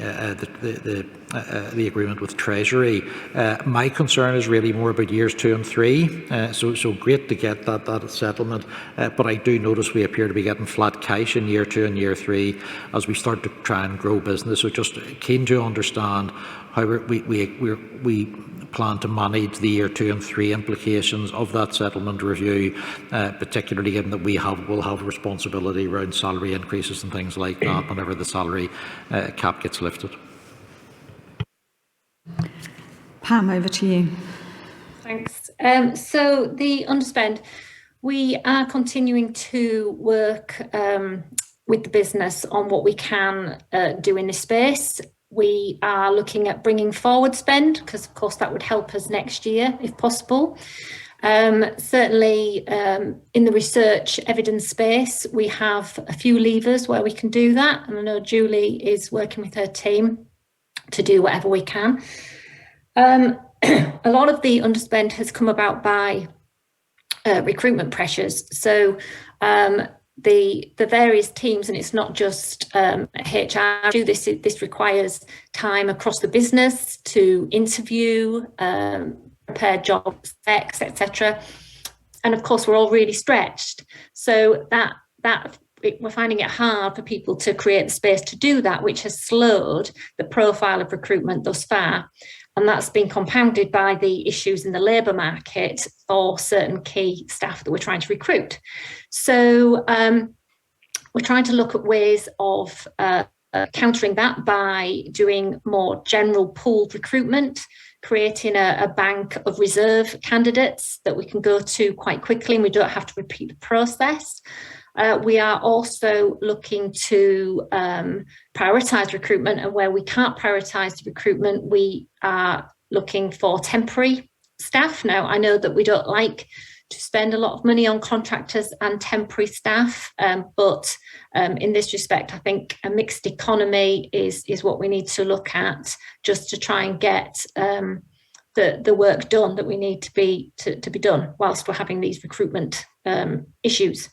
agreement with Treasury. My concern is really more about years 2 and 3. So great to get that settlement, but I do notice we appear to be getting flat cash in year 2 and year 3 as we start to try and grow business. So just keen to understand how we plan to manage the year 2 and 3 implications of that settlement review, particularly given that will have responsibility around salary increases and things like that whenever the salary cap gets lifted. Pam, over to you. Thanks. So the underspend, we are continuing to work with the business on what we can do in this space. We are looking at bringing forward spend, because of course that would help us next year if possible. Certainly in the research evidence space, we have a few levers where we can do that. And I know Julie is working with her team to do whatever we can. A lot of the underspend has come about by recruitment pressures. So the various teams, and it's not just HR do this. This requires time across the business to interview, prepare job specs, etc. And of course, we're all really stretched. So we're finding it hard for people to create the space to do that, which has slowed the profile of recruitment thus far. And that's been compounded by the issues in the labour market for certain key staff that we're trying to recruit. So we're trying to look at ways of countering that by doing more general pooled recruitment, creating a bank of reserve candidates that we can go to quite quickly and we don't have to repeat the process. We are also looking to prioritise recruitment, and where we can't prioritise the recruitment, we are looking for temporary staff. Now, I know that we don't like to spend a lot of money on contractors and temporary staff, but in this respect, I think a mixed economy is what we need to look at, just to try and get the work done that we need to be done whilst we're having these recruitment issues.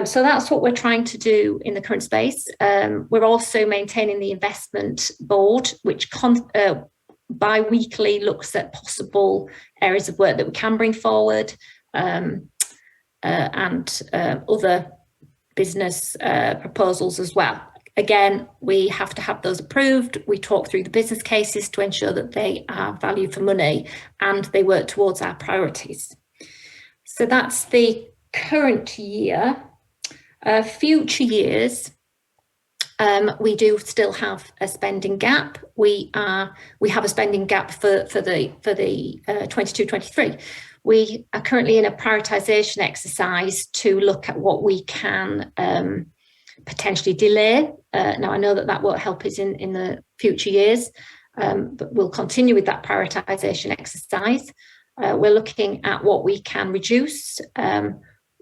So that's what we're trying to do in the current space. We're also maintaining the investment board, which bi-weekly looks at possible areas of work that we can bring forward, and other business proposals as well. Again, we have to have those approved. We talk through the business cases to ensure that they are value for money and they work towards our priorities. So that's the current year. Future years, we do still have a spending gap. We have a spending gap for the 22-23. We are currently in a prioritisation exercise to look at what we can potentially delay. Now, I know that won't help us in the future years, but we'll continue with that prioritisation exercise. We're looking at what we can reduce.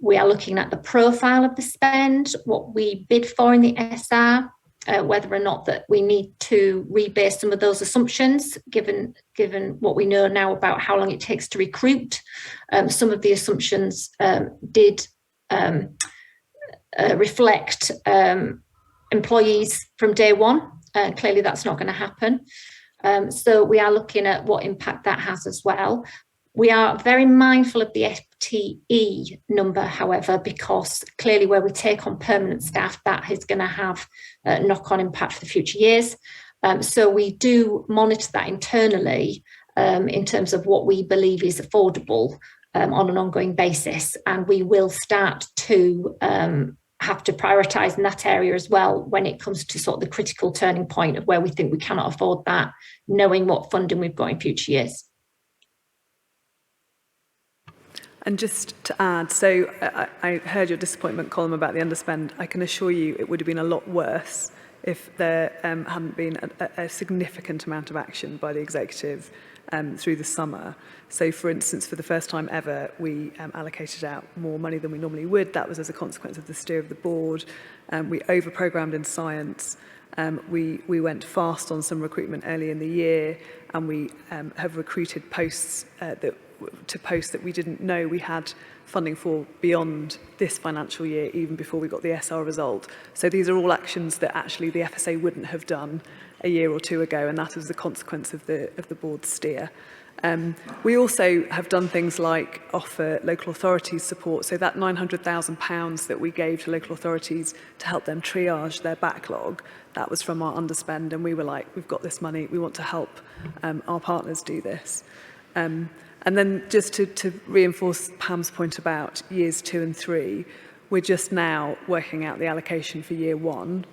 We are looking at the profile of the spend, what we bid for in the SR, whether or not that we need to rebase some of those assumptions, given what we know now about how long it takes to recruit. Some of the assumptions did reflect employees from day one. Clearly, that's not going to happen. So we are looking at what impact that has as well. We are very mindful of the FTE number, however, because clearly where we take on permanent staff, that is going to have a knock-on impact for the future years. So we do monitor that internally in terms of what we believe is affordable on an ongoing basis. And we will start to have to prioritise in that area as well when it comes to sort of the critical turning point of where we think we cannot afford that, knowing what funding we've got in future years. And just to add, so I heard your disappointment, Colin, about the underspend. I can assure you it would have been a lot worse if there hadn't been a significant amount of action by the executive through the summer. So, for instance, for the first time ever, we allocated out more money than we normally would. That was as a consequence of the steer of the board. We over-programmed in science. We went fast on some recruitment early in the year, and we have recruited posts that we didn't know we had funding for beyond this financial year, even before we got the SR result. So these are all actions that actually the FSA wouldn't have done a year or two ago, and that was the consequence of the board's steer. We also have done things like offer local authorities support. So that £900,000 that we gave to local authorities to help them triage their backlog, that was from our underspend, and we were like, we've got this money, we want to help our partners do this. And then just to reinforce Pam's point about years 2 and 3, we're just now working out the allocation for year 1.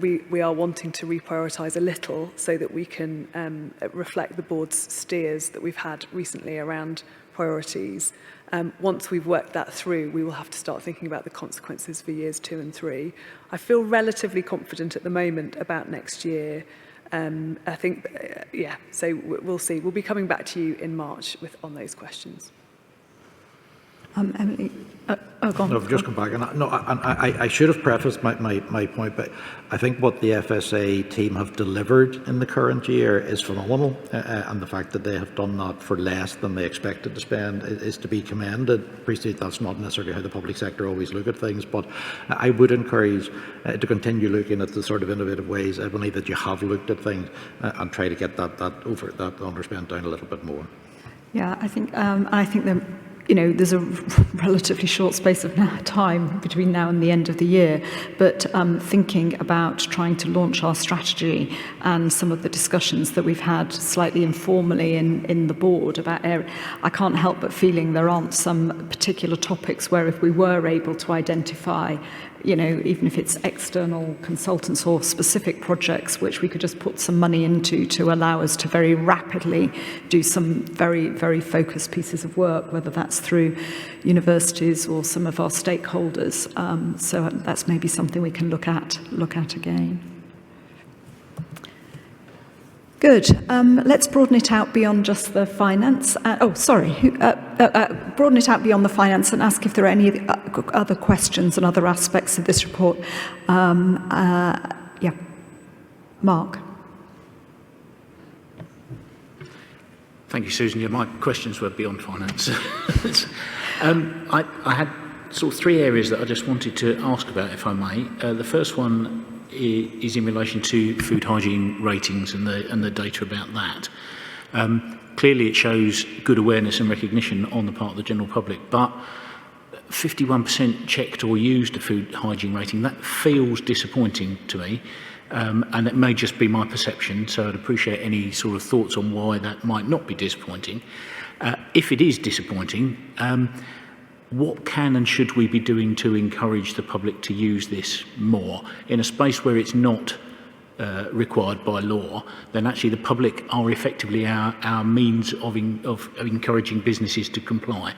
We are wanting to reprioritise a little so that we can reflect the board's steers that we've had recently around priorities. Once we've worked that through, we will have to start thinking about the consequences for years 2 and 3. I feel relatively confident at the moment about next year. I think, yeah, so we'll see. We'll be coming back to you in March on those questions. Emily, go on. No, I've just come back. And I should have prefaced my point, but I think what the FSA team have delivered in the current year is phenomenal. And the fact that they have done that for less than they expected to spend is to be commended. Appreciate that's not necessarily how the public sector always look at things, but I would encourage to continue looking at the sort of innovative ways, Emily, that you have looked at things and try to get that underspend down a little bit more. Yeah, I think that, you know, there's a relatively short space of time between now and the end of the year, but thinking about trying to launch our strategy and some of the discussions that we've had slightly informally in the board about I can't help but feeling there aren't some particular topics where if we were able to identify, you know, even if it's external consultants or specific projects, which we could just put some money into to allow us to very rapidly do some very, very focused pieces of work, whether that's through universities or some of our stakeholders. So that's maybe something we can look at again. Good. Let's broaden it out beyond just the finance. Broaden it out beyond the finance and ask if there are any other questions and other aspects of this report. Yeah, Mark. Thank you, Susan. Yeah, my questions were beyond finance. I had sort of 3 areas that I just wanted to ask about, if I may. The first one is in relation to food hygiene ratings and the data about that. Clearly it shows good awareness and recognition on the part of the general public, but 51% checked or used a food hygiene rating. That feels disappointing to me, and it may just be my perception, so I'd appreciate any sort of thoughts on why that might not be disappointing. If it is disappointing, what can and should we be doing to encourage the public to use this more? In a space where it's not required by law, then actually the public are effectively our means of encouraging businesses to comply.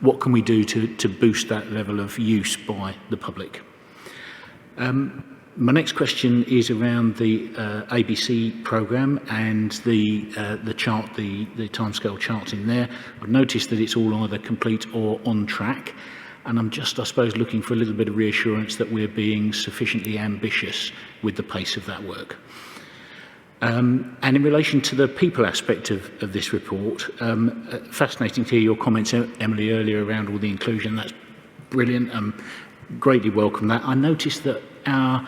What can we do to boost that level of use by the public? My next question is around the ABC programme and the chart, the timescale chart in there. I've noticed that it's all either complete or on track, and I'm just, I suppose, looking for a little bit of reassurance that we're being sufficiently ambitious with the pace of that work. And in relation to the people aspect of this report, fascinating to hear your comments, Emily, earlier around all the inclusion. That's brilliant. Greatly welcome that. I noticed that our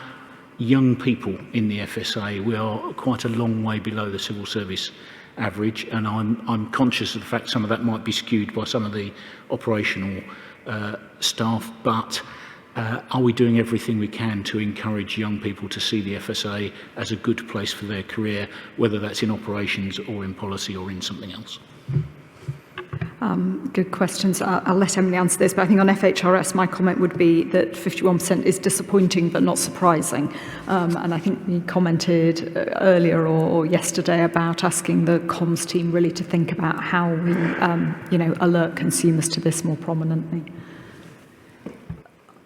young people in the FSA, we are quite a long way below the civil service average, and I'm conscious of the fact some of that might be skewed by some of the operational staff, but are we doing everything we can to encourage young people to see the FSA as a good place for their career, whether that's in operations or in policy or in something else? Good questions. I'll let Emily answer this, but I think on FHRS, my comment would be that 51% is disappointing but not surprising. And I think you commented earlier or yesterday about asking the comms team really to think about how we, alert consumers to this more prominently.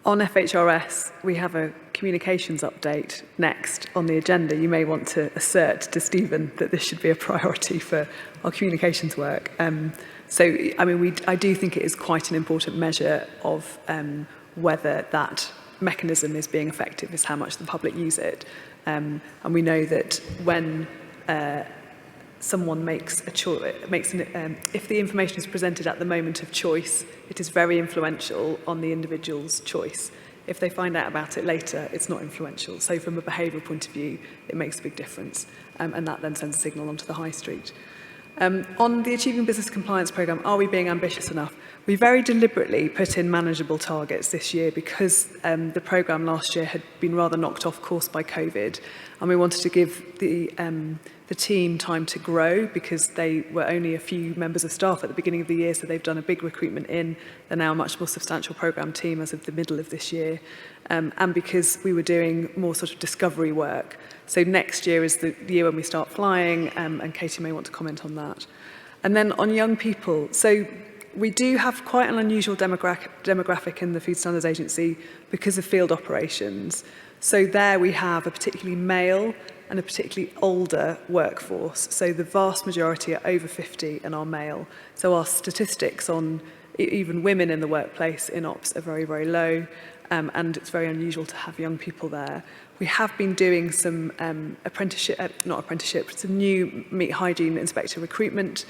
On FHRS, we have a communications update next on the agenda. You may want to assert to Stephen that this should be a priority for our communications work. I do think it is quite an important measure of whether that mechanism is being effective, is how much the public use it. And we know that when someone makes a choice, if the information is presented at the moment of choice, it is very influential on the individual's choice. If they find out about it later, it's not influential. So from a behavioural point of view, it makes a big difference. And that then sends a signal onto the high street. On the Achieving Business Compliance programme, are we being ambitious enough? We very deliberately put in manageable targets this year because the programme last year had been rather knocked off course by COVID, and we wanted to give the team time to grow because they were only a few members of staff at the beginning of the year, so they've done a big recruitment in. They're now a much more substantial programme team as of the middle of this year, and because we were doing more sort of discovery work. So next year is the year when we start flying, and Katie may want to comment on that. And then on young people, so we do have quite an unusual demographic in the Food Standards Agency because of field operations. So there we have a particularly male and a particularly older workforce. So the vast majority are over 50 and are male. So our statistics on even women in the workplace in ops are very, very low, and it's very unusual to have young people there. We have been doing some some new meat hygiene inspector recruitment,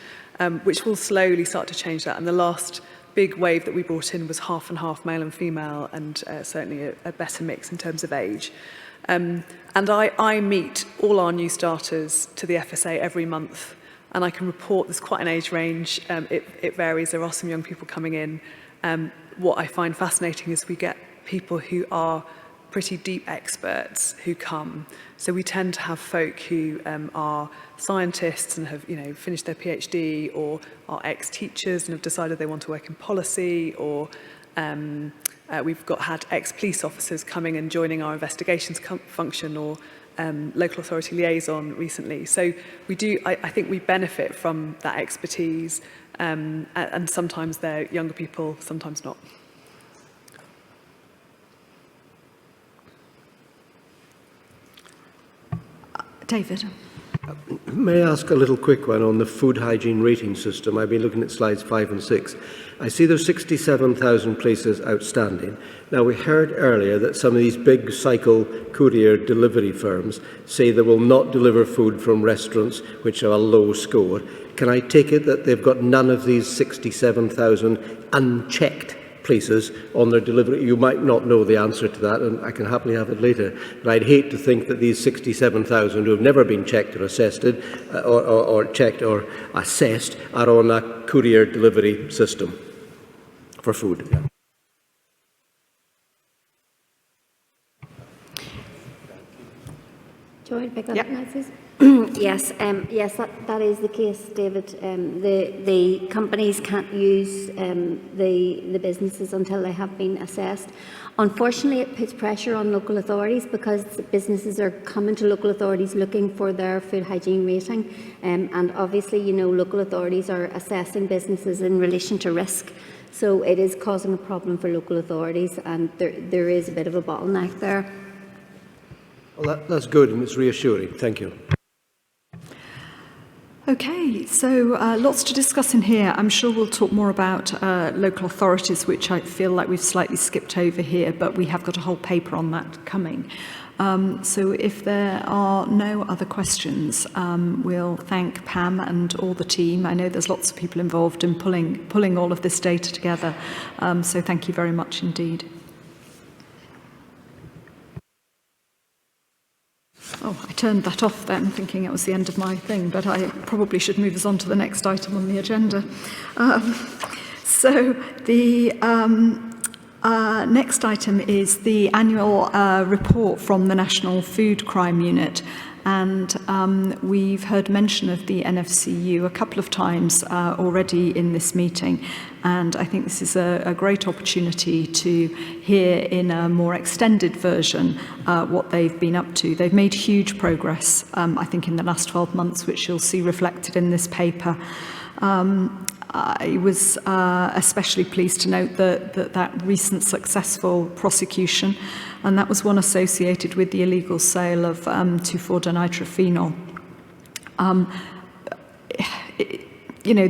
which will slowly start to change that. And the last big wave that we brought in was half and half male and female, and certainly a better mix in terms of age. And I meet all our new starters to the FSA every month, and I can report there's quite an age range. It varies. There are some young people coming in. What I find fascinating is we get people who are pretty deep experts who come. So we tend to have folk who are scientists and have finished their PhD, or are ex-teachers and have decided they want to work in policy, or we've had ex-police officers coming and joining our investigations function, or local authority liaison recently. So we do, I think we benefit from that expertise, and sometimes they're younger people, sometimes not. David. May I ask a little quick one on the food hygiene rating system? I've been looking at slides 5 and 6. I see there's 67,000 places outstanding. Now, we heard earlier that some of these big cycle courier delivery firms say they will not deliver food from restaurants which have a low score. Can I take it that they've got none of these 67,000 unchecked places on their delivery? You might not know the answer to that, and I can happily have it later, but I'd hate to think that these 67,000 who have never been checked or assessed or checked or assessed are on a courier delivery system for food. Do you want to pick up now, Susan? Yes, that is the case, David. The companies can't use the businesses until they have been assessed. Unfortunately, it puts pressure on local authorities because businesses are coming to local authorities looking for their food hygiene rating, and obviously, local authorities are assessing businesses in relation to risk. So it is causing a problem for local authorities, and there is a bit of a bottleneck there. Well, that's good and it's reassuring. Thank you. Okay, so lots to discuss in here. I'm sure we'll talk more about local authorities, which I feel like we've slightly skipped over here, but we have got a whole paper on that coming. So if there are no other questions, we'll thank Pam and all the team. I know there's lots of people involved in pulling all of this data together, so thank you very much indeed. Oh, I turned that off then, thinking it was the end of my thing, but I probably should move us on to the next item on the agenda. So the next item is the annual report from the National Food Crime Unit. And we've heard mention of the NFCU a couple of times already in this meeting. And I think this is a great opportunity to hear in a more extended version what they've been up to. They've made huge progress, I think, in the last 12 months, which you'll see reflected in this paper. I was especially pleased to note that recent successful prosecution, and that was one associated with the illegal sale of 2,4-dinitrophenol. You know,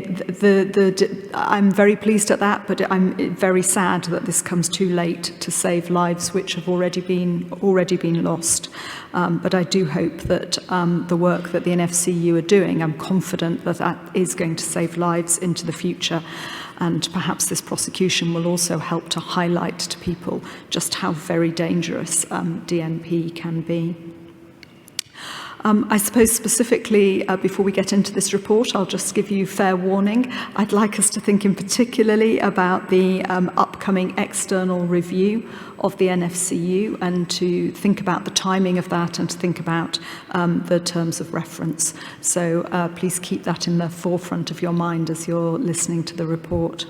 I'm very pleased at that, but I'm very sad that this comes too late to save lives which have already been lost. But I do hope that the work that the NFCU are doing, I'm confident that that is going to save lives into the future. And perhaps this prosecution will also help to highlight to people just how very dangerous DNP can be. I suppose specifically, before we get into this report, I'll just give you fair warning. I'd like us to think in particularly about the upcoming external review of the NFCU and to think about the timing of that and to think about the terms of reference. So please keep that in the forefront of your mind as you're listening to the report.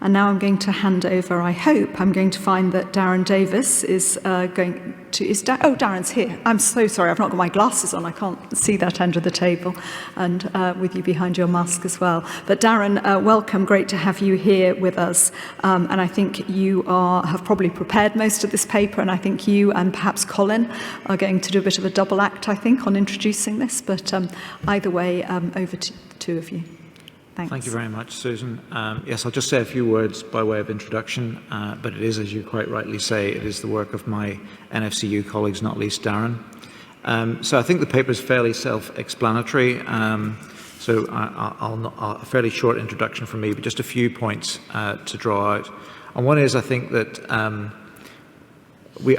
And now I'm going to hand over, I hope, I'm going to find that Darren Davis is going to, oh, Darren's here. I'm so sorry, I've not got my glasses on, I can't see that end of the table, and with you behind your mask as well. But Darren, welcome, great to have you here with us. And I think you have probably prepared most of this paper, and I think you and perhaps Colin are going to do a bit of a double act, I think, on introducing this. But either way, over to the two of you. Thanks. Thank you very much, Susan. Yes, I'll just say a few words by way of introduction, but it is, as you quite rightly say, it is the work of my NFCU colleagues, not least Darren. So I think the paper is fairly self-explanatory, so a fairly short introduction from me, but just a few points to draw out. And one is, I think that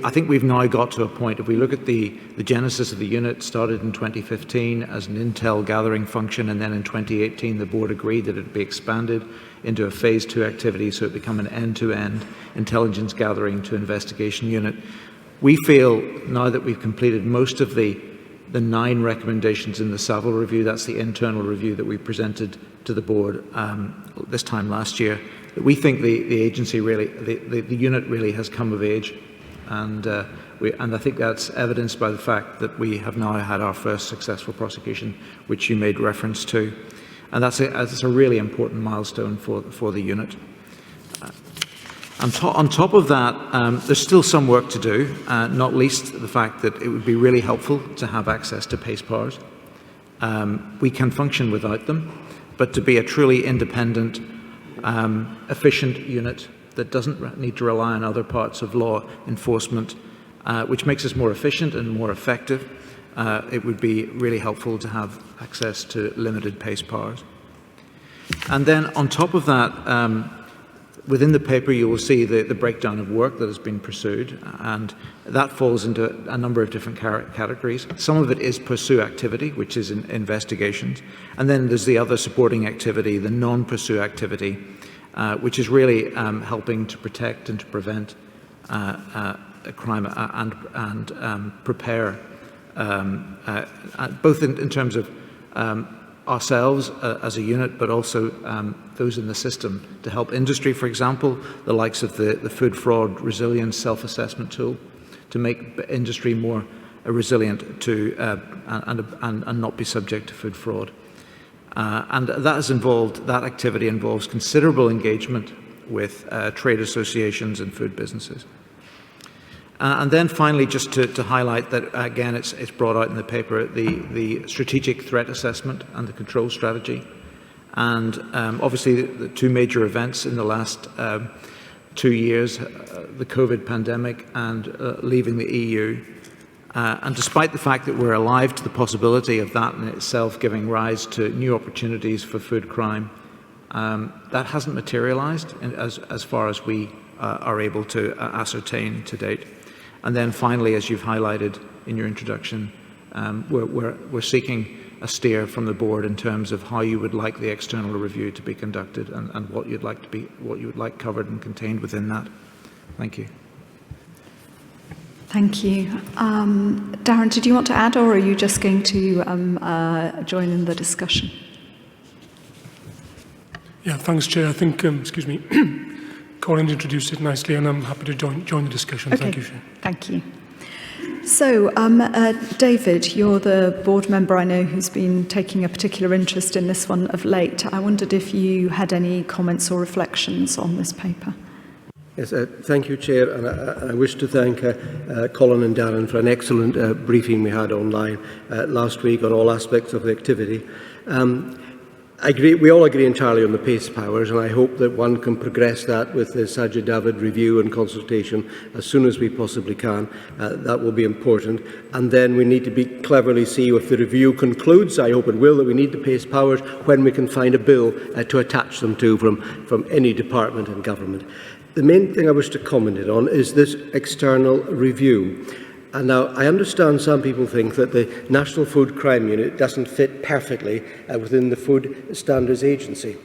I think we've now got to a point, if we look at the genesis of the unit, started in 2015 as an intel gathering function, and then in 2018 the board agreed that it would be expanded into a phase 2 activity, so it become an end-to-end intelligence gathering to investigation unit. We feel now that we've completed most of the 9 recommendations in the Saville review, that's the internal review that we presented to the board this time last year, that we think the agency really, the unit really has come of age. And I think that's evidenced by the fact that we have now had our first successful prosecution, which you made reference to. And that's a really important milestone for the unit. On top of that, there's still some work to do, not least the fact that it would be really helpful to have access to pace powers. We can function without them, but to be a truly independent, efficient unit that doesn't need to rely on other parts of law enforcement, which makes us more efficient and more effective. It would be really helpful to have access to limited pace powers. And then on top of that, within the paper you will see the breakdown of work that has been pursued, and that falls into a number of different categories. Some of it is pursue activity, which is investigations, and then there's the other supporting activity, the non-pursue activity, which is really helping to protect and to prevent crime and prepare, both in terms of ourselves as a unit, but also those in the system, to help industry, for example, the likes of the food fraud resilience self-assessment tool, to make industry more resilient to and not be subject to food fraud. And that activity involves considerable engagement with trade associations and food businesses. And then finally, just to highlight that, again, it's brought out in the paper, the strategic threat assessment and the control strategy. And obviously, the two major events in the last 2 years, the COVID pandemic and leaving the EU. And despite the fact that we're alive to the possibility of that in itself giving rise to new opportunities for food crime, that hasn't materialized as far as we are able to ascertain to date. And then finally, as you've highlighted in your introduction, we're seeking a steer from the board in terms of how you would like the external review to be conducted and what you'd like covered and contained within that. Thank you. Thank you. Darren, did you want to add, or are you just going to join in the discussion? Yeah, thanks, Chair. I think, excuse me, Colin introduced it nicely, and I'm happy to join the discussion. Okay. Thank you, Chair. Thank you. So, David, you're the board member I know who's been taking a particular interest in this one of late. I wondered if you had any comments or reflections on this paper. Yes, thank you, Chair, and I wish to thank Colin and Darren for an excellent briefing we had online last week on all aspects of the activity. We all agree entirely on the PACE powers, and I hope that one can progress that with the Sajid David review and consultation as soon as we possibly can. That will be important. And then we need to cleverly see if the review concludes, I hope it will, that we need the PACE powers, when we can find a bill to attach them to from any department in government. The main thing I wish to comment on is this external review. And now, I understand some people think that the National Food Crime Unit doesn't fit perfectly within the Food Standards Agency.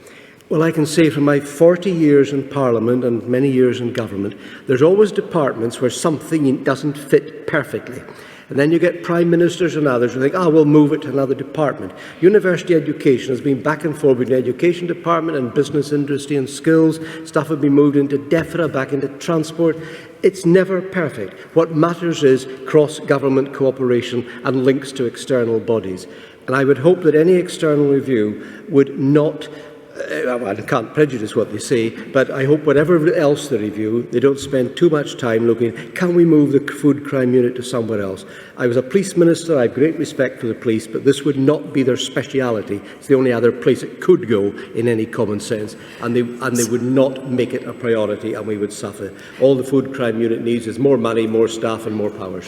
Well, I can say from my 40 years in Parliament and many years in government, there's always departments where something doesn't fit perfectly. And then you get prime ministers and others who think, we'll move it to another department. University education has been back and forth with the education department and business, industry and skills. Stuff has been moved into DEFRA, back into transport. It's never perfect. What matters is cross-government cooperation and links to external bodies. And I would hope that any external review would not, I can't prejudice what they say, but I hope whatever else they review, they don't spend too much time looking, can we move the food crime unit to somewhere else? I was a police minister, I have great respect for the police, but this would not be their speciality. It's the only other place it could go in any common sense, and they would not make it a priority, and we would suffer. All the food crime unit needs is more money, more staff and more powers.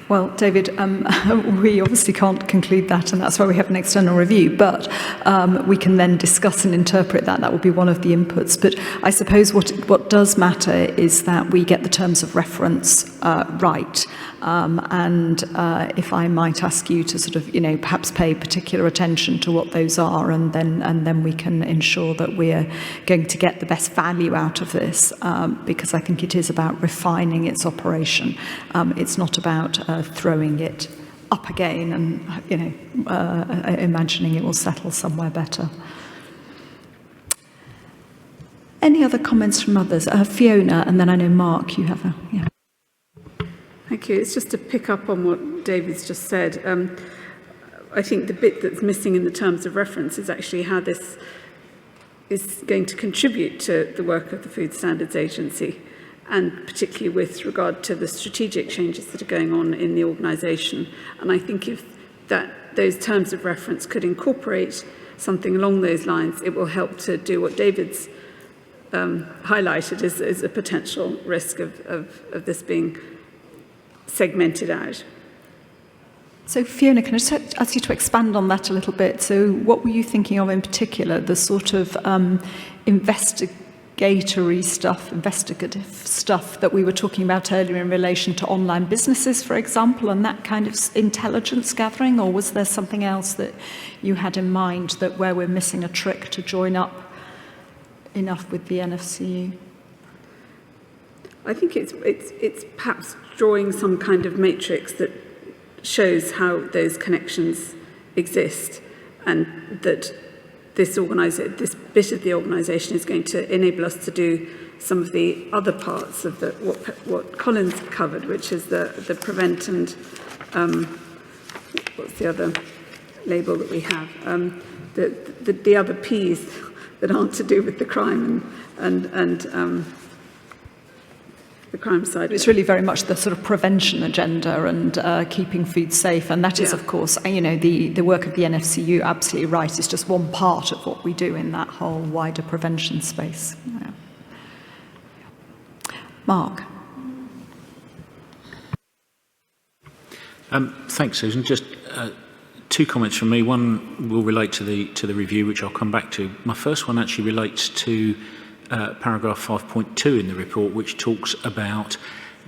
Well, David, we obviously can't conclude that, and that's why we have an external review, but we can then discuss and interpret that. That would be one of the inputs. But I suppose what does matter is that we get the terms of reference right. And if I might ask you to sort of, perhaps pay particular attention to what those are, and then we can ensure that we're going to get the best value out of this, because I think it is about refining its operation. It's not about throwing it up again and, imagining it will settle somewhere better. Any other comments from others? Fiona, and then I know Mark, you have yeah. Thank you. It's just to pick up on what David's just said. I think the bit that's missing in the terms of reference is actually how this is going to contribute to the work of the Food Standards Agency, and particularly with regard to the strategic changes that are going on in the organisation. And I think if those terms of reference could incorporate something along those lines, it will help to do what David's highlighted as a potential risk of this being segmented out. So Fiona, can I just ask you to expand on that a little bit? So what were you thinking of in particular, the sort of investigative stuff that we were talking about earlier in relation to online businesses, for example, and that kind of intelligence gathering, or was there something else that you had in mind that where we're missing a trick to join up enough with the NFCU? I think it's perhaps drawing some kind of matrix that shows how those connections exist, and that this bit of the organisation is going to enable us to do some of the other parts of what Colin's covered, which is the prevent and what's the other label that we have? The other P's that aren't to do with the crime and the crime side. It's really very much the sort of prevention agenda and keeping food safe. And that is, of course, the work of the NFCU, absolutely right, is just one part of what we do in that whole wider prevention space. Yeah. Mark. Thanks, Susan. Just two comments from me. One will relate to the review, which I'll come back to. My first one actually relates to paragraph 5.2 in the report, which talks about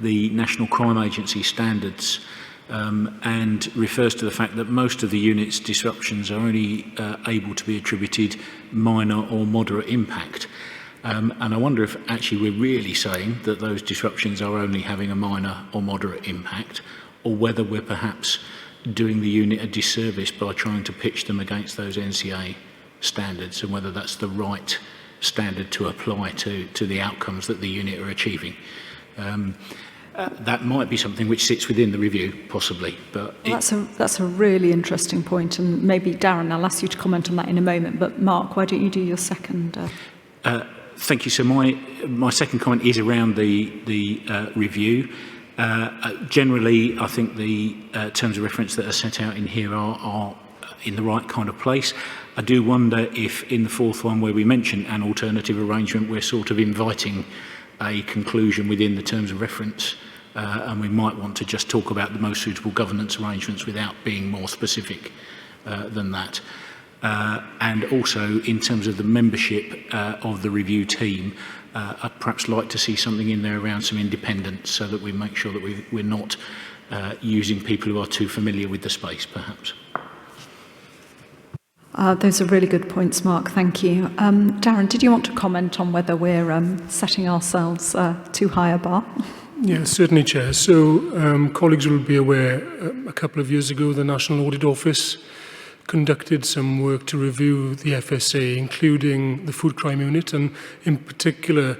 the National Crime Agency standards and refers to the fact that most of the unit's disruptions are only able to be attributed minor or moderate impact. And I wonder if actually we're really saying that those disruptions are only having a minor or moderate impact, or whether we're perhaps doing the unit a disservice by trying to pitch them against those NCA standards, and whether that's the right standard to apply to the outcomes that the unit are achieving. That might be something which sits within the review, possibly. But well, that's a really interesting point, and maybe Darren, I'll ask you to comment on that in a moment. But Mark, why don't you do your second? Thank you. So my second comment is around the review. Generally, I think the terms of reference that are set out in here are in the right kind of place. I do wonder if in the fourth one, where we mention an alternative arrangement, we're sort of inviting a conclusion within the terms of reference, and we might want to just talk about the most suitable governance arrangements without being more specific than that. And also, in terms of the membership of the review team, I'd perhaps like to see something in there around some independence, so that we make sure that we're not using people who are too familiar with the space, perhaps. Those are really good points, Mark. Thank you. Darren, did you want to comment on whether we're setting ourselves too high a bar? Yeah, certainly, Chair. So colleagues will be aware a couple of years ago, the National Audit Office conducted some work to review the FSA, including the food crime unit, and in particular,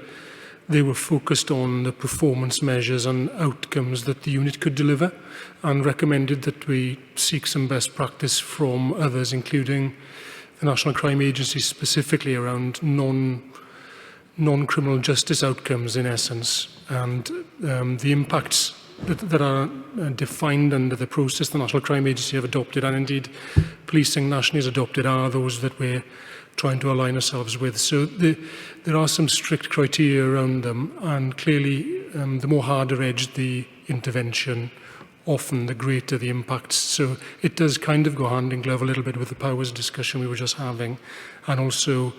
they were focused on the performance measures and outcomes that the unit could deliver, and recommended that we seek some best practice from others, including the National Crime Agency, specifically around non-criminal justice outcomes, in essence, and the impacts that are defined under the process the National Crime Agency have adopted, and indeed policing nationally has adopted, are those that we're trying to align ourselves with. So there are some strict criteria around them, and clearly the more harder-edged the intervention, often the greater the impacts. So it does kind of go hand in glove a little bit with the powers discussion we were just having, and also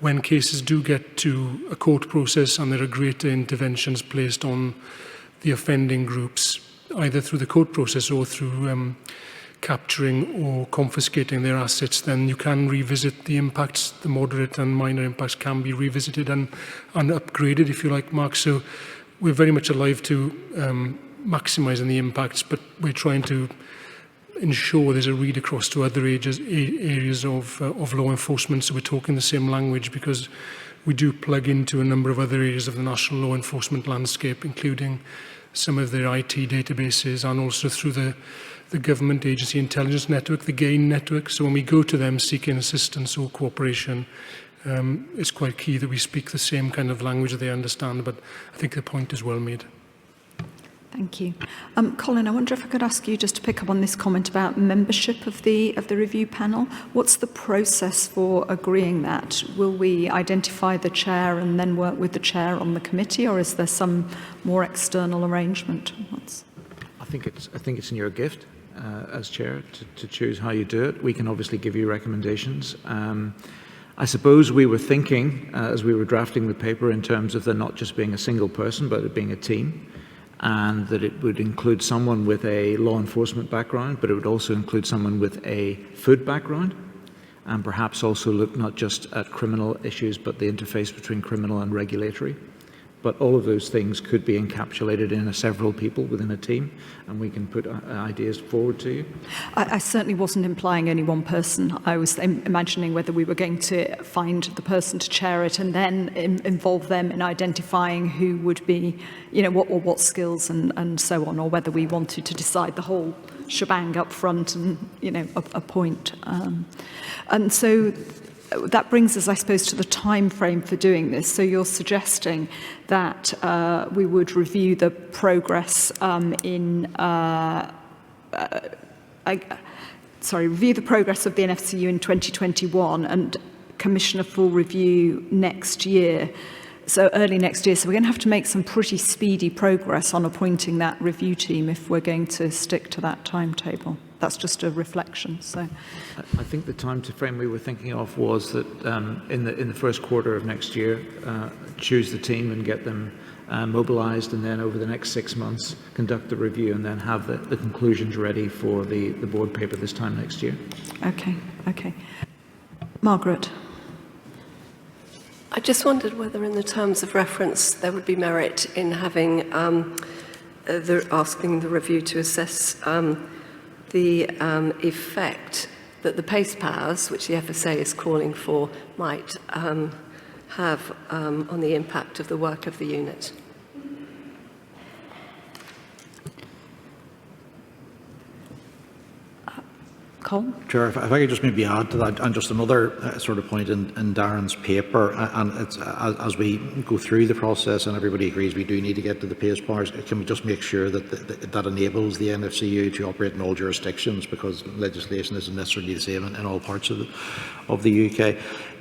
when cases do get to a court process and there are greater interventions placed on the offending groups, either through the court process or through capturing or confiscating their assets, then you can revisit the impacts. The moderate and minor impacts can be revisited and upgraded, if you like, Mark. So we're very much alive to maximising the impacts, but we're trying to ensure there's a read across to other areas of law enforcement, so we're talking the same language, because we do plug into a number of other areas of the national law enforcement landscape, including some of their IT databases, and also through the Government Agency Intelligence Network, the GAIN network. So when we go to them seeking assistance or cooperation, it's quite key that we speak the same kind of language that they understand, but I think the point is well made. Thank you. Colin, I wonder if I could ask you just to pick up on this comment about membership of the review panel. What's the process for agreeing that? Will we identify the chair and then work with the chair on the committee, or is there some more external arrangement? I think it's in your gift as chair to choose how you do it. We can obviously give you recommendations. I suppose we were thinking as we were drafting the paper in terms of there not just being a single person, but it being a team, and that it would include someone with a law enforcement background, but it would also include someone with a food background, and perhaps also look not just at criminal issues, but the interface between criminal and regulatory. But all of those things could be encapsulated in several people within a team, and we can put ideas forward to you. I certainly wasn't implying any one person. I was imagining whether we were going to find the person to chair it and then involve them in identifying who would be, what skills and so on, or whether we wanted to decide the whole shebang up front and, appoint. And so that brings us, I suppose, to the time frame for doing this. So you're suggesting that we would review the progress review the progress of the NFCU in 2021 and commission a full review next year. So early next year. So we're going to have to make some pretty speedy progress on appointing that review team if we're going to stick to that timetable. That's just a reflection. So, I think the time frame we were thinking of was that in the first quarter of next year, choose the team and get them mobilised, and then over the next 6 months conduct the review, and then have the conclusions ready for the board paper this time next year. Okay. Margaret. I just wondered whether in the terms of reference there would be merit in having asking the review to assess the effect that the pace powers, which the FSA is calling for, might have on the impact of the work of the unit. Colin? Chair, if I could just maybe add to that, and just another sort of point in Darren's paper, and it's, as we go through the process and everybody agrees we do need to get to the pace powers, can we just make sure that that enables the NFCU to operate in all jurisdictions, because legislation isn't necessarily the same in all parts of the UK.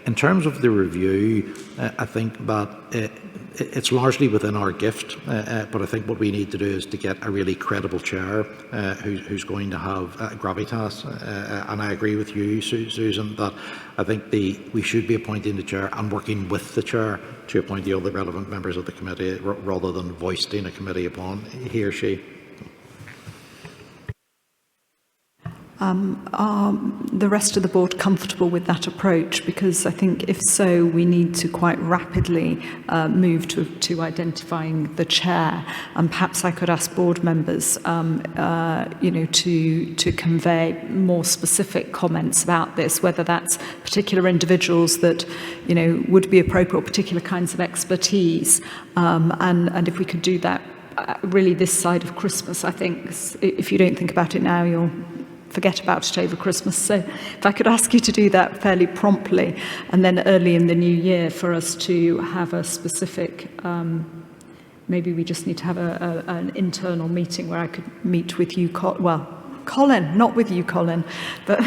In terms of the review, I think that it's largely within our gift, but I think what we need to do is to get a really credible chair who's going to have gravitas. And I agree with you, Susan, that I think we should be appointing the chair and working with the chair to appoint the other relevant members of the committee, rather than foisting a committee upon he or she. Are the rest of the board comfortable with that approach? Because I think if so, we need to quite rapidly move to identifying the chair. And perhaps I could ask board members, to convey more specific comments about this, whether that's particular individuals that, would be appropriate, or particular kinds of expertise. And if we could do that really this side of Christmas, I think if you don't think about it now, you'll forget about it over Christmas. So if I could ask you to do that fairly promptly, and then early in the new year for us to have a specific, maybe we just need to have an internal meeting where I could meet with you, Colin, not with you, Colin, but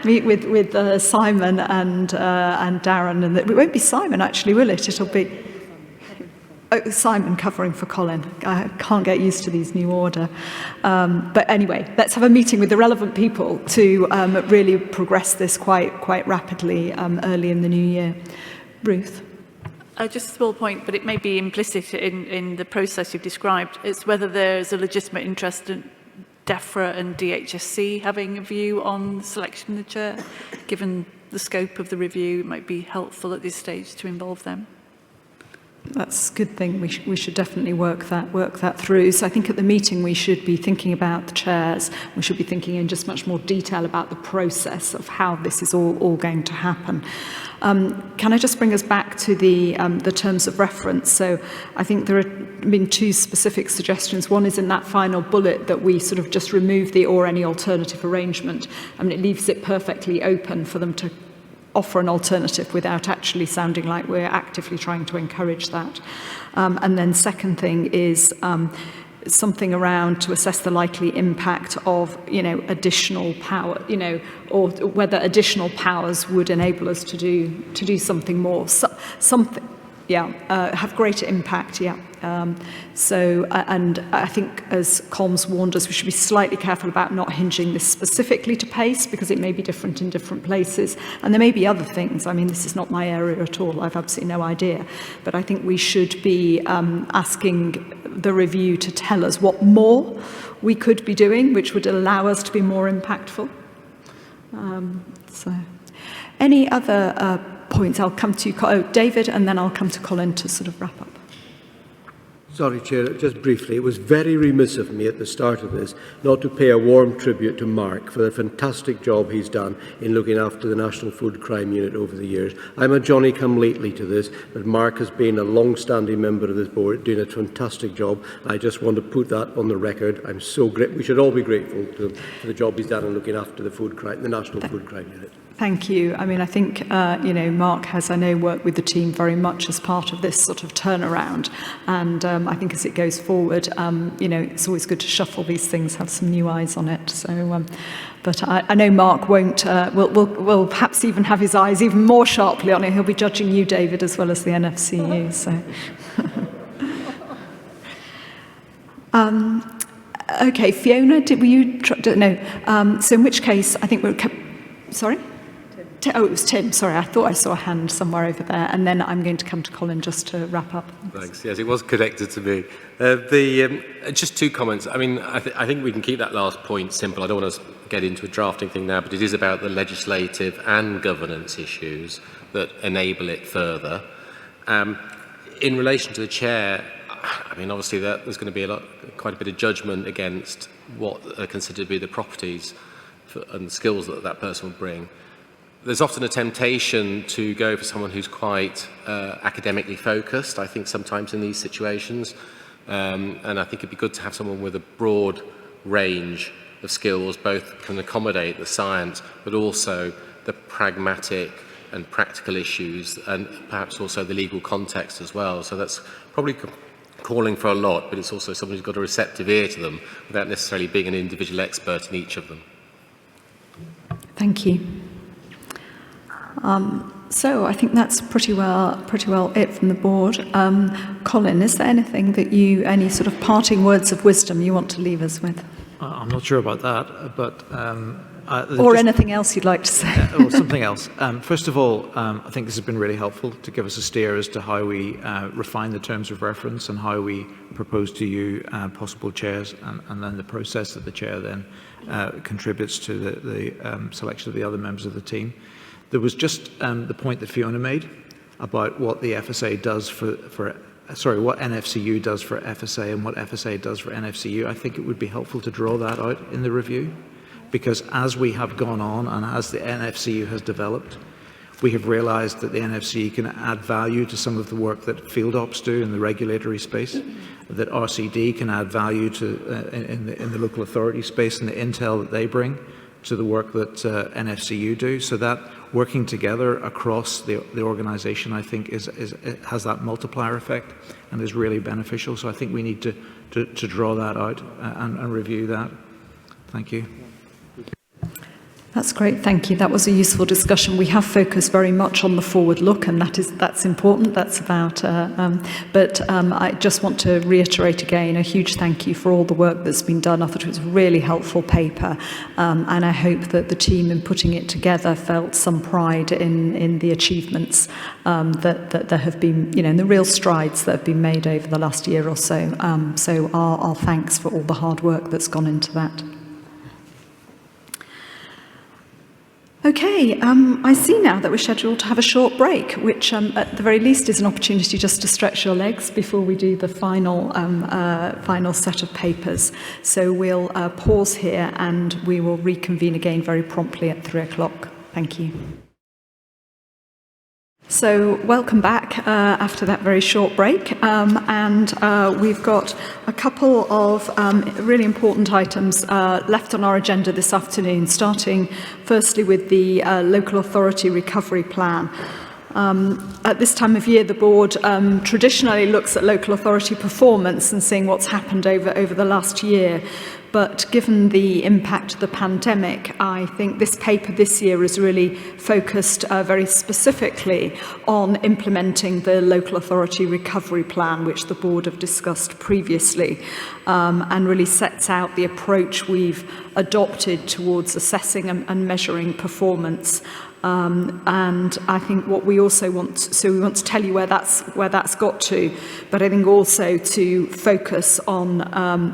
meet with Simon and Darren. And it won't be Simon, actually, will it? It'll be Simon covering for Colin. I can't get used to these new order. But anyway, let's have a meeting with the relevant people to really progress this quite rapidly early in the new year. Ruth? Just a small point, but it may be implicit in the process you've described. It's whether there's a legitimate interest in DEFRA and DHSC having a view on the selection of the chair. Given the scope of the review, it might be helpful at this stage to involve them. That's a good thing. We should definitely work that through. So I think at the meeting we should be thinking about the chairs. We should be thinking in just much more detail about the process of how this is all going to happen. Can I just bring us back to the terms of reference? So I think there have been two specific suggestions. One is in that final bullet that we sort of just remove the or any alternative arrangement. I mean, it leaves it perfectly open for them to offer an alternative without actually sounding like we're actively trying to encourage that. And then second thing is something around to assess the likely impact of, additional power, or whether additional powers would enable us to do something more, have greater impact, and I think, as Colm's warned us, we should be slightly careful about not hinging this specifically to pace, because it may be different in different places, and there may be other things. I mean, this is not my area at all. I've absolutely no idea, but I think we should be asking the review to tell us what more we could be doing, which would allow us to be more impactful. So, any other points? I'll come to you, David, and then I'll come to Colin to sort of wrap up. Sorry, Chair, just briefly, it was very remiss of me at the start of this not to pay a warm tribute to Mark for the fantastic job he's done in looking after the National Food Crime Unit over the years. I'm a Johnny-come-lately to this, but Mark has been a long-standing member of this board, doing a fantastic job. I just want to put that on the record. I'm so grateful. We should all be grateful to him for the job he's done in looking after the National Food Crime Unit. Thank you. I mean, I think, you know, Mark has, I know, worked with the team very much as part of this sort of turnaround. And I think as it goes forward, you know, it's always good to shuffle these things, have some new eyes on it. So, but I know Mark won't, will perhaps even have his eyes even more sharply on it. He'll be judging you, David, as well as the NFCU. So. Okay, Fiona, were you, no. So in which case, I think we're, sorry? Oh, it was Tim. Sorry, I thought I saw a hand somewhere over there. And then I'm going to come to Colin just to wrap up. Thanks. Yes, it was connected to me. Just two comments. I mean, I think we can keep that last point simple. I don't want to get into a drafting thing now, but it is about the legislative and governance issues that enable it further. In relation to the chair, I mean, obviously there's going to be quite a bit of judgment against what are considered to be the properties and the skills that that person will bring. There's often a temptation to go for someone who's quite academically focused, I think, sometimes in these situations. And I think it'd be good to have someone with a broad range of skills, both can accommodate the science, but also the pragmatic and practical issues, and perhaps also the legal context as well. So that's probably calling for a lot, but it's also someone who's got a receptive ear to them without necessarily being an individual expert in each of them. Thank you. So I think that's pretty well it from the board. Colin, is there anything that any sort of parting words of wisdom you want to leave us with? I'm not sure about that, but... or anything else you'd like to say? Or something else. First of all, I think this has been really helpful to give us a steer as to how we refine the terms of reference and how we propose to you possible chairs, and then the process that the chair then contributes to the selection of the other members of the team. There was just the point that Fiona made about what the FSA does what NFCU does for FSA and what FSA does for NFCU. I think it would be helpful to draw that out in the review, because as we have gone on and as the NFCU has developed, we have realised that the NFCU can add value to some of the work that field ops do in the regulatory space, that RCD can add value to in the local authority space and the intel that they bring to the work that NFCU do. So that working together across the organisation, I think, has that multiplier effect and is really beneficial. So I think we need to draw that out and review that. Thank you. That's great, thank you. That was a useful discussion. We have focused very much on the forward look, and that's important. That's about, but I just want to reiterate again a huge thank you for all the work that's been done. I thought it was a really helpful paper, and I hope that the team in putting it together felt some pride in the achievements that there have been, you know, in the real strides that have been made over the last year or so. So our thanks for all the hard work that's gone into that. Okay, I see now that we're scheduled to have a short break, which at the very least is an opportunity just to stretch your legs before we do the final set of papers. So we'll pause here and we will reconvene again very promptly at 3 o'clock. Thank you. So welcome back after that very short break, and we've got a couple of really important items left on our agenda this afternoon, starting firstly with the local authority recovery plan. At this time of year, the board traditionally looks at local authority performance and seeing what's happened over the last year. But given the impact of the pandemic, I think this paper this year is really focused very specifically on implementing the local authority recovery plan, which the board have discussed previously, and really sets out the approach we've adopted towards assessing and measuring performance. And I think what we also want, so we want to tell you where that's got to, but I think also to focus on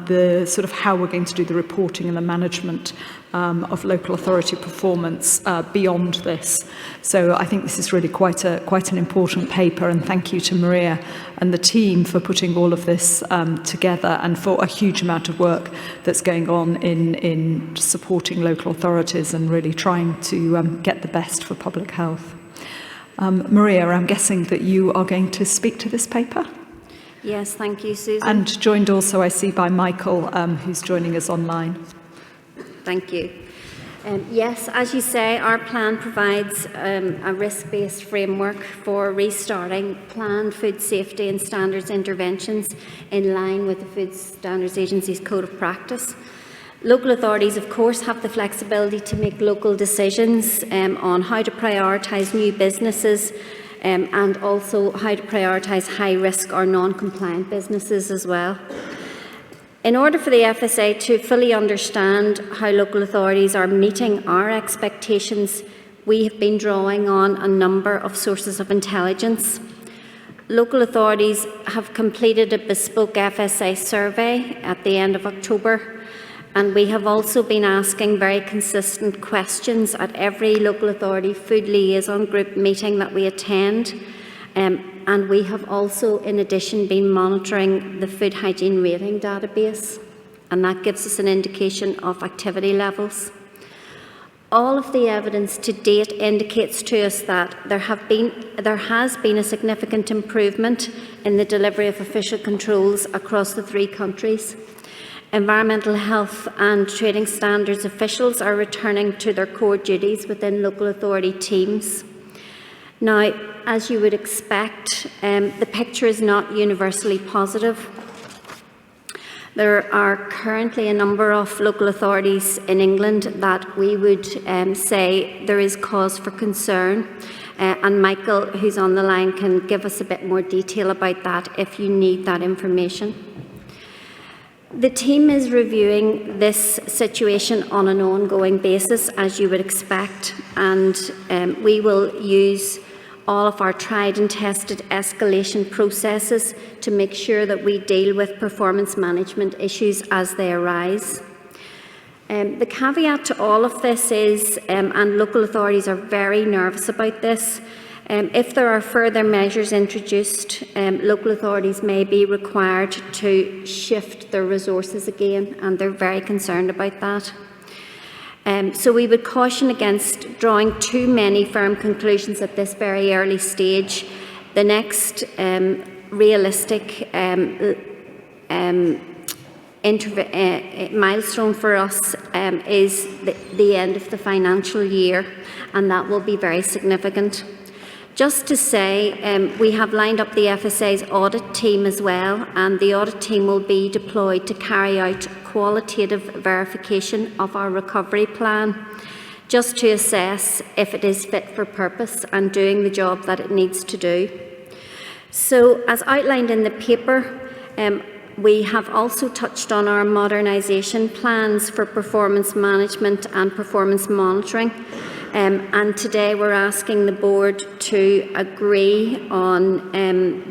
the sort of how we're going to do the reporting and the management of local authority performance beyond this. So I think this is really quite an important paper, and thank you to Maria and the team for putting all of this together, and for a huge amount of work that's going on in supporting local authorities and really trying to get the best for public health. Maria, I'm guessing that you are going to speak to this paper? Yes, thank you, Susan. And joined also, I see, by Michael, who's joining us online. Thank you. Yes, as you say, our plan provides a risk-based framework for restarting planned food safety and standards interventions in line with the Food Standards Agency's Code of Practice. Local authorities, of course, have the flexibility to make local decisions on how to prioritise new businesses and also how to prioritise high-risk or non-compliant businesses as well. In order for the FSA to fully understand how local authorities are meeting our expectations, we have been drawing on a number of sources of intelligence. Local authorities have completed a bespoke FSA survey at the end of October, and we have also been asking very consistent questions at every local authority food liaison group meeting that we attend. And we have also, in addition, been monitoring the food hygiene rating database, and that gives us an indication of activity levels. All of the evidence to date indicates to us that there has been a significant improvement in the delivery of official controls across the 3 countries. Environmental health and trading standards officials are returning to their core duties within local authority teams. Now, as you would expect, the picture is not universally positive. There are currently a number of local authorities in England that we would say there is cause for concern. And Michael, who's on the line, can give us a bit more detail about that if you need that information. The team is reviewing this situation on an ongoing basis, as you would expect, and we will use all of our tried and tested escalation processes to make sure that we deal with performance management issues as they arise. The caveat to all of this is, and local authorities are very nervous about this, if there are further measures introduced, local authorities may be required to shift their resources again, and they're very concerned about that. So we would caution against drawing too many firm conclusions at this very early stage. The next realistic milestone for us is the end of the financial year, and that will be very significant. Just to say, we have lined up the FSA's audit team as well, and the audit team will be deployed to carry out qualitative verification of our recovery plan, just to assess if it is fit for purpose and doing the job that it needs to do. So, as outlined in the paper, we have also touched on our modernisation plans for performance management and performance monitoring. And today we're asking the board to agree on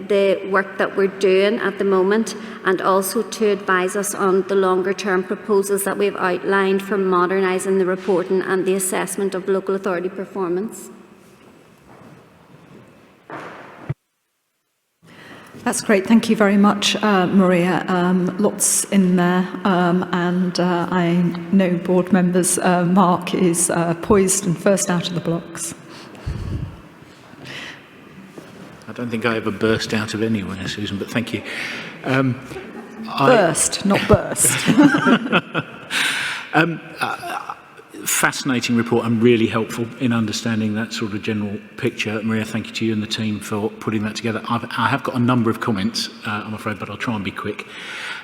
the work that we're doing at the moment, and also to advise us on the longer term proposals that we've outlined for modernising the reporting and the assessment of local authority performance. That's great. Thank you very much, Maria. Lots in there, and I know board members, Mark is poised and first out of the blocks. I don't think I ever burst out of anywhere, Susan, but thank you. Burst, not burst. Fascinating report and really helpful in understanding that sort of general picture. Maria, thank you to you and the team for putting that together. I have got a number of comments, I'm afraid, but I'll try and be quick.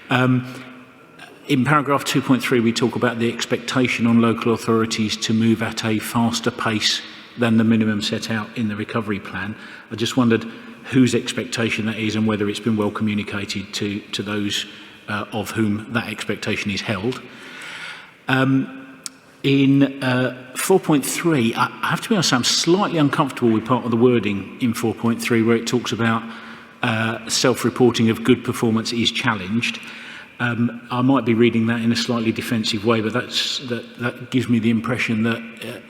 In paragraph 2.3, we talk about the expectation on local authorities to move at a faster pace than the minimum set out in the recovery plan. I just wondered whose expectation that is and whether it's been well communicated to those of whom that expectation is held. In 4.3, I have to be honest, I'm slightly uncomfortable with part of the wording in 4.3 where it talks about self-reporting of good performance is challenged. I might be reading that in a slightly defensive way, but that gives me the impression that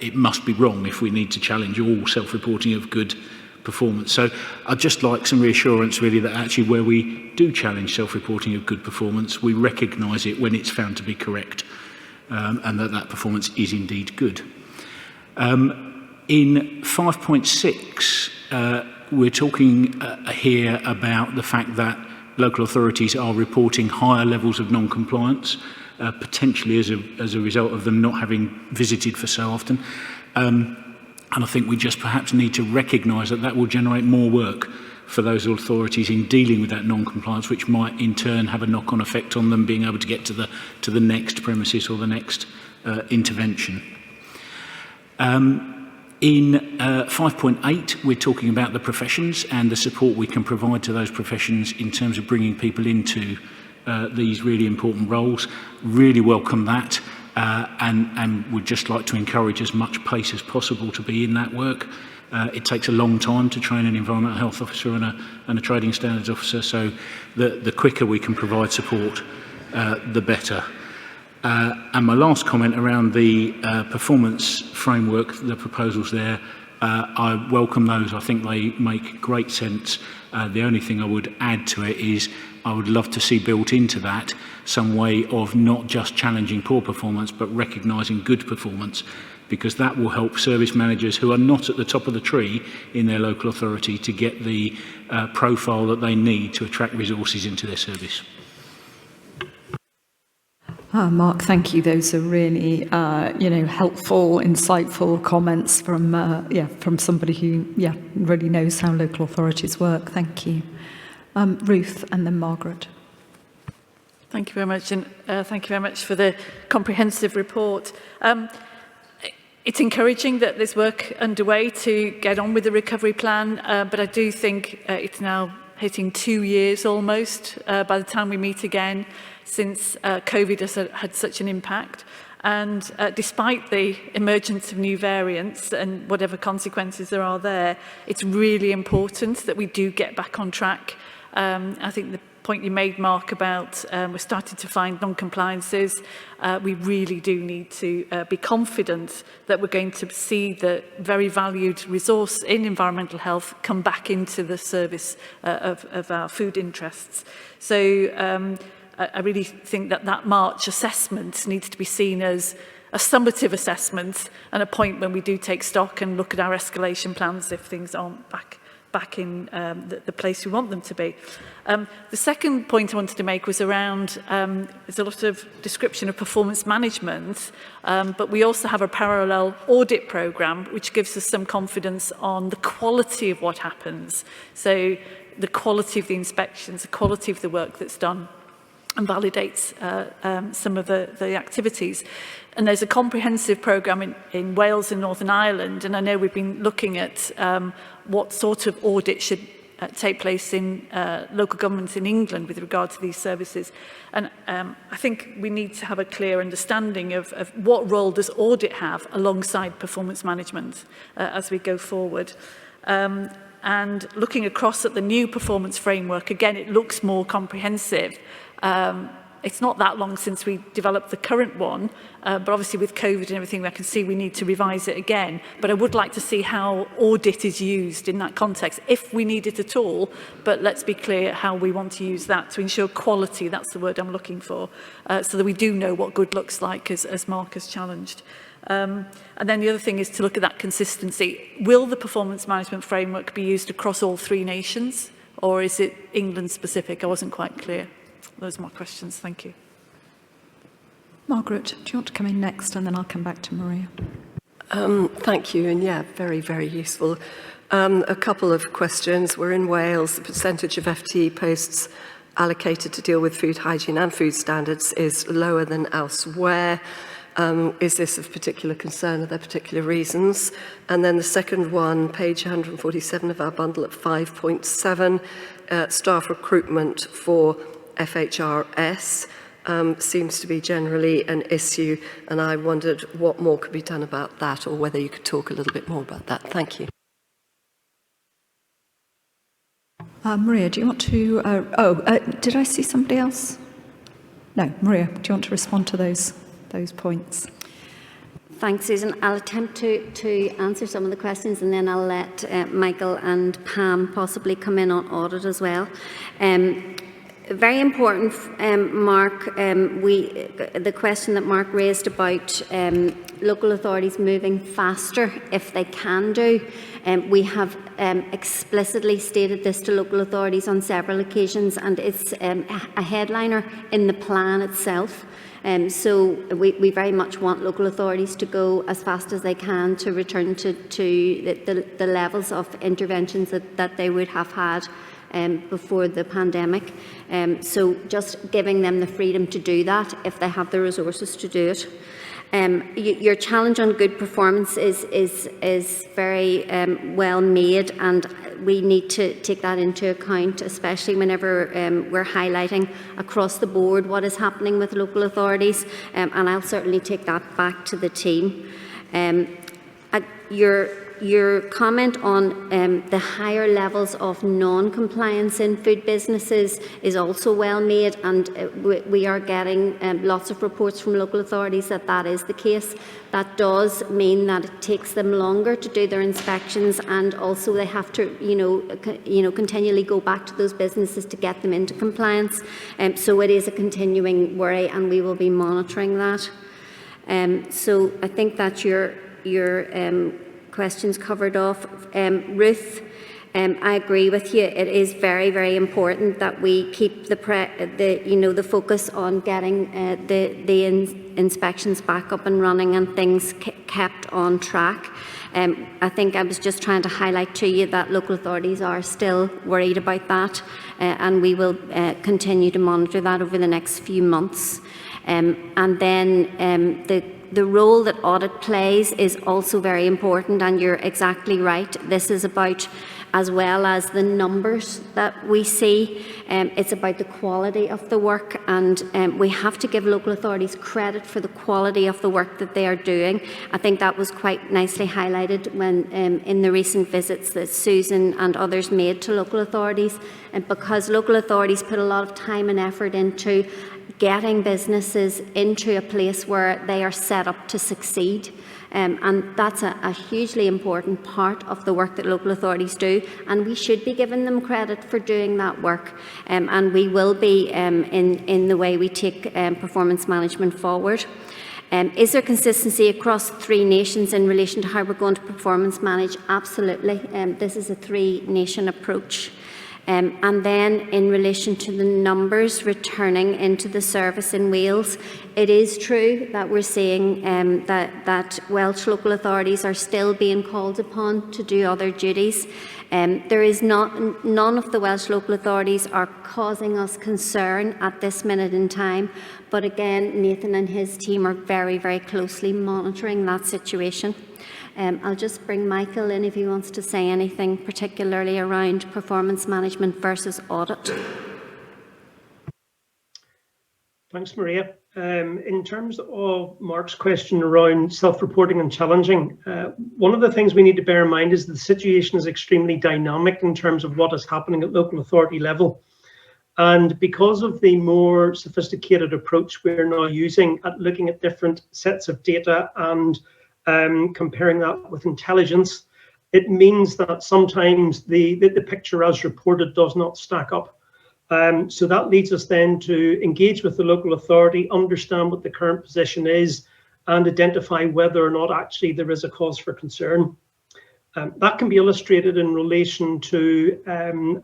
it must be wrong if we need to challenge all self-reporting of good performance. So I'd just like some reassurance really that actually where we do challenge self-reporting of good performance, we recognise it when it's found to be correct. And that performance is indeed good. In 5.6, we're talking here about the fact that local authorities are reporting higher levels of non-compliance potentially as a result of them not having visited for so often. And I think we just perhaps need to recognise that will generate more work for those authorities in dealing with that non-compliance, which might in turn have a knock-on effect on them being able to get to the next premises or the next intervention. In 5.8, we're talking about the professions and the support we can provide to those professions in terms of bringing people into these really important roles. Really welcome that, and would just like to encourage as much pace as possible to be in that work. It takes a long time to train an environmental health officer and a trading standards officer, so the quicker we can provide support, the better. And my last comment around the performance framework, the proposals there, I welcome those. I think they make great sense. The only thing I would add to it is I would love to see built into that some way of not just challenging poor performance, but recognising good performance, because that will help service managers who are not at the top of the tree in their local authority to get the profile that they need to attract resources into their service. Mark, thank you. Those are really, helpful, insightful comments from somebody who, really knows how local authorities work. Thank you. Ruth, and then Margaret. Thank you very much, and thank you very much for the comprehensive report. It's encouraging that there's work underway to get on with the recovery plan, but I do think it's now hitting 2 years almost by the time we meet again, since COVID has had such an impact. And despite the emergence of new variants and whatever consequences there are there, it's really important that we do get back on track. I think the point you made, Mark, about we're starting to find non-compliances, we really do need to be confident that we're going to see the very valued resource in environmental health come back into the service of our food interests. So I really think that March assessment needs to be seen as a summative assessment and a point when we do take stock and look at our escalation plans if things aren't back in the place we want them to be. The second point I wanted to make was around, there's a lot of description of performance management, but we also have a parallel audit programme which gives us some confidence on the quality of what happens. So the quality of the inspections, the quality of the work that's done, and validates some of the activities. And there's a comprehensive programme in Wales and Northern Ireland, and I know we've been looking at what sort of audit should take place in local governments in England with regard to these services. And I think we need to have a clear understanding of what role does audit have alongside performance management as we go forward. And looking across at the new performance framework, again, it looks more comprehensive. It's not that long since we developed the current one, but obviously with COVID and everything, I can see we need to revise it again. But I would like to see how audit is used in that context, if we need it at all. But let's be clear how we want to use that to ensure quality, that's the word I'm looking for, so that we do know what good looks like, as Mark has challenged. And then the other thing is to look at that consistency. Will the performance management framework be used across all 3 nations, or is it England specific? I wasn't quite clear. Those are my questions. Thank you. Margaret, do you want to come in next, and then I'll come back to Maria? Thank you, and very, very useful. A couple of questions. We're in Wales. The percentage of FTE posts allocated to deal with food hygiene and food standards is lower than elsewhere. Is this of particular concern? Are there particular reasons? And then the second one, page 147 of our bundle at 5.7, staff recruitment for FHRS seems to be generally an issue, and I wondered what more could be done about that, or whether you could talk a little bit more about that. Thank you. Maria, do you want to... did I see somebody else? No, Maria, do you want to respond to those points? Thanks, Susan. I'll attempt to answer some of the questions, and then I'll let Michael and Pam possibly come in on audit as well. Very important, Mark, the question that Mark raised about local authorities moving faster if they can do. We have explicitly stated this to local authorities on several occasions, and it's a headliner in the plan itself. So we very much want local authorities to go as fast as they can to return to the levels of interventions that they would have had before the pandemic. So just giving them the freedom to do that if they have the resources to do it. Your challenge on good performance is very well made, and we need to take that into account, especially whenever we're highlighting across the board what is happening with local authorities, and I'll certainly take that back to the team. Your comment on the higher levels of non-compliance in food businesses is also well made, and we are getting lots of reports from local authorities that is the case. That does mean that it takes them longer to do their inspections, and also they have to, continually go back to those businesses to get them into compliance. So it is a continuing worry, and we will be monitoring that. So I think that's your questions covered off. Ruth, I agree with you. It is very, very important that we keep the focus on getting the inspections back up and running and things kept on track. I think I was just trying to highlight to you that local authorities are still worried about that, and we will continue to monitor that over the next few months. And then the role that audit plays is also very important, and you're exactly right. This is about, as well as the numbers that we see, it's about the quality of the work, and we have to give local authorities credit for the quality of the work that they are doing. I think that was quite nicely highlighted when in the recent visits that Susan and others made to local authorities, and because local authorities put a lot of time and effort into getting businesses into a place where they are set up to succeed. And that's a hugely important part of the work that local authorities do, and we should be giving them credit for doing that work, and we will be in the way we take performance management forward. Is there consistency across 3 nations in relation to how we're going to performance manage? Absolutely. This is a 3-nation approach. And then in relation to the numbers returning into the service in Wales, it is true that we're seeing that Welsh local authorities are still being called upon to do other duties. There is none of the Welsh local authorities are causing us concern at this minute in time, but again, Nathan and his team are very, very closely monitoring that situation. I'll just bring Michael in if he wants to say anything particularly around performance management versus audit. Thanks, Maria. In terms of Mark's question around self-reporting and challenging, one of the things we need to bear in mind is that the situation is extremely dynamic in terms of what is happening at local authority level. And because of the more sophisticated approach we're now using at looking at different sets of data and comparing that with intelligence, it means that sometimes the picture as reported does not stack up. So that leads us then to engage with the local authority, understand what the current position is, and identify whether or not actually there is a cause for concern. That can be illustrated in relation to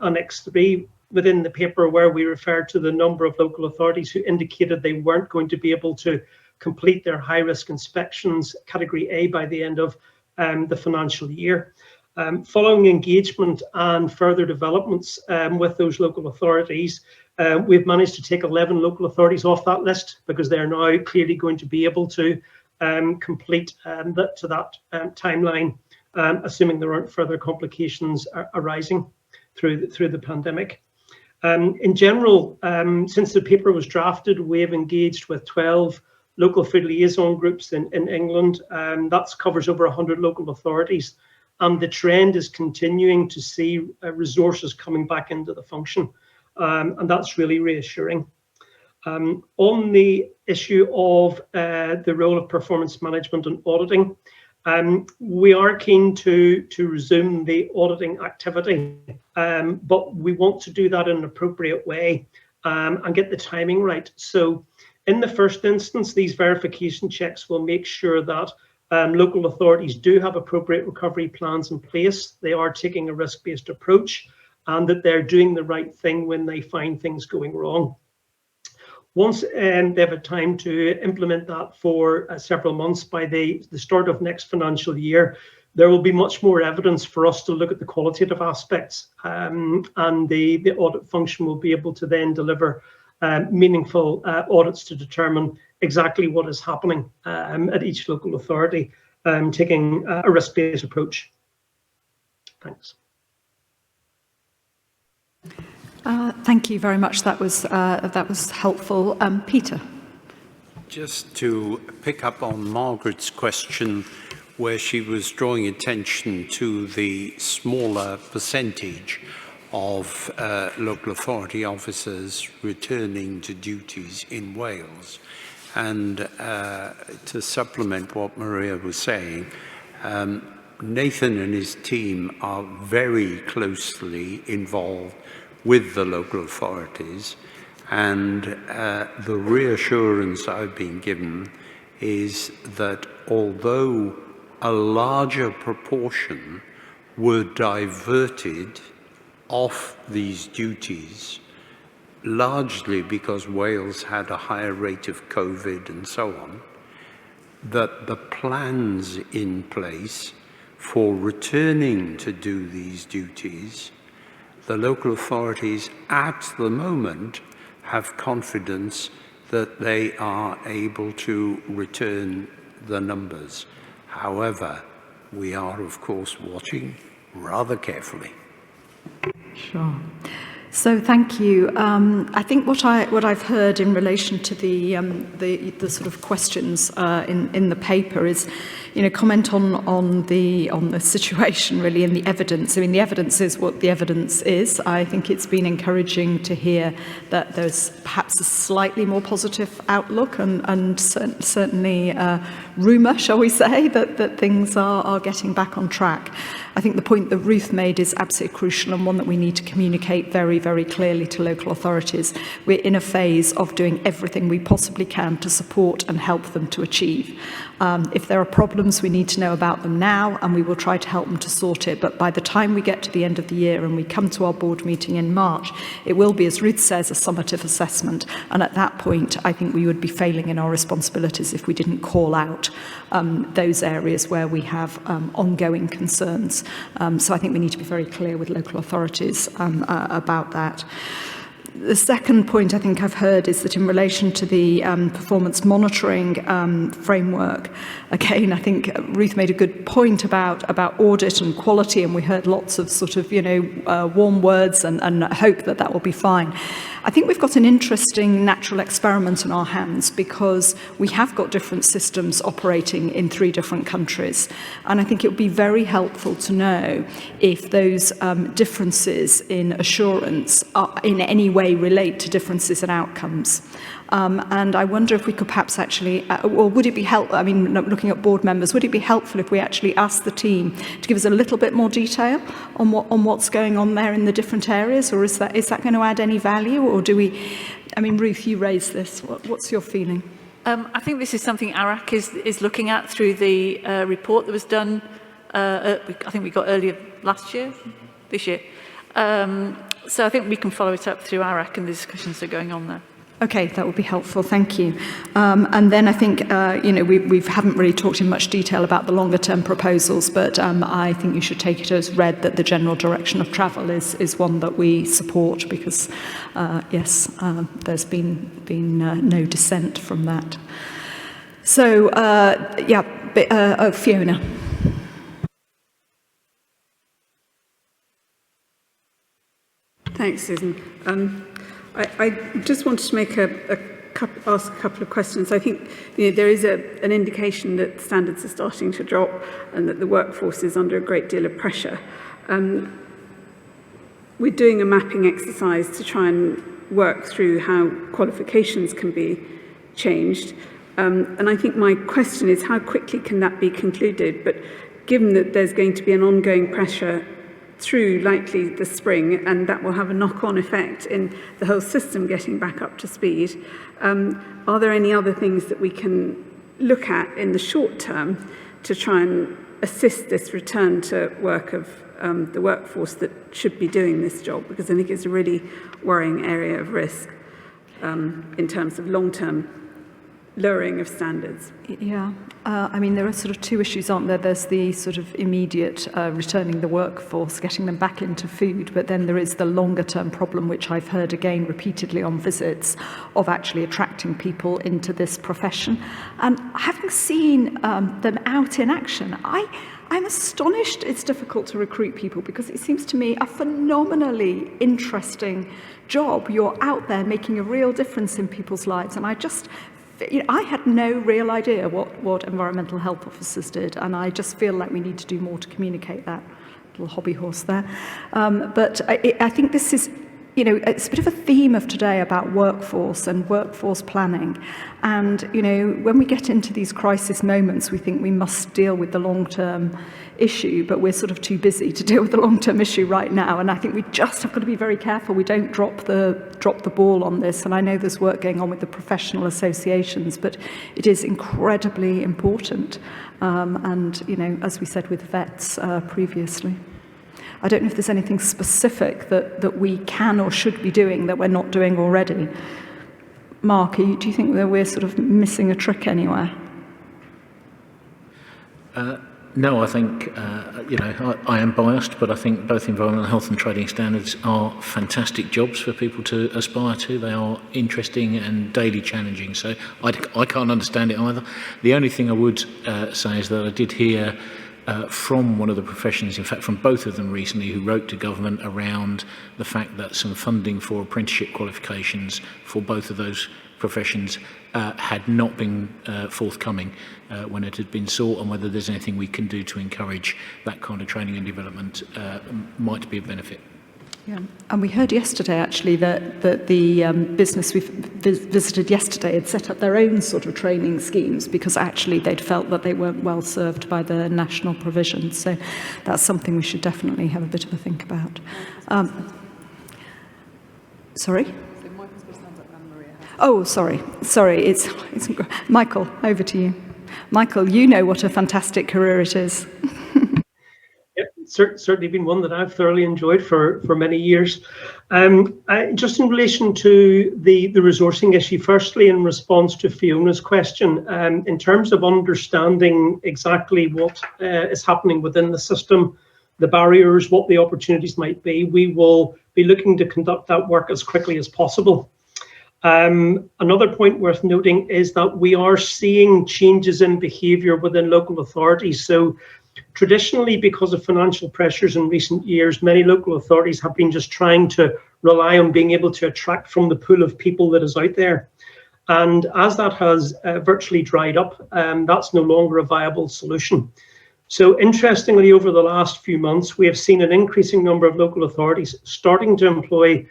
Annex 3 within the paper, where we refer to the number of local authorities who indicated they weren't going to be able to complete their high-risk inspections, Category A, by the end of the financial year. Following engagement and further developments with those local authorities, we've managed to take 11 local authorities off that list because they're now clearly going to be able to complete that timeline, assuming there aren't further complications arising through the pandemic. In general, since the paper was drafted, we have engaged with 12 local food liaison groups in England. That covers over 100 local authorities. And the trend is continuing to see resources coming back into the function. And that's really reassuring. On the issue of the role of performance management and auditing, we are keen to resume the auditing activity, but we want to do that in an appropriate way. and get the timing right. So in the first instance, these verification checks will make sure that local authorities do have appropriate recovery plans in place, they are taking a risk-based approach, and that they're doing the right thing when they find things going wrong. Once they have a time to implement that for several months, by the start of next financial year, there will be much more evidence for us to look at the qualitative aspects, and the audit function will be able to then deliver meaningful audits to determine exactly what is happening at each local authority, taking a risk-based approach. Thanks. Thank you very much. That was helpful. Peter. Just to pick up on Margaret's question, where she was drawing attention to the smaller percentage of local authority officers returning to duties in Wales. And to supplement what Maria was saying, Nathan and his team are very closely involved with the local authorities, and the reassurance I've been given is that although a larger proportion were diverted off these duties, largely because Wales had a higher rate of COVID and so on, that the plans in place for returning to do these duties, the local authorities at the moment have confidence that they are able to return the numbers. However, we are, of course, watching rather carefully. Sure. So thank you. I think what I've heard in relation to the sort of questions in the paper is, comment on the situation really and the evidence. I mean, the evidence is what the evidence is. I think it's been encouraging to hear that there's perhaps a slightly more positive outlook and certainly rumour, shall we say, that things are getting back on track. I think the point that Ruth made is absolutely crucial and one that we need to communicate very, very clearly to local authorities. We're in a phase of doing everything we possibly can to support and help them to achieve. If there are problems, we need to know about them now, and we will try to help them to sort it. But by the time we get to the end of the year and we come to our board meeting in March, it will be, as Ruth says, a summative assessment. And at that point, I think we would be failing in our responsibilities if we didn't call out those areas where we have ongoing concerns. So I think we need to be very clear with local authorities about that. The second point I think I've heard is that in relation to the performance monitoring framework, again, I think Ruth made a good point about audit and quality, and we heard lots of sort of, warm words and hope that will be fine. I think we've got an interesting natural experiment in our hands because we have got different systems operating in 3 different countries. And I think it would be very helpful to know if those differences in assurance are in any way relate to differences in outcomes. And I wonder if we could perhaps actually, or would it be helpful, I mean, looking at board members, would it be helpful if we actually asked the team to give us a little bit more detail on what's going on there in the different areas, or is that going to add any value, or do we, I mean, Ruth, you raised this, what's your feeling? I think this is something ARAC is looking at through the report that was done, I think we got earlier this year. So I think we can follow it up through ARAC and the discussions that are going on there. Okay, that would be helpful. Thank you. And then I think, we haven't really talked in much detail about the longer term proposals, but I think you should take it as read that the general direction of travel is one that we support because, yes, there's been no dissent from that. So, Fiona. Thanks, Susan. I just wanted to make ask a couple of questions. I think there is an indication that standards are starting to drop and that the workforce is under a great deal of pressure. We're doing a mapping exercise to try and work through how qualifications can be changed. And I think my question is how quickly can that be concluded? But given that there's going to be an ongoing pressure through likely the spring, and that will have a knock-on effect in the whole system getting back up to speed. Are there any other things that we can look at in the short term to try and assist this return to work of the workforce that should be doing this job? Because I think it's a really worrying area of risk in terms of long-term lowering of standards. Yeah, I mean, there are sort of two issues, aren't there? There's the sort of immediate returning the workforce, getting them back into food, but then there is the longer term problem, which I've heard again repeatedly on visits, of actually attracting people into this profession. And having seen them out in action, I'm astonished it's difficult to recruit people, because it seems to me a phenomenally interesting job. You're out there making a real difference in people's lives, and I had no real idea what environmental health officers did, and I just feel like we need to do more to communicate that. Little hobby horse there. But I think this is, it's a bit of a theme of today about workforce and workforce planning. And, when we get into these crisis moments, we think we must deal with the long-term issue, but we're sort of too busy to deal with the long-term issue right now. And I think we just have got to be very careful we don't drop the ball on this. And I know there's work going on with the professional associations, but it is incredibly important. And, as we said with vets previously. I don't know if there's anything specific that we can or should be doing that we're not doing already. Mark, do you think that we're sort of missing a trick anywhere? No, I think, I am biased, but I think both environmental health and trading standards are fantastic jobs for people to aspire to. They are interesting and daily challenging, so I can't understand it either. The only thing I would say is that I did hear from one of the professions, in fact from both of them recently, who wrote to government around the fact that some funding for apprenticeship qualifications for both of those professions had not been forthcoming when it had been sought, and whether there's anything we can do to encourage that kind of training and development might be of benefit. Yeah, and we heard yesterday actually that the business we visited yesterday had set up their own sort of training schemes, because actually they'd felt that they weren't well served by the national provisions. So that's something we should definitely have a bit of a think about. Sorry? Oh, sorry. It's Michael, over to you. Michael, you know what a fantastic career it is. Yep, certainly been one that I've thoroughly enjoyed for many years. Just in relation to the resourcing issue, firstly, in response to Fiona's question, in terms of understanding exactly what is happening within the system, the barriers, what the opportunities might be, we will be looking to conduct that work as quickly as possible. Another point worth noting is that we are seeing changes in behaviour within local authorities. So traditionally, because of financial pressures in recent years, many local authorities have been just trying to rely on being able to attract from the pool of people that is out there. And as that has virtually dried up, that's no longer a viable solution. So interestingly, over the last few months, we have seen an increasing number of local authorities starting to employ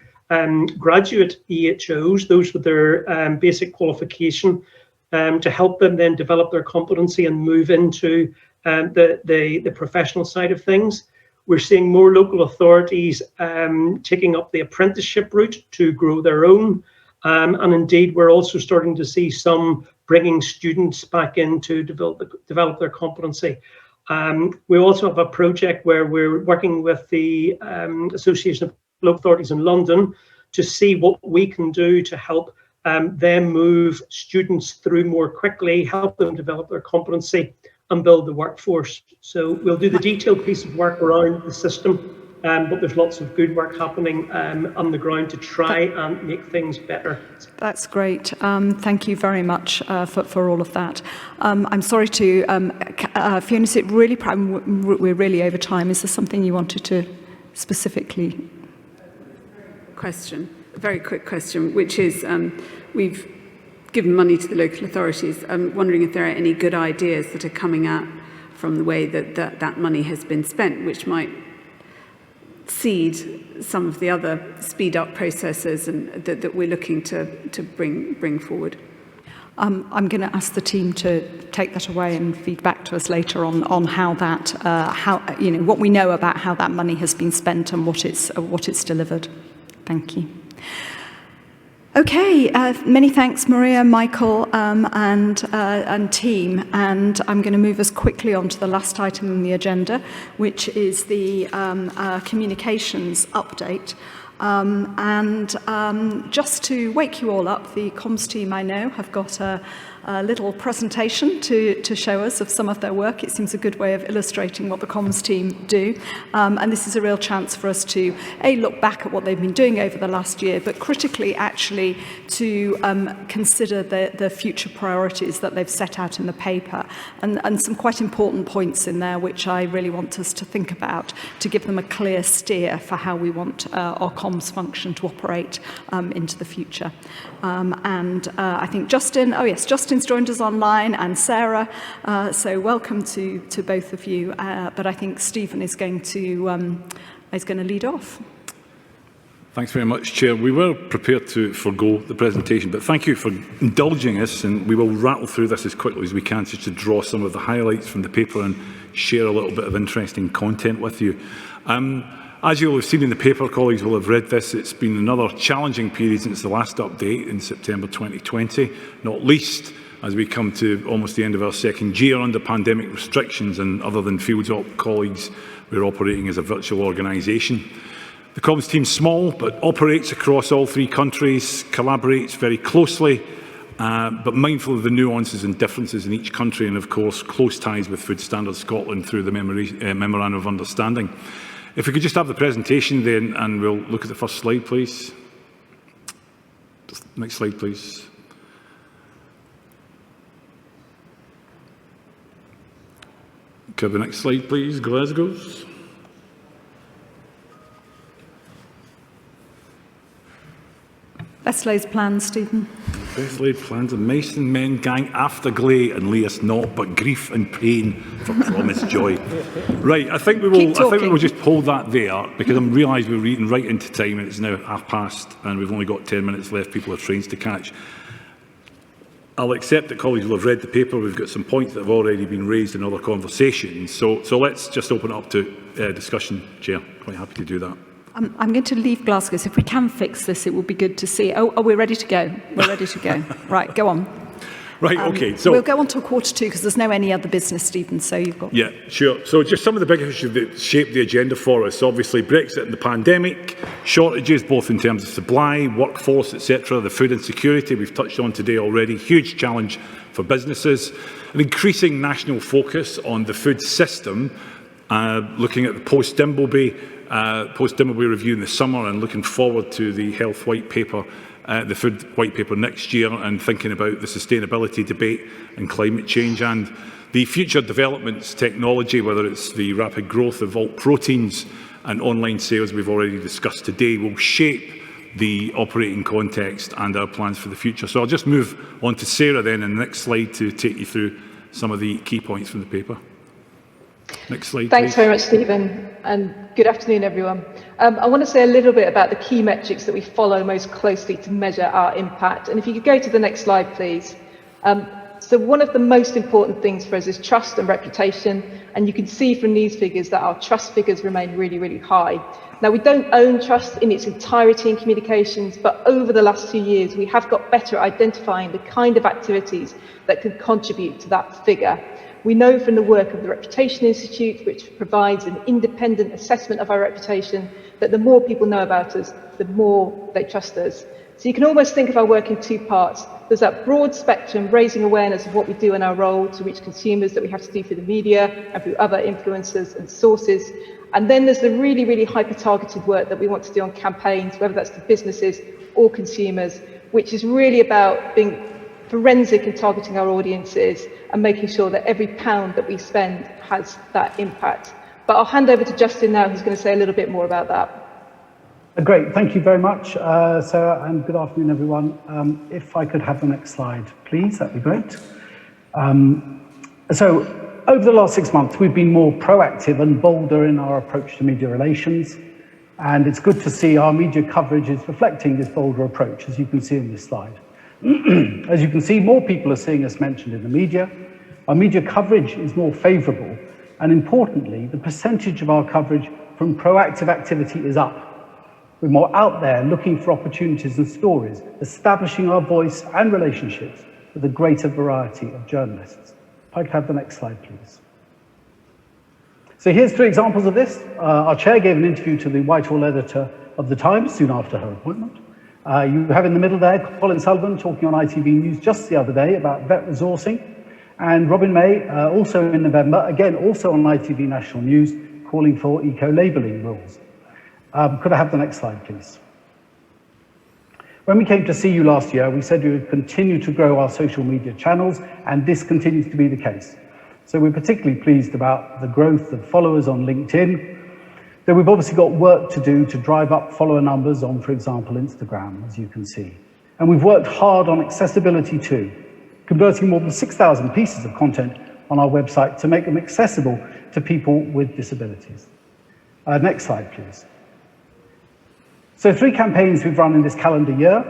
graduate EHOs, those with their basic qualification, to help them then develop their competency and move into the professional side of things. We're seeing more local authorities taking up the apprenticeship route to grow their own. And indeed, we're also starting to see some bringing students back in to develop their competency. We also have a project where we're working with the Association of Local Authorities in London to see what we can do to help them move students through more quickly, help them develop their competency and build the workforce. So we'll do the detailed piece of work around the system, but there's lots of good work happening on the ground to try and make things better. That's great. Thank you very much for all of that. I'm sorry to, Fiona, is it really, we're really over time. Is there something you wanted to specifically? A very quick question, which is we've given money to the local authorities. I'm wondering if there are any good ideas that are coming out from the way that money has been spent, which might seed some of the other speed up processes and that we're looking to bring forward. I'm going to ask the team to take that away and feed back to us later on how that, what we know about how that money has been spent and what it's delivered. Thank you. Okay, many thanks, Maria, Michael, and team. And I'm going to move us quickly on to the last item on the agenda, which is the communications update. Just to wake you all up, the comms team, I know, have got a little presentation to show us of some of their work. It seems a good way of illustrating what the comms team do. And this is a real chance for us to, look back at what they've been doing over the last year, but critically, actually, to consider the future priorities that they've set out in the paper. And some quite important points in there, which I really want us to think about, to give them a clear steer for how we want our comms function to operate into the future. I think Justin's joined us online, and Sarah, so welcome to both of you, but I think Stephen is going to lead off. Thanks very much, Chair. We were prepared to forgo the presentation, but thank you for indulging us, and we will rattle through this as quickly as we can just to draw some of the highlights from the paper and share a little bit of interesting content with you. As you'll have seen in the paper, colleagues will have read this, it's been another challenging period since the last update in September 2020, not least as we come to almost the end of our second year under pandemic restrictions, and other than Fields Op colleagues, we're operating as a virtual organisation. The comms team's small, but operates across all 3 countries, collaborates very closely, but mindful of the nuances and differences in each country, and of course close ties with Food Standards Scotland through the Memorandum of Understanding. If we could just have the presentation then, and we'll look at the first slide, please. Next slide, please. Could have the next slide, please, Glasgow's. Best laid plans, Stephen. Best laid plans of mice and men gang after gley and lay us not but grief and pain for promised joy. Right, I think we will just hold that there, because I'm realised we're reading right into time and it's now 5:30 and we've only got 10 minutes left. People have trains to catch. I'll accept that colleagues will have read the paper. We've got some points that have already been raised in other conversations. So let's just open it up to discussion, Chair. Quite happy to do that. I'm going to leave Glasgow, so if we can fix this, it will be good to see. Oh, we're ready to go. We're ready to go. Right, go on. Right, okay. So we'll go on to 2:45 because there's no any other business, Stephen, so you've got... Yeah, sure. So just some of the big issues that shape the agenda for us. Obviously, Brexit and the pandemic, shortages both in terms of supply, workforce, etc., the food insecurity we've touched on today already, huge challenge for businesses, an increasing national focus on the food system, looking at the post-Dimbleby review in the summer and looking forward to the health white paper, the food white paper next year, and thinking about the sustainability debate and climate change and the future developments, technology, whether it's the rapid growth of alt proteins and online sales we've already discussed today, will shape the operating context and our plans for the future. So I'll just move on to Sarah then in the next slide to take you through some of the key points from the paper. Next slide, Thanks please. very much, Stephen, and good afternoon, everyone. I want to say a little bit about the key metrics that we follow most closely to measure our impact. And if you could go to the next slide, please. So one of the most important things for us is trust and reputation. And you can see from these figures that our trust figures remain really, really high. Now, we don't own trust in its entirety in communications, but over the last 2 years, we have got better at identifying the kind of activities that could contribute to that figure. We know from the work of the Reputation Institute, which provides an independent assessment of our reputation, that the more people know about us, the more they trust us. So you can almost think of our work in 2 parts. There's that broad spectrum, raising awareness of what we do in our role to reach consumers that we have to do through the media and through other influencers and sources. And then there's the really, really hyper-targeted work that we want to do on campaigns, whether that's to businesses or consumers, which is really about being forensic in targeting our audiences and making sure that every pound that we spend has that impact. But I'll hand over to Justin now, who's going to say a little bit more about that. Great, thank you very much, Sarah, and good afternoon, everyone. If I could have the next slide, please, that'd be great. So over the last 6 months, we've been more proactive and bolder in our approach to media relations. And it's good to see our media coverage is reflecting this bolder approach, as you can see in this slide. As you can see, more people are seeing us mentioned in the media. Our media coverage is more favourable, and importantly, the percentage of our coverage from proactive activity is up. We're more out there looking for opportunities and stories, establishing our voice and relationships with a greater variety of journalists. If I could have the next slide, please. So here's 3 examples of this. Our chair gave an interview to the Whitehall editor of The Times soon after her appointment. You have in the middle there Colin Sullivan talking on ITV News just the other day about vet resourcing, and Robin May, also in November, again also on ITV National News, calling for eco-labelling rules. Could I have the next slide, please? When we came to see you last year, we said we would continue to grow our social media channels, and this continues to be the case. So we're particularly pleased about the growth of followers on LinkedIn, though we've obviously got work to do to drive up follower numbers on, for example, Instagram, as you can see. And we've worked hard on accessibility too, converting more than 6,000 pieces of content on our website to make them accessible to people with disabilities. Next slide, please. So 3 campaigns we've run in this calendar year.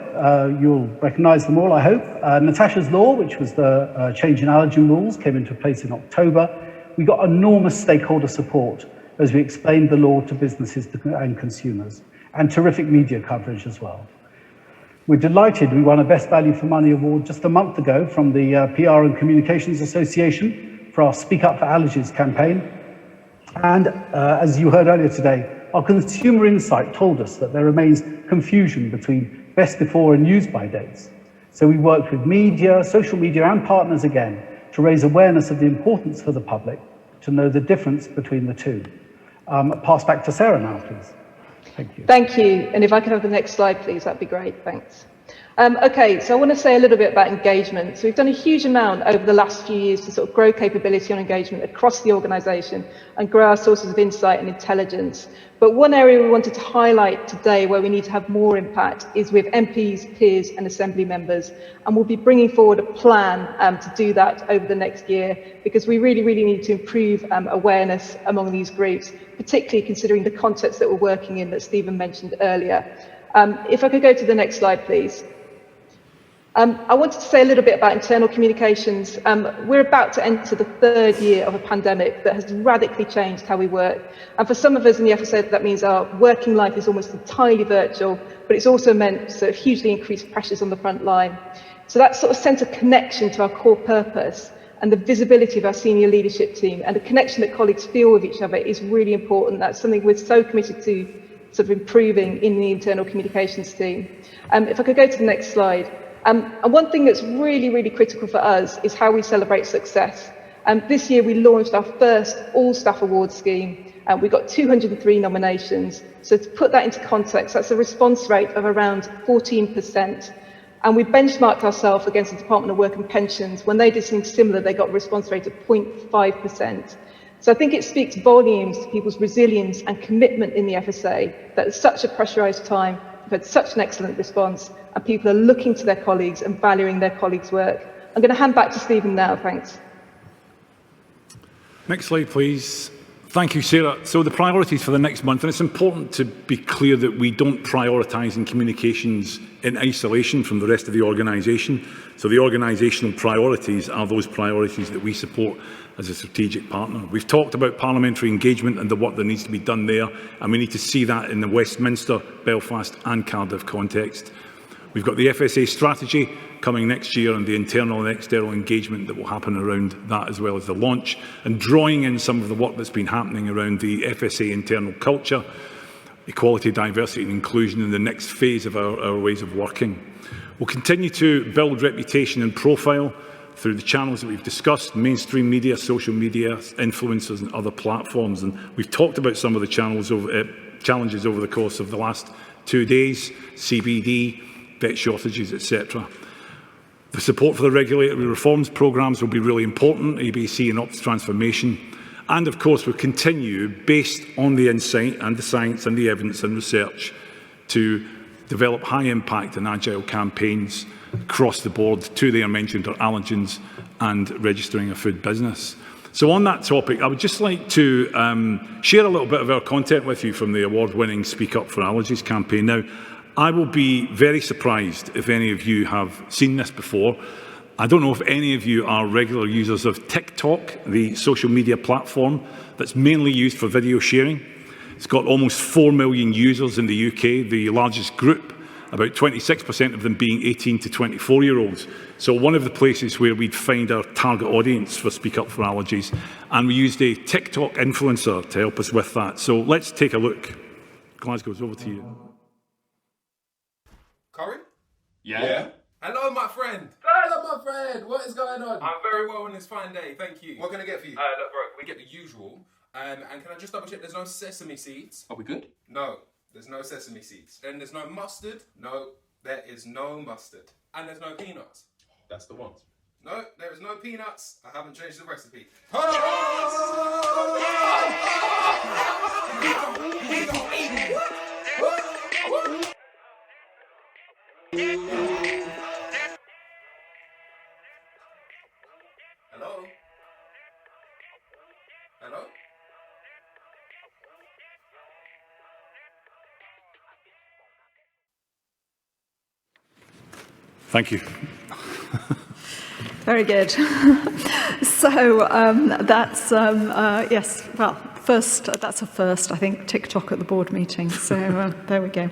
You'll recognise them all, I hope. Natasha's Law, which was the change in allergen rules, came into place in October. We got enormous stakeholder support as we explained the law to businesses and consumers, and terrific media coverage as well. We're delighted we won a Best Value for Money award just a month ago from the PR and Communications Association for our Speak Up for Allergies campaign. And as you heard earlier today, our consumer insight told us that there remains confusion between best before and use by dates. So we worked with media, social media and partners again to raise awareness of the importance for the public to know the difference between the two. Pass back to Sarah now, please. Thank you. Thank you. And if I could have the next slide, please, that'd be great. Thanks. Okay, so I want to say a little bit about engagement. So we've done a huge amount over the last few years to sort of grow capability on engagement across the organisation and grow our sources of insight and intelligence. But one area we wanted to highlight today where we need to have more impact is with MPs, peers and Assembly members. And we'll be bringing forward a plan to do that over the next year, because we really need to improve awareness among these groups, particularly considering the context that we're working in that Stephen mentioned earlier. If I could go to the next slide, please. I wanted to say a little bit about internal communications. We're about to enter the 3rd year of a pandemic that has radically changed how we work. And for some of us in the FSA, that means our working life is almost entirely virtual, but it's also meant sort of hugely increased pressures on the front line. So that sort of sense of connection to our core purpose and the visibility of our senior leadership team and the connection that colleagues feel with each other is really important. That's something we're so committed to sort of improving in the internal communications team. If I could go to the next slide. And one thing that's really critical for us is how we celebrate success. This year we launched our first all-staff award scheme, and we got 203 nominations. So to put that into context, that's a response rate of around 14%. And we benchmarked ourselves against the Department of Work and Pensions. When they did something similar, they got a response rate of 0.5%. So I think it speaks volumes to people's resilience and commitment in the FSA that at such a pressurised time, we've had such an excellent response, and people are looking to their colleagues and valuing their colleagues' work. I'm going to hand back to Stephen now, thanks. Next slide, please. Thank you, Sarah. So the priorities for the next month, and it's important to be clear that we don't prioritise in communications in isolation from the rest of the organisation. So the organisational priorities are those priorities that we support as a strategic partner. We've talked about parliamentary engagement and the work that needs to be done there, and we need to see that in the Westminster, Belfast and Cardiff context. We've got the FSA strategy coming next year and the internal and external engagement that will happen around that, as well as the launch, and drawing in some of the work that's been happening around the FSA internal culture, equality, diversity and inclusion in the next phase of our ways of working. We'll continue to build reputation and profile through the channels that we've discussed, mainstream media, social media, influencers and other platforms. And we've talked about some of the challenges over the course of the last 2 days, CBD, vet shortages, etc. The support for the regulatory reforms programmes will be really important, ABC and Ops transformation. And of course, we'll continue, based on the insight and the science and the evidence and research, to develop high impact and agile campaigns across the board to the mentioned allergens and registering a food business. So on that topic, I would just like to share a little bit of our content with you from the award-winning Speak Up for Allergies campaign. Now, I will be very surprised if any of you have seen this before. I don't know if any of you are regular users of TikTok, the social media platform that's mainly used for video sharing. It's got almost 4 million users in the UK, the largest group, about 26% of them being 18 to 24-year-olds. So one of the places where we'd find our target audience for Speak Up for Allergies, and we used a TikTok influencer to help us with that. So let's take a look. Glasgow's over to you. Colin? Yeah? Hello, my friend. Hello, my friend. What is going on? I'm very well on this fine day, thank you. What can I get for you? Look, bro, we get the usual. And can I just double check there's no sesame seeds? Are we good? No, there's no sesame seeds. Then there's no mustard? No, there is no mustard. And there's no peanuts? That's the one. No, there is no peanuts. I haven't changed the recipe. Hello? Hello? Thank you. Very good. So that's, yes, well, first, that's a first, I think, TikTok at the board meeting. So there we go.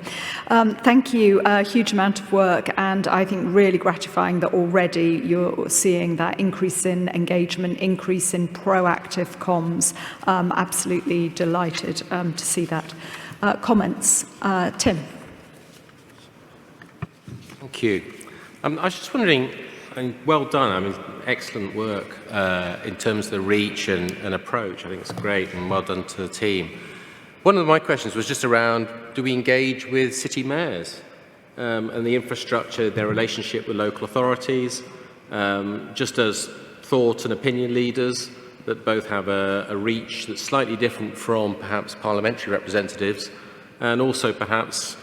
Thank you. A huge amount of work, and I think really gratifying that already you're seeing that increase in engagement, increase in proactive comms. Absolutely delighted to see that. Comments? Tim. Thank you. I was just wondering, and well done, I mean, excellent work in terms of the reach and approach. I think it's great, and well done to the team. One of my questions was just around, do we engage with city mayors and the infrastructure, their relationship with local authorities, just as thought and opinion leaders that both have a reach that's slightly different from perhaps parliamentary representatives, and also perhaps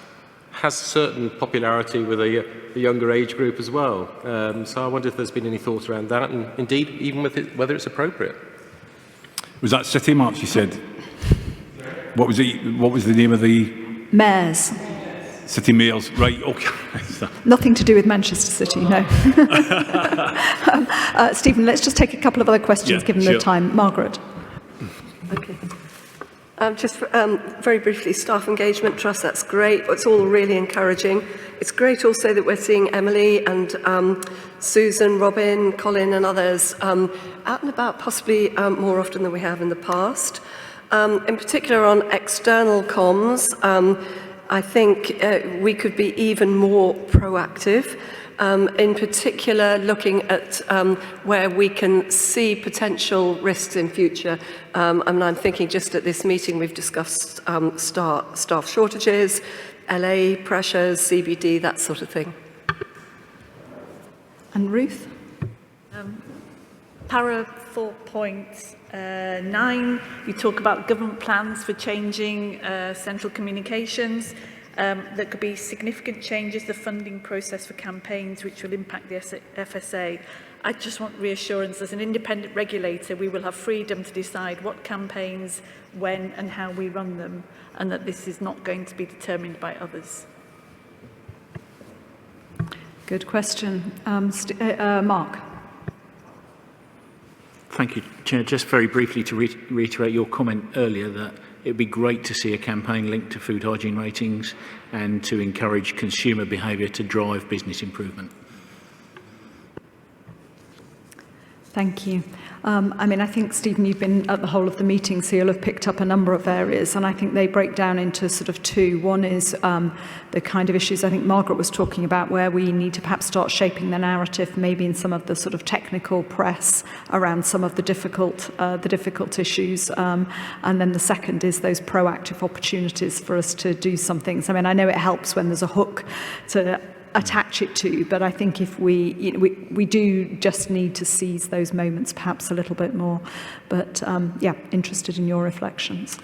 has certain popularity with a younger age group as well. So I wonder if there's been any thoughts around that, and indeed even with it, whether it's appropriate. Was that City March you said? What was the name of the... Mayors. City Mayors, right, okay. Nothing to do with Manchester City, no. Stephen, let's just take a couple of other questions, given the time. Margaret. Okay. Just very briefly, staff engagement trust, that's great. It's all really encouraging. It's great also that we're seeing Emily and Susan, Robin, Colin and others out and about possibly more often than we have in the past. In particular on external comms, I think we could be even more proactive. In particular, looking at where we can see potential risks in future. And I'm thinking just at this meeting we've discussed staff shortages, LA pressures, CBD, that sort of thing. And Ruth? Para 4.9, you talk about government plans for changing central communications. There could be significant changes to the funding process for campaigns which will impact the FSA. I just want reassurance as an independent regulator we will have freedom to decide what campaigns, when and how we run them, and that this is not going to be determined by others. Good question. Mark. Thank you, Chair. Just very briefly to reiterate your comment earlier that it would be great to see a campaign linked to food hygiene ratings and to encourage consumer behaviour to drive business improvement. Thank you. I mean, I think, Stephen, you've been at the whole of the meeting, so you'll have picked up a number of areas, and I think they break down into sort of two. One is the kind of issues I think Margaret was talking about, where we need to perhaps start shaping the narrative, maybe in some of the sort of technical press around some of the difficult issues. And then the second is those proactive opportunities for us to do some things. I mean, I know it helps when there's a hook to attach it to, but I think if we do just need to seize those moments perhaps a little bit more. But yeah, interested in your reflections.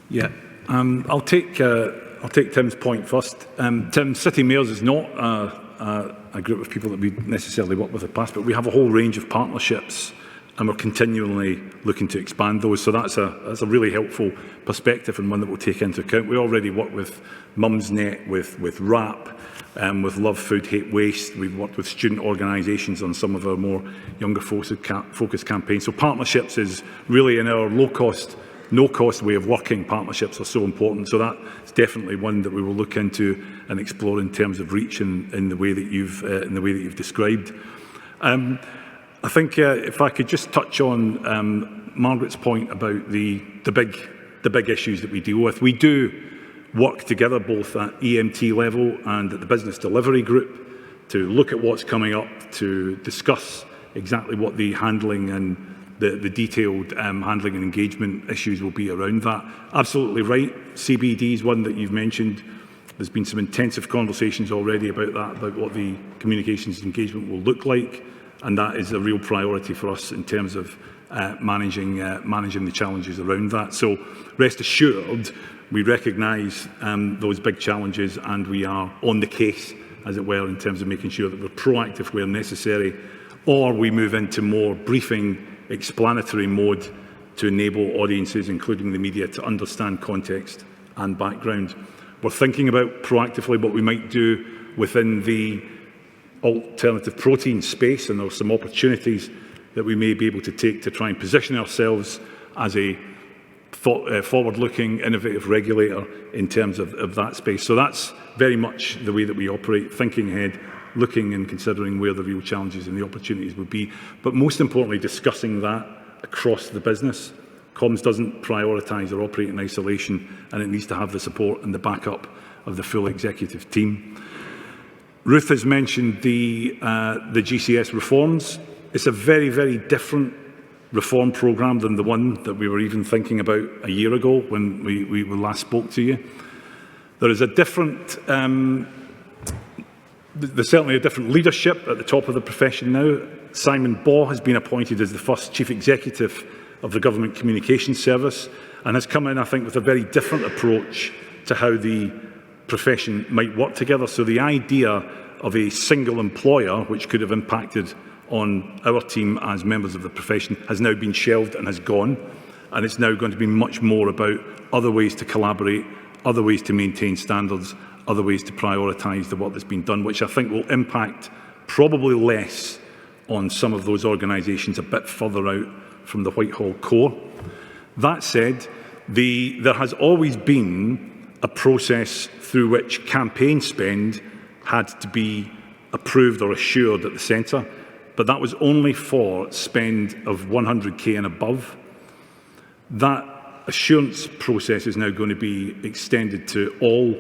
Yeah, I'll take Tim's point first. Tim, City Mayors is not a group of people that we necessarily work with in the past, but we have a whole range of partnerships and we're continually looking to expand those. So that's a really helpful perspective and one that we'll take into account. We already work with Mumsnet, with RAP, with Love Food Hate Waste. We've worked with student organisations on some of our more younger focused campaigns. So partnerships is really in our low-cost, no-cost way of working. Partnerships are so important. So that's definitely one that we will look into and explore in terms of reach in the way that you've described. I think if I could just touch on Margaret's point about the big issues that we deal with. We do work together both at EMT level and at the business delivery group to look at what's coming up, to discuss exactly what the handling and the detailed handling and engagement issues will be around that. Absolutely right. CBD is one that you've mentioned. There's been some intensive conversations already about that, about what the communications engagement will look like, and that is a real priority for us in terms of managing the challenges around that. So rest assured, we recognise those big challenges, and we are on the case, as it were, in terms of making sure that we're proactive where necessary, or we move into more briefing, explanatory mode to enable audiences, including the media, to understand context and background. We're thinking about proactively what we might do within the alternative protein space, and there are some opportunities that we may be able to take to try and position ourselves as a forward-looking, innovative regulator in terms of that space. So that's very much the way that we operate, thinking ahead, looking and considering where the real challenges and the opportunities would be, but most importantly, discussing that across the business. Comms doesn't prioritise or operate in isolation, and it needs to have the support and the backup of the full executive team. Ruth has mentioned the GCS reforms. It's a very, very different reform programme than the one that we were even thinking about a year ago when we last spoke to you. There is a different, there's certainly a different leadership at the top of the profession now. Simon Baugh has been appointed as the first Chief Executive of the Government Communications Service and has come in, I think, with a very different approach to how the profession might work together. So the idea of a single employer, which could have impacted on our team as members of the profession, has now been shelved and has gone, and it's now going to be much more about other ways to collaborate, other ways to maintain standards, other ways to prioritise the work that's been done, which I think will impact probably less on some of those organisations a bit further out from the Whitehall core. That said, there has always been a process through which campaign spend had to be approved or assured at the centre, but that was only for spend of 100k and above. That assurance process is now going to be extended to all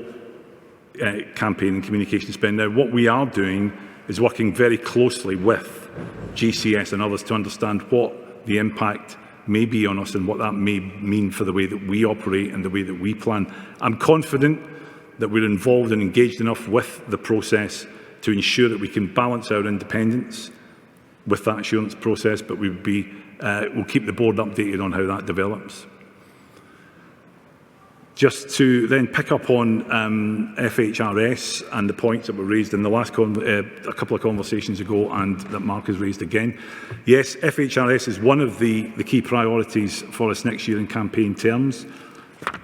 campaign and communication spend. Now, what we are doing is working very closely with GCS and others to understand what the impact may be on us and what that may mean for the way that we operate and the way that we plan. I'm confident that we're involved and engaged enough with the process to ensure that we can balance our independence with that assurance process, but we'll keep the board updated on how that develops. Just to then pick up on FHRS and the points that were raised in the last a couple of conversations ago and that Mark has raised again. Yes, FHRS is one of the key priorities for us next year in campaign terms.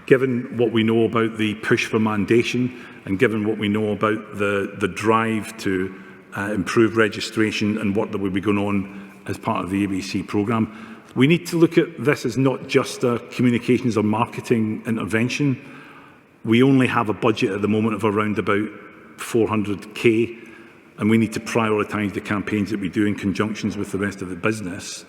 Given what we know about the push for mandation and given what we know about the drive to improve registration and what that will be going on as part of the ABC programme, we need to look at this as not just a communications or marketing intervention. We only have a budget at the moment of around about 400k, and we need to prioritise the campaigns that we do in conjunctions with the rest of the business.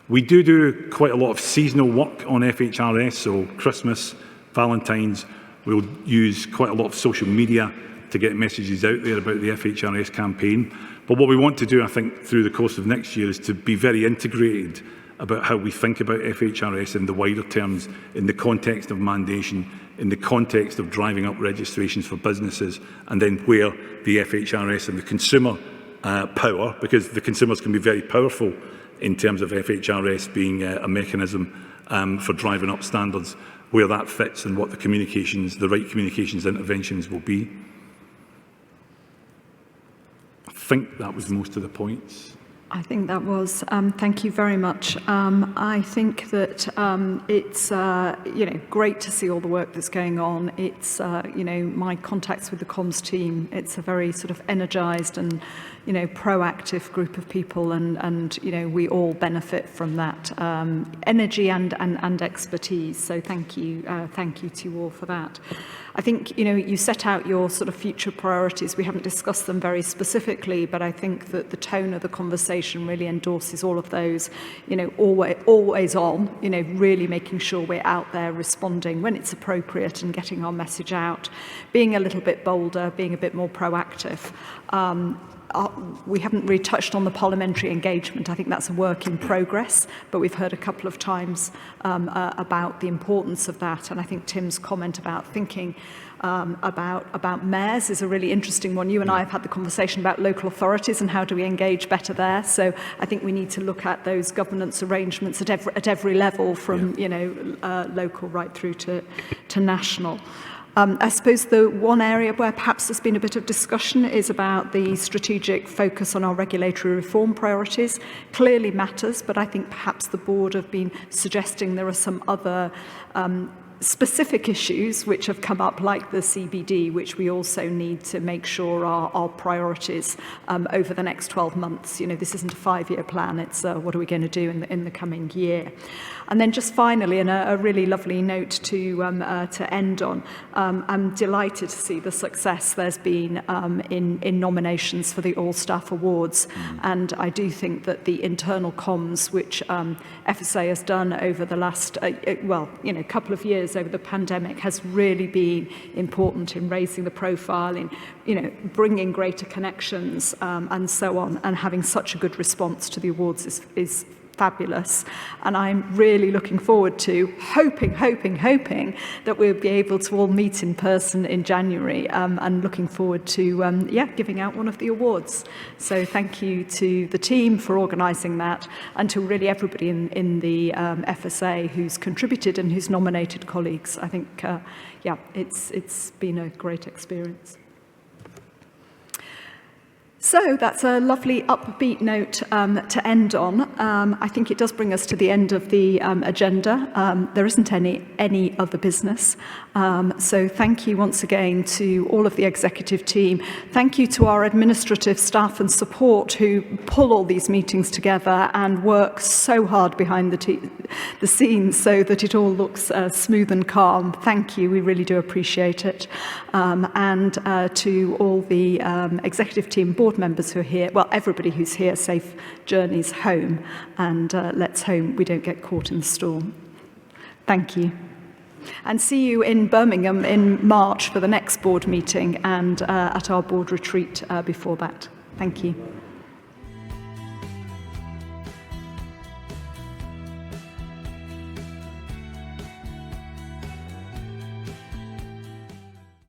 We do quite a lot of seasonal work on FHRS, so Christmas, Valentine's. We'll use quite a lot of social media to get messages out there about the FHRS campaign. But what we want to do, I think, through the course of next year is to be very integrated about how we think about FHRS in the wider terms, in the context of mandation, in the context of driving up registrations for businesses, and then where the FHRS and the consumer power, because the consumers can be very powerful in terms of FHRS being a mechanism for driving up standards, where that fits and what the right communications interventions will be. I think that was most of the points. I think that was, thank you very much. I think that it's, great to see all the work that's going on. It's, my contacts with the comms team, it's a very sort of energised and, proactive group of people, and we all benefit from that energy and expertise. So thank you to you all for that. I think, you set out your sort of future priorities. We haven't discussed them very specifically, but I think that the tone of the conversation really endorses all of those, always on, really making sure we're out there responding when it's appropriate and getting our message out, being a little bit bolder, being a bit more proactive. We haven't really touched on the parliamentary engagement. I think that's a work in progress, but we've heard a couple of times about the importance of that. And I think Tim's comment about thinking about mayors is a really interesting one. You and I have had the conversation about local authorities and how do we engage better there. So I think we need to look at those governance arrangements at every level, from local right through to national. I suppose the one area where perhaps there's been a bit of discussion is about the strategic focus on our regulatory reform priorities. Clearly matters, but I think perhaps the board have been suggesting there are some other specific issues which have come up, like the CBD, which we also need to make sure are our priorities over the next 12 months. This isn't a 5-year plan, it's what are we going to do in the coming year. And then just finally, and a really lovely note to end on, I'm delighted to see the success there's been in nominations for the All Staff Awards. And I do think that the internal comms, which FSA has done over the last, couple of years over the pandemic, has really been important in raising the profile, in bringing greater connections and so on, and having such a good response to the awards is fabulous. And I'm really looking forward to hoping that we'll be able to all meet in person in January, and looking forward to giving out one of the awards. So thank you to the team for organising that, and to really everybody in the FSA who's contributed and who's nominated colleagues. I think it's been a great experience. So that's a lovely upbeat note to end on. I think it does bring us to the end of the agenda. There isn't any other business. So thank you once again to all of the executive team. Thank you to our administrative staff and support who pull all these meetings together and work so hard behind the scenes so that it all looks smooth and calm. Thank you, we really do appreciate it. And to all the executive team, board members who are here, well, everybody who's here, safe journeys home, and let's hope we don't get caught in the storm. Thank you. And see you in Birmingham in March for the next board meeting, and at our board retreat before that. Thank you.